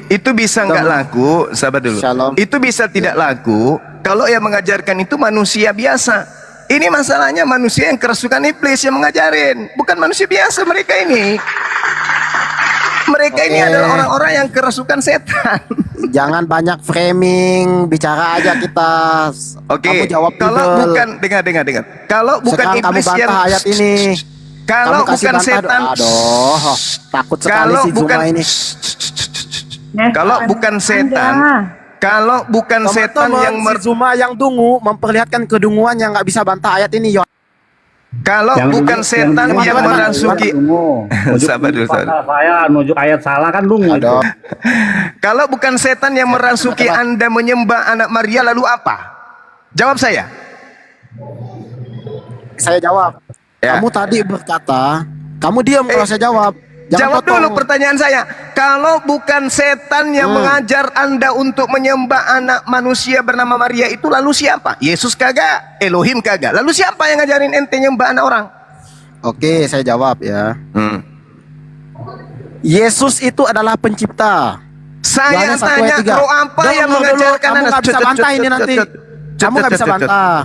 itu bisa nggak laku, sabar dulu. Shalom. Itu bisa tidak laku kalau yang mengajarkan itu manusia biasa. Ini masalahnya manusia yang kerasukan iblis yang mengajarin, bukan manusia biasa mereka ini. Mereka ini adalah orang-orang yang kerasukan setan. Jangan banyak framing, bicara aja kita. Oke. Kamu jawab Kalau dudel. bukan dengar. Kalau bukan Sekarang kamu iblis bantah yang ayat ini. Kalau Kamu kasih bukan bantah, setan. aduh, takut sekali Kalau si bukan Zuma ini. Kalau bukan setan, kalau bukan setan yang si Zuma yang dungu memperlihatkan kedunguan yang nggak bisa bantah ayat ini. kalau bukan setan yang merasuki. Sabar dulu, sabar. Saya nujuk ayat salah kan dungu. Kalau bukan setan yang merasuki Anda menyembah anak Maria, lalu apa? Jawab saya. Saya jawab. Kamu tadi berkata, kamu diam kalau saya jawab. Jangan Jawab potong. dulu pertanyaan saya. Kalau bukan setan yang mengajar Anda untuk menyembah anak manusia bernama Maria itu, lalu siapa? Yesus kagak? Elohim kagak? Lalu siapa yang ngajarin ente nyembah anak orang? Oke, saya jawab ya. Yesus itu adalah pencipta. Saya Yohanes 1 ayat tanya, 3. roh apa Dengar yang dulu, mengajarkan kamu Anda? nggak bisa bantah ini nanti. Kamu nggak bisa bantah.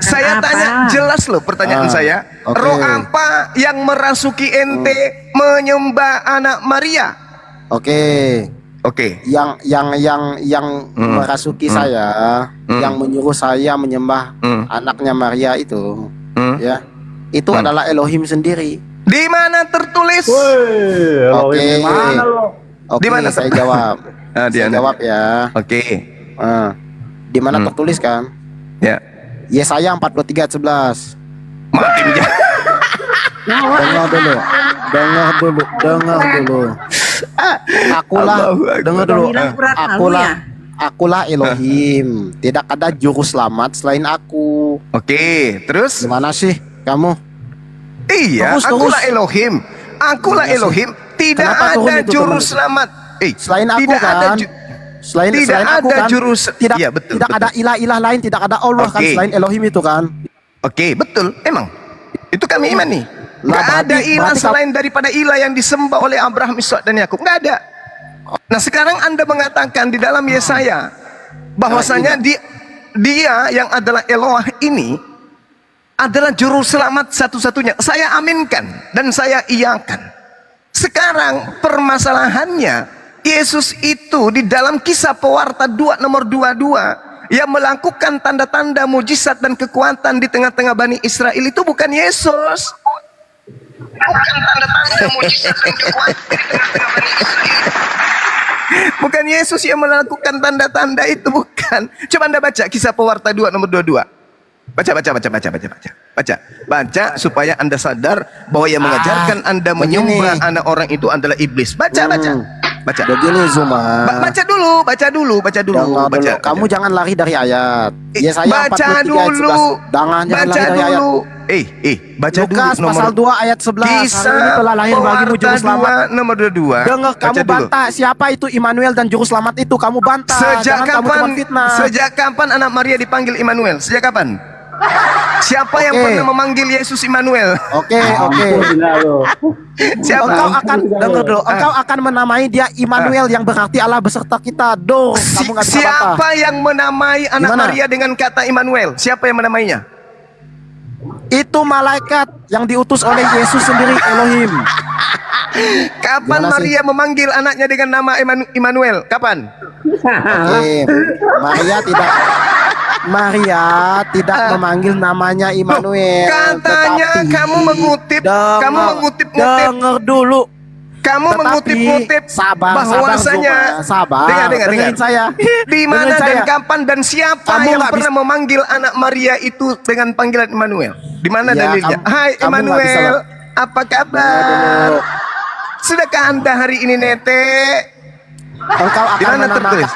Saya tanya jelas loh pertanyaan saya. oke. Roh apa yang merasuki ente menyembah anak Maria? Oke. Yang merasuki saya, yang menyuruh saya menyembah anaknya Maria itu, ya, itu adalah Elohim sendiri. Di mana tertulis? Oke. Oke, Di mana saya jawab. Saya Diana. jawab ya. Oke. Di mana tertulis kan? Ya. Yesaya 43 ayat 11. Mati menjadi. Dengar dulu. Dengar dulu. Akulah Elohim. Tidak ada juru selamat selain aku. Oke, terus? Gimana sih kamu? Iya, akulah Elohim. Akulah Elohim. Tidak Kenapa turun ada itu juru teman? selamat. Selain aku tidak kan? ada Selain tidak aku ada kan? juru Tidak, Iya, betul. tidak ada ilah-ilah lain, tidak ada Allah kan Oke. selain Elohim itu kan? Oke, betul. Emang itu kami iman nih. Lah, Nggak ada berarti- ilah berarti selain daripada ilah yang disembah oleh Abraham, Ishak dan Yakub. Nggak ada. Nah, sekarang Anda mengatakan di dalam Yesaya bahwasanya dia yang adalah Eloah ini adalah juru selamat satu-satunya. Saya aminkan dan saya iyakan. Sekarang permasalahannya, Yesus itu di dalam kisah pewarta 2 nomor 22 Yang melakukan tanda-tanda, mujizat dan kekuatan di tengah-tengah Bani Israel itu bukan Yesus. Bukan tanda-tanda, mujizat dan kekuatan di tengah-tengah Bani Israel. Bukan Yesus yang melakukan tanda-tanda itu, bukan. Coba Anda baca Kisah Pewarta 2 nomor 22. Baca supaya Anda sadar bahwa yang mengajarkan Anda menyembah anak orang itu adalah iblis. Baca. Begini Zuma. Baca dulu. Kamu jangan lari dari ayat. Yesaya Baca 43 ayat dulu. 11. Jangan lari dari ayat. Baca Lukas dulu pasal 2 ayat 11. Hari ini telah lahir bagimu juru selamat. Nomor 22. Dengar, kamu bantah siapa itu Immanuel dan juru selamat itu, kamu bantah. Sejak Jangan kamu cuma fitnah. kapan anak Maria dipanggil Immanuel? Sejak kapan? Siapa yang pernah memanggil Yesus Immanuel? Oke. Siapa? Engkau akan menamai dia Immanuel yang berarti Allah beserta kita. Kamu nggak bisa bantah. Siapa yang menamai anak Maria dengan kata Immanuel? Siapa yang menamainya? Itu malaikat yang diutus oleh Yesus sendiri, Elohim. Kapan Maria memanggil anaknya dengan nama Immanuel? Kapan? Oke. Maria tidak memanggil namanya Immanuel. Katanya kamu mengutip. Dengar dulu. Kamu mengutip-ngutip bahwasanya dengerin saya. Di mana dan kapan dan siapa yang pernah memanggil anak Maria itu dengan panggilan Immanuel? Di mana dalilnya? Hai Immanuel, apa kabar? Sudahkah Anda hari ini nete? Di mana tertulis?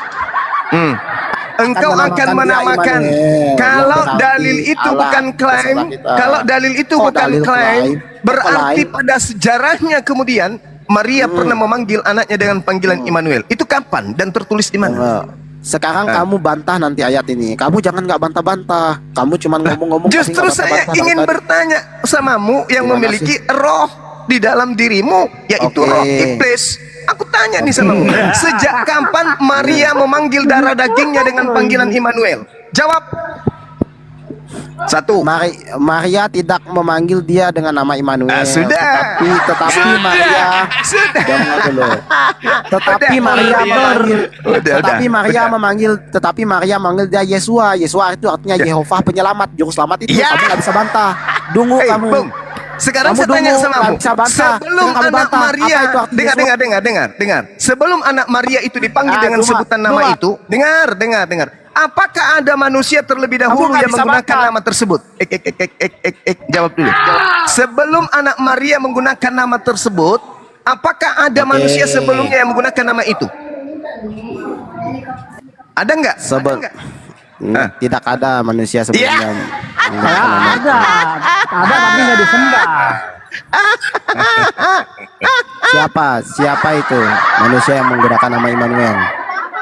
Engkau akan menamakan. Kalau dalil itu bukan klaim, berarti pada sejarahnya kemudian Maria pernah memanggil anaknya dengan panggilan Immanuel. Itu kapan dan tertulis di mana? Sekarang kamu bantah nanti ayat ini. Kamu jangan nggak bantah-bantah. Kamu cuma ngomong-ngomong. Justru saya ingin bertanya samamu yang memiliki roh di dalam dirimu, yaitu roh iblis. Aku tanya nih samamu. Sejak kapan Maria memanggil darah dagingnya dengan panggilan Immanuel? Jawab. Satu, Maria tidak memanggil dia dengan nama Immanuel. Tetapi Maria memanggil dia Yesua. Yesua itu artinya Yehova penyelamat, juru selamat itu. Kamu nggak bisa bantah. Dungu kamu. Sekarang saya tanya sama kamu. Sebelum anak Maria, dengar. Sebelum anak Maria itu dipanggil dengan sebutan nama itu, dengar. Apakah ada manusia terlebih dahulu yang menggunakan nama tersebut? Jawab dulu. Sebelum anak Maria menggunakan nama tersebut, apakah ada manusia sebelumnya yang menggunakan nama itu? Ada nggak? Tidak ada manusia sebelumnya. Ada tapi nggak disembah. Siapa itu manusia yang menggunakan nama Immanuel?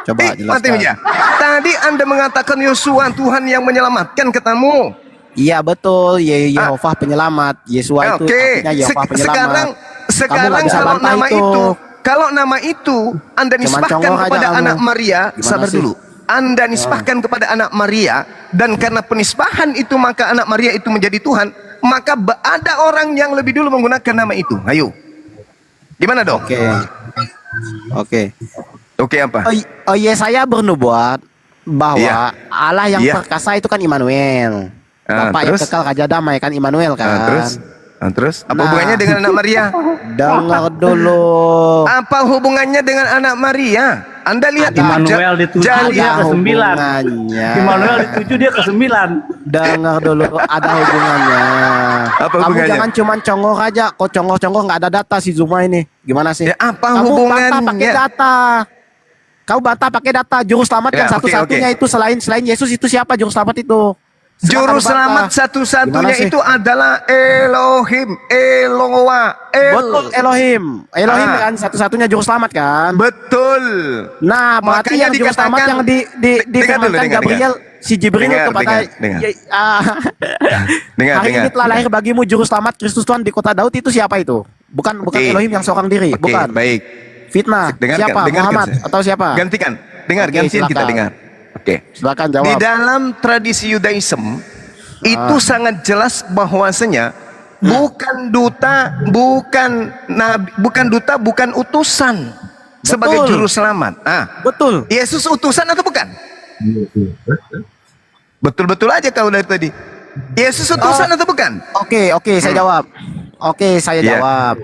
Coba jelaskan. Tadi Anda mengatakan Yosua Tuhan yang menyelamatkan, katamu. Iya betul, Yehova penyelamat. Yesua itu artinya Yehova penyelamat. Sekarang kalau nama itu Anda nisbahkan kepada anak Maria, sabar dulu. Anda nisbahkan kepada anak Maria, dan karena penisbahan itu maka anak Maria itu menjadi Tuhan, maka ada orang yang lebih dulu menggunakan nama itu. Ayo, gimana dong? Oke apa? Yesaya bernubuat bahwa Allah yang perkasa itu kan Immanuel. Bapak yang kekal Raja Damai kan Immanuel kan. Terus apa hubungannya dengan anak Maria? Dengar dulu. Apa hubungannya dengan anak Maria? Anda lihat Immanuel di 7 dia ke 9. Immanuel di 7 dia ke 9. Dengar dulu, ada hubungannya. Kamu jangan cuma congok aja. Kok congok-congok nggak ada data si Zuma ini. Gimana sih? Apa hubungannya? Kamu bantah pakai data. Kau bantah pakai data. Juru selamat yang satu-satunya itu selain Yesus itu siapa juru selamat itu? Juru selamat satu-satunya itu adalah Elohim, Betul, Elohim kan satu-satunya juru selamat kan? Betul. Nah, berarti yang juru selamat yang difirmankan Gabriel, si Jibril kepada hari ini telah lahir bagimu juru selamat Kristus Tuhan di kota Daud, itu siapa itu? Bukan Elohim yang seorang diri, bukan. Baik. Fitnah. Siapa? Muhammad atau siapa? Gantikan. Gantian kita dengar. Silakan jawab. Di dalam tradisi Yudaism itu sangat jelas bahwasanya bukan duta, bukan nabi, bukan utusan sebagai juru selamat. Betul. Yesus utusan atau bukan? Betul-betul aja kau dari tadi. Yesus utusan atau bukan? Oke, saya jawab. Oke, saya Iya. jawab.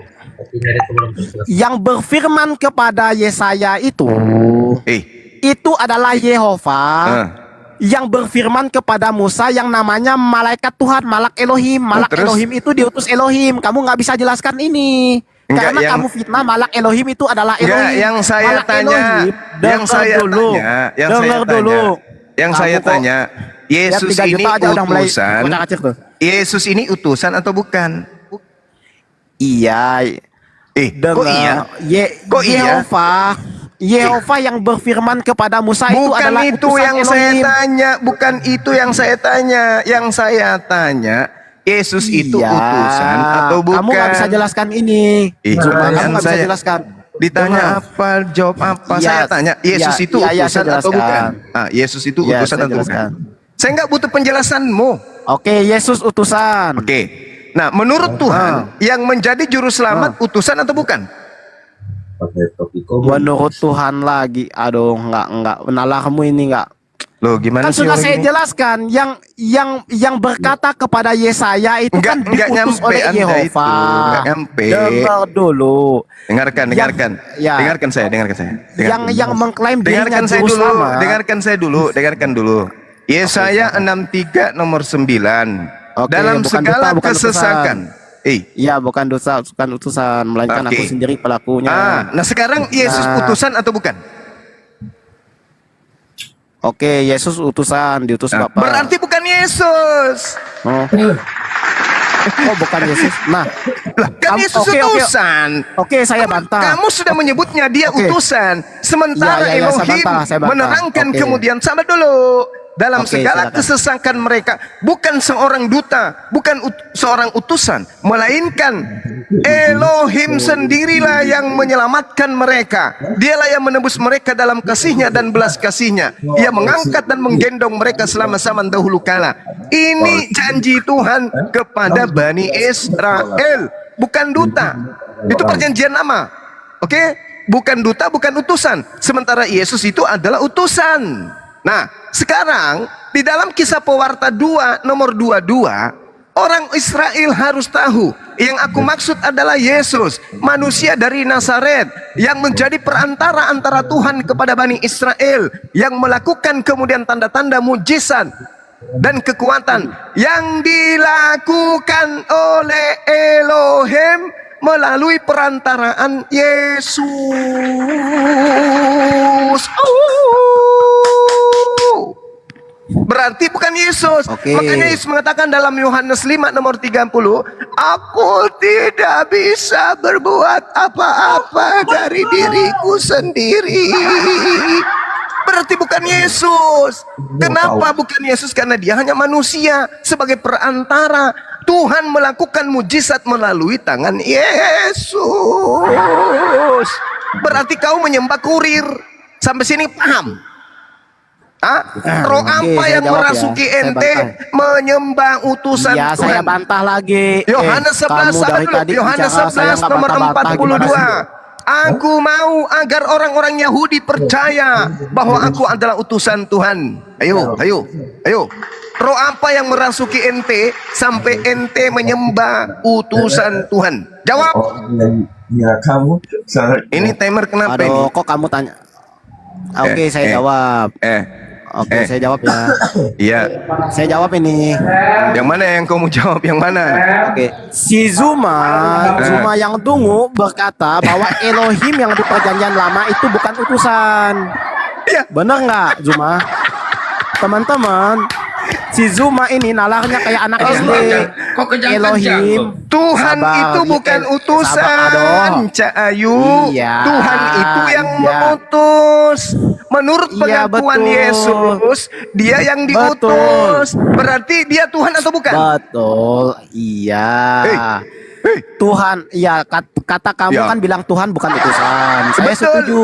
Yang berfirman kepada Yesaya itu adalah Yehova yang berfirman kepada Musa yang namanya malaikat Tuhan, malak Elohim. Malak terus? Elohim itu diutus Elohim. Kamu nggak bisa jelaskan ini. Enggak, Karena yang- kamu fitnah malak Elohim itu adalah Enggak, Elohim. yang saya Malak tanya, Elohim, yang dengar saya dulu. tanya, yang Dengar saya tanya, dulu. yang saya Kamu kok tanya, Yesus lihat 3 ini juta aja udah mulai utusan, kocak-kacir tuh. Yesus ini utusan atau bukan? Iya. Kok iya? Kok iya? Yehova yang berfirman kepada Musa itu Bukan adalah itu utusan yang saya Elohim. tanya, bukan itu yang saya tanya. Yang saya tanya, Yesus itu Iya. utusan atau bukan? Kamu nggak bisa jelaskan ini. Cuma Kamu yang nggak bisa saya jelaskan. ditanya Dengar. apa, jawab apa? Iya, Saya tanya, Yesus iya, itu iya, iya, utusan saya atau jelaskan. bukan? Yesus itu Iya, utusan saya atau bukan? jelaskan. Saya nggak butuh penjelasanmu. Oke, Yesus utusan. Oke. Nah, menurut Tuhan, yang menjadi juru selamat utusan atau bukan? Menurut Tuhan lagi. Aduh, enggak. Nalarmu ini enggak. Loh, gimana Kan sih sudah orang saya ini? jelaskan yang berkata kepada Yesaya itu Enggak diutus nyampe oleh Anda itu. Yehova. Enggak nyampe. Dengar dulu. Dengarkan. ya. Dengarkan saya. Yang mengklaim dirinya Dengarkan saya juru dulu, selamat. dengarkan dulu. Yesaya 63 nomor 9. Oke, Dalam bukan segala duta, bukan kesesakan. Iya, bukan dosa, bukan utusan, melainkan Oke. aku sendiri pelakunya. Nah sekarang Yesus Nah. utusan atau bukan? Oke, Yesus utusan, diutus Bapak. Berarti bukan Yesus. Oh, bukan Yesus. Nah, Kan Yesus utusan. Oke, saya bantah. Kamu sudah menyebutnya dia Oke. utusan. Sementara Iya, saya Elohim bantah, saya bantah. menerangkan Oke. kemudian sama dulu. Dalam Oke, segala silakan. kesesakan mereka, bukan seorang duta, bukan seorang utusan, melainkan Elohim sendirilah yang menyelamatkan mereka. Dialah yang menebus mereka dalam kasih-Nya dan belas kasih-Nya. Ia mengangkat dan menggendong mereka selama zaman dahulu kala. Ini janji Tuhan kepada Bani Israel, bukan duta. Itu perjanjian lama. Oke? Bukan duta, bukan utusan. Sementara Yesus itu adalah utusan. Nah, sekarang di dalam Kisah Pewarta 2 nomor 22, orang Israel harus tahu yang aku maksud adalah Yesus, manusia dari Nazaret yang menjadi perantara antara Tuhan kepada Bani Israel, yang melakukan kemudian tanda-tanda mujizat dan kekuatan yang dilakukan oleh Elohim melalui perantaraan Yesus. Berarti bukan Yesus. Makanya Yesus mengatakan dalam Yohanes 5 nomor 30, aku tidak bisa berbuat apa-apa dari diriku sendiri. Berarti bukan Yesus. Kenapa bukan Yesus? Karena dia hanya manusia sebagai perantara. Tuhan melakukan mujizat melalui tangan Yesus. Berarti kau menyembah kurir. Sampai sini paham? Roh apa saya yang jawab merasuki ya, saya ente bantah. menyembah utusan Ya, Tuhan? saya bantah lagi. Yohanes 11 kamu sahabat dari dulu. tadi Yohanes bicara, saya 11 nggak nomor bantah-bantah, gimana 42. sih? Aku mau agar orang-orang Yahudi percaya bahwa aku adalah utusan Tuhan. Ayo. Roh apa yang merasuki ente sampai ente menyembah utusan Tuhan? Jawab. Ya kamu Ini timer kenapa Aduh, ini? kok kamu tanya? Oke, saya jawab. Oke, saya jawab ya. Iya. Saya jawab ini. Yang mana yang kamu jawab? Yang mana? Oke. Si Zuma yang dungu berkata bahwa Elohim yang di perjanjian lama itu bukan utusan. Bener nggak, Zuma? Teman-teman, si Zuma ini nalarnya kayak anak SD. Elohim, Tuhan itu bukan utusan, Cak Ayu. Iya, Tuhan itu yang iya. mengutus. Menurut Iya, pengakuan betul. Yesus, dia yang diutus. Berarti dia Tuhan atau bukan? Betul, iya. Tuhan, iya kata kamu Ya. kan bilang Tuhan bukan utusan. Saya Betul. setuju.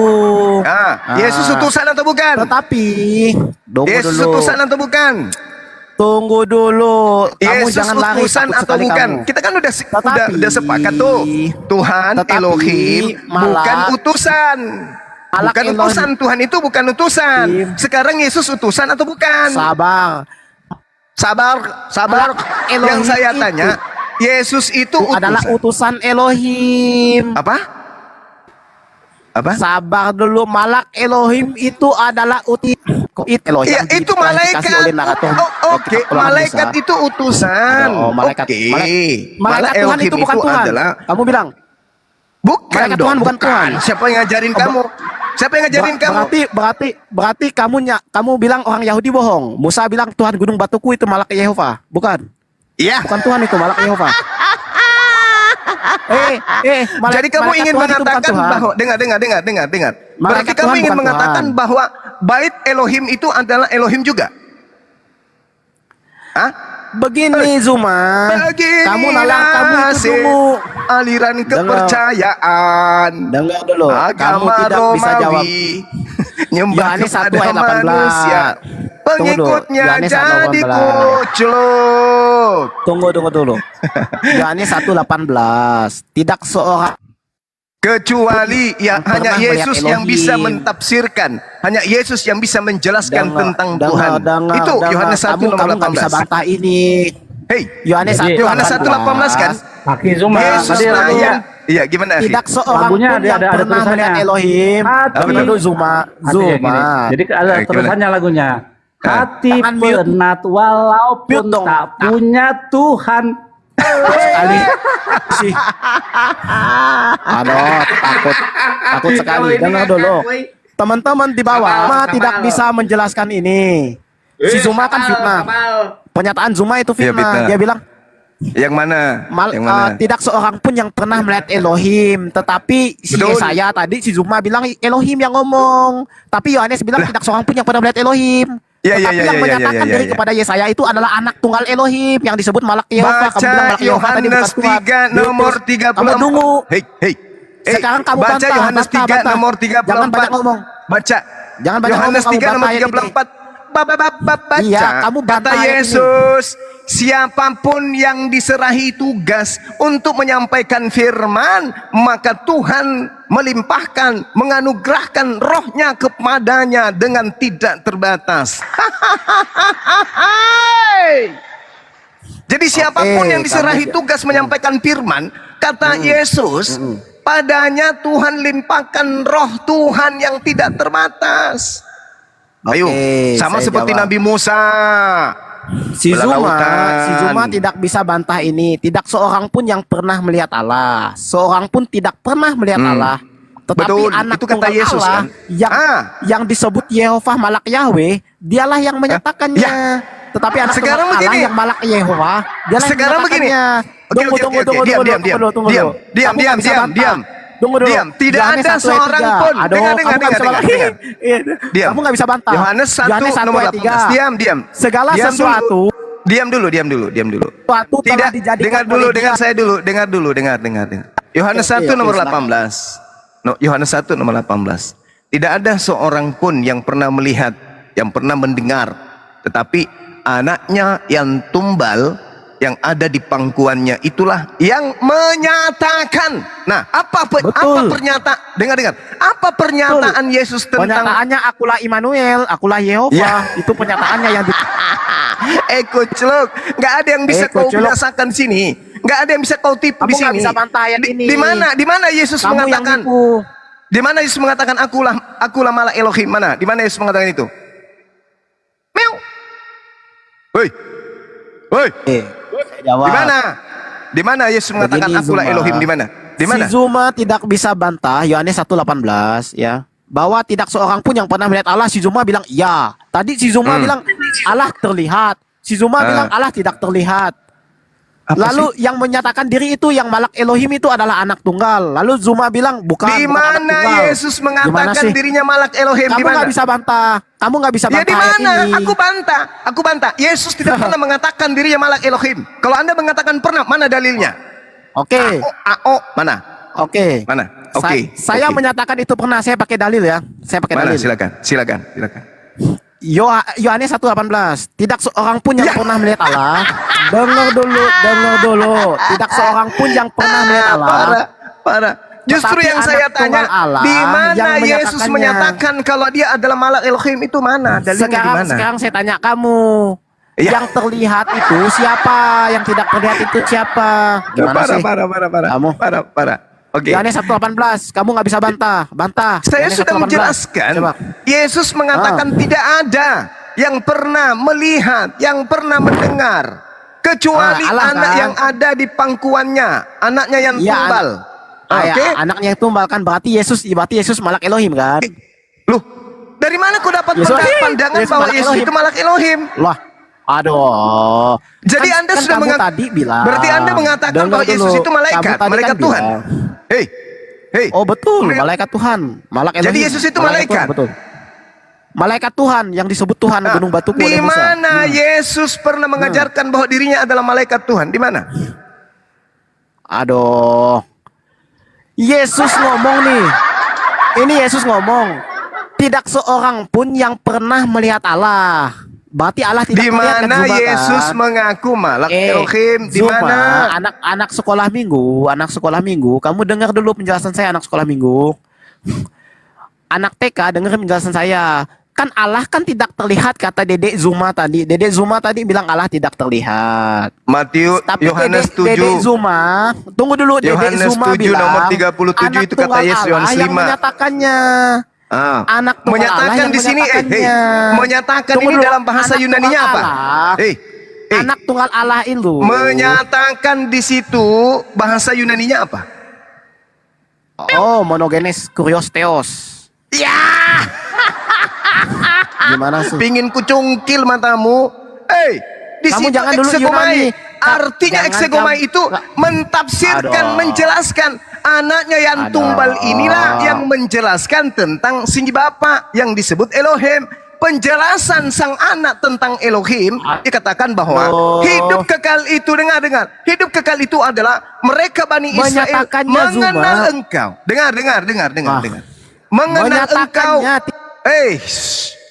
Yesus utusan atau bukan? Tetapi, tunggu Yesus dulu. utusan atau bukan? Tunggu dulu. Kamu Yesus jangan lari utusan takut atau sekali bukan? kamu. Kita kan udah sepakat tuh. Tuhan tetapi Elohim malah- bukan utusan. Malak Bukan Elohim. utusan, Tuhan itu bukan utusan. Sekarang Yesus utusan atau bukan? Sabar. Sabar. Yang saya tanya, Yesus itu adalah utusan Elohim. Apa? Sabar dulu, malak Elohim itu adalah Elohim. Ya, itu malaikat. Oke, malaikat itu utusan. Malaikat. Malaikat Tuhan Elohim itu bukan Tuhan. Kamu bilang? Bukan Malaikat dong, Tuhan bukan Tuhan. Siapa yang ngajarin kamu? Siapa yang ngajarin kamu? Berarti kamu bilang orang Yahudi bohong. Musa bilang Tuhan gunung batuku itu malak Yehova, bukan? Iya. Bukan Tuhan itu malak Yehova. Jadi kamu ingin mengatakan bahwa dengar. Berarti kamu ingin mengatakan bahwa bait Elohim itu adalah Elohim juga? Hah? Begini Zuma, kamu itu dulu aliran kepercayaan. Dengar dulu, kamu agama tidak bisa jawab. Nyembah Yohanes 1 kepada ayat 18. manusia. Pengikutnya Yohanes 1 jadi 18. kucluk. Tunggu dulu. Yohanes 1:18. Tidak seorang kecuali ya hanya pernah Yesus melihat yang bisa Elohim. mentafsirkan, hanya Yesus yang bisa menjelaskan tentang Tuhan. Itu Yohanes 1 kamu nomor nggak bisa 18. bantah ini. Hei, Yohanes 1 Yohanes 1:18 kan? Aki Zuma, Yesus tadi lah lagunya. yang iya gimana Akhi? Tidak seorang Lagunya pun yang ada pernah tulisannya. melihat Elohim. Hati. Dulu Zuma. Hati kayak gini. Jadi ada Gimana? tulisannya lagunya. Hati Jangan mute. penat walaupun Mute dong. tak punya Tuhan. Sekali sih. Aduh, takut sekali. Dengar dulu. Teman-teman di bawah tidak bisa menjelaskan ini. Si Zuma kan fitnah. Pernyataan Zuma itu Iya, fitnah. fitnah. Dia bilang Yang mana? Yang mana? tidak seorang pun yang pernah melihat Elohim. Tetapi si Betul. Yesaya tadi si Zuma bilang Elohim yang ngomong. Tapi Yohanes bilang tidak seorang pun yang pernah melihat Elohim. Ya, ya, Tetapi ya, yang ya, menyatakan ya, ya, diri ya. kepada Yesaya itu adalah anak tunggal Elohim yang disebut Malak Yehova. Kamu bilang Baca Malak Yehova tadi bukan Yohanes Tuhan. 3 nomor Kamu 34. tunggu. Hei. Sekarang kamu baca bantah, Yohanes 3 bantah. nomor 34. Jangan banyak ngomong. Baca. Jangan banyak Yohanes ngomong, 3 kamu nomor bantah ayat ini. 34. Baca. Iya, kamu bantah Kata ayat ini. Yesus, siapapun yang diserahi tugas untuk menyampaikan firman, maka Tuhan melimpahkan, menganugerahkan rohnya kepadanya dengan tidak terbatas. Jadi siapapun yang diserahi tugas menyampaikan firman, kata Yesus, padanya Tuhan limpahkan roh Tuhan yang tidak terbatas. Ayo, sama saya seperti jawab. Nabi Musa. Si Belah Zuma, lautan. tidak bisa bantah ini. Tidak seorang pun yang pernah melihat Allah. Seorang pun tidak pernah melihat Allah. Tetapi Betul, anak itu kata tunggal Yesus, Allah kan? yang disebut Yehova Malak Yahweh, dialah yang menyatakannya. Tetapi anak Sekarang tunggal Allah begini. yang Malak Yehova, dialah Sekarang yang begini. menyatakannya. Oke, diam. Tunggu dulu. Diam. Tidak Yohanes ada 1 ayat seorang 3. pun. Aduh, Dengar. kamu nggak bisa bantah. Diam. Kamu nggak bisa bantah. Yohanes 1 nomor ayat 3. 18. Diam. Segala Diam sesuatu. Diam dulu. Sesuatu telah Tidak, dijadikan dengar dulu, oleh dengar Dia. saya dulu, dengar. Yohanes Oke, 1 nomor silakan. 18. Yohanes 1 nomor 18. Tidak ada seorang pun yang pernah melihat, yang pernah mendengar, tetapi anaknya yang tumbal yang ada di pangkuannya itulah yang menyatakan. Nah, apa pernyataan? Dengar. Apa pernyataan Yesus tentang Pernyataannya akulah Immanuel, akulah Yehova. Ya. Itu pernyataannya yang Kucluk, nggak ada yang bisa kau Kucluk. binasakan sini. Nggak ada yang bisa kau tipu Kamu di nggak sini. bisa bantah ayat ini. Di mana Yesus Kamu yang mengatakan? nipu. Di mana Yesus mengatakan akulah Malak Elohim? Mana? Di mana Yesus mengatakan itu? Meow. Woi. Jawab. Di mana Yesus mengatakan Begini, akulah Zuma. Elohim? Di mana? Di mana? Si Zuma tidak bisa bantah Yohanes 1:18 ya. Bahwa tidak seorang pun yang pernah melihat Allah. Si Zuma bilang iya. Tadi si Zuma bilang Allah terlihat. Si Zuma bilang Allah tidak terlihat. Lalu yang menyatakan diri itu yang Malak Elohim itu adalah anak tunggal. Lalu Zuma bilang bukan. Di bukan anak mana tunggal. Yesus Gimana mengatakan sih? dirinya Malak Elohim? Kamu Di mana? nggak bisa bantah. Kamu nggak bisa Ya bantah di ayat mana? ini. Aku bantah. Yesus tidak pernah mengatakan dirinya Malak Elohim. Kalau Anda mengatakan pernah, mana dalilnya? Oke. Mana? Oke. Mana? Oke. Saya menyatakan itu pernah. Saya pakai dalil ya. Saya pakai Mana? dalil. Silakan. Yohanes 1:18. Tidak seorang pun yang pernah melihat Allah. Dengar dulu. Tidak seorang pun yang pernah melihat Allah. Parah. Justru Tetapi yang anak saya tanya, tunggal Allah di mana yang Yesus menyatakannya. menyatakan kalau dia adalah malak Elohim itu mana? Dalilnya di mana? Sekarang saya tanya kamu, Iya. yang terlihat itu siapa? Yang tidak terlihat itu siapa? Gimana sih? Kamu? Parah. Oke. Yohanes 1:18, kamu nggak bisa bantah. Saya Yohanes sudah 1:18. menjelaskan, Coba. Yesus mengatakan tidak ada yang pernah melihat, yang pernah mendengar, kecuali Allah anak kan? yang ada di pangkuannya, anaknya yang Iya, tunggal. Ya, anaknya yang tumbal kan berarti Yesus malak Elohim kan? Loh, dari mana kau dapat Yesus- pandangan Yesus bahwa malak Yesus Elohim. itu malak Elohim? Lah, aduh. Jadi Anda sudah kamu tadi bilang. berarti Anda mengatakan Dengar bahwa Yesus dulu. itu malaikat, Kamu tadi malaikat kan Tuhan. bilang. Hei. Oh betul, malaikat Tuhan, malak Elohim. Jadi Yesus itu malaikat? Tuhan, betul. Malaikat Tuhan yang disebut Tuhan Gunung Batuku Di oleh Musa. mana Yesus pernah mengajarkan bahwa dirinya adalah malaikat Tuhan? Di mana? Aduh. Yesus ngomong nih. Ini Yesus ngomong. Tidak seorang pun yang pernah melihat Allah. Berarti Allah tidak Di melihat kan, mana Zuma, Yesus kan? mengaku malak Elohim? Di Zuma, mana? anak sekolah minggu, kamu dengar dulu penjelasan saya anak sekolah minggu. Anak TK dengar penjelasan saya. Kan Allah kan tidak terlihat kata Dedek Zuma tadi. Dedek Zuma tadi bilang Allah tidak terlihat. Matius, Tapi Yohanes 7. Dedek Zuma, tunggu dulu. Dedek Yohanes Zuma 7 bilang nomor 37 anak itu kata tunggal Yesus, Allah Yohanes yang 5. menyatakannya. Anak tunggal Allah Menyatakan yang di sini, menyatakannya. menyatakan Tunggu ini dulu, dalam bahasa anak Yunaninya tunggal apa? Allah. Anak tunggal Allah itu. Menyatakan di situ bahasa Yunaninya apa? Oh, monogenes kurios theos. Ya. Gimana sih? Pingin kucungkil matamu. Di Kamu situ jangan dulu eksegomai. Yunani. Artinya Jangan eksegomai kamu- itu mentafsirkan, Aduh. menjelaskan anaknya yang tumbal inilah yang menjelaskan tentang si Bapa yang disebut Elohim. Penjelasan sang anak tentang Elohim dikatakan bahwa hidup kekal itu, dengar, hidup kekal itu adalah mereka Bani Israel Menyatakannya, mengenal Zuma. engkau. Dengar. Mengenal engkau.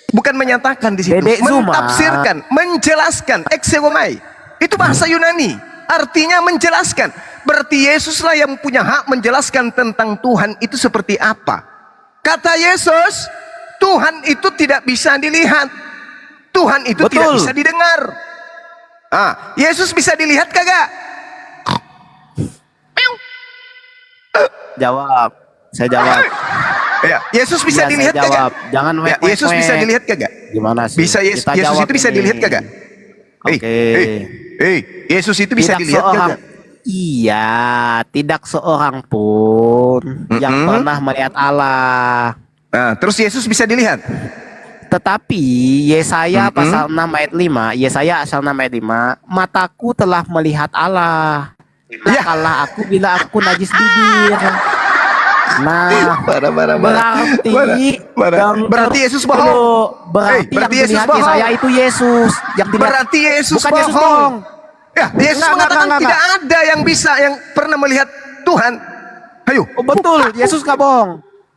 Bukan menyatakan di situ, Dedek Zuma. mentafsirkan, menjelaskan, eksegomai. Itu bahasa Yunani. Artinya menjelaskan. Berarti Yesuslah yang punya hak menjelaskan tentang Tuhan itu seperti apa. Kata Yesus, Tuhan itu tidak bisa dilihat. Tuhan itu tidak Betul. bisa didengar. Yesus bisa dilihat kagak? Jawab. Saya jawab. Ya, Yesus bisa Iya, dilihat saya kagak? jawab. Jangan Ya, Yesus bisa dilihat kagak? Gimana sih? Bisa Yesus Kita jawab itu bisa ini. dilihat kagak? Oke. Yesus itu bisa Tidak dilihat seorang- kagak? Iya, tidak seorang pun yang pernah melihat Allah. Nah, terus Yesus bisa dilihat. Tetapi Yesaya pasal 6 ayat 5, Yesaya pasal 6 ayat 5, mataku telah melihat Allah. Kalah aku bila aku najis bibir. Nah, Berarti Yesus bohong. Berarti yang berarti Yesus dilihat bohong. Yesaya itu Yesus. Yang dilihat, Berarti Yesus bukan Yesus bohong. bohong. Ya, Yesus mengatakan tidak ada yang bisa, yang pernah melihat Tuhan. Ayo. Oh, betul, Yesus nggak bohong.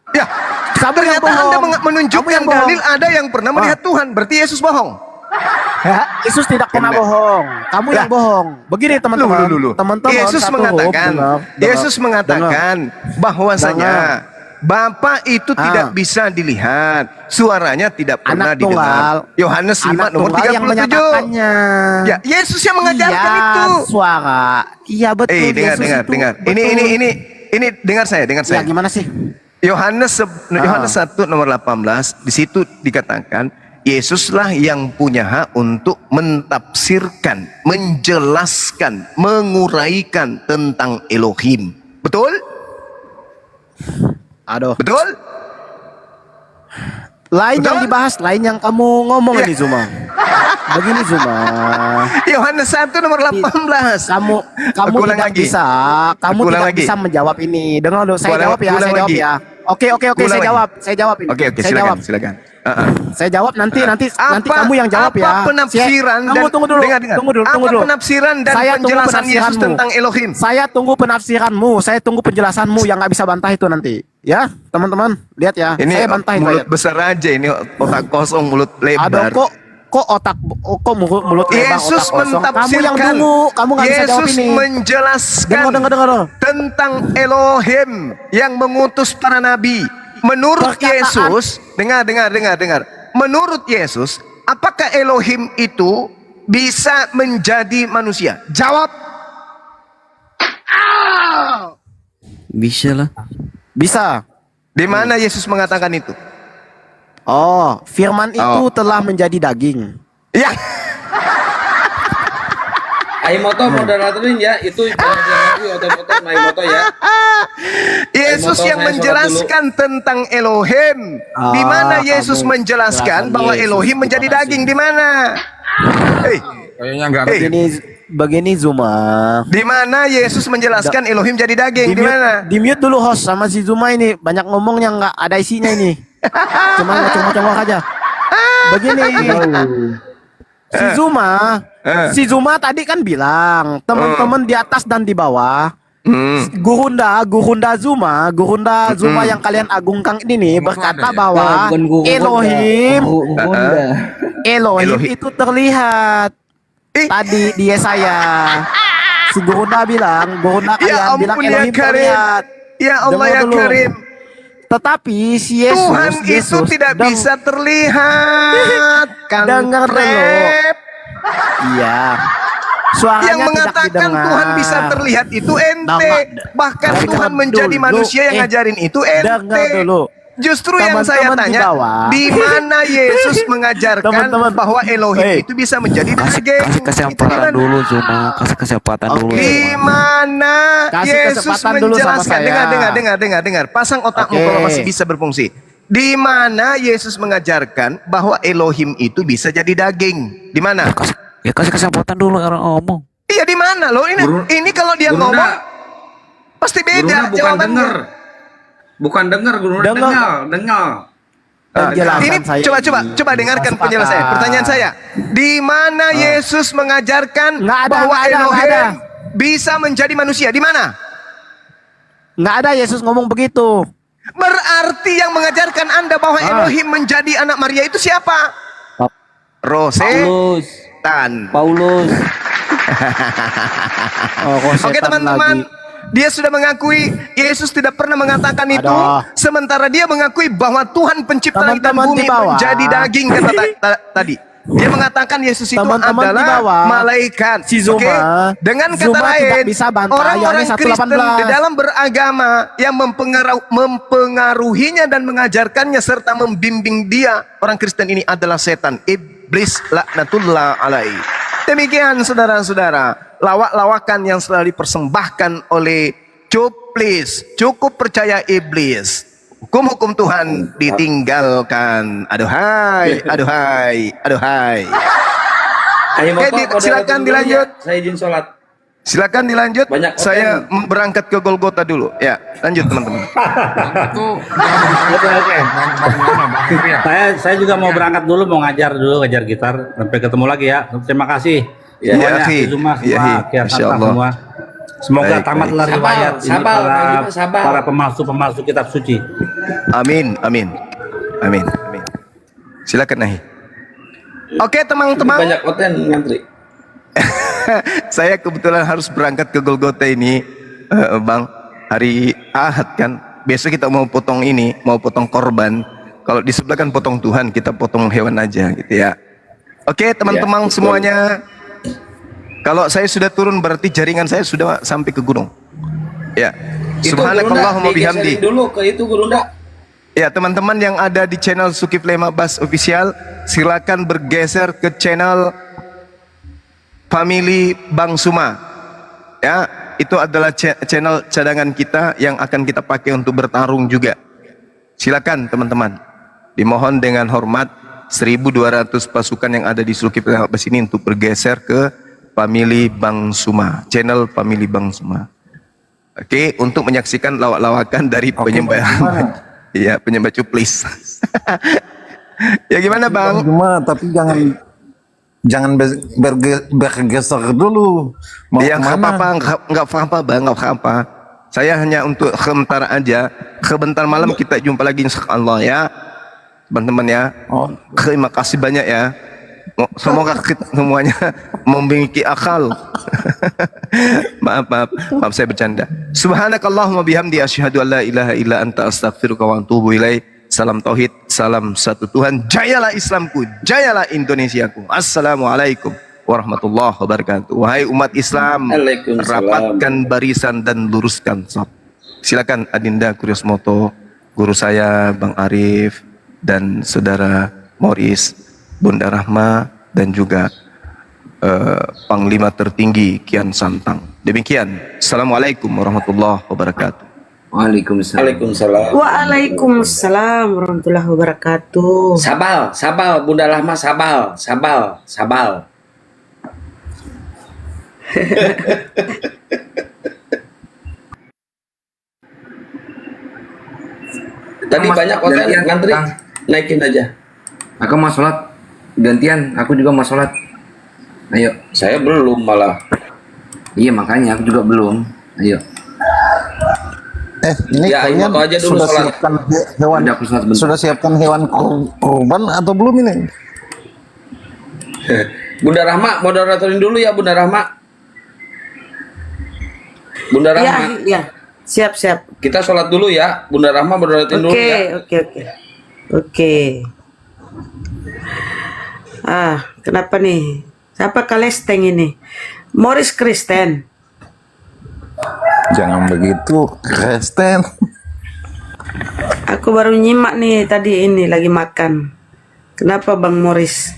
Ya, Kamu yang ternyata Anda bohong. menunjukkan Kamu yang bohong. dalil ada yang pernah melihat Tuhan. Berarti Yesus bohong. Yesus tidak pernah bohong. Kamu yang bohong. Begini teman-teman. Teman-teman, Yesus satu mengatakan, dengar. Yesus mengatakan bahwasanya Bapa itu tidak bisa dilihat, suaranya tidak pernah Anak tunggal. didengar. Yohanes 5 Anak nomor tunggal yang 37. menyatakannya. Ya, Yesus yang mengajarkan Iya, itu. suara. Iya betul. Dengar, Yesus itu dengar. betul. Ini dengar saya. Ya, gimana sih? Yohanes 1 nomor 18 di situ dikatakan Yesuslah yang punya hak untuk mentafsirkan, menjelaskan, menguraikan tentang Elohim. Betul? Aduh. Betul? Lain yang dibahas, lain yang kamu ngomong ini Zuma. Begini Zuma. Yohanes 1 nomor 18. Kamu Aku ulang tidak lagi. bisa, kamu Aku ulang tidak lagi. bisa menjawab ini. Dengar dulu, saya Ulang- jawab ya, ulang saya jawab lagi. ya. Oke, Ulang saya lagi. jawab, saya jawab ini. Oke, Saya jawab. silakan. Saya jawab nanti Apa- kamu yang jawab ya. apa penafsiran Kamu dan- tunggu dulu. dengar. Tunggu dulu. Apa penafsiran dan Saya tunggu penjelasan Yesus penafsiranmu. tentang Elohim? Saya tunggu penafsiranmu. Saya tunggu penjelasanmu yang nggak bisa bantah itu nanti. Ya, teman-teman, lihat ya. Ini Saya bantah itu. mulut besar aja, ini otak kosong, mulut lebar. Aduh, kok kok mulut lebang, Yesus otak kosong. Kamu yang mentafsirkan. dulu, kamu nggak bisa jawab Yesus ini. menjelaskan Dengar. tentang Elohim yang mengutus para nabi. Menurut Yesus, dengar. Menurut Yesus, apakah Elohim itu bisa menjadi manusia? Jawab. Bisa lah. Bisa. Di mana Yesus mengatakan itu? Oh, firman itu telah menjadi daging. Ya. Aimoto moderatorin ya, itu banyak yang ngerti otot-otot Aimoto ya. Yesus Aimoto, yang saya menjelaskan tentang Elohim. Di mana Yesus menjelaskan bahwa Elohim menjadi daging? Di mana? Kayaknya nggak Begini Zuma. Di mana Yesus menjelaskan Elohim jadi daging? Di mana? Di mute dulu host sama si Zuma ini, banyak ngomongnya nggak ada isinya ini. Cuma ngocok-ngocok aja. Begini. Si Zuma tadi kan bilang teman-teman di atas dan di bawah. Gurunda Zuma yang kalian agungkan ini nih berkata bahwa Elohim itu terlihat. Tadi di Yesaya si Gurunda bilang, Ya kalian bilang ampun ya Elohim Karim. terlihat. Ya Allah Dengar ya dulu. Karim. Tetapi si Yesus, Tuhan itu tidak bisa terlihat. Kan dengar dulu. Iya. Suaranya yang tidak mengatakan didengar. Tuhan bisa terlihat itu ente. Bahkan Dengar Tuhan menjadi dulu. manusia yang ngajarin itu ente. Dengar dulu. Justru yang saya Teman-teman di tanya, bawah. di mana Yesus mengajarkan bahwa Elohim itu bisa menjadi daging? Kasih kesempatan dulu Zuma, kasih kesempatan dulu. Di mana Kasih Yesus kesempatan dulu sama menjelaskan? saya. Dengar. Pasang otakmu Oke. kalau masih bisa berfungsi. Di mana Yesus mengajarkan bahwa Elohim itu bisa jadi daging? Di mana? Ya kasih kesempatan dulu orang ngomong. Iya di mana loh ini kalau dia Gurunda. ngomong pasti beda Gurunda bukan jawabannya. denger. Bukan dengar, Gurunda dengar. Ini coba dengarkan penjelasannya. Pertanyaan saya, di mana Yesus mengajarkan bahwa Elohim bisa menjadi manusia? Di mana? Nggak ada Yesus ngomong begitu. Berarti yang mengajarkan Anda bahwa Elohim menjadi anak Maria itu siapa? Paulus. Oke teman-teman, dia sudah mengakui Yesus tidak pernah mengatakan itu. Sementara dia mengakui bahwa Tuhan pencipta langit dan bumi menjadi daging kata tadi. Dia mengatakan Yesus itu adalah malaikat. Oke? Dengan kata lain, orang-orang Kristen di dalam beragama yang mempengaruhinya dan mengajarkannya serta membimbing dia, orang Kristen ini adalah setan, iblis laknatullah alaihi. Demikian saudara-saudara, lawak-lawakan yang selalu dipersembahkan oleh cuplis, cukup percaya iblis. Hukum-hukum Tuhan ditinggalkan. Aduhai. Oke, silakan dilanjut. Saya izin sholat. Silakan dilanjut. Saya berangkat ke Golgota dulu. Ya, lanjut teman-teman. Saya juga mau berangkat dulu, mau ngajar gitar. Sampai ketemu lagi ya. Terima kasih. Semuanya, Zuma, semua, Insyaallah. semua. Semoga Baik, tamatlah baik. riwayat ini Sabar. para pemalsu kitab suci. Amin. Silakan Nahi. Oke teman-teman. Banyak konten ngantri. Saya kebetulan harus berangkat ke Golgota ini, Bang. Hari Ahad kan. Besok kita mau potong korban. Kalau di sebelah kan potong Tuhan, kita potong hewan aja gitu ya. Oke teman-teman semuanya. Kalau saya sudah turun berarti jaringan saya sudah sampai ke gunung. Ya. Subhanakallahumma bihamdi. Dulu ke itu Gurunda. Ya teman-teman yang ada di channel Zulkifli Bas Official, silakan bergeser ke channel Family Bang Suma. Ya, itu adalah channel cadangan kita yang akan kita pakai untuk bertarung juga. Silakan teman-teman. Dimohon dengan hormat 1.200 pasukan yang ada di Zulkifli Bas ini untuk bergeser ke Family Bang Suma, channel Family Bang Suma. Oke, untuk menyaksikan lawak-lawakan dari penyembah. Iya, penyembah cuplis. Ya gimana Bang? Cuma tapi jangan bergeser dulu. Mau ya nggak kemana? apa-apa, nggak apa-apa Bang, nggak apa-apa. Saya hanya untuk sebentar aja. Sebentar malam kita jumpa lagi insyaallah ya, teman-teman ya. Terima kasih banyak ya. Semoga kita semuanya memiliki akal. maaf saya bercanda. Subhanakallahumma bihamdi asyhadu an la ilaha illa anta astaghfiruka wa atubu ilaik. Salam tauhid, salam satu Tuhan. Jayalah Islamku, jayalah Indonesiaku. Assalamualaikum warahmatullahi wabarakatuh. Wahai umat Islam, rapatkan barisan dan luruskan saf. Silakan Adinda Kuryosmoto, guru saya Bang Arif, dan saudara Morris, Bunda Rahma, dan juga Panglima tertinggi Kian Santang. Demikian. Assalamualaikum warahmatullahi wabarakatuh. Waalaikumsalam. Waalaikumsalam warahmatullahi wabarakatuh. Sabal, Bunda Rahma, sabal. Tadi banyak hotel ngantri, naikin aja. Aku mau sholat, gantian. Aku juga mau sholat. Ayo. Saya belum malah. Iya makanya aku juga belum. Ayo. Ini Ya, kalian Imoto aja dulu sudah sholat. siapkan hewan, Udah, aku sholat bentar. sudah siapkan hewan kurban atau belum ini? Bunda Rahma, moderatorin dulu ya Bunda Rahma. Bunda Rahma. Ya. Siap. Kita sholat dulu ya. Bunda Rahma moderatorin dulu ya. Oke. Kenapa nih? Siapa Kalesteng ini? Morris Kristen. Jangan begitu, Kristen. Aku baru nyimak nih tadi ini lagi makan. Kenapa Bang Morris?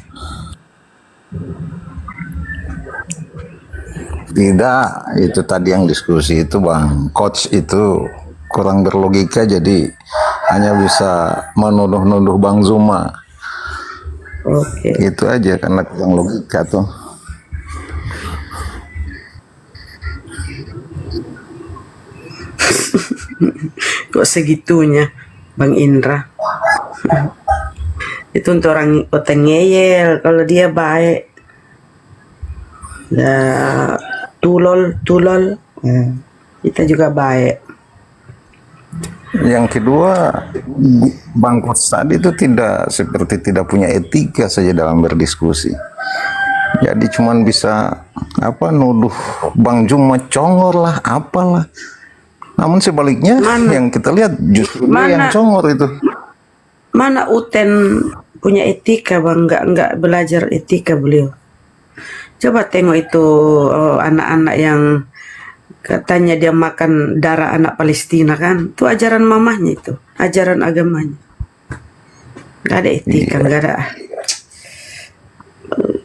Tidak, itu tadi yang diskusi itu Bang Coach itu kurang berlogika, jadi hanya bisa menuduh-nuduh Bang Zuma. Oke. Itu aja karena kurang logika tuh. Kok segitunya Bang Indra? Itu untuk orang ngeyel. Kalau dia baik, ya tulol. Kita juga baik. Yang kedua, Bang Coach tadi itu tidak punya etika saja dalam berdiskusi. Jadi cuman bisa nuduh Bang Juma congor lah, apalah. Namun sebaliknya yang kita lihat justru dia yang congor itu. Mana Uten punya etika Bang? Nggak belajar etika beliau. Coba tengok itu anak-anak yang katanya dia makan darah anak Palestina kan? Itu ajaran mamahnya itu, ajaran agamanya. Nggak ada etika, nggak ada.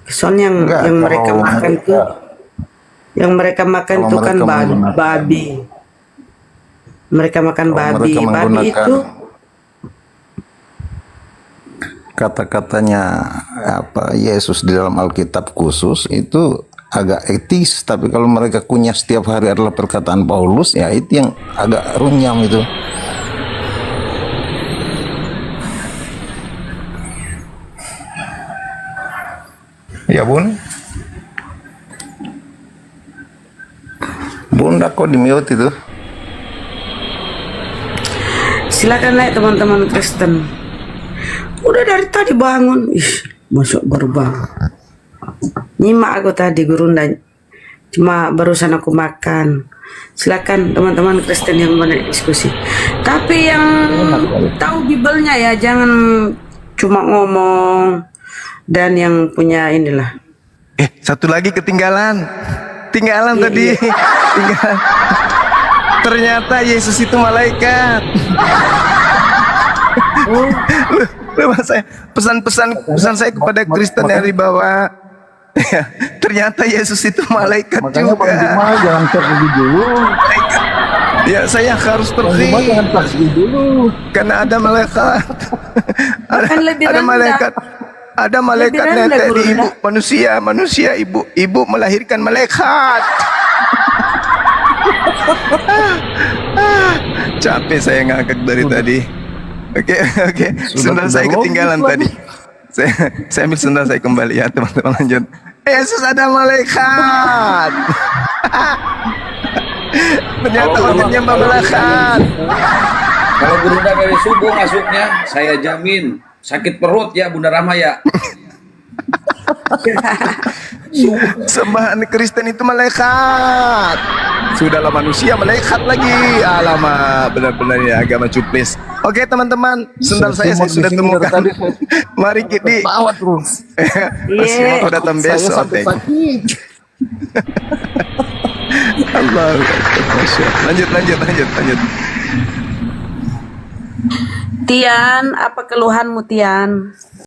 Soalnya yang mereka makan tuh, itu kan babi. Mereka makan babi. Babi itu kata-katanya Yesus di dalam Alkitab khusus itu agak etis, tapi kalau mereka kunyah setiap hari adalah perkataan Paulus, ya itu yang agak runyam itu. Ya Bun, Bunda kok di mute itu? silakan naik teman-teman Kristen. Udah dari tadi bangun, masuk baru bangun. Nyimak aku tadi Gurunda, cuma barusan aku makan. Silakan teman-teman Kristen yang banyak diskusi. Tapi yang tahu Bibelnya ya, jangan cuma ngomong. Dan yang punya inilah. Satu lagi ketinggalan. Tadi. Tinggalan. Ternyata Yesus itu malaikat. Saya pesan saya kepada Kristen yang dibawa. Ternyata Yesus itu malaikat Makanya juga. Bang Juma jangan pergi dulu. Ya saya harus pergi. Bang Juma jangan pergi dulu. Karena ada malaikat. ada malaikat. Ada malaikat Lebih rendah, netek di Guru. ibu manusia ibu melahirkan malaikat. Capek saya ngangkat dari tadi. Oke. Sendal saya ketinggalan tadi. Saya ambil sendal saya kembali ya teman-teman, lanjut. Yesus ada malaikat. Ternyata orangnya malaikat. Kalau Gurunda dari subuh masuknya, saya jamin sakit perut ya Bunda Rahma ya. Sembahan Kristen itu malaikat. Sudahlah manusia malaikat lagi. Alamak, benar-benar ya agama cuplis. Oke teman-teman, sendal saya sudah temukan. Mari kita. Iya. Mau datang besok. Allah. Lanjut. Tian, apa keluhanmu Tian?